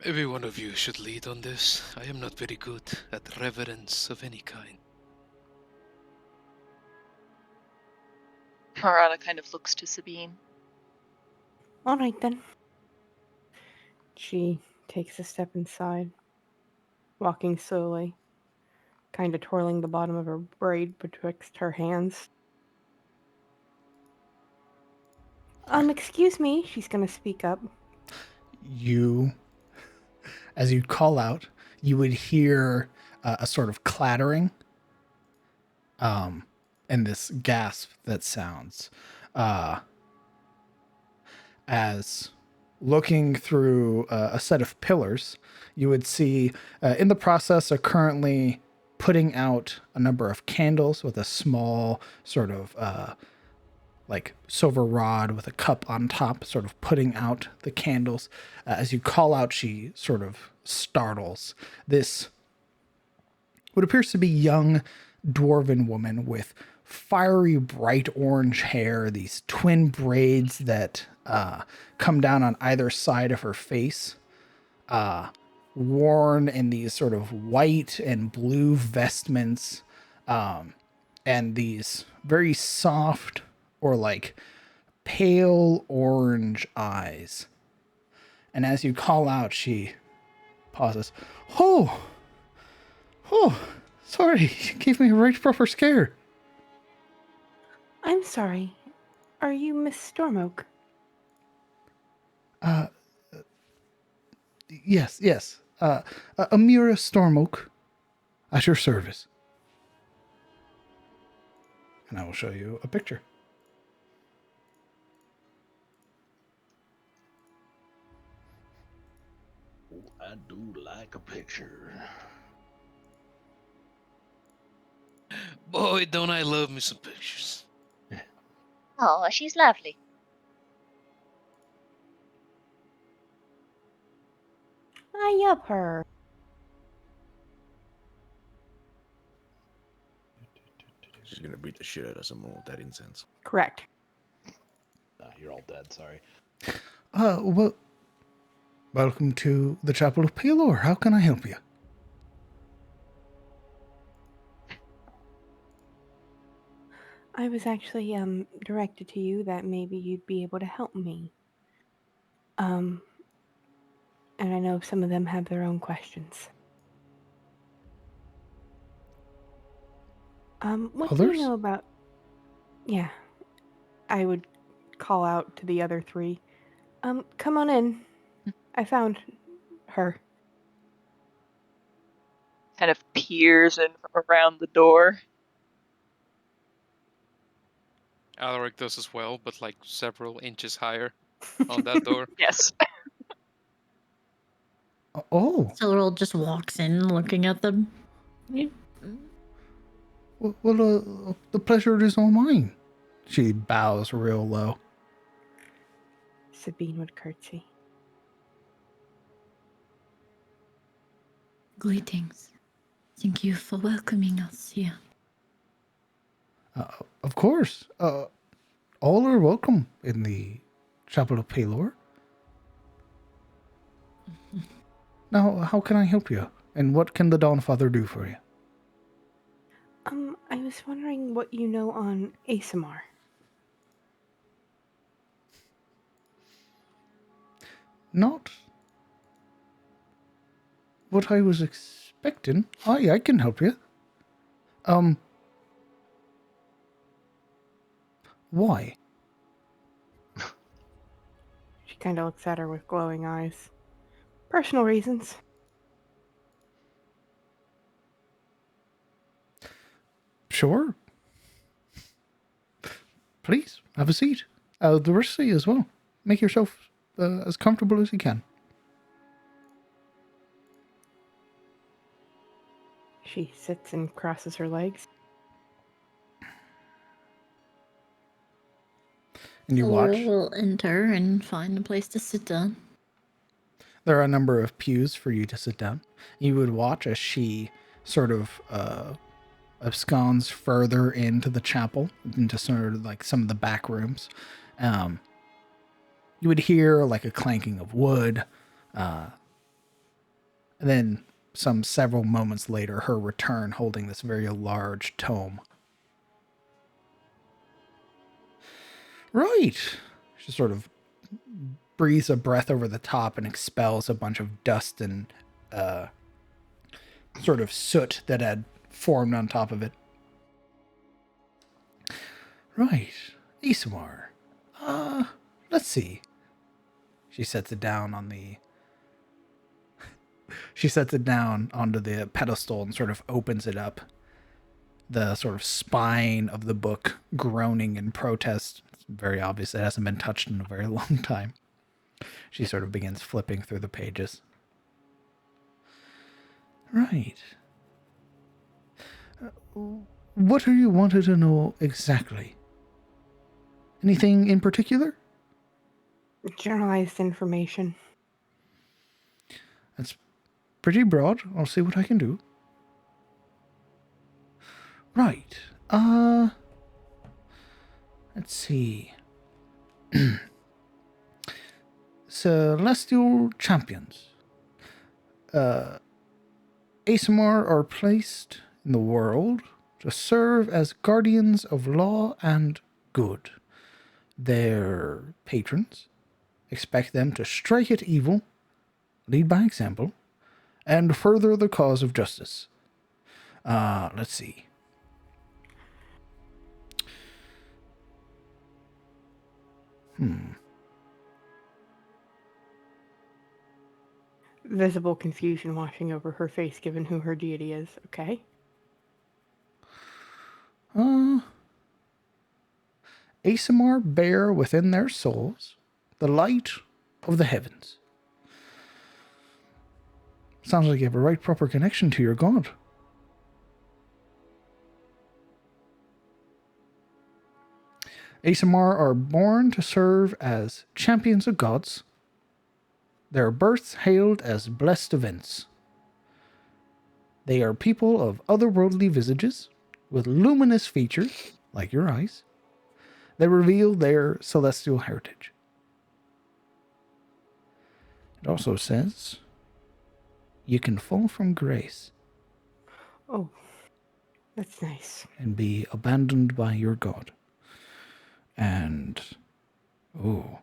Maybe one of you should lead on this. I am not very good at reverence of any kind. Marana kind of looks to Sabine. All right then. She takes a step inside, walking slowly, kind of twirling the bottom of her braid betwixt her hands. Excuse me, she's gonna speak up. As you call out, you would hear a sort of clattering, and this gasp that sounds, as looking through a set of pillars, you would see in the process are currently putting out a number of candles with a small sort of like silver rod with a cup on top, sort of putting out the candles. As you call out, she sort of startles. This what appears to be young dwarven woman with fiery bright orange hair, these twin braids that come down on either side of her face, worn in these sort of white and blue vestments, and these very soft or like pale orange eyes. And as you call out, she pauses. Oh, sorry, you gave me a right proper scare. I'm sorry. Are you Miss Stormoak? Yes. Amira Stormoak, at your service. And I will show you a picture. I do like a picture. Boy, don't I love me some pictures. Oh, she's lovely. I up her. She's gonna beat the shit out of some old that incense. Correct. You're all dead, sorry. Well, welcome to the Chapel of Pelor. How can I help you? I was actually directed to you that maybe you'd be able to help me. And I know some of them have their own questions. What do Others? you know about... Yeah, I would call out to the other three. Come on in. I found her. Kind of peers in from around the door. Alaric does as well, but like several inches higher on that door. Yes. Oh, Silverl just walks in looking at them. well, the pleasure is all mine. She bows real low. Sabine would curtsy. Greetings. Thank you for welcoming us here. Of course. All are welcome in the Chapel of Pelor. Now, how can I help you? And what can the Dawnfather do for you? I was wondering what you know on ASMR. Not what I was expecting. I can help you. Why? She kind of looks at her with glowing eyes. Personal reasons. Sure. Please, have a seat. The rest of you as well. Make yourself as comfortable as you can. She sits and crosses her legs. And you watch. Silverl will enter and find a place to sit down. There are a number of pews for you to sit down. You would watch as she sort of absconds further into the chapel, into sort of like some of the back rooms. You would hear like a clanking of wood. And then several moments later, her return holding this very large tome. Right. She sort of breathes a breath over the top and expels a bunch of dust and sort of soot that had formed on top of it. Right. Ismar. Let's see. She sets it down on the... She sets it down onto the pedestal and sort of opens it up. The sort of spine of the book groaning in protest. It's very obvious it hasn't been touched in a very long time. She sort of begins flipping through the pages. Right. What are you wanted to know exactly? Anything in particular? Generalized information. That's pretty broad. I'll see what I can do. Right. Let's see. Celestial champions. ASMR are placed in the world to serve as guardians of law and good. Their patrons expect them to strike at evil, lead by example, and further the cause of justice. Let's see. Visible confusion washing over her face given who her deity is. Okay. ASMR bear within their souls the light of the heavens. Sounds like you have a right proper connection to your god. ASMR are born to serve as champions of gods, their births hailed as blessed events. They are people of otherworldly visages, with luminous features, like your eyes, that reveal their celestial heritage. It also says, you can fall from grace Oh, that's nice. and be abandoned by your god. And, oh,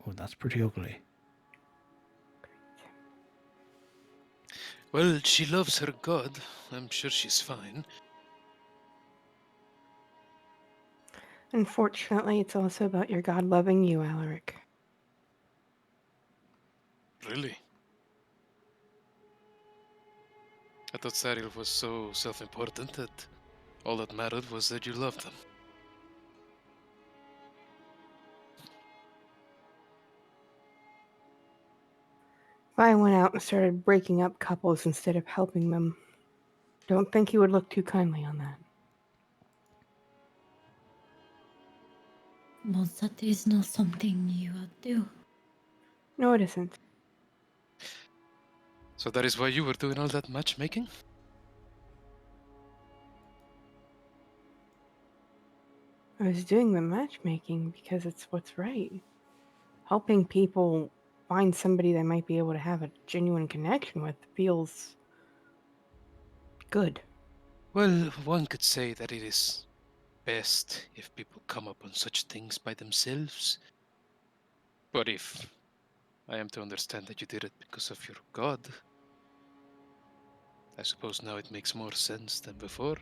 that's pretty ugly. Well, she loves her god. I'm sure she's fine. Unfortunately, it's also about your god loving you, Alaric. Really? I thought Cyril was so self-important that all that mattered was that you loved him. If I went out and started breaking up couples instead of helping them, don't think he would look too kindly on that. Well, that is not something you would do. No, it isn't. So that is why you were doing all that matchmaking? I was doing the matchmaking because it's what's right. Helping people find somebody they might be able to have a genuine connection with feels good. Well, one could say that it is best if people come upon such things by themselves. But if I am to understand that you did it because of your god, I suppose now it makes more sense than before.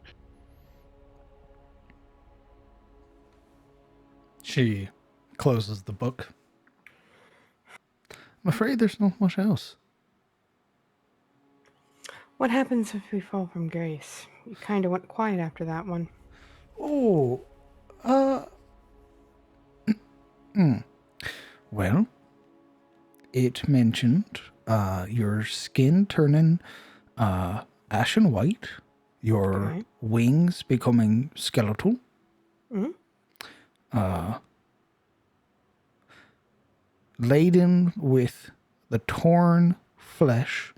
She closes the book. I'm afraid there's not much else. What happens if we fall from grace? You kind of went quiet after that one. Oh, well, it mentioned your skin turning ashen white, your Okay. wings becoming skeletal, Mhm. laden with the torn flesh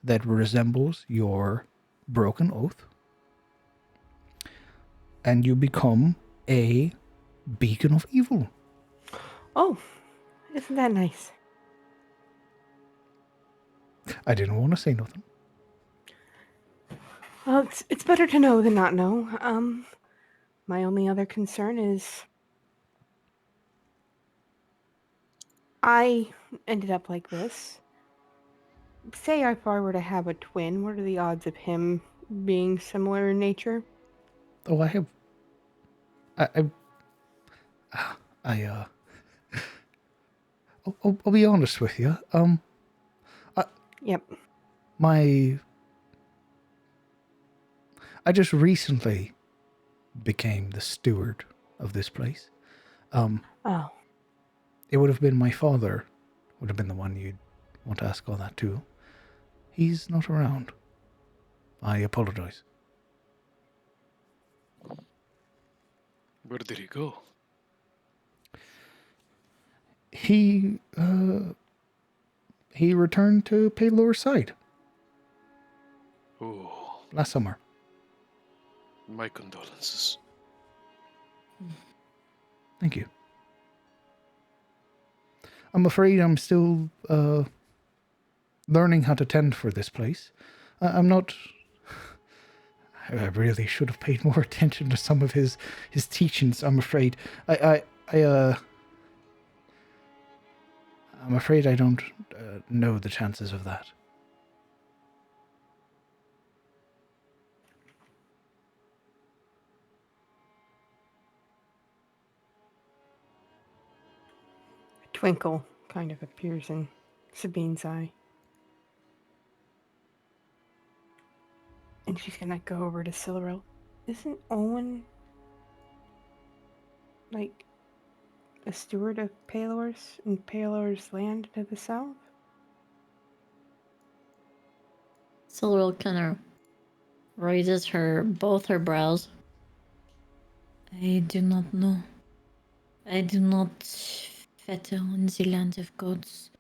that resembles your broken oath, and you become a beacon of evil. Oh, isn't that nice? I didn't want to say nothing. Well, it's better to know than not know. My only other concern is I ended up like this. Say if I were to have a twin, what are the odds of him being similar in nature? Oh, I have. I I'll be honest with you. Yep. I just recently became the steward of this place. Oh, It would have been my father, would have been the one you'd want to ask all that to. He's not around. I apologize. Where did he go? He returned to Paylor's side. Oh. last summer. My condolences. Thank you. I'm afraid I'm still learning how to tend for this place. I'm not. I really should have paid more attention to some of his teachings. I'm afraid. I'm afraid I don't know the chances of that. A twinkle kind of appears in Sabine's eye. And she's gonna go over to Silveril. Isn't Owen like a steward of Palor's and Palor's land to the south? Silveril kind of raises both her brows. I do not know. I do not fetter in the land of gods.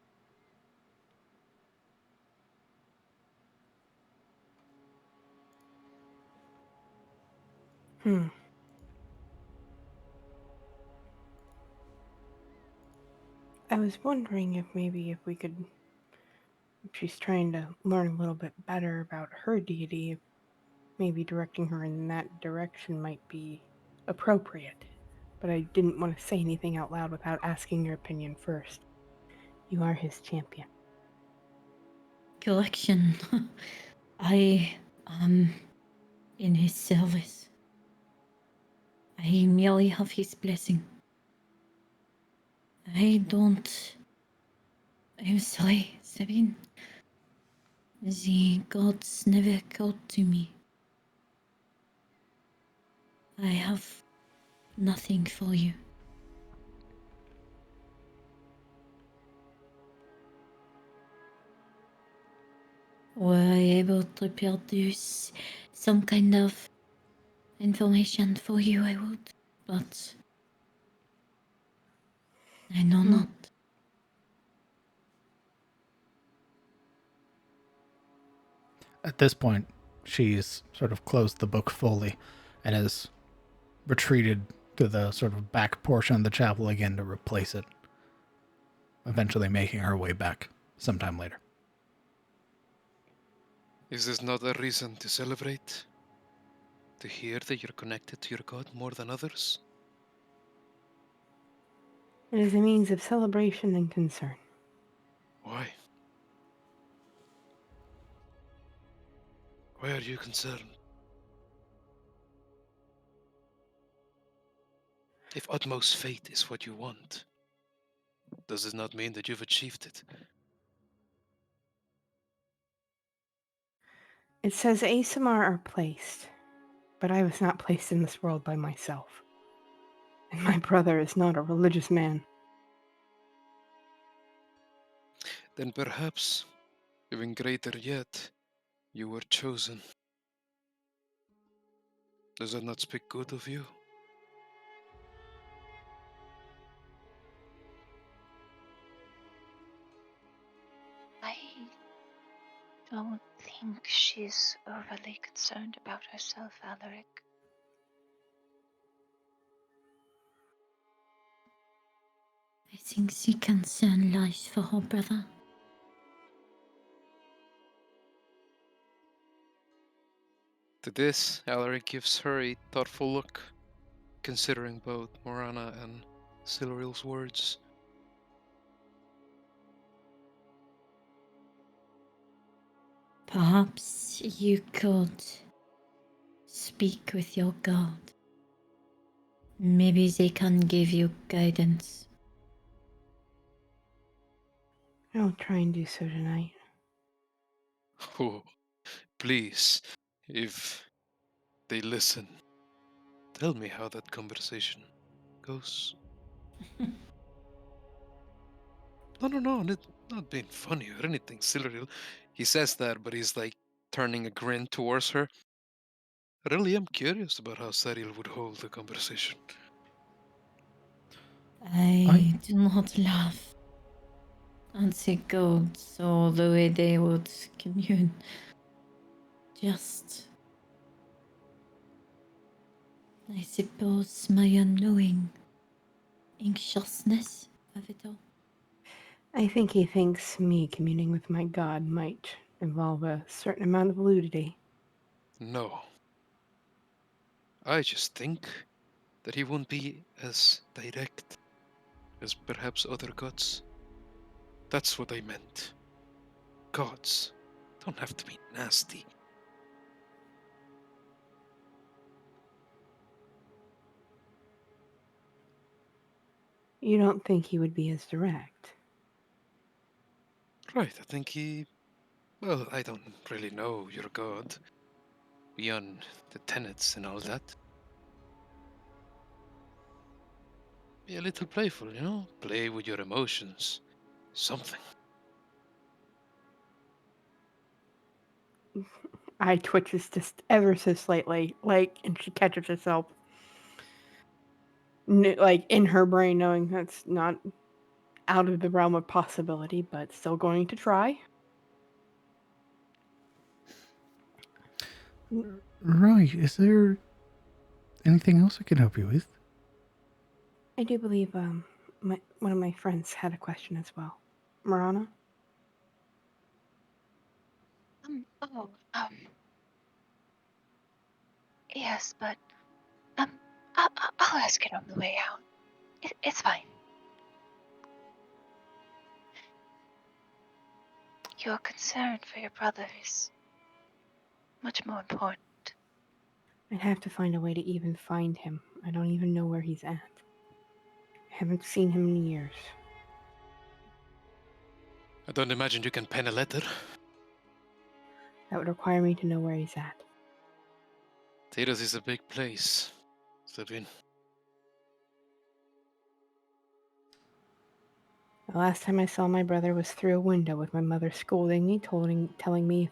I was wondering if we could, if she's trying to learn a little bit better about her deity, if maybe directing her in that direction might be appropriate. But I didn't want to say anything out loud without asking your opinion first. You are his champion. Correction. I am in his service. I merely have his blessing. I don't. I'm sorry, Sabine. The gods never called to me. I have nothing for you. Were I able to produce some kind of information for you, I would. But I know not. At this point, she's sort of closed the book fully and has retreated to the sort of back portion of the chapel again to replace it, eventually making her way back sometime later. Is this not a reason to celebrate? To hear that you're connected to your god more than others? It is a means of celebration and concern. Why? Why are you concerned? If utmost fate is what you want, does it not mean that you've achieved it? It says Asamar are placed, but I was not placed in this world by myself. And my brother is not a religious man. Then perhaps, even greater yet, you were chosen. Does that not speak good of you? I don't think she's overly concerned about herself, Alaric. I think the concern lies for her brother. To this, Alaric gives her a thoughtful look, considering both Morana and Silveril's words. Perhaps you could speak with your god. Maybe they can give you guidance. I'll try and do so tonight. Oh, please, if they listen, tell me how that conversation goes. No, not being funny or anything, Silveril. He says that, but he's like turning a grin towards her. I really am curious about how Cyril would hold the conversation. I do not laugh at the gods or the way they would commune. Just I suppose my unknowing anxiousness of it all. I think he thinks me communing with my god might involve a certain amount of nudity. No. I just think that he won't be as direct as perhaps other gods. That's what I meant. Gods don't have to be nasty. You don't think he would be as direct? Right, I think he. Well, I don't really know your god beyond the tenets and all that. Be a little playful, you know? Play with your emotions. Something. Eye twitches just ever so slightly, and she catches herself, in her brain, knowing that's not out of the realm of possibility, but still going to try. Right. Is there anything else I can help you with? I do believe one of my friends had a question as well. Marana? Oh, yes, but I'll ask it on the way out. It's fine. Your concern for your brother is much more important. I'd have to find a way to even find him. I don't even know where he's at. I haven't seen him in years. I don't imagine you can pen a letter. That would require me to know where he's at. Tiras is a big place. Sabine. The last time I saw my brother was through a window with my mother scolding me, telling me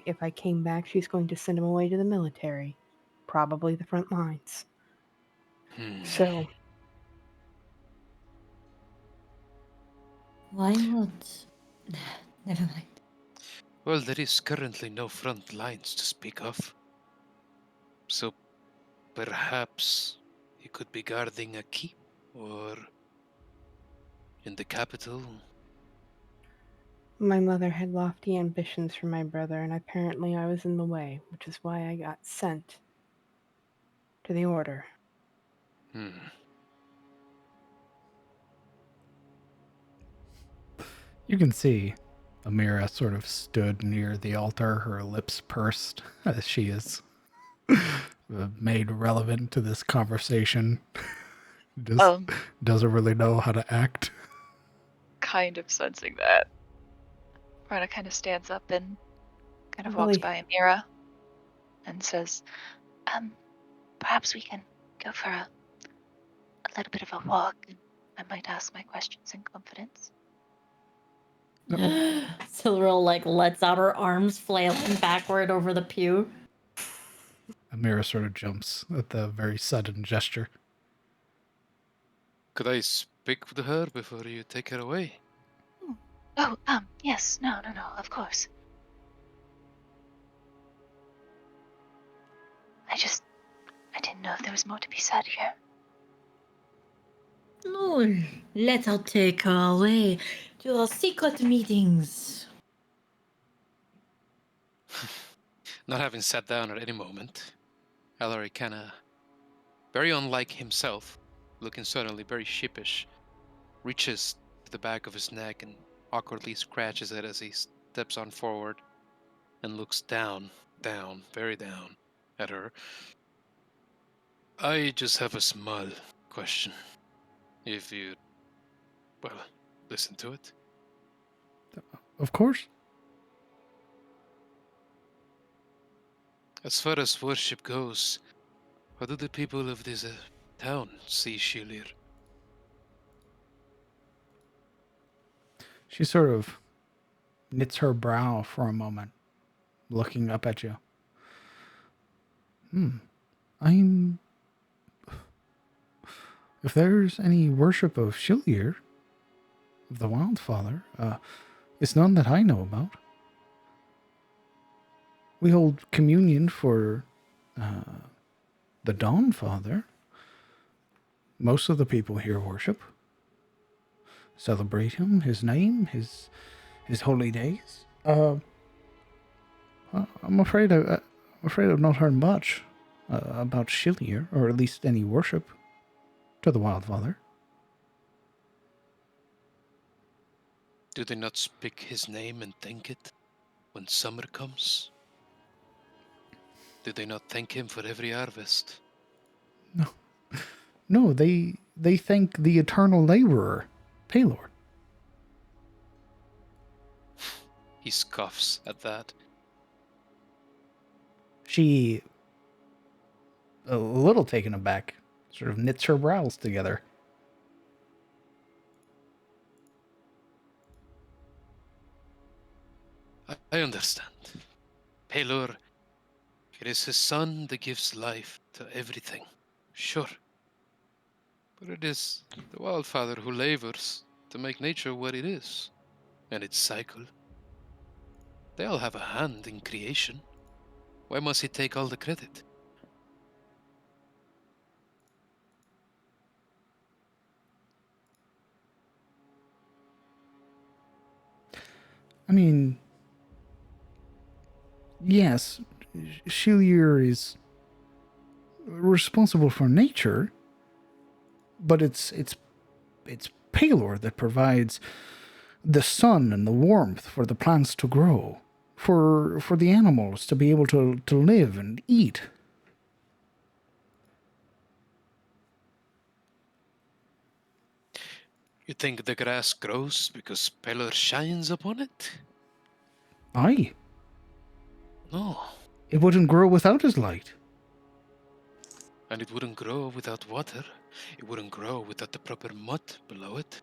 if I came back, she's going to send him away to the military, probably the front lines. So, Why would. Never mind. Well, there is currently no front lines to speak of. So perhaps he could be guarding a keep or in the capital. my mother had lofty ambitions for my brother, and apparently I was in the way, which is why I got sent to the order. You can see Amira sort of stood near the altar, her lips pursed as she is made relevant to this conversation. Just doesn't really know how to act. Kind of sensing that. Rana kind of stands up and kind of walks by Amira and says, Perhaps we can go for a little bit of a walk, and I might ask my questions in confidence. Silveril lets out her arms, flailing backward over the pew. Amira sort of jumps at the very sudden gesture. Could I speak with her before you take her away? Oh, yes, no, of course. I didn't know if there was more to be said here. No, let her take her away to our secret meetings. Not having sat down at any moment, Ellery kinda, very unlike himself, looking suddenly very sheepish, reaches to the back of his neck and awkwardly scratches it as he steps on forward and looks down, very down at her. I just have a small question. If you, well, listen to it. Of course. As far as worship goes, how do the people of this town see Shilir? She sort of knits her brow for a moment, looking up at you. I'm... If there's any worship of Shilir, of the Wildfather, it's none that I know about. We hold communion for The Dawn Father. Most of the people here worship, celebrate him, his name, his holy days. I'm afraid I've not heard much about Shilier, or at least any worship to the Wild Father. Do they not speak his name and thank it when summer comes? Do they not thank him for every harvest? No, they thank the eternal laborer, Palor. He scoffs at that. She, a little taken aback, sort of knits her brows together. I understand. Pelor, it is his son that gives life to everything. Sure. But it is the Wildfather who labors to make nature what it is, and its cycle. They all have a hand in creation. Why must he take all the credit? I mean, yes, Shilier is responsible for nature, but it's Palor that provides the sun and the warmth for the plants to grow, for the animals to be able to live and eat. You think the grass grows because Pelor shines upon it? Aye, No. it wouldn't grow without his light. And it wouldn't grow without water. It wouldn't grow without the proper mud below it.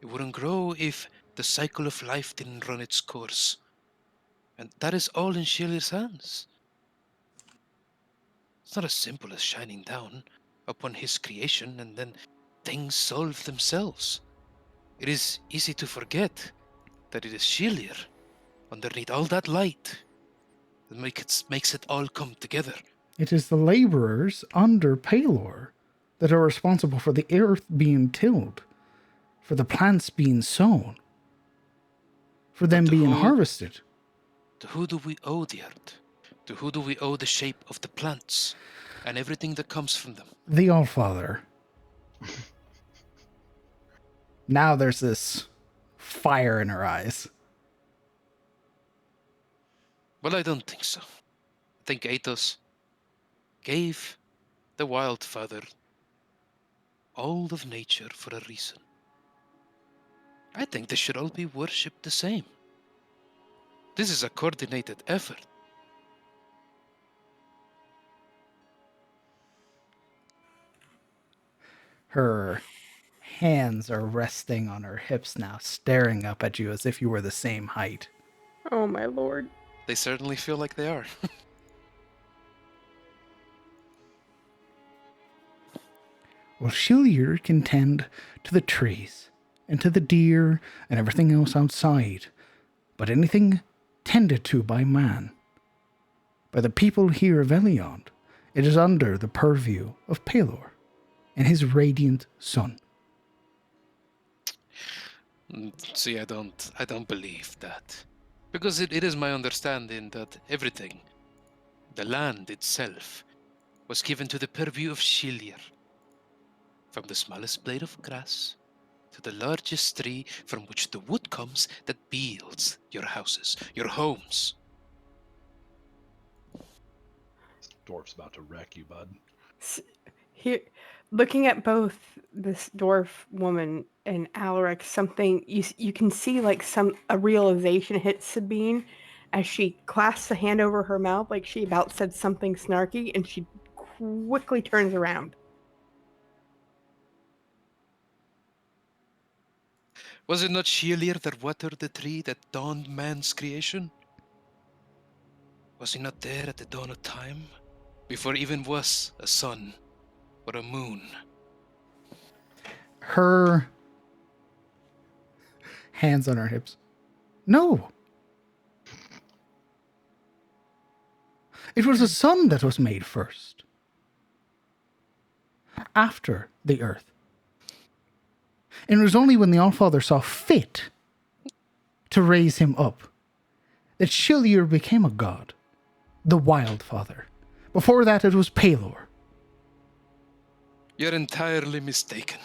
It wouldn't grow if the cycle of life didn't run its course. And that is all in Shilir's hands. It's not as simple as shining down upon his creation and then things solve themselves. It is easy to forget that it is Shilir, underneath all that light, that makes it all come together. It is the laborers under Palor that are responsible for the earth being tilled, for the plants being sown, for them being harvested. To who do we owe the earth? To who do we owe the shape of the plants and everything that comes from them? The Allfather. Now there's this fire in her eyes. Well, I don't think so. I think Athos gave the Wildfather all of nature for a reason. I think they should all be worshipped the same. This is a coordinated effort. Her hands are resting on her hips now, staring up at you as if you were the same height. Oh my lord. They certainly feel like they are. Well, Shilier can tend to the trees and to the deer and everything else outside, but anything tended to by man, by the people here of Eliond, it is under the purview of Palor and his radiant sun. See, I don't believe that. Because it is my understanding that everything, the land itself, was given to the purview of Shilier. From the smallest blade of grass to the largest tree from which the wood comes that builds your houses, your homes. This dwarf's about to wreck you, bud. Here, looking at both this dwarf woman and Alaric, something you can see like a realization hits Sabine as she clasps a hand over her mouth, like she about said something snarky, and she quickly turns around. Was it not Shilier that watered the tree that dawned man's creation? Was he not there at the dawn of time, before even was a sun or a moon? Her hands on her hips. No. It was the sun that was made first. after the earth. And it was only when the Allfather saw fit to raise him up that Shilier became a god, the Wild Father. Before that, it was Pelor. You're entirely mistaken.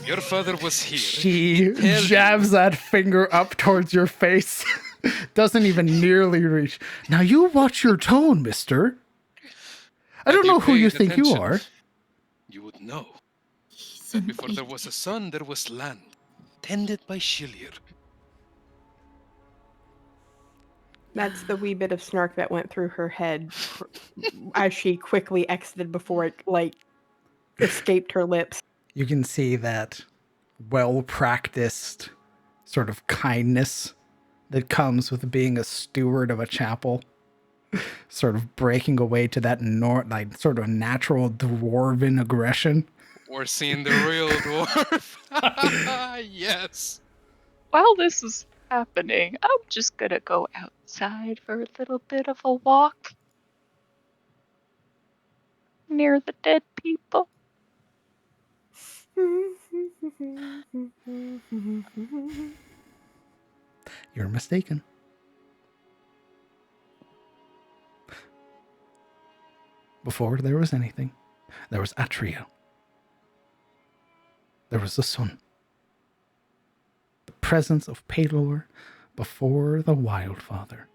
Your father was here. She Tell jabs you. that finger up towards your face. Doesn't even nearly reach. Now you watch your tone, mister. I don't Had know who you paid think you attention, are. You would know He's that an before there was a sun, there was land, tended by Shilier. That's the wee bit of snark that went through her head as she quickly exited before it, escaped her lips. You can see that well-practiced sort of kindness that comes with being a steward of a chapel, sort of breaking away to that sort of natural dwarven aggression. We're seeing the real dwarf. Yes. While this is happening, I'm just gonna go outside for a little bit of a walk near the dead people. You're mistaken. Before there was anything, there was Atria. There was the sun. The presence of Pelor before the Wildfather.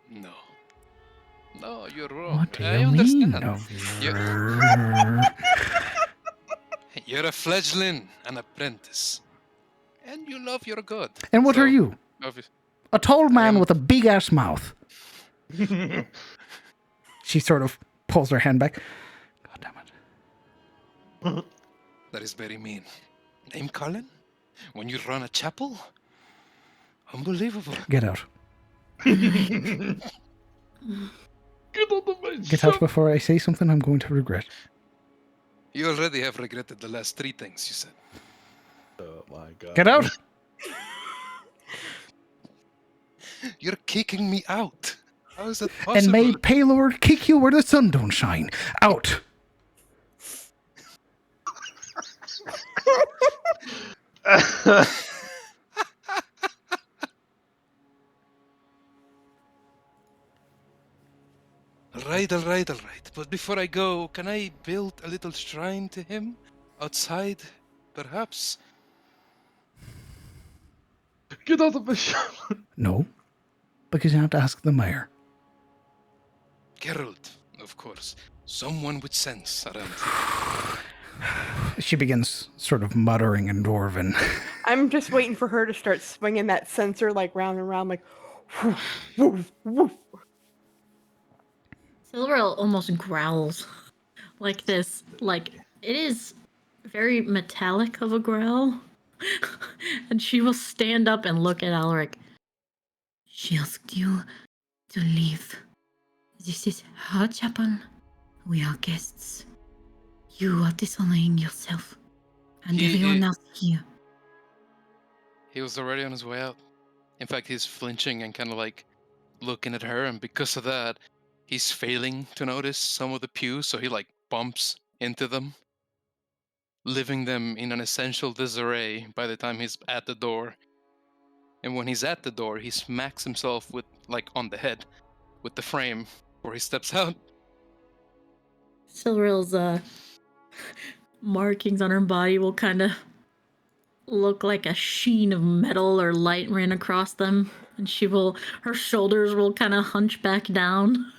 No. No, you're wrong. What do I you mean? understand. You're a fledgling, an apprentice. And you love your god. And what are you? Obvious. A tall man am- with a big-ass mouth. She sort of pulls her hand back. God damn it. That is very mean. Name calling? When you run a chapel? Unbelievable. Get out. Get out of my Get out before I say something I'm going to regret. You already have regretted the last 3 things you said. Oh my god. Get out! You're kicking me out. How is that possible? And may Pelor kick you where the sun don't shine. Out! All right. But before I go, can I build a little shrine to him? Outside, perhaps? Get out of my shop. No, because you have to ask the mayor. Geralt, of course. Someone with sense around here. She begins sort of muttering in Dwarven. I'm just waiting for her to start swinging that sensor round and round, woof, woof, woof. Silverl almost growls like this. It is very metallic of a growl. And she will stand up and look at Alric. She asked you to leave. This is her chapel. We are guests. You are dishonoring yourself and everyone else here. He was already on his way out. In fact, he's flinching and kind of looking at her, and because of that, he's failing to notice some of the pews, so he bumps into them, leaving them in an essential disarray by the time he's at the door. And when he's at the door, he smacks himself with on the head with the frame before he steps out. Silverl's markings on her body will kind of look like a sheen of metal or light ran across them, and her shoulders will kind of hunch back down.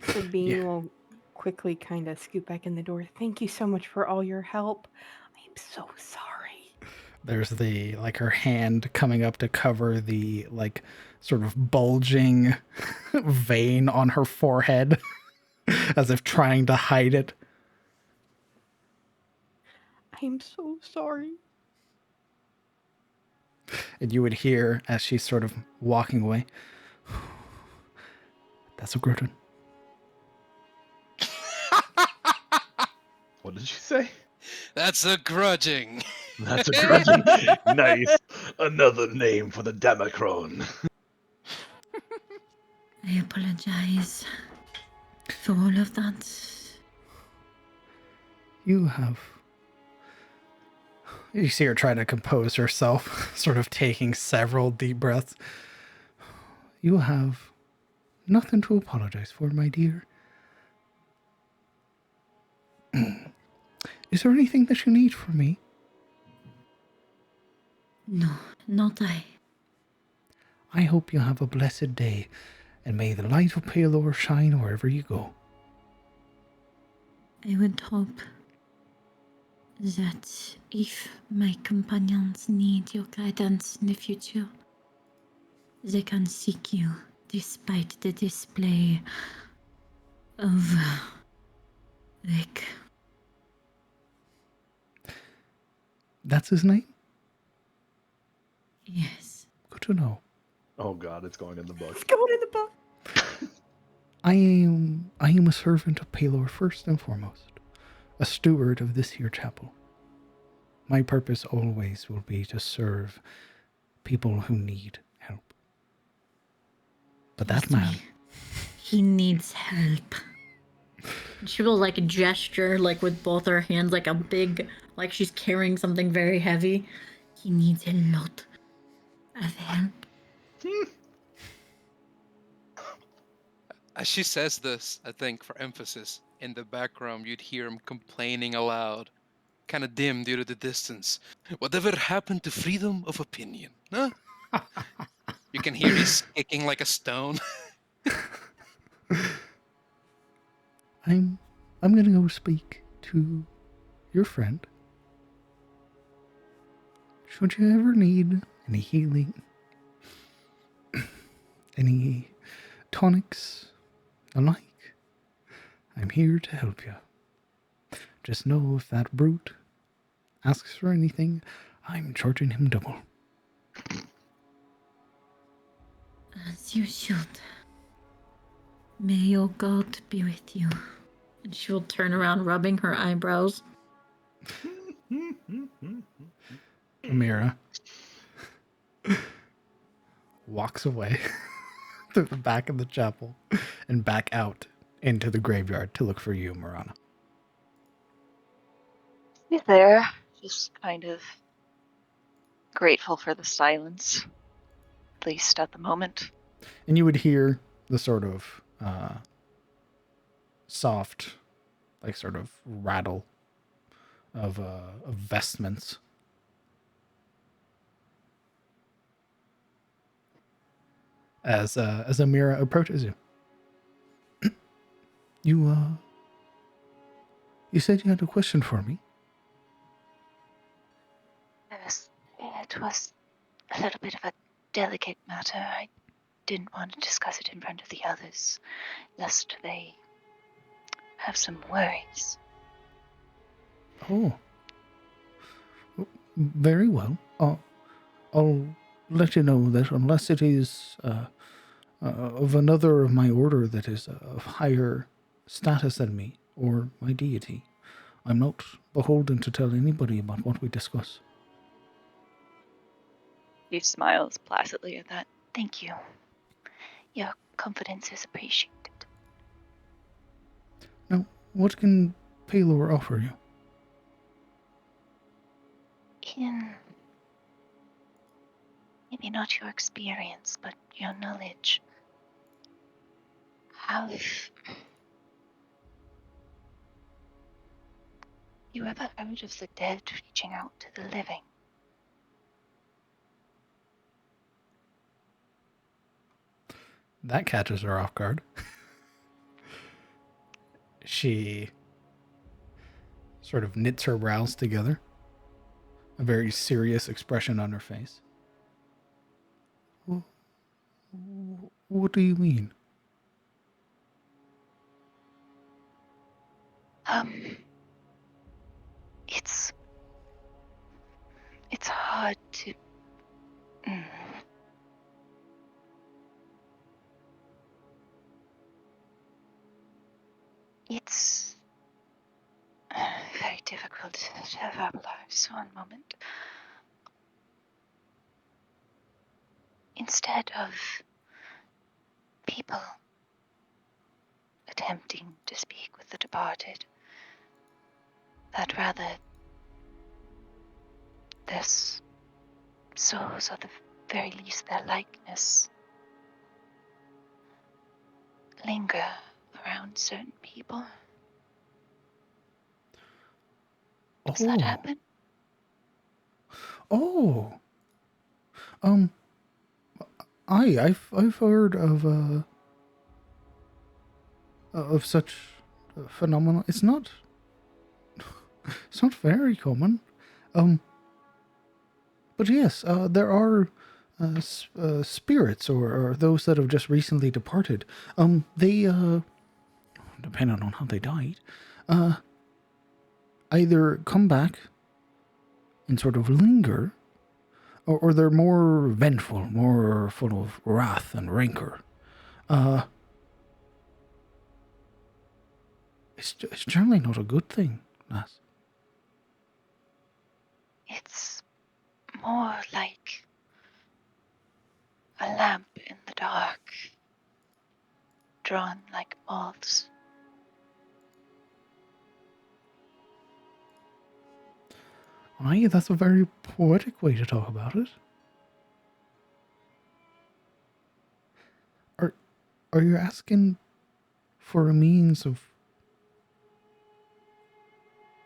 Sabine will quickly kind of scoot back in the door. Thank you so much for all your help. I'm so sorry. There's her hand coming up to cover the sort of bulging vein on her forehead as if trying to hide it. I'm so sorry. And you would hear as she's sort of walking away. That's a good one. What did you say? That's a grudging. That's a grudging. Nice. Another name for the Democron. I apologize. for all of that. You have. You see her trying to compose herself, sort of taking several deep breaths. You have nothing to apologize for, my dear. Is there anything that you need from me? No, not I. I hope you have a blessed day, and may the light of Palor shine wherever you go. I would hope that if my companions need your guidance in the future, they can seek you despite the display of Rick. That's his name? Yes. Good to know. Oh god, it's going in the book. It's going in the book. I am a servant of Palor first and foremost, a steward of this here chapel. My purpose always will be to serve people who need help. But that Trust man, me, he needs help. She will like gesture like with both her hands like a big, like she's carrying something very heavy. He needs a lot of help. As she says this, I think for emphasis, in the background you'd hear him complaining aloud, kind of dim due to the distance. Whatever happened to freedom of opinion? Huh? You can hear he's kicking like a stone. I'm gonna go speak to your friend. Should you ever need any healing, any tonics alike, I'm here to help you. Just know if that brute asks for anything, I'm charging him double. As you should. May your God be with you. And she will turn around, rubbing her eyebrows. Amira walks away through the back of the chapel and back out into the graveyard to look for you, Marana. He's there, just kind of grateful for the silence, at least at the moment. And you would hear the sort of soft, like sort of rattle of vestments. As Amira approaches you. You said you had a question for me? Yes, it was a little bit of a delicate matter. I didn't want to discuss it in front of the others, lest they have some worries. Oh. Very well. I'll let you know that unless it is of another of my order that is of higher status than me, or my deity, I'm not beholden to tell anybody about what we discuss. He smiles placidly at that. Thank you. Your confidence is appreciated. Now, what can Palor offer you? In maybe not your experience, but your knowledge, have you ever heard of the dead reaching out to the living? That catches her off guard. She sort of knits her brows together, a very serious expression on her face. What do you mean? It's hard to. mm, It's very difficult to verbalize. One moment. Instead of people attempting to speak with the departed. That rather their souls, or the very least their likeness, linger around certain people. Does that happen? Oh. I've heard of such phenomena. It's not very common. But yes, there are spirits or those that have just recently departed. They depending on how they died, either come back and sort of linger, or they're more vengeful, more full of wrath and rancor. It's generally not a good thing, lass. It's more like a lamp in the dark, drawn like moths. Aye, that's a very poetic way to talk about it. Are you asking for a means of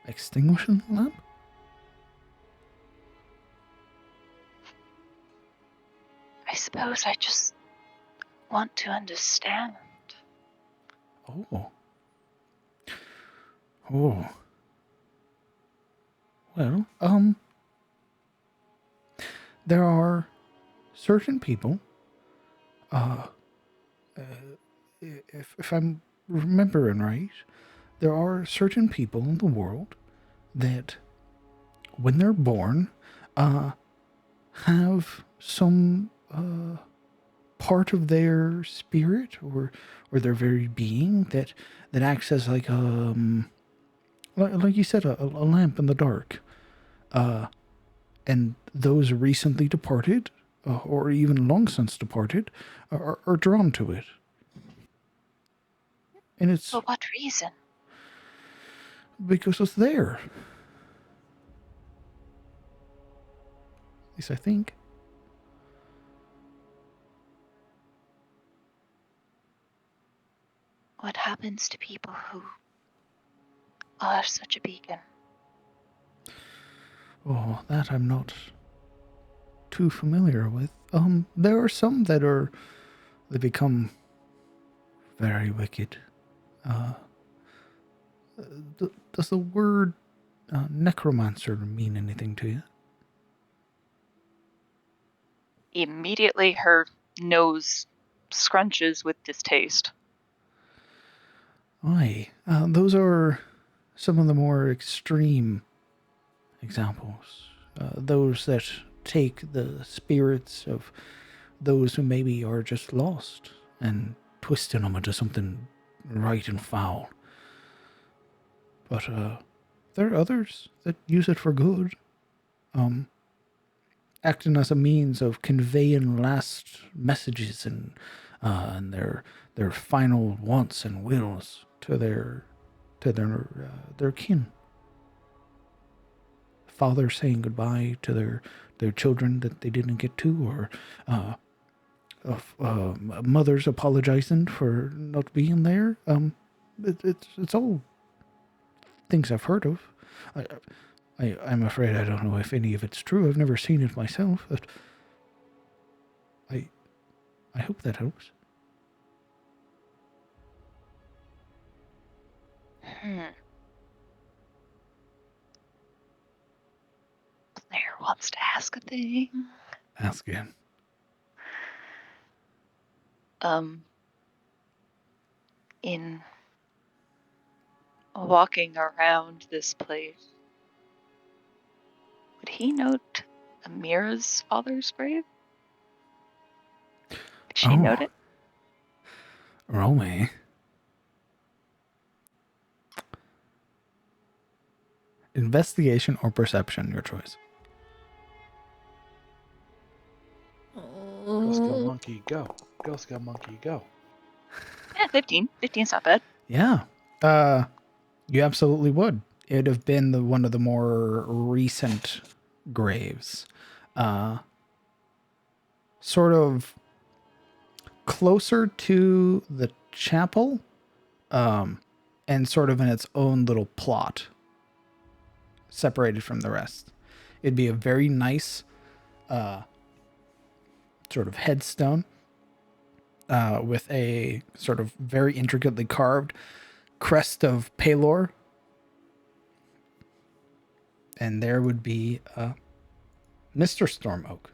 extinguishing the lamp? I suppose I just want to understand. Oh. Oh. Well, there are certain people, if I'm remembering right, there are certain people in the world that, when they're born, have some part of their spirit or their very being that acts as like like you said, a lamp in the dark. And those recently departed, or even long since departed, are drawn to it. And it's For what reason? because it's there. At least I think. What happens to people who are such a beacon? Oh, that I'm not too familiar with. There are some that they become very wicked. Does the word necromancer mean anything to you? Immediately, her nose scrunches with distaste. Aye, those are some of the more extreme examples. Those that take the spirits of those who maybe are just lost and twisting them into something right and foul. But there are others that use it for good, acting as a means of conveying last messages and their final wants and wills to their kin. Father saying goodbye to their children that they didn't get to, or mothers apologizing for not being there. It's all things I've heard of. I'm afraid I don't know if any of it's true. I've never seen it myself, but I hope that helps. Claire wants to ask a thing. Ask again. In walking around this place, would he note Amira's father's grave? Did she note it? Roll me. Investigation or perception, your choice. Go, Scout Monkey, go. Go, Scout Monkey, go. Yeah, 15. 15's not bad. Yeah. You absolutely would. It'd have been one of the more recent graves. Sort of closer to the chapel, and sort of in its own little plot, separated from the rest. It'd be a very nice sort of headstone with a sort of very intricately carved crest of Palor. And there would be Mr. Stormoak.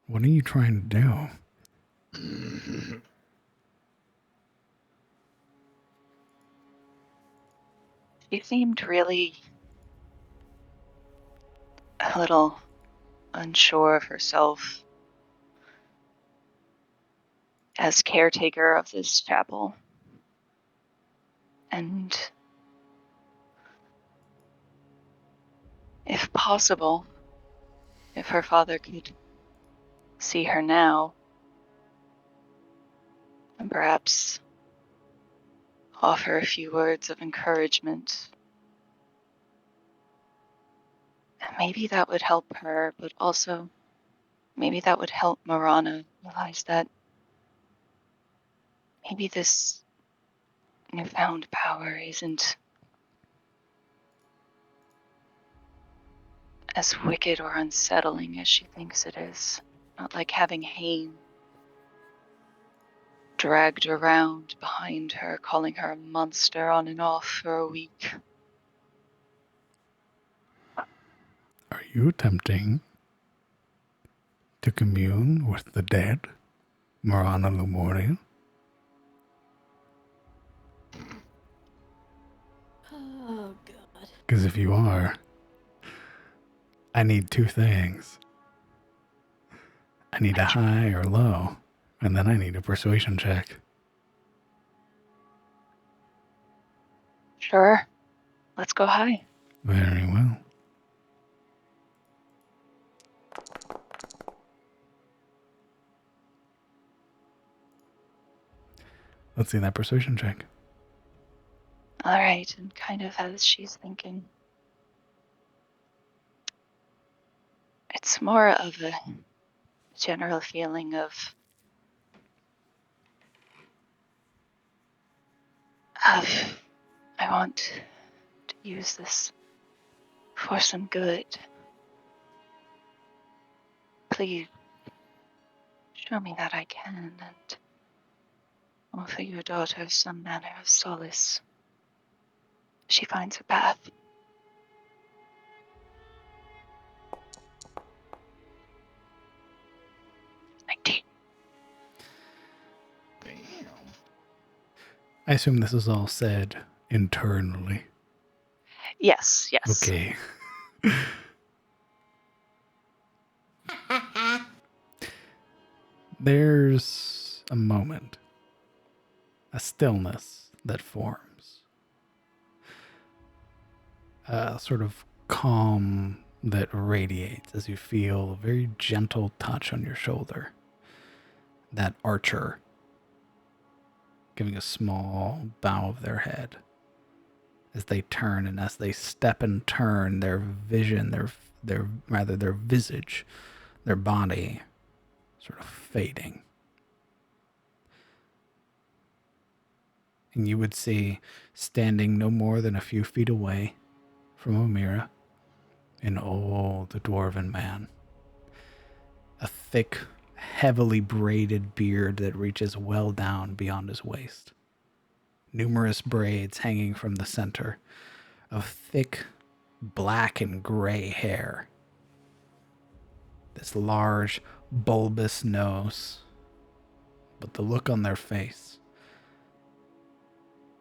What are you trying to do? She seemed really a little unsure of herself as caretaker of this chapel. And if possible, if her father could see her now and perhaps offer a few words of encouragement, maybe that would help her, but also maybe that would help Marana realize that maybe this newfound power isn't as wicked or unsettling as she thinks it is. Not like having Hain dragged around behind her, calling her a monster on and off for a week. Are you attempting to commune with the dead, Marana Lumoria? Oh, God. Because if you are, I need two things. I need a high or low, and then I need a persuasion check. Sure, let's go high. Very well. Let's see that persuasion check. All right, and kind of as she's thinking, it's more of a general feeling of I want to use this for some good. Please show me that I can and offer your daughter some manner of solace. She finds her path. 19. I assume this is all said internally. Yes. Okay. There's a moment, a stillness that forms, a sort of calm that radiates as you feel a very gentle touch on your shoulder. That archer giving a small bow of their head as they turn, and as they step and turn, their vision, their visage, their body sort of fading. And you would see, standing no more than a few feet away from O'Meara, an old dwarven man. A thick, heavily braided beard that reaches well down beyond his waist. Numerous braids hanging from the center of thick, black and gray hair. This large, bulbous nose. But the look on their face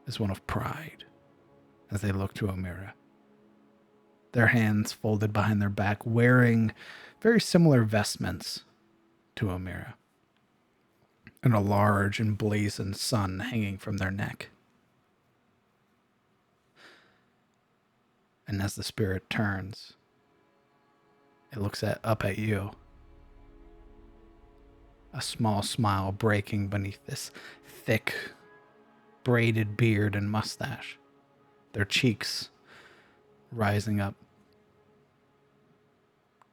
is one of pride as they look to O'Meara. Their hands folded behind their back, wearing very similar vestments to O'Meara, and a large emblazoned sun hanging from their neck. And as the spirit turns, it looks up at you. a small smile breaking beneath this thick, braided beard and mustache, their cheeks rising up.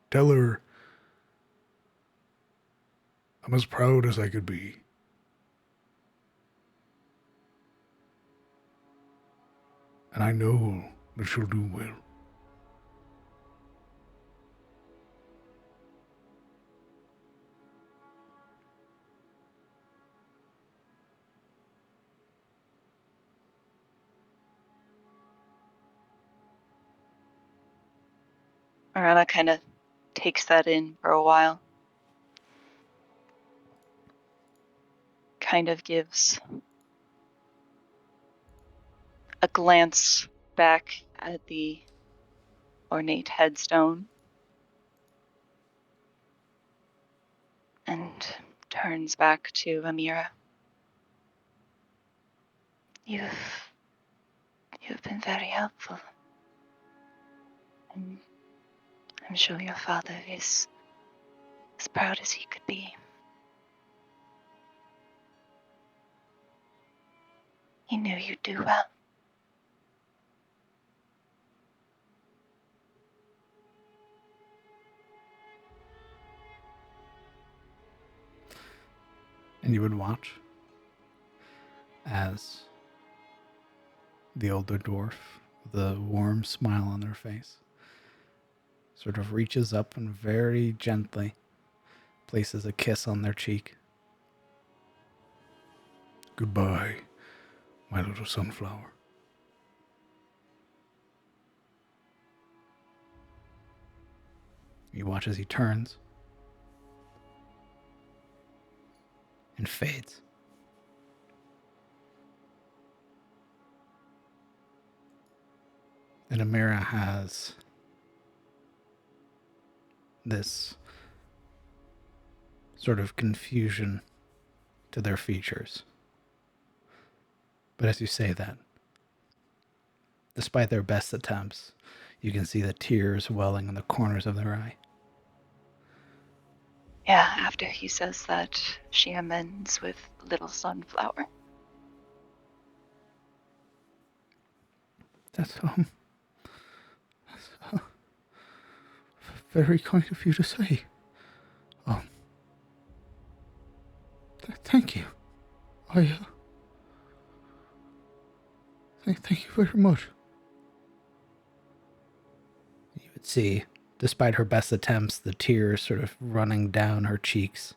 Tell her I'm as proud as I could be. And I know that she'll do well. Marana kind of takes that in for a while. Kind of gives a glance back at the ornate headstone and turns back to Amira. You've been very helpful. And I'm sure your father is as proud as he could be. He knew you'd do well. And you would watch as the older dwarf, with a warm smile on their face, sort of reaches up and very gently places a kiss on their cheek. Goodbye, my little sunflower. You watch as he turns and fades. And Amira has this sort of confusion to their features. But as you say that, despite their best attempts, you can see the tears welling in the corners of their eye. Yeah, after he says that, she amends with little sunflower. That's very kind of you to say. Thank you. Thank you very much. You would see, despite her best attempts, the tears sort of running down her cheeks.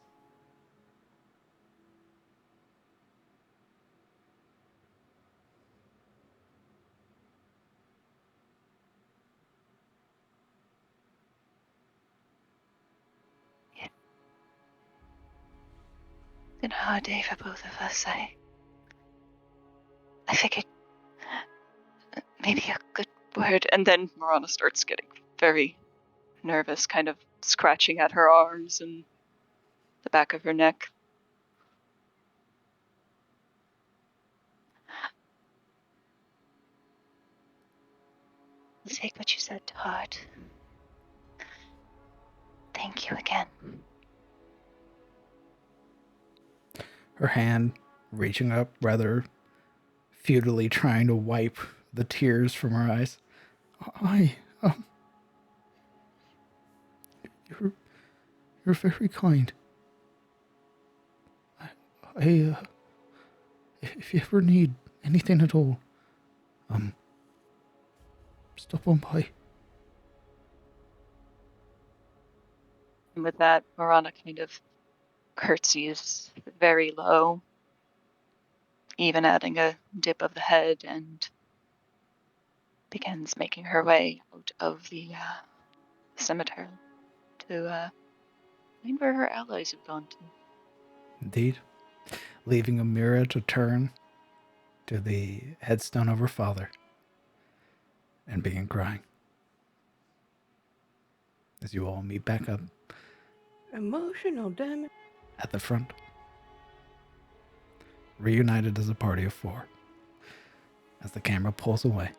It's been a hard day for both of us. I figured maybe a good word. And then Marana starts getting very nervous, kind of scratching at her arms and the back of her neck. I'll take what you said to heart. Thank you again. Her hand reaching up, rather futilely trying to wipe the tears from her eyes. You're very kind. If you ever need anything at all, stop on by. And with that, Marana kind of curtsies very low, even adding a dip of the head, and begins making her way out of the cemetery to find where her allies have gone to. Indeed. Leaving Amira to turn to the headstone of her father and begin crying. As you all meet back up Emotional, damn it. at the front, reunited as a party of four, as the camera pulls away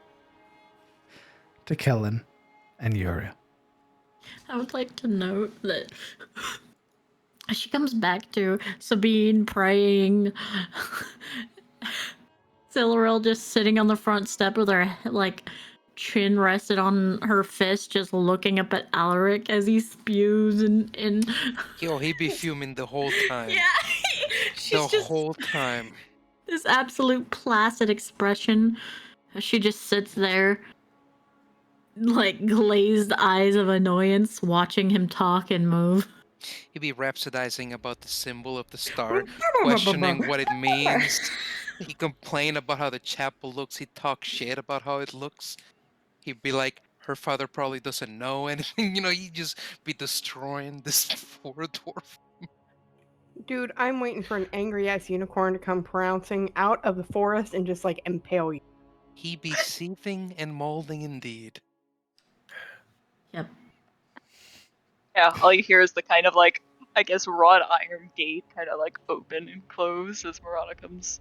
to Kellen and Yuria. I would like to note that She comes back to Sabine praying. Silveril just sitting on the front step with her like chin rested on her fist, just looking up at Alaric as he spews and Yo, he be fuming the whole time. yeah, The she's just whole time. this absolute placid expression. She just sits there, like glazed eyes of annoyance, watching him talk and move. He be rhapsodizing about the symbol of the star, questioning what it means. He complain about how the chapel looks. He talk shit about how it looks. He'd be like, her father probably doesn't know anything. He'd just be destroying this poor dwarf. Dude, I'm waiting for an angry ass unicorn to come pouncing out of the forest and just like impale you. He be seething and molding indeed. Yep. Yeah, all you hear is the kind of like, I guess, wrought iron gate kind of like open and close as Marana comes.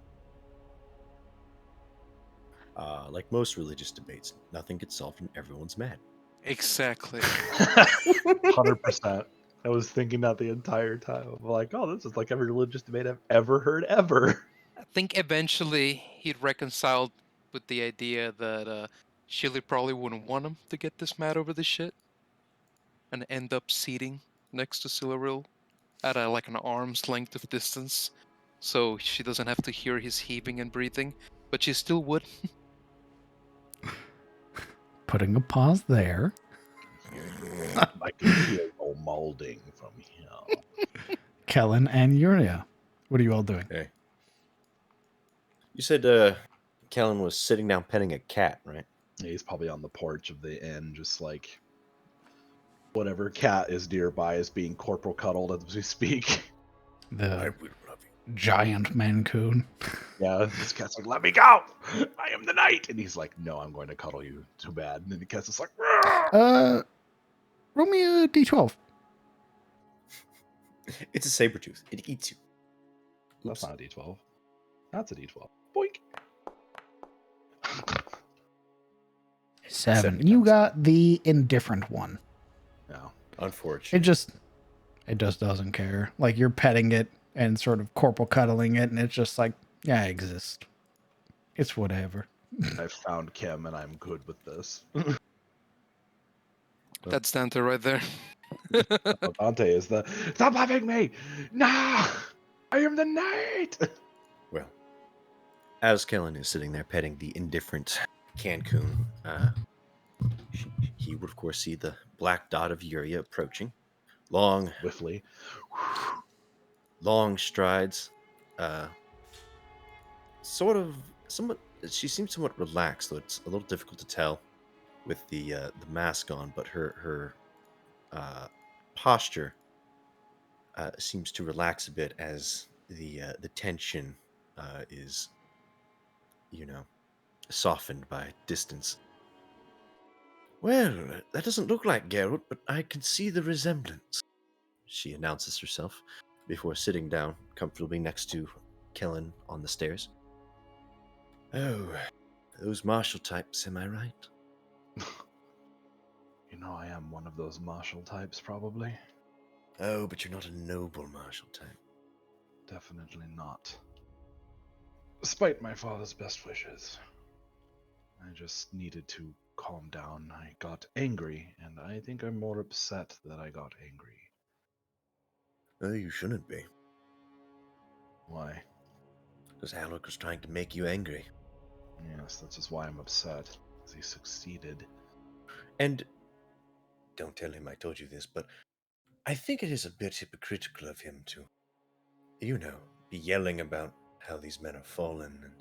Like most religious debates, nothing gets solved and everyone's mad. Exactly. 100%. I was thinking that the entire time. I'm like, oh, this is like every religious debate I've ever heard ever. I think eventually he'd reconciled with the idea that Shilly probably wouldn't want him to get this mad over this shit and end up seating next to Silveril at like an arm's length of distance, so she doesn't have to hear his heaving and breathing, but she still would. Putting a pause there. I can feel no molding from here. Kellen and Yuria. What are you all doing? Hey. You said Kellen was sitting down petting a cat, right? He's probably on the porch of the inn, just like whatever cat is nearby is being corporal cuddled as we speak. The giant mancoon. Yeah, this cat's like, let me go! I am the knight! And he's like, no, I'm going to cuddle you. Too bad. And then the cat's just like, Roll me a d12. It's a saber tooth. It eats you. that's not a d12. That's a d12. Boink! 7. You got the indifferent one. No. Unfortunate. It just doesn't care. Like, you're petting it and sort of corporal cuddling it, and it's just like, yeah, I exist. It's whatever. I've found Kim, and I'm good with this. That's Dante right there. Dante is the, stop loving me! Nah! I am the knight! Well, as Kellen is sitting there petting the indifferent Cancun, he would, of course, see the black dot of Yuria approaching. Long, Swiftly. long strides. Somewhat. She seems somewhat relaxed, though it's a little difficult to tell with the mask on. But her posture seems to relax a bit as the tension is, softened by distance. Well, that doesn't look like Geralt, but I can see the resemblance, she announces herself before sitting down comfortably next to Kellen on the stairs. Oh, those martial types, am I right? You know, I am one of those martial types, probably. Oh, but you're not a noble martial type. Definitely not. Despite my father's best wishes. I just needed to calm down. I got angry, and I think I'm more upset that I got angry. Oh, you shouldn't be. Why? Because Alec was trying to make you angry. Yes, that's just why I'm upset. Because he succeeded. And don't tell him I told you this, but I think it is a bit hypocritical of him to, be yelling about how these men have fallen and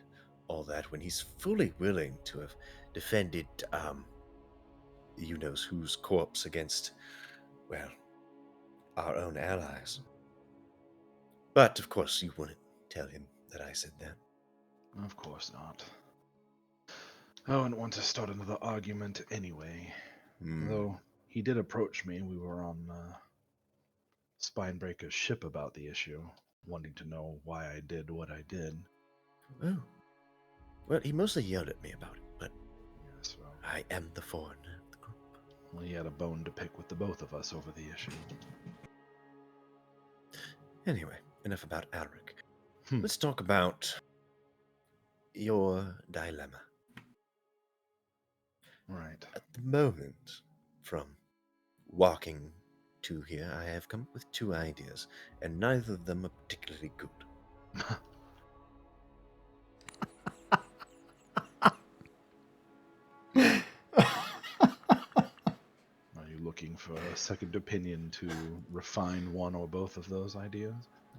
all that when he's fully willing to have defended, knows whose corpse against, well, our own allies. But, of course, you wouldn't tell him that I said that. Of course not. I wouldn't want to start another argument anyway. Though he did approach me. We were on Spinebreaker's ship about the issue, wanting to know why I did what I did. Oh. Well, he mostly yelled at me about it, but yes, well, I am the foreigner of the group. Well, he had a bone to pick with the both of us over the issue. Anyway, enough about Alric. Hmm. Let's talk about your dilemma. Right. At the moment, from walking to here, I have come up with 2 ideas, and neither of them are particularly good. Are you looking for a second opinion to refine one or both of those ideas?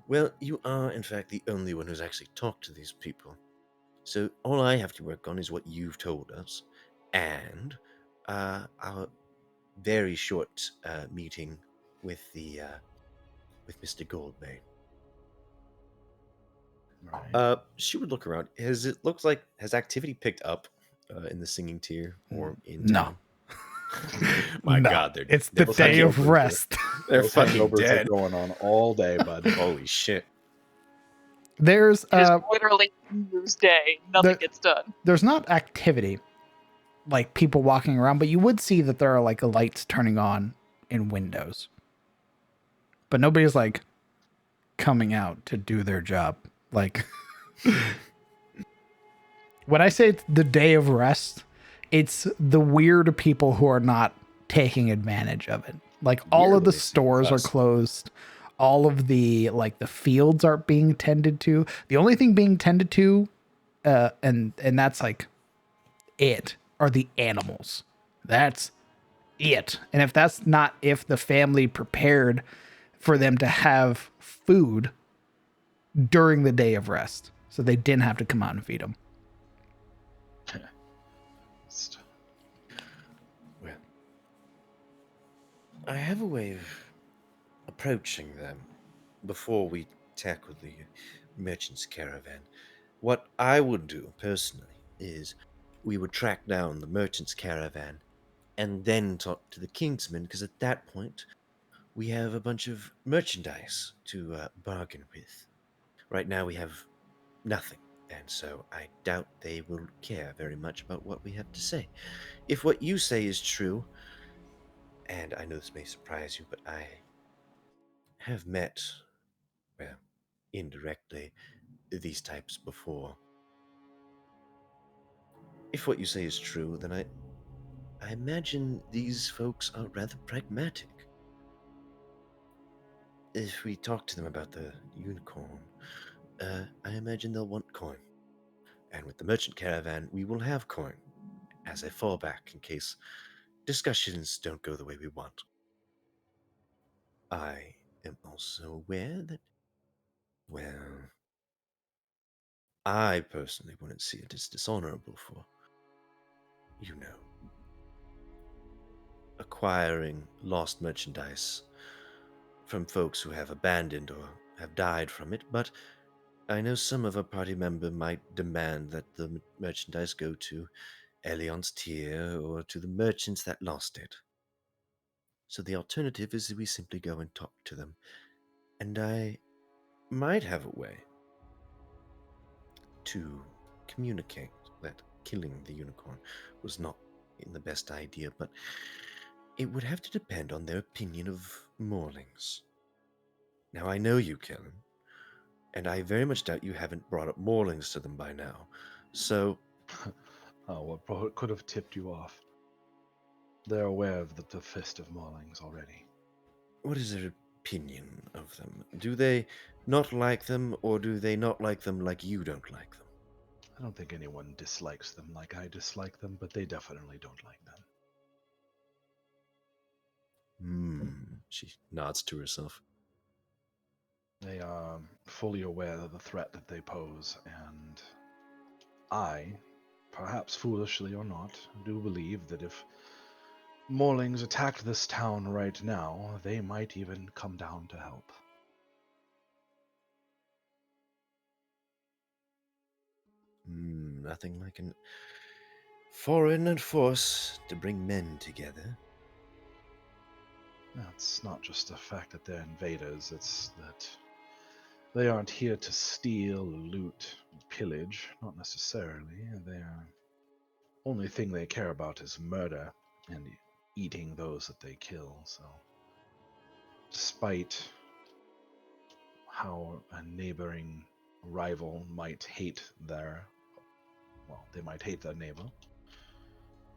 Well, you are, in fact, the only one who's actually talked to these people. So all I have to work on is what you've told us, and our very short meeting with the with Mr. Goldbane. Right. She would look around. Has activity picked up in the singing tier or in No. town? My No. God, It's the they're Those day fucking, of hangovers rest. they're Those fucking hangovers dead. are going on all day, bud. Holy shit! There's It is literally New Year's Day. Nothing gets done. there's not activity like people walking around, but you would see that there are like lights turning on in windows. But nobody's like coming out to do their job. Like when I say it's the day of rest, it's the weird people who are not taking advantage of it. Like all of the Weirdly, it's stores are us. closed. All of the the fields aren't being tended to. The only thing being tended to, and that's like it, are the animals. That's it. And if the family prepared for them to have food during the day of rest, so they didn't have to come out and feed them. Well, I have a way of approaching them before we tackle the merchant's caravan. What I would do personally is we would track down the merchant's caravan and then talk to the Kingsmen, because at that point we have a bunch of merchandise to bargain with. Right now we have nothing, and so I doubt they will care very much about what we have to say. If what you say is true, and I know this may surprise you, but I have met, well, indirectly, these types before. If what you say is true, then I imagine these folks are rather pragmatic. If we talk to them about the unicorn, I imagine they'll want coin. And with the merchant caravan, we will have coin as a fallback in case discussions don't go the way we want. I am also aware that, well, I personally wouldn't see it as dishonorable for, acquiring lost merchandise from folks who have abandoned or have died from it, but I know some of a party member might demand that the merchandise go to Elion's tier or to the merchants that lost it. So the alternative is that we simply go and talk to them. And I might have a way to communicate that killing the unicorn was not the best idea, but it would have to depend on their opinion of Morlings. Now, I know you, Kellen, and I very much doubt you haven't brought up Morlings to them by now. So, What could have tipped you off? They're aware of the Fist of Maulings already. what is their opinion of them? Do they not like them, or do they not like them like you don't like them? I don't think anyone dislikes them like I dislike them, but they definitely don't like them. She nods to herself. They are fully aware of the threat that they pose, and I, perhaps foolishly or not, do believe that if Morlings attacked this town right now, they might even come down to help. Nothing like an foreign force to bring men together. It's not just the fact that they're invaders, it's that they aren't here to steal, loot, pillage. Not necessarily. Their only thing they care about is murder and eating those that they kill. So, despite how a neighboring rival might hate their, well, they might hate their neighbor.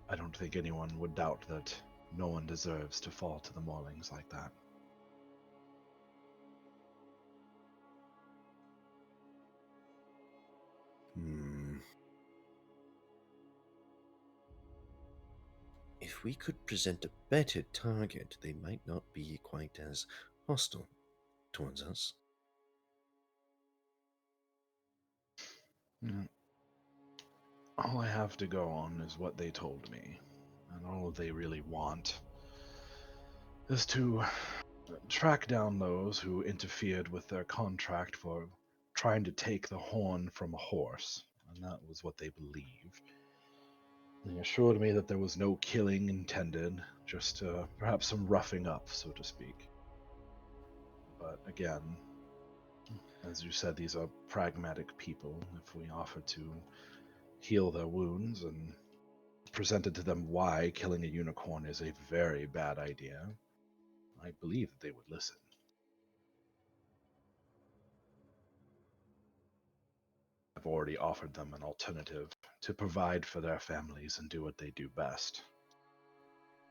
I don't think anyone would doubt that no one deserves to fall to the maulings like that. If we could present a better target, they might not be quite as hostile towards us. All I have to go on is what they told me, and all they really want is to track down those who interfered with their contract for trying to take the horn from a horse, and that was what they believed. They assured me that there was no killing intended, just perhaps some roughing up, so to speak. But again, as you said, these are pragmatic people. If we offer to heal their wounds and presented to them why killing a unicorn is a very bad idea, I believe that they would listen. I've already offered them an alternative to provide for their families and do what they do best.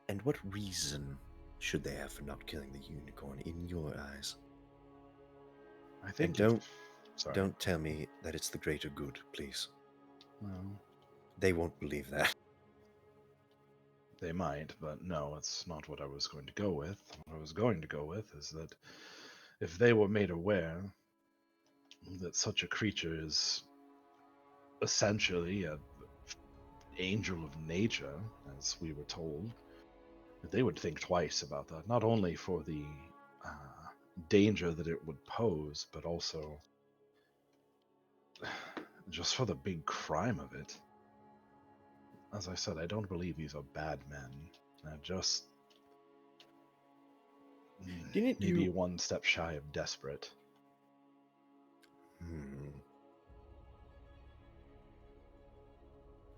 And what reason should they have for not killing the unicorn in your eyes? I think and Sorry. don't tell me that it's the greater good, please. Well, They won't believe that. they might, but no, it's not what I was going to go with. What I was going to go with is that if they were made aware that such a creature is essentially an angel of nature, as we were told, that they would think twice about that, not only for the danger that it would pose, but also just for the big crime of it. As I said, I don't believe these are bad men. They're just maybe one step shy of desperate.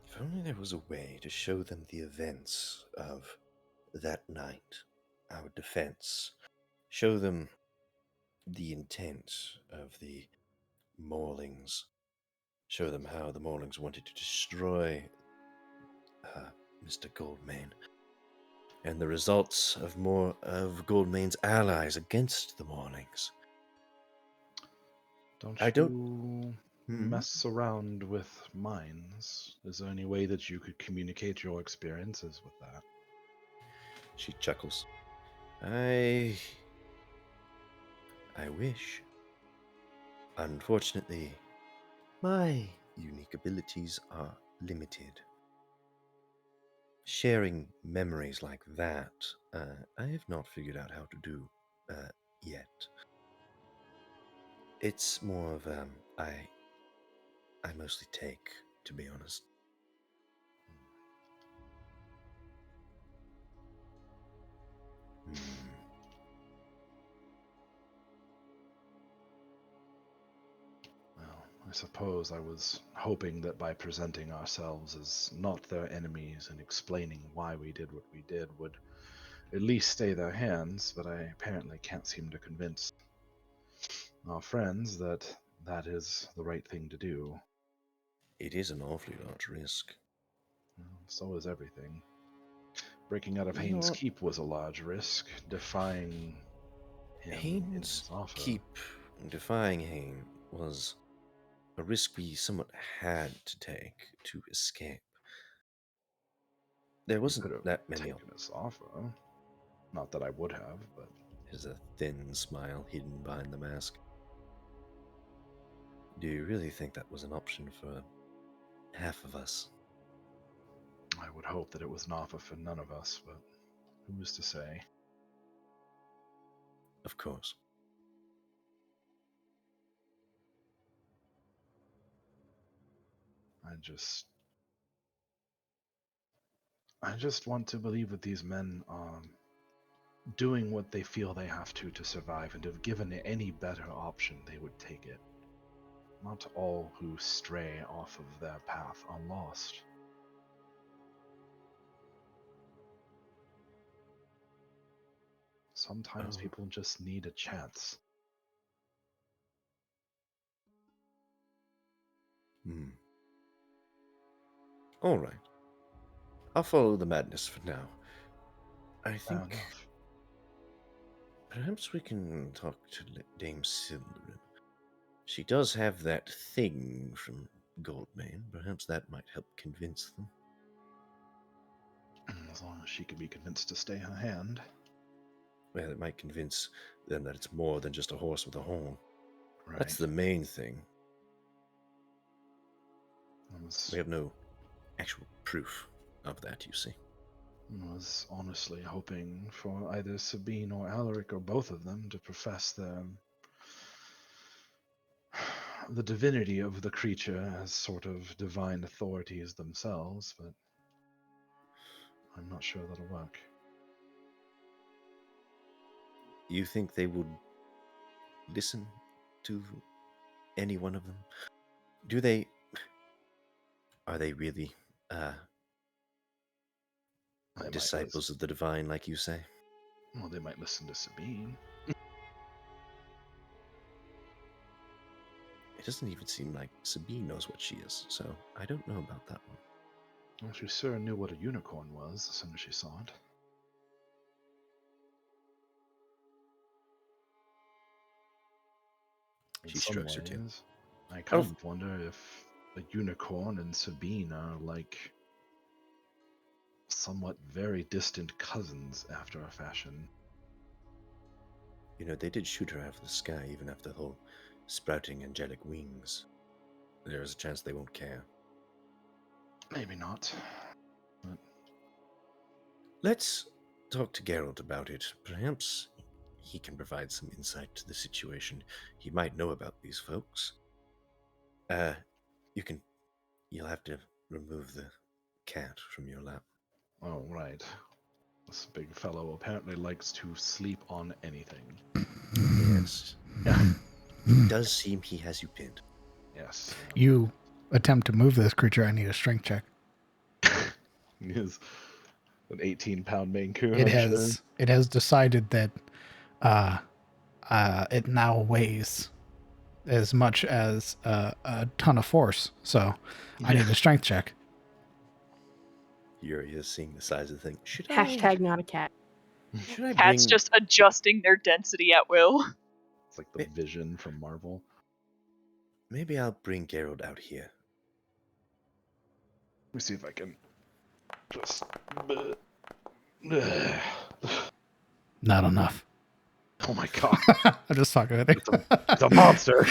If only there was a way to show them the events of that night, our defense, show them the intent of the maulings, show them how the maulings wanted to destroy Mr. Goldmane, and the results of more of Goldmane's allies against the maulings. Don't mess around with minds? Is there any way that you could communicate your experiences with that? She chuckles. I wish. Unfortunately, my unique abilities are limited. Sharing memories like that, I have not figured out how to do yet. It's more of I mostly take, to be honest. Well, I suppose I was hoping that by presenting ourselves as not their enemies and explaining why we did what we did would at least stay their hands, but I apparently can't seem to convince our friends that that is the right thing to do. It is an awfully large risk. Well, so is everything. Breaking out of Haynes' Keep was a large risk. Defying him in his offer. Keep defying Hayne was a risk we somewhat had to take to escape. There wasn't that many. Taken his offer. Not that I would have, but there's a thin smile hidden behind the mask. Do you really think that was an option for half of us? I would hope that it was an offer for none of us, but who is to say? Of course. I just want to believe that these men are doing what they feel they have to survive, and if given any better option, they would take it. Not all who stray off of their path are lost. Sometimes people just need a chance. Hmm. All right. I'll follow the madness for now. I Fair think enough. perhaps we can talk to Dame Silverin. She does have that thing from Goldmane. Perhaps that might help convince them. As long as she can be convinced to stay her hand. Well, it might convince them that it's more than just a horse with a horn. Right. That's the main thing. I We have no actual proof of that, you see. was honestly hoping for either Sabine or Alaric or both of them to profess the divinity of the creature as sort of divine authorities themselves, but I'm not sure that'll work. You think they would listen to any one of them? Are they really They disciples of the divine, like you say? Well, they might listen to Sabine. It doesn't even seem like Sabine knows what she is, so I don't know about that one. Well, she sure knew what a unicorn was as soon as she saw it. She strokes her tail. I kind of wonder if a unicorn and Sabine are like somewhat very distant cousins after a fashion. You know, they did shoot her out of the sky even after the whole sprouting angelic wings. There's a chance they won't care. Maybe not. But let's talk to Geralt about it. Perhaps he can provide some insight to the situation. He might know about these folks. You'll have to remove the cat from your lap. oh, right. This big fellow apparently likes to sleep on anything. Yes. It does seem he has you pinned. Yes. You attempt to move this creature, I need a strength check. He is an 18-pound Maine Coon. It has decided that it now weighs as much as a ton of force. So I need a strength check. Yuri is seeing the size of the thing. Hashtag not a cat. Should I Cats just adjusting their density at will. It's like the Vision from Marvel. Maybe I'll bring Geralt out here. Let me see if I can just... Not enough. Oh my god. I'm just talking with you. It's a monster.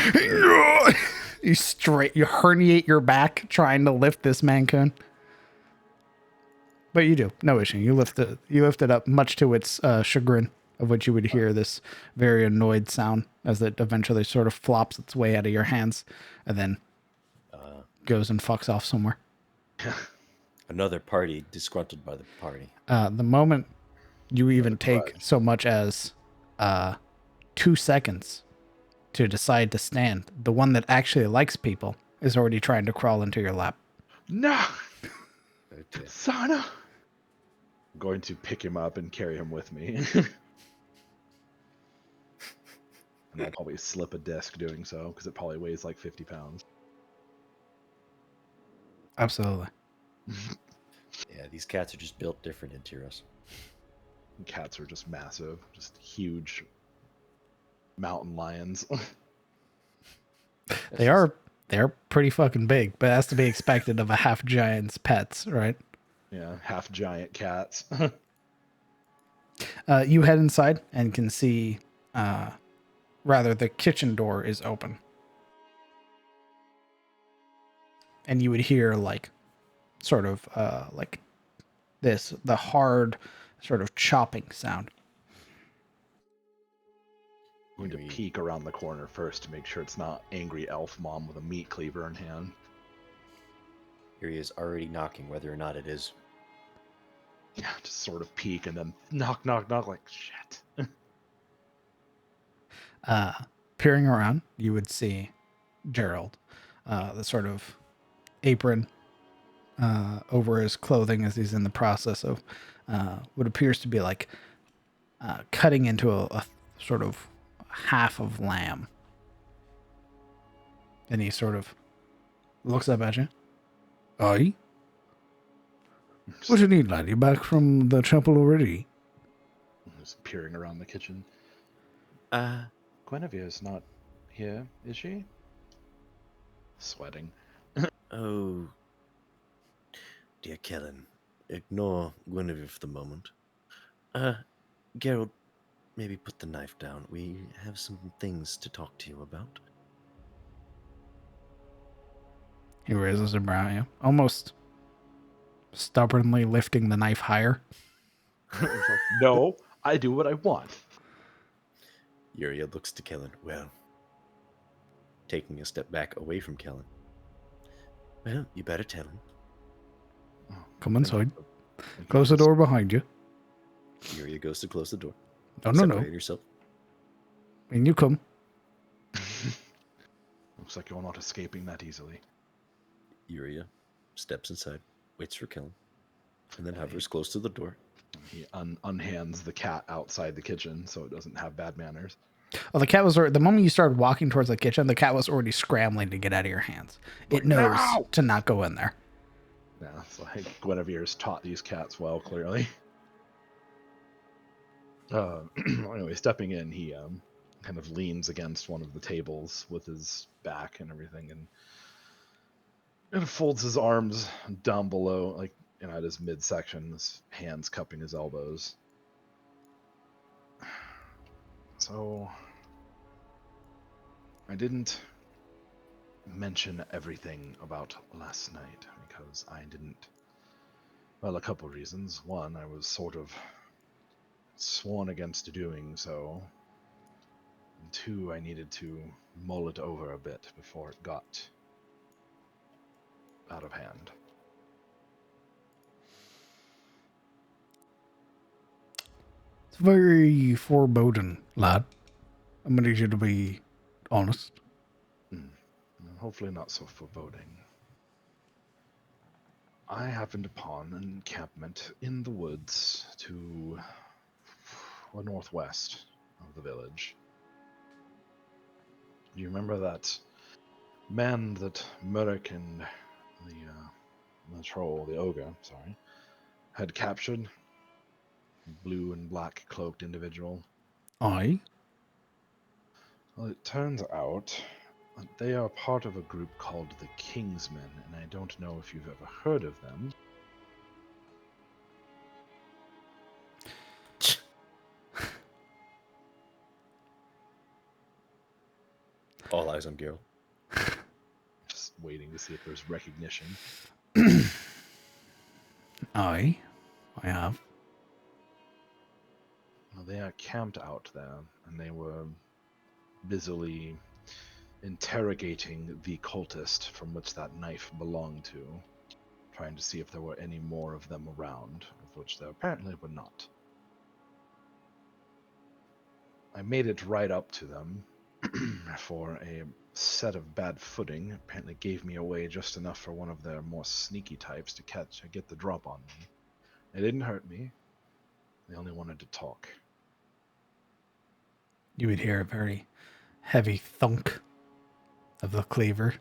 You herniate your back trying to lift this mancoon. But you do. No issue. You lift it up much to its chagrin, of which you would hear this very annoyed sound as it eventually sort of flops its way out of your hands and then goes and fucks off somewhere. Another party disgruntled by the party. The moment you even take so much as 2 seconds to decide to stand, the one that actually likes people is already trying to crawl into your lap. No! Okay. Sana! I'm going to pick him up and carry him with me. And I'll probably slip a disc doing so, because it probably weighs like 50 pounds. Absolutely. Yeah, these cats are just built different in Tyros. Cats are just massive, just huge mountain lions. They're pretty fucking big, but that's to be expected of a half giant's pets, right? Yeah, half giant cats. You head inside and can see, the kitchen door is open. And you would hear the hard sort of chopping sound. I'm going to peek around the corner first to make sure it's not angry elf mom with a meat cleaver in hand. Here he is already knocking, whether or not it is. Yeah, just sort of peek and then knock, knock, knock, like, shit. Peering around, you would see Gerald, the sort of apron over his clothing as he's in the process of what appears to be like cutting into a sort of half of lamb. And he sort of Looks up at you. Aye? Just, What do you need, lad? You back from the chapel already? just peering around the kitchen. Uh, Guinevere's not here, is she? Sweating. oh, dear Kellen, ignore Guinevere for the moment. Gerald, maybe put the knife down. We have some things to talk to you about. He raises a brow at you, almost stubbornly lifting the knife higher. No, I do what I want. Yuria looks to Kellen. Well, taking a step back away from Kellen. Well, you better tell him. Come inside. Thank you. Close the door behind you. Yuria goes to close the door. No, no, no. Separate yourself. And you come. Looks like you're not escaping that easily. Yuria steps inside, waits for Kellen, and then hovers close to the door. He unhands the cat outside the kitchen so it doesn't have bad manners. Oh, the cat was the moment you started walking towards the kitchen, the cat was already scrambling to get out of your hands. It knows to not go in there. Yeah, it's like Guinevere's taught these cats well, clearly. Anyway, stepping in, he kind of leans against one of the tables with his back and everything, and folds his arms down below, like at his midsection, his hands cupping his elbows. So, I didn't mention everything about last night because I didn't. Well, a couple reasons. One, I was sort of sworn against doing so. And two, I needed to mull it over a bit before it got out of hand. It's very foreboding, lad. I'm gonna need you to be honest. Hopefully not so foreboding. I happened upon an encampment in the woods to the northwest of the village. Do you remember that man that Murek and the troll, the ogre, sorry, had captured? Blue and black cloaked individual. Aye? Well, it turns out that they are part of a group called the Kingsmen, and I don't know if you've ever heard of them. All eyes on Geralt. Just waiting to see if there's recognition. Aye. I have. Well, they are camped out there, and they were busily interrogating the cultist from which that knife belonged to, trying to see if there were any more of them around, of which there apparently were not. I made it right up to them for a set of bad footing. Apparently gave me away just enough for one of their more sneaky types to get the drop on me. They didn't hurt me. They only wanted to talk. You would hear a very heavy thunk of the cleaver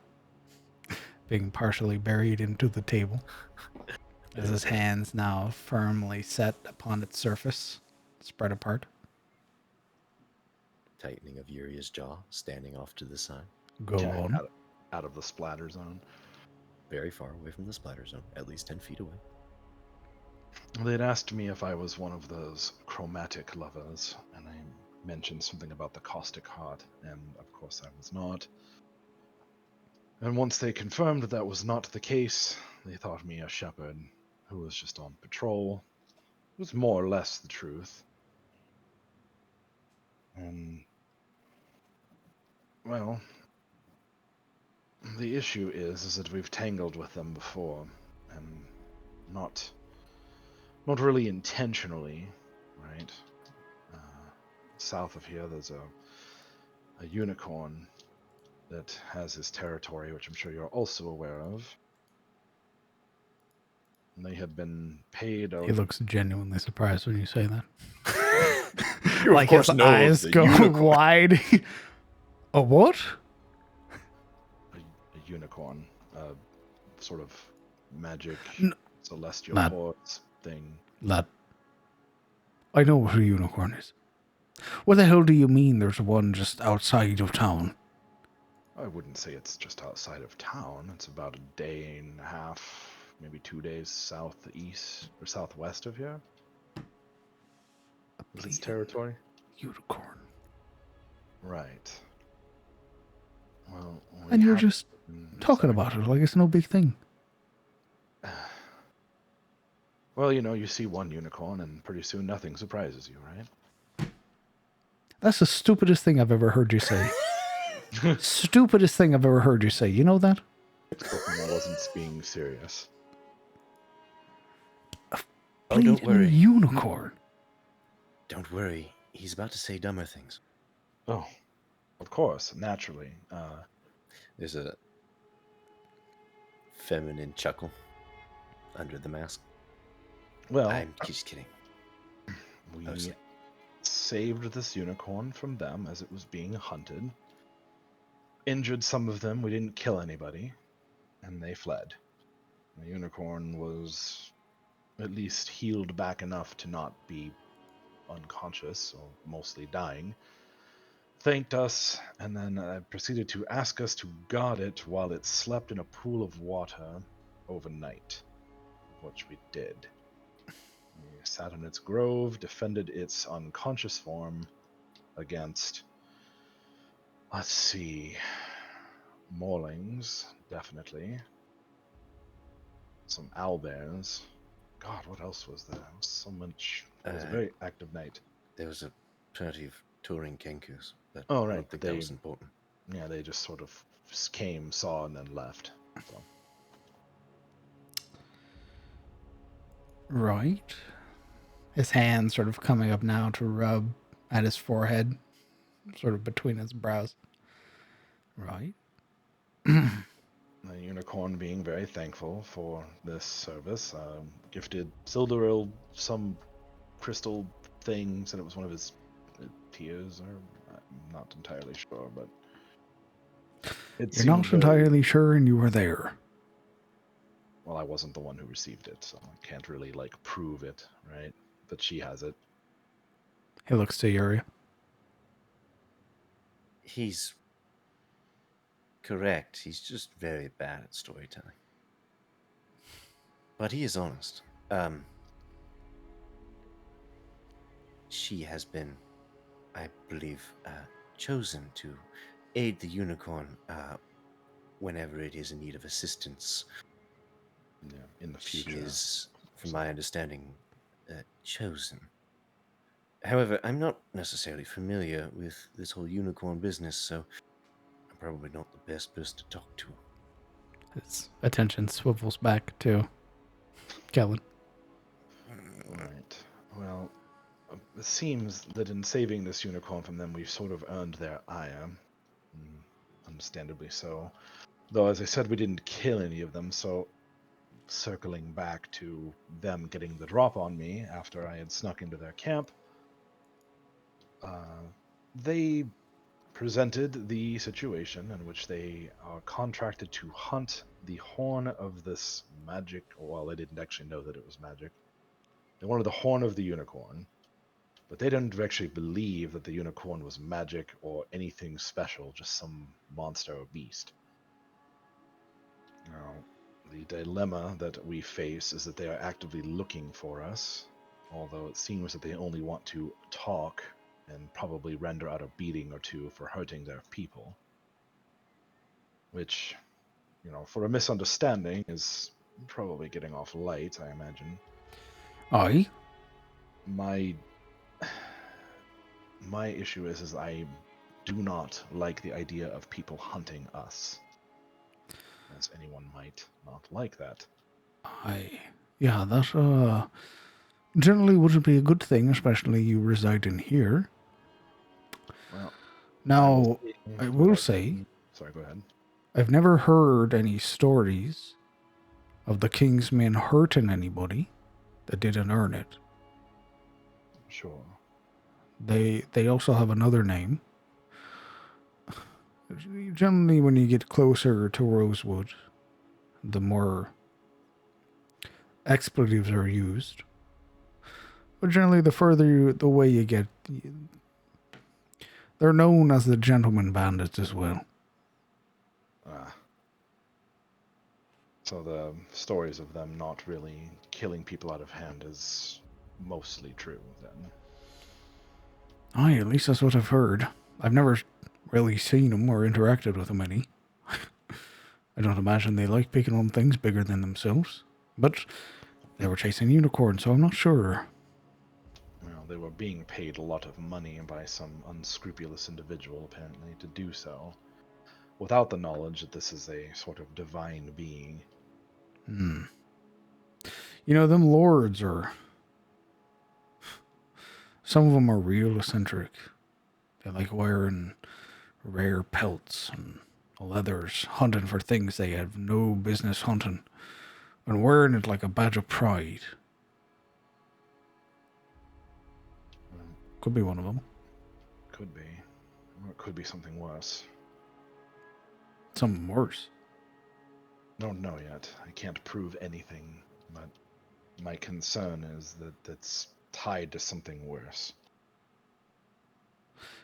being partially buried into the table as his hands now firmly set upon its surface, spread apart. Tightening of Yuria's jaw, standing off to the side. Go on. Out of the splatter zone. Very far away from the splatter zone, at least 10 feet away. They'd asked me if I was one of those chromatic lovers, and I mentioned something about the caustic heart, and of course I was not. And once they confirmed that was not the case, they thought me a shepherd who was just on patrol. It was more or less the truth. And, well, the issue is that we've tangled with them before, and not really intentionally, right? South of here, there's a unicorn that has his territory, which I'm sure you're also aware of. And they had been paid. He looks genuinely surprised when you say that. You like of course his know of eyes the go unicorn. wide. A what? A unicorn. sort of magic celestial lad. horse thing. Lad, I know what a unicorn is. What the hell do you mean there's one just outside of town? I wouldn't say it's just outside of town. It's about a day and a half, maybe 2 days southeast or southwest of here. Is its territory? Unicorn. Right. Well, And you're just talking about it like it's no big thing. Well, you see one unicorn, and pretty soon nothing surprises you, right? That's the stupidest thing I've ever heard you say. Stupidest thing I've ever heard you say. You know that? I wasn't being serious. Oh, don't worry. Unicorn. Don't worry. He's about to say dumber things. Oh, of course, naturally. There's a feminine chuckle under the mask. Well, I'm just kidding. We saved this unicorn from them as it was being hunted. Injured some of them. We didn't kill anybody. And they fled. The unicorn was at least healed back enough to not be unconscious, or mostly dying. Thanked us, and then proceeded to ask us to guard it while it slept in a pool of water overnight, which we did. We sat in its grove, defended its unconscious form against, let's see, Morlings, definitely. Some owlbears. God, what else was there? So much. It was a very active night. There was a plenty of touring kenkus, but oh, I right, don't think that was important. Yeah, they just sort of came, saw, and then left. So. Right. His hand sort of coming up now to rub at his forehead, sort of between his brows. Right. The unicorn being very thankful for this service, gifted Sildaril some crystal thing, said it was one of his tears, or I'm not entirely sure, but You're not entirely sure, and you were there. Well, I wasn't the one who received it, so I can't really, prove it, right? That she has it. He looks to Yuri. He's correct. He's just very bad at storytelling. But he is honest. She has been, I believe, chosen to aid the unicorn whenever it is in need of assistance. Yeah, in the future. She is, from my understanding, chosen. However, I'm not necessarily familiar with this whole unicorn business, so I'm probably not the best person to talk to. His attention swivels back to Kellen. Right. Well, it seems that in saving this unicorn from them, we've sort of earned their ire. Understandably so. Though, as I said, we didn't kill any of them, so circling back to them getting the drop on me after I had snuck into their camp, they presented the situation in which they are contracted to hunt the horn of this magic. Well, they didn't actually know that it was magic. They wanted the horn of the unicorn, but they didn't actually believe that the unicorn was magic or anything special, just some monster or beast. Now, the dilemma that we face is that they are actively looking for us, although it seems that they only want to talk and probably render out a beating or two for hurting their people. Which, for a misunderstanding is probably getting off light, I imagine. Aye. My issue is I do not like the idea of people hunting us. As anyone might not like that. Aye. Yeah, that generally wouldn't be a good thing, especially you residing here. Well, now, I will say... Sorry, go ahead. I've never heard any stories of the Kingsmen hurting anybody that didn't earn it. Sure. They also have another name. Generally, when you get closer to Rosewood, the more expletives are used. But generally, the further away you get, they're known as the gentleman bandits as well. So the stories of them not really killing people out of hand is mostly true, then. Aye, at least that's what I've heard. I've never really seen them or interacted with them any. I don't imagine they like picking on things bigger than themselves. But they were chasing unicorns, so I'm not sure. Well, they were being paid a lot of money by some unscrupulous individual, apparently, to do so, without the knowledge that this is a sort of divine being. Hmm. You know, them lords are... Some of them are real eccentric. They like wearing rare pelts and leathers, hunting for things they have no business hunting, and wearing it like a badge of pride. Could be one of them. Could be. Or it could be something worse. Something worse. Don't know yet. I can't prove anything, but my concern is that it's tied to something worse.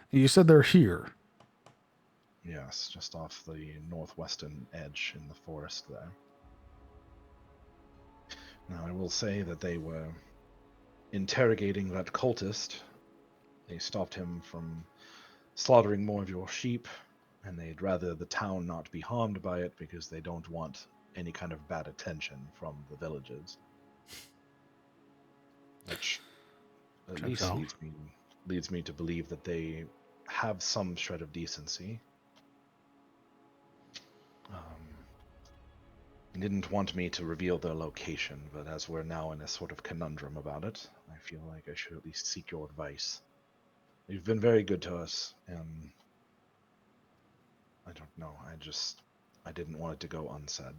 You said they're here. Yes, just off the northwestern edge in the forest there. Now, I will say that they were interrogating that cultist. They stopped him from slaughtering more of your sheep, and they'd rather the town not be harmed by it because they don't want any kind of bad attention from the villagers. Which at least leads me to believe that they have some shred of decency. Didn't want me to reveal their location, but as we're now in a sort of conundrum about it, I feel like I should at least seek your advice. You've been very good to us, and I don't know, I didn't want it to go unsaid.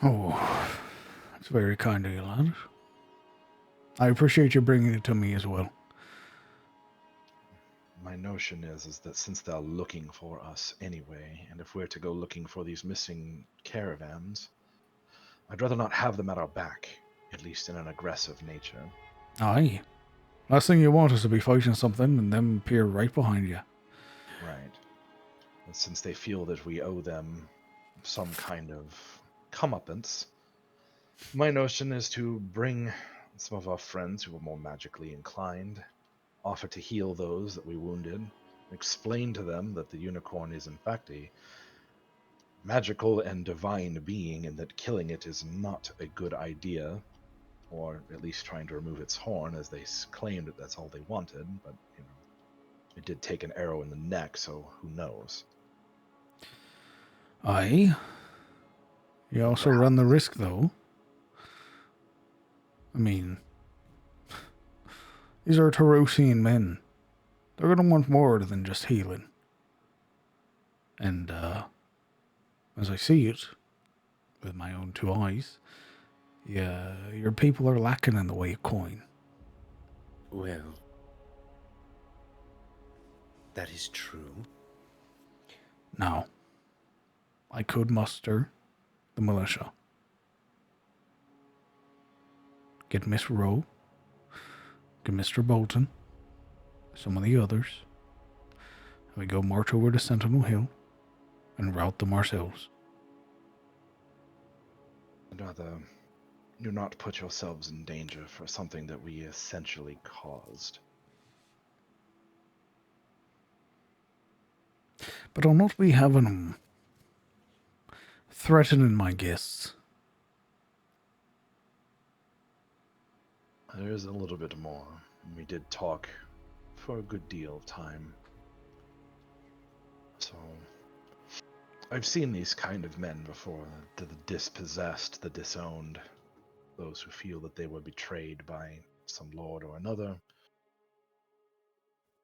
Oh, that's very kind of you, lad. I appreciate you bringing it to me as well. My notion is that since they're looking for us anyway, and if we're to go looking for these missing caravans, I'd rather not have them at our back, at least in an aggressive nature. Aye. Last thing you want is to be fighting something and them appear right behind you. Right. And since they feel that we owe them some kind of comeuppance, my notion is to bring some of our friends who are more magically inclined, offer to heal those that we wounded, explain to them that the unicorn is in fact a magical and divine being and that killing it is not a good idea, or at least trying to remove its horn, as they claimed that that's all they wanted, but, you know, it did take an arrow in the neck, so who knows. Aye. You also run the risk, though. I mean, these are Tarosian men. They're going to want more than just healing. And, as I see it, with my own two eyes, yeah, your people are lacking in the way of coin. Well, that is true. Now, I could muster the militia. Get Miss Rowe, get Mr. Bolton, some of the others, and we go march over to Sentinel Hill and rout them ourselves. I'd rather you not put yourselves in danger for something that we essentially caused. But I'll not be having them threatening my guests. There is a little bit more. We did talk for a good deal of time. So, I've seen these kind of men before, the dispossessed, the disowned, those who feel that they were betrayed by some lord or another.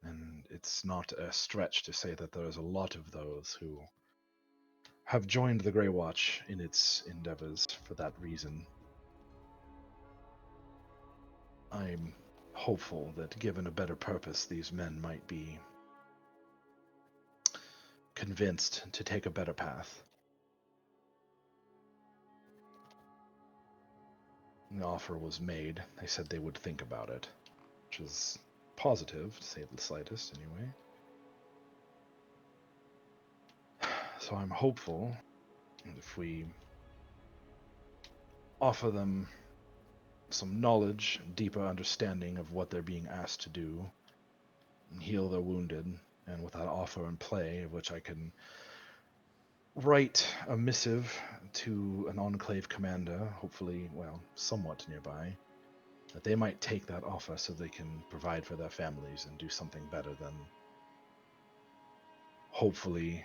And it's not a stretch to say that there is a lot of those who have joined the Grey Watch in its endeavors for that reason. I'm hopeful that given a better purpose, these men might be convinced to take a better path. The offer was made. They said they would think about it, which is positive, to say the slightest, anyway. So I'm hopeful that if we offer them some knowledge, deeper understanding of what they're being asked to do, and heal their wounded, and with that offer in play, of which I can write a missive to an Enclave commander, hopefully, well, somewhat nearby, that they might take that offer so they can provide for their families and do something better than hopefully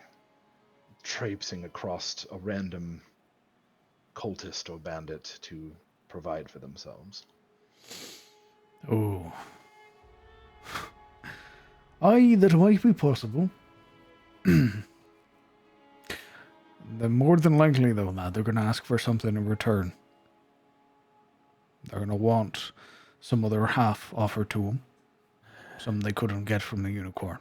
traipsing across a random cultist or bandit to provide for themselves. Oh. Aye, that might be possible. Then more than likely, though, lad, they're going to ask for something in return. They're going to want some other half offered to them. Something they couldn't get from the unicorn.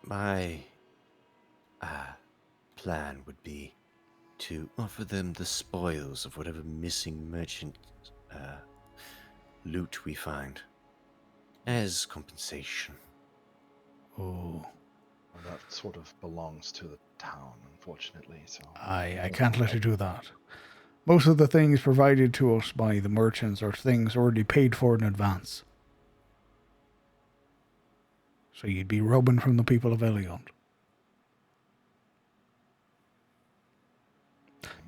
My plan would be to offer them the spoils of whatever missing merchant loot we find as compensation. Oh. Well, that sort of belongs to the town, unfortunately, so... I can't let you do that. Most of the things provided to us by the merchants are things already paid for in advance. So you'd be robbing from the people of Elion.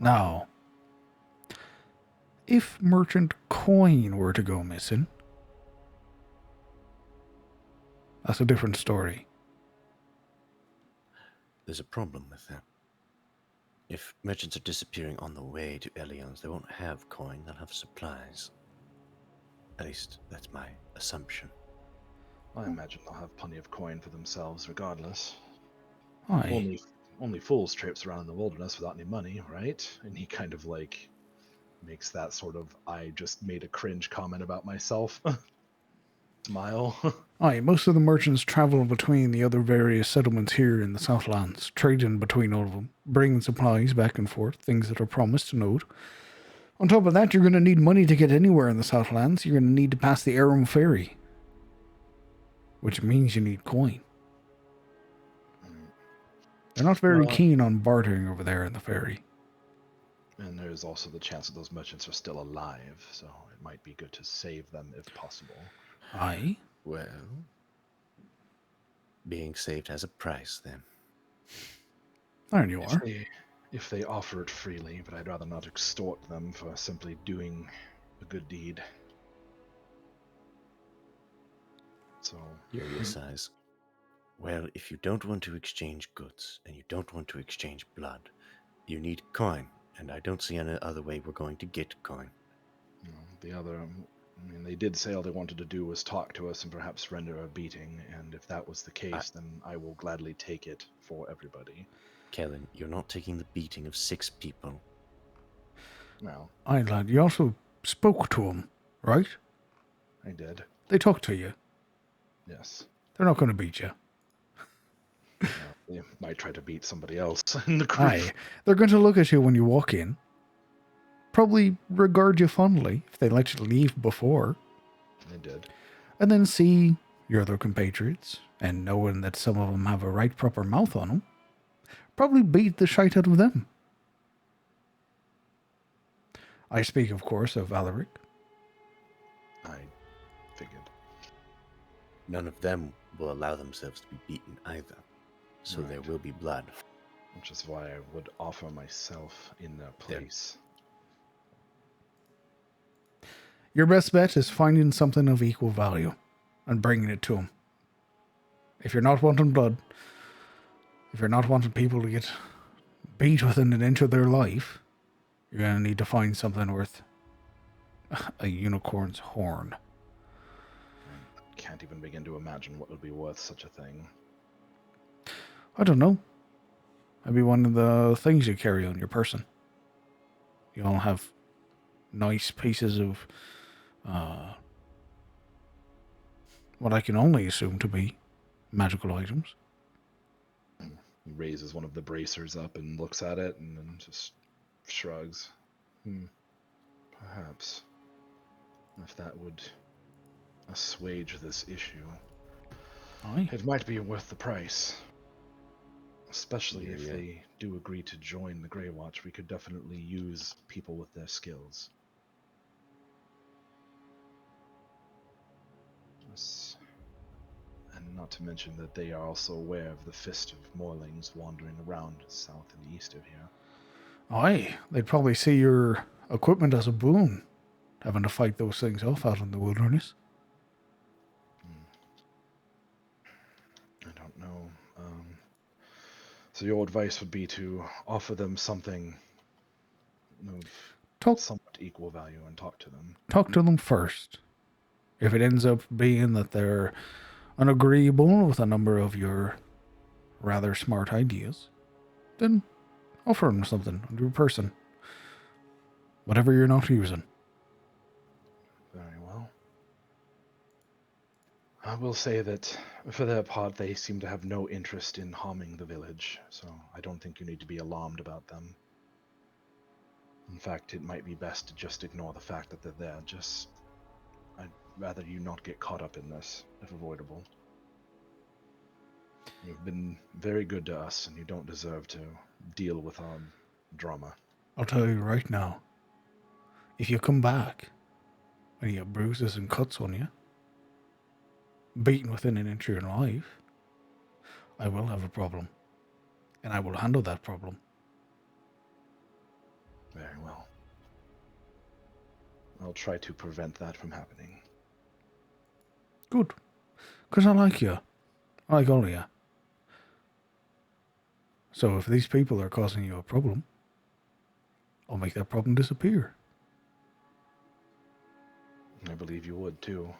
Now, if merchant coin were to go missing, that's a different story. There's a problem with that. If merchants are disappearing on the way to Elions, they won't have coin, they'll have supplies. At least, that's my assumption. I imagine they'll have plenty of coin for themselves, regardless. Aye. Only fools traipse around in the wilderness without any money, right? And he kind of makes that sort of I just made a cringe comment about myself smile. Aye, most of the merchants travel between the other various settlements here in the Southlands, trading between all of them, bringing supplies back and forth, things that are promised to note. On top of that, you're going to need money to get anywhere in the Southlands. You're going to need to pass the Arum Ferry, which means you need coin. They're not very keen on bartering over there in the ferry. And there's also the chance that those merchants are still alive, so it might be good to save them if possible. Aye. Well, being saved has a price, then. There you are. If they offer it freely, but I'd rather not extort them for simply doing a good deed. So... Your size. Well, if you don't want to exchange goods, and you don't want to exchange blood, you need coin, and I don't see any other way we're going to get coin. They did say all they wanted to do was talk to us and perhaps render a beating, and if that was the case, then I will gladly take it for everybody. Kellen, you're not taking the beating of 6 people. No. Aye, lad, you also spoke to them, right? I did. They talked to you. Yes. They're not going to beat you. They might try to beat somebody else in the group. Aye, they're going to look at you when you walk in. Probably regard you fondly if they let you leave before. They did. And then see your other compatriots, and knowing that some of them have a right proper mouth on them, probably beat the shite out of them. I speak, of course, of Alaric. I figured. None of them will allow themselves to be beaten either, so there will be blood. Which is why I would offer myself in their place. Your best bet is finding something of equal value and bringing it to them. If you're not wanting blood, if you're not wanting people to get beat within an inch of their life, you're going to need to find something worth a unicorn's horn. I can't even begin to imagine what would be worth such a thing. I don't know. Maybe one of the things you carry on your person. You all have nice pieces of what I can only assume to be magical items. He raises one of the bracers up and looks at it and then just shrugs. Perhaps. If that would assuage this issue, Aye. it might be worth the price. Especially if Yeah. they do agree to join the Grey Watch, we could definitely use people with their skills. And not to mention that they are also aware of the fist of Morlings wandering around south and east of here. Aye, they'd probably see your equipment as a boon, having to fight those things off out in the wilderness. I don't know. So your advice would be to offer them something of somewhat equal value and talk to them. Talk to them first. If it ends up being that they're unagreeable with a number of your rather smart ideas, then offer them something on your person. Whatever you're not using. Very well. I will say that for their part, they seem to have no interest in harming the village, so I don't think you need to be alarmed about them. In fact, it might be best to just ignore the fact that they're there. I'd rather you not get caught up in this, if avoidable. You've been very good to us, and you don't deserve to deal with our drama. I'll tell you right now. If you come back and you have bruises and cuts on you, beaten within an inch of your life, I will have a problem. And I will handle that problem. Very well. I'll try to prevent that from happening. Good. Because I like you. I like all of you. So if these people are causing you a problem, I'll make that problem disappear. I believe you would, too.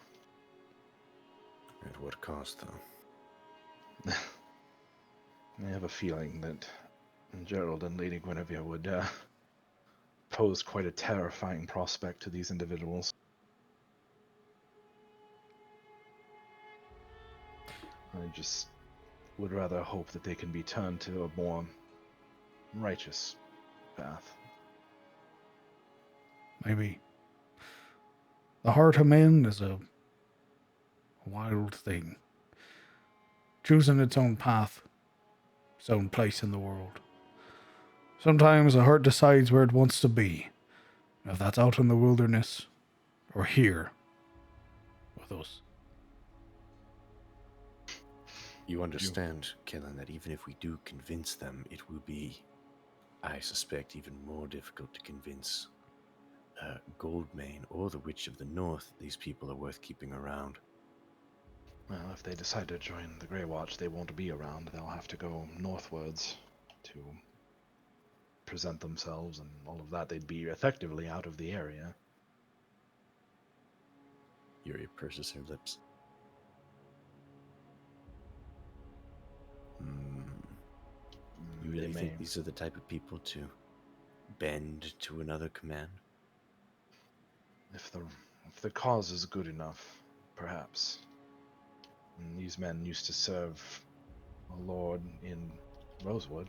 At what cost, though? I have a feeling that Gerald and Lady Guinevere would pose quite a terrifying prospect to these individuals. I just would rather hope that they can be turned to a more righteous path. Maybe. The heart of man is a wild thing, choosing its own path, its own place in the world. Sometimes the heart decides where it wants to be, if that's out in the wilderness or here with us. You understand, Kellen, that even if we do convince them, it will be, I suspect, even more difficult to convince Goldmane or the Witch of the North these people are worth keeping around. Well, if they decide to join the Grey Watch, they won't be around. They'll have to go northwards to present themselves and all of that. They'd be effectively out of the area. Yuri purses her lips. You really think these are the type of people to bend to another command? If the cause is good enough, perhaps. And these men used to serve a lord in Rosewood.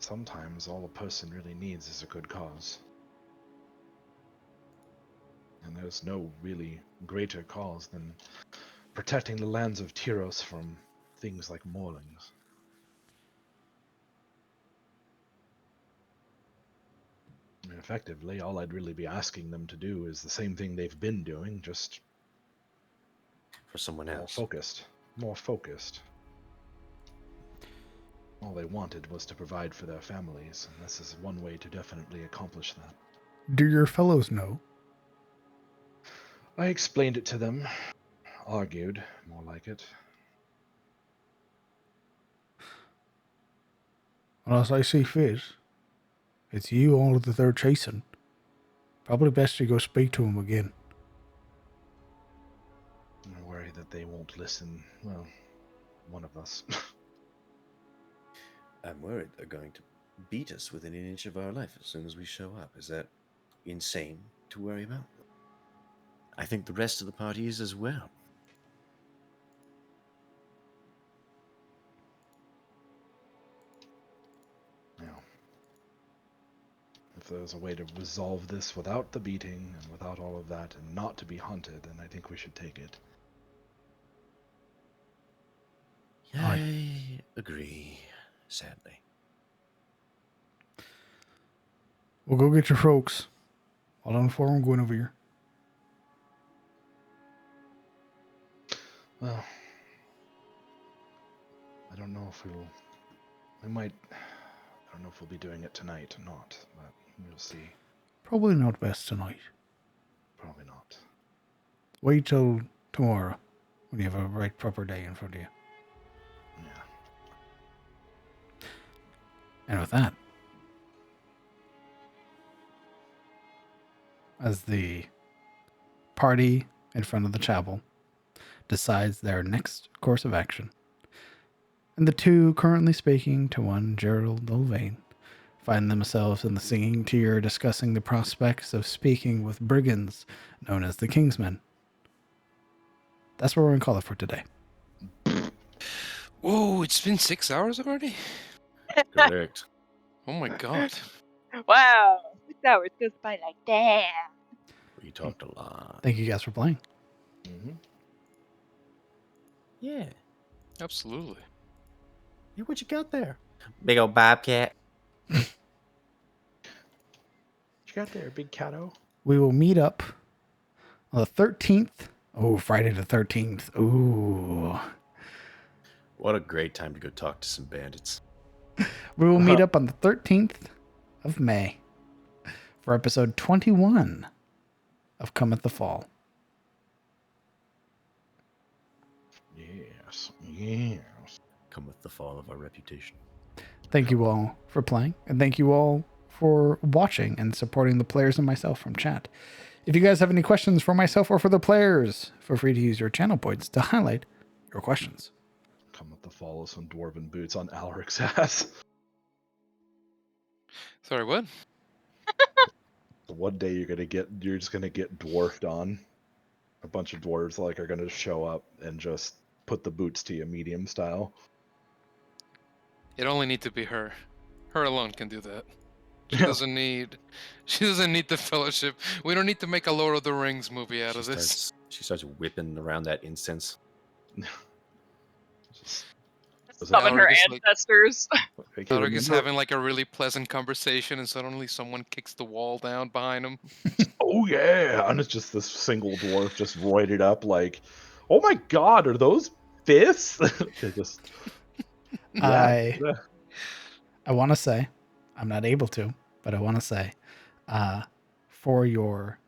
Sometimes all a person really needs is a good cause. And there's no really greater cause than protecting the lands of Tyros from things like Morlings. I mean, effectively, all I'd really be asking them to do is the same thing they've been doing, just for someone else. More focused. All they wanted was to provide for their families, and this is one way to definitely accomplish that. Do your fellows know? I explained it to them. Argued, more like it. Unless I see fit, it's you all that they're chasing. Probably best to go speak to them again. I worry that they won't listen. Well, one of us. I'm worried they're going to beat us within an inch of our life as soon as we show up. Is that insane to worry about? I think the rest of the party is as well. if there's a way to resolve this without the beating and without all of that and not to be hunted, then I think we should take it. I agree, sadly. Well, go get your folks. Hold on for them going over here. Well, I don't know if we might, I don't know if we'll be doing it tonight or not, but we'll see. Probably not best tonight. Probably not. Wait till tomorrow when you have a right proper day in front of you. Yeah. And with that, as the party in front of the chapel decides their next course of action, and the two currently speaking to one Gerald Mulvane find themselves in the singing tier discussing the prospects of speaking with brigands known as the Kingsmen. That's what we're going to call it for today. Whoa, it's been 6 hours already? Correct. Oh my god. Wow, 6 hours goes by like that. We talked a lot. Thank you guys for playing. Mm-hmm. Yeah. Absolutely. Hey, what you got there? Big old bobcat. What you got there, big catto? We will meet up on the 13th. Oh, Friday the 13th. Ooh. What a great time to go talk to some bandits. We will meet up on the 13th of May for episode 21 of Cometh the Fall. Yes. Yes. Come with the fall of our reputation. Thank you all for playing, and thank you all for watching and supporting the players and myself from chat. If you guys have any questions for myself or for the players, feel free to use your channel points to highlight your questions. Come with the fall of some dwarven boots on Alaric's ass. Sorry, what? One day you're just gonna get dwarfed on. A bunch of dwarves are gonna show up and just put the boots to you medium style. It only need to be her. Her alone can do that. She doesn't need the fellowship. We don't need to make a Lord of the Rings movie out of this. She starts whipping around that incense. Summon her Alaric is like- ancestors. Alaric is having like a really pleasant conversation, and suddenly someone kicks the wall down behind him. Oh yeah, and it's just this single dwarf just roided up like, oh my god, are those fists? They just. I want to say, I'm not able to, but I want to say, for your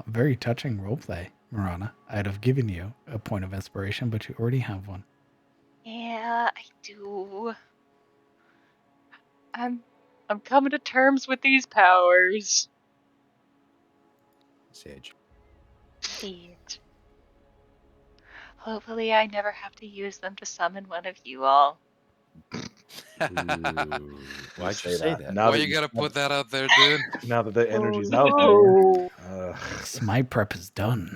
very touching roleplay, Marana, I'd have given you a point of inspiration, but you already have one. Yeah, I do. I'm coming to terms with these powers. Sage. Sage. Hopefully I never have to use them to summon one of you all. Ooh, why'd you say that? Now Why that you gotta put that out there, dude? Now that the energy's no. out there. My prep is done.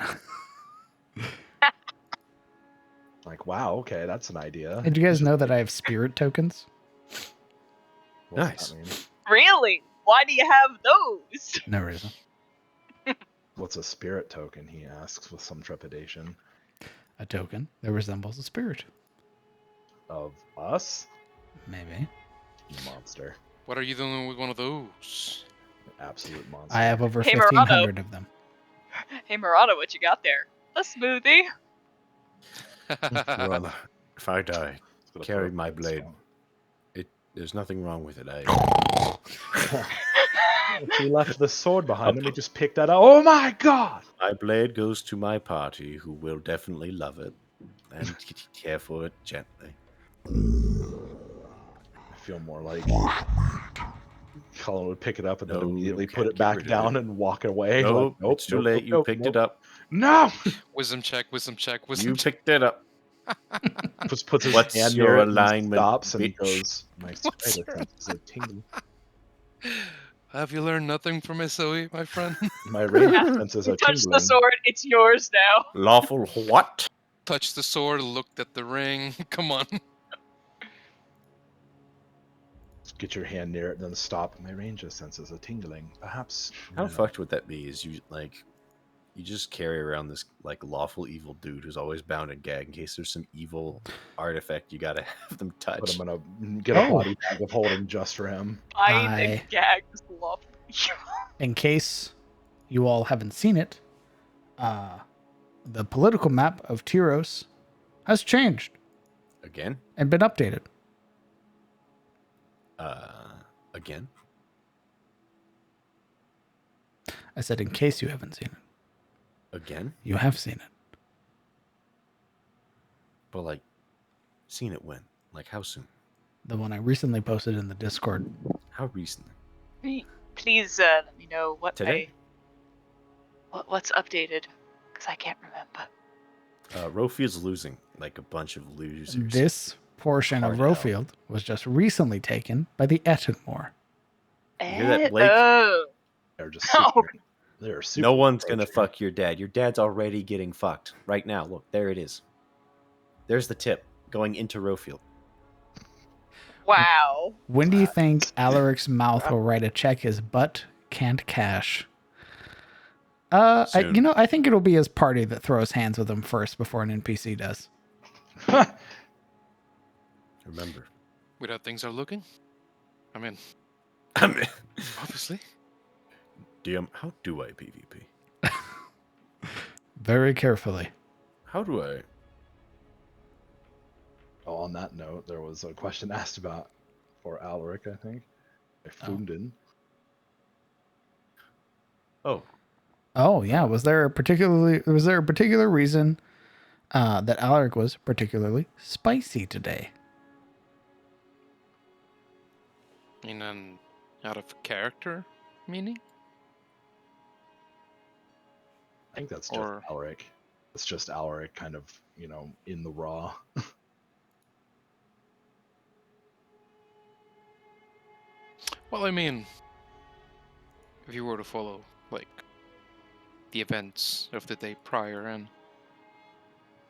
Like, wow, okay, that's an idea. Did you guys know that I have spirit tokens? What's Nice. that mean? Really? Why do you have those? No reason. What's a spirit token? He asks with some trepidation. A token that resembles a spirit. Of us? Maybe. Monster. What are you doing with one of those? Absolute monster. I have over Hey, 1,500 of them. Hey, Murata, what you got there? A smoothie? Well, if I die, Gonna carry throw my it blade. down. There's nothing wrong with it. He left the sword behind him. He just picked that up. Oh my god! My blade goes to my party, who will definitely love it and care for it gently. I feel more like Colin would pick it up and No, then immediately you put can't it get back rid of down it. and walk away. Nope, Like, nope, it's too nope, late. nope, You nope, picked nope. it up. No! Wisdom check. You picked it up. Just puts his What's hand your near it and alignment, stops and bitch? goes, my What's spider your senses are tingling. Have you learned nothing from SOE, my friend? My rage senses You are touched the tingling. sword, it's yours now. Lawful what? Touched the sword, looked at the ring. Come on. get your hand near it and then stop. My range just senses a tingling. Perhaps. How no. fucked would that be? Is you just carry around this like lawful evil dude who's always bound and gagged in case there's some evil artifact you gotta have them touch. But I'm gonna get a body bag of holding just for him. Bind and gag is lovely. In case you all haven't seen it, the political map of Tyros has changed Again? and been updated. Again? I said, in case you haven't seen it. Again? You have seen it. But like, seen it when? Like, how soon? The one I recently posted in the Discord. How recently? Please let me know what Today? what's updated, because I can't remember. Rofield's losing like a bunch of losers. This portion of Hard Rofield was just recently taken by the Ettenmore. You hear that, Blake? Oh. They're just super, they're super. No one's gonna fuck your dad. Your dad's already getting fucked right now. Look, there it is. There's the tip going into Rofield. Wow. When do you think Alaric's mouth will write a check his butt can't cash? I think it'll be his party that throws hands with him first before an NPC does. Remember. With how things are looking? I mean, obviously. DM, how do I PvP? Very carefully. How do I? Oh, on that note, there was a question asked about for Alaric, I think. By Funden. Oh yeah. Was there a particular reason that Alaric was particularly spicy today? In an out of character meaning? I think that's just Alaric. It's just Alaric kind of, in the raw. Well, I mean, if you were to follow, like, the events of the day prior and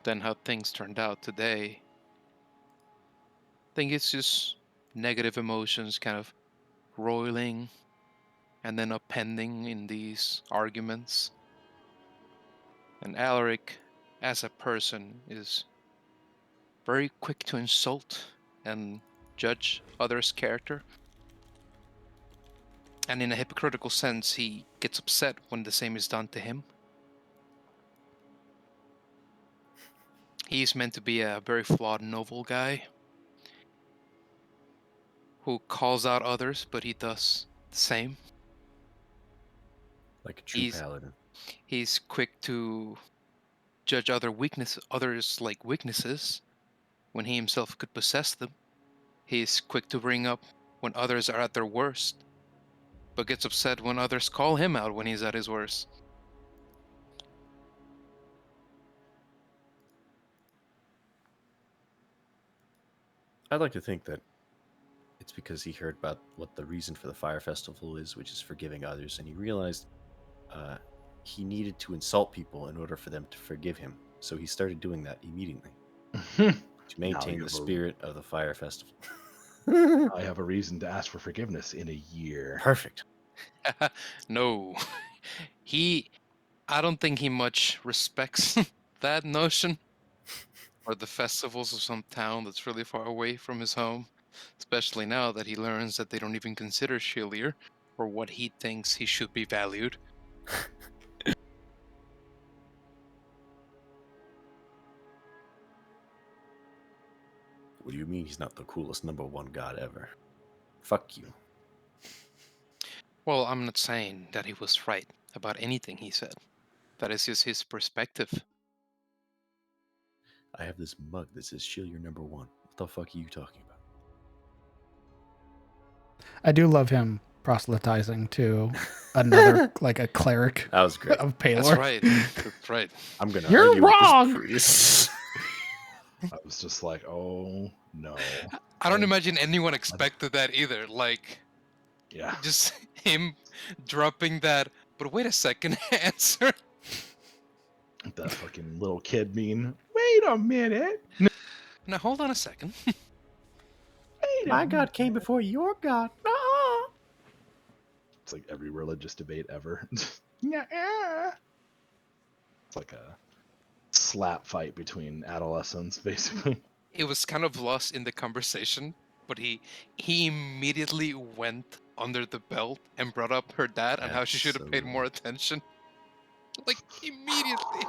then how things turned out today, I think it's just negative emotions kind of roiling and then appending in these arguments. And Alaric, as a person, is very quick to insult and judge others' character. And in a hypocritical sense, he gets upset when the same is done to him. He's meant to be a very flawed, noble guy who calls out others, but he does the same. Like a true paladin. He's quick to judge others like weaknesses when he himself could possess them. He's quick to bring up when others are at their worst, but gets upset when others call him out when he's at his worst. I'd like to think that it's because he heard about what the reason for the fire festival is, which is forgiving others, and he realized he needed to insult people in order for them to forgive him. So he started doing that immediately to maintain the spirit of the fire festival. I have a reason to ask for forgiveness in a year. Perfect. No. I don't think he much respects that notion. Or the festivals of some town that's really far away from his home. Especially now that he learns that they don't even consider Shilier or what he thinks he should be valued. What do you mean he's not the coolest #1 god ever? Fuck you. Well, I'm not saying that he was right about anything he said. That is just his perspective. I have this mug that says Shilier #1. What the fuck are you talking about? I do love him proselytizing to another, like a cleric. That was great. Of Palor. That's right. That's right. I'm gonna. You're argue wrong. With this I was just like, oh no. I don't imagine anyone expected that either. Like, yeah, just him dropping that. But wait a second, answer. That fucking little kid mean. Wait a minute. Now hold on a second. Wait My God came before your God. Ah! It's like every religious debate ever. Yeah. It's like a slap fight between adolescents, basically. It was kind of lost in the conversation, but he immediately went under the belt and brought up her dad and how she should have paid more attention. Like immediately.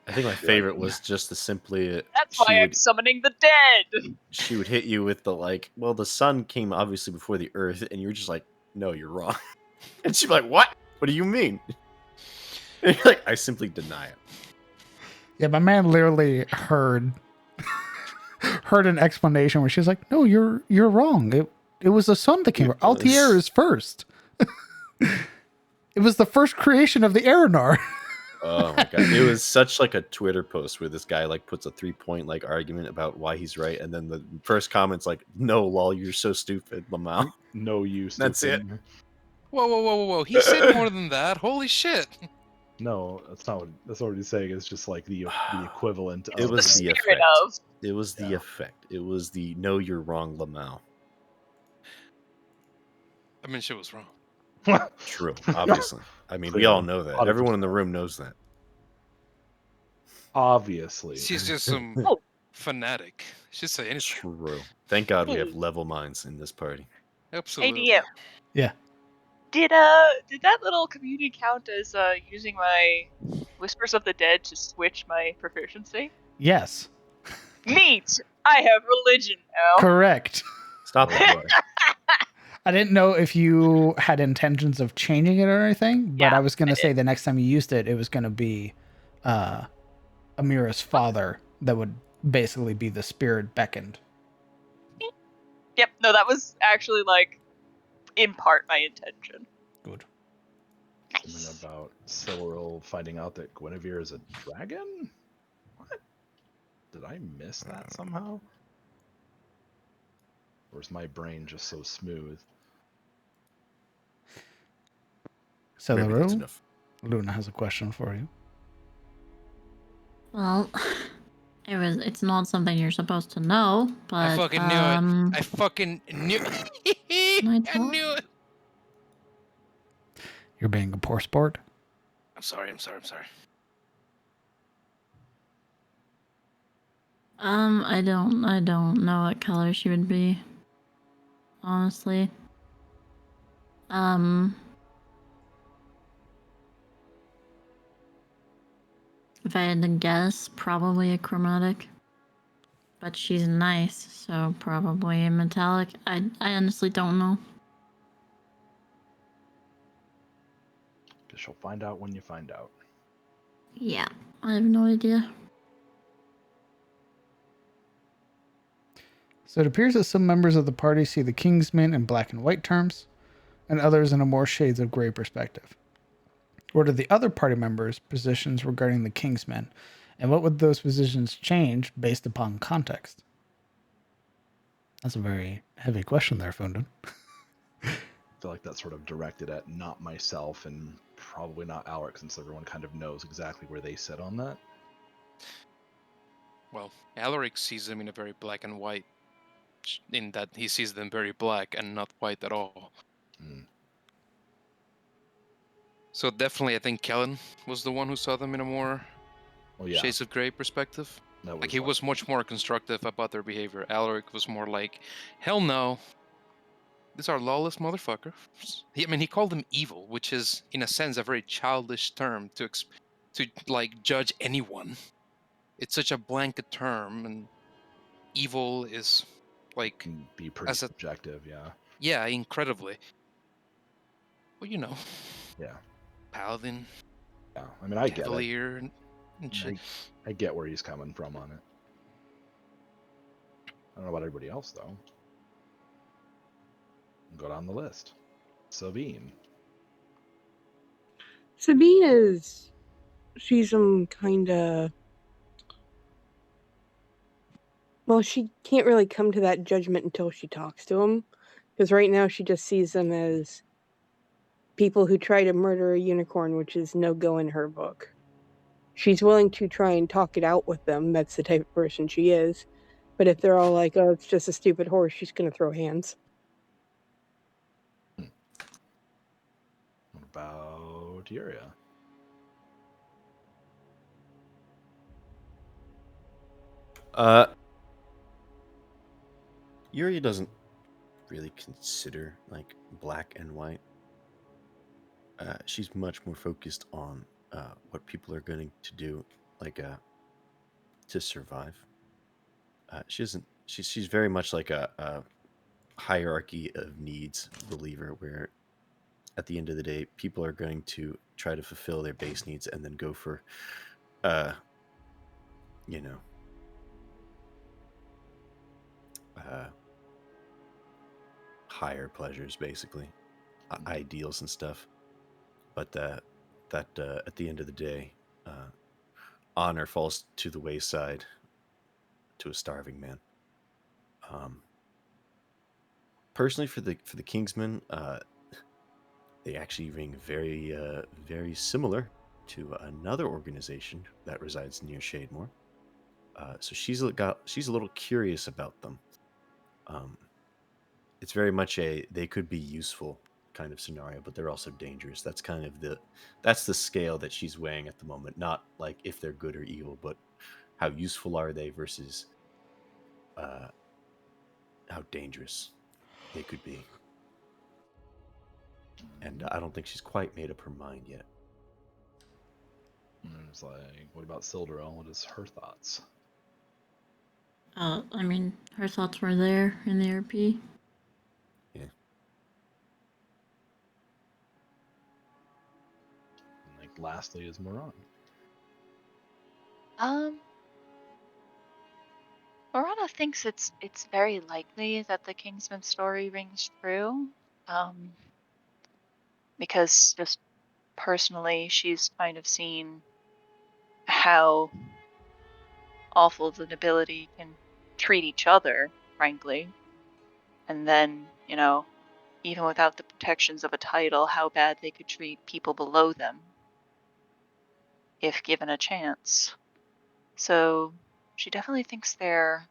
I think my favorite was just the simply That's why I'm summoning the dead. she would hit you with the like, well, the sun came obviously before the earth, and you were just like, no, you're wrong. And she'd be like, what? What do you mean? And you're like, I simply deny it. Yeah, my man literally heard an explanation where she's like, no, you're wrong. It was the sun that came. Altair is first. It was the first creation of the Aranar. Oh my god. It was such like a Twitter post where this guy like puts a 3-point like argument about why he's right, and then the first comment's like, no, lol, you're so stupid, Lamau. No use. That's it. Whoa. He said more than that. Holy shit. No, that's not what he's saying. It's just like the equivalent It of was the spirit effect. of. It was the effect. It was the no, you're wrong, Lamau. I mean, she was wrong. True, obviously. I mean, we all know that. 100%. Everyone in the room knows that. Obviously. She's just some fanatic. She'd say anything. True. Thank God we have level minds in this party. Absolutely. ADM. Yeah. Did that little community count as using my Whispers of the Dead to switch my proficiency? Yes. Neat! I have religion now. Correct. Stop it. I didn't know if you had intentions of changing it or anything, but I was going to say the next time you used it, it was going to be Amira's father that would basically be the spirit beckoned. Yep, no, that was actually, like, in part my intention. Good. Something about Silril finding out that Guinevere is a dragon? What? Did I miss that somehow? Or is my brain just so smooth? So Maybe that's LaRue, enough. Luna has a question for you. Well, it's not something you're supposed to know, but I fucking knew it. I fucking knew it. I knew it. You're being a poor sport. I'm sorry. I don't know what color she would be. Honestly. If I had to guess, probably a chromatic. But she's nice, so probably a metallic. I honestly don't know. Guess you'll find out when you find out. Yeah, I have no idea. So it appears that some members of the party see the Kingsmen in black and white terms, and others in a more shades of gray perspective. What are the other party members' positions regarding the Kingsmen, and what would those positions change based upon context? That's a very heavy question there, Fundin. I feel like that's sort of directed at not myself and probably not Alric, since everyone kind of knows exactly where they sit on that. Well, Alaric sees them in a very black and white, in that he sees them very black and not white at all. So definitely, I think Kellen was the one who saw them in a more shades of gray perspective. Like he was much more constructive about their behavior. Alaric was more like, hell no. These are lawless motherfuckers. He called them evil, which is, in a sense, a very childish term to like judge anyone. It's such a blanket term, and evil is like Can be pretty subjective, yeah. Yeah, incredibly. Well, Yeah. Paladin. Yeah, I mean, I get it. Cavalier and shit. I get where he's coming from on it. I don't know about everybody else, though. Go down the list. Sabine. Sabine she's some kind of, well, she can't really come to that judgment until she talks to them, because right now she just sees them as people who try to murder a unicorn, which is no go in her book. She's willing to try and talk it out with them. That's the type of person she is. But if they're all like, "Oh, it's just a stupid horse," she's gonna throw hands. What about Yuria? Yuri doesn't really consider like black and white. She's much more focused on what people are going to do, like to survive. She doesn't. She's very much like a hierarchy of needs believer, where at the end of the day, people are going to try to fulfill their base needs and then go for, uh, you know, uh, higher pleasures, basically, ideals and stuff. But at the end of the day, uh, honor falls to the wayside to a starving man. Um, Personally, for the Kingsmen, they actually ring very similar to another organization that resides near Shademore. So she's a little curious about them. Um, it's very much a they could be useful kind of scenario, but they're also dangerous. That's the scale that she's weighing at the moment. Not like if they're good or evil, but how useful are they versus uh, how dangerous they could be. And I don't think she's quite made up her mind yet. And it's like, what about Sildrel? What is her thoughts? I mean, her thoughts were there in the RP. Yeah. And like, lastly is Moran. Morana thinks it's very likely that the Kingsman story rings true. Because just personally, she's kind of seen how awful the nobility can treat each other, frankly. And then, even without the protections of a title, how bad they could treat people below them if given a chance. So she definitely thinks their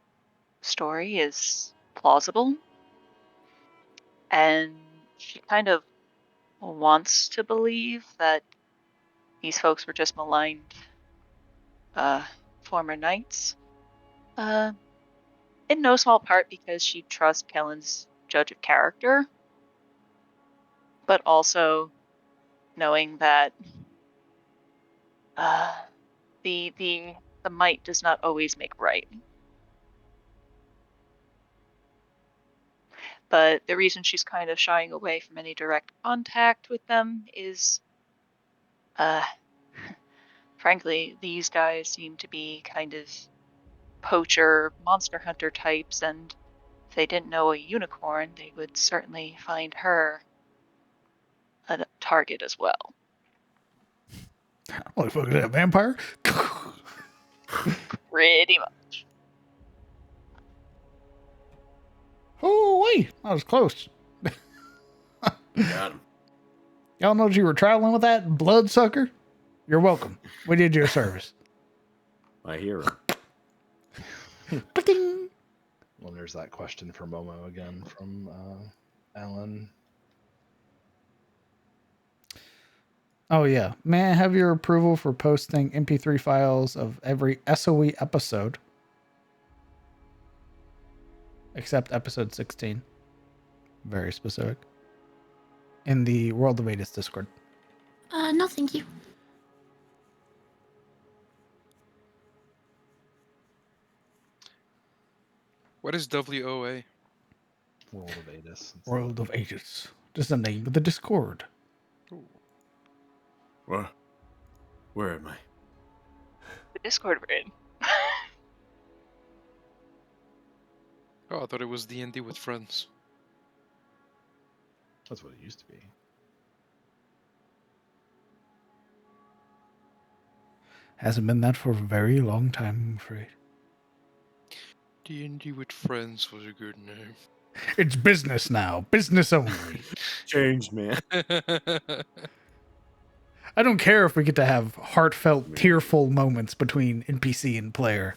story is plausible. And she kind of wants to believe that these folks were just maligned former knights. In no small part because she trusts Kellen's judge of character, but also knowing that the might does not always make right. But the reason she's kind of shying away from any direct contact with them is, frankly, these guys seem to be kind of poacher, monster hunter types, and if they didn't know a unicorn, they would certainly find her a target as well. Like fucking a vampire? Pretty much. Oh, wait. That was close. Got him. Y'all know you were traveling with that bloodsucker? You're welcome. We did you a service. My hero. Well, there's that question for Momo again from Alan. Oh, yeah. May I have your approval for posting MP3 files of every SOE episode? Except episode 16. Very specific. In the World of Adis Discord. No, thank you. What is WOA? World of Adis. World of Adis. Just the name of the Discord. What? Where am I? The Discord we're in. Oh, I thought it was D&D with friends. That's what it used to be. Hasn't been that for a very long time, I'm afraid. D&D with friends was a good name. It's business now. Business only. Changed, man. I don't care if we get to have heartfelt, tearful moments between NPC and player.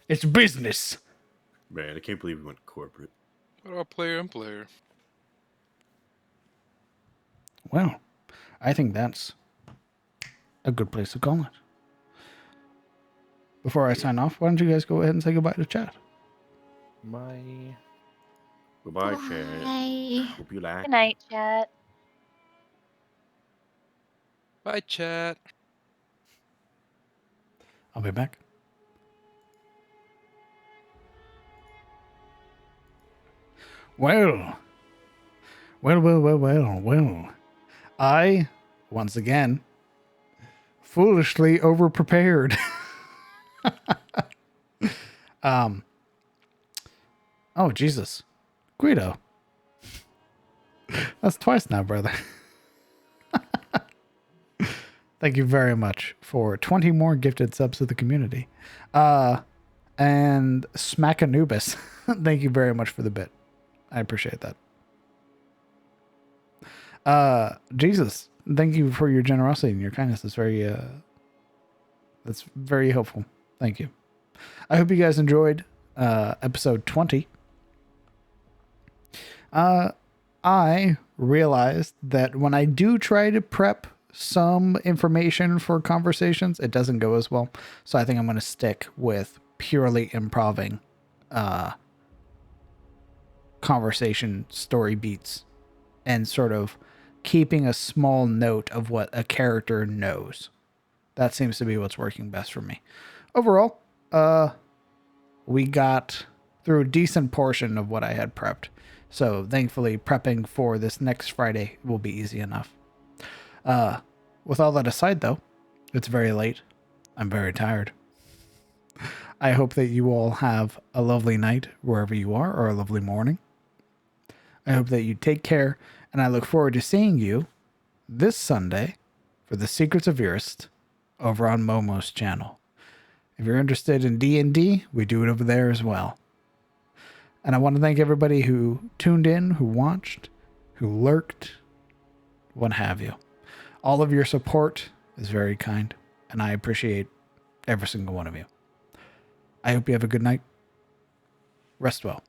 It's business. Man, I can't believe we went corporate. What about player and player? Well, I think that's a good place to call it. Before I sign off, why don't you guys go ahead and say goodbye to chat? My Goodbye, Chad. Bye. Hope you like Good night, chat. Bye, chat. I'll be back. Well. I, once again, foolishly overprepared. Oh, Jesus. Guido. That's twice now, brother. Thank you very much for 20 more gifted subs to the community. And Smack Anubis. Thank you very much for the bit. I appreciate that. Jesus, thank you for your generosity and your kindness. That's very helpful. Thank you. I hope you guys enjoyed episode 20. I realized that when I do try to prep some information for conversations, it doesn't go as well. So I think I'm going to stick with purely improving conversation story beats and sort of keeping a small note of what a character knows. That seems to be what's working best for me. Overall, we got through a decent portion of what I had prepped. So thankfully, prepping for this next Friday will be easy enough. With all that aside, though, it's very late. I'm very tired. I hope that you all have a lovely night wherever you are, or a lovely morning. I hope that you take care, and I look forward to seeing you this Sunday for the Secrets of Irist over on Momo's channel. If you're interested in D&D, we do it over there as well. And I want to thank everybody who tuned in, who watched, who lurked, what have you. All of your support is very kind, and I appreciate every single one of you. I hope you have a good night. Rest well.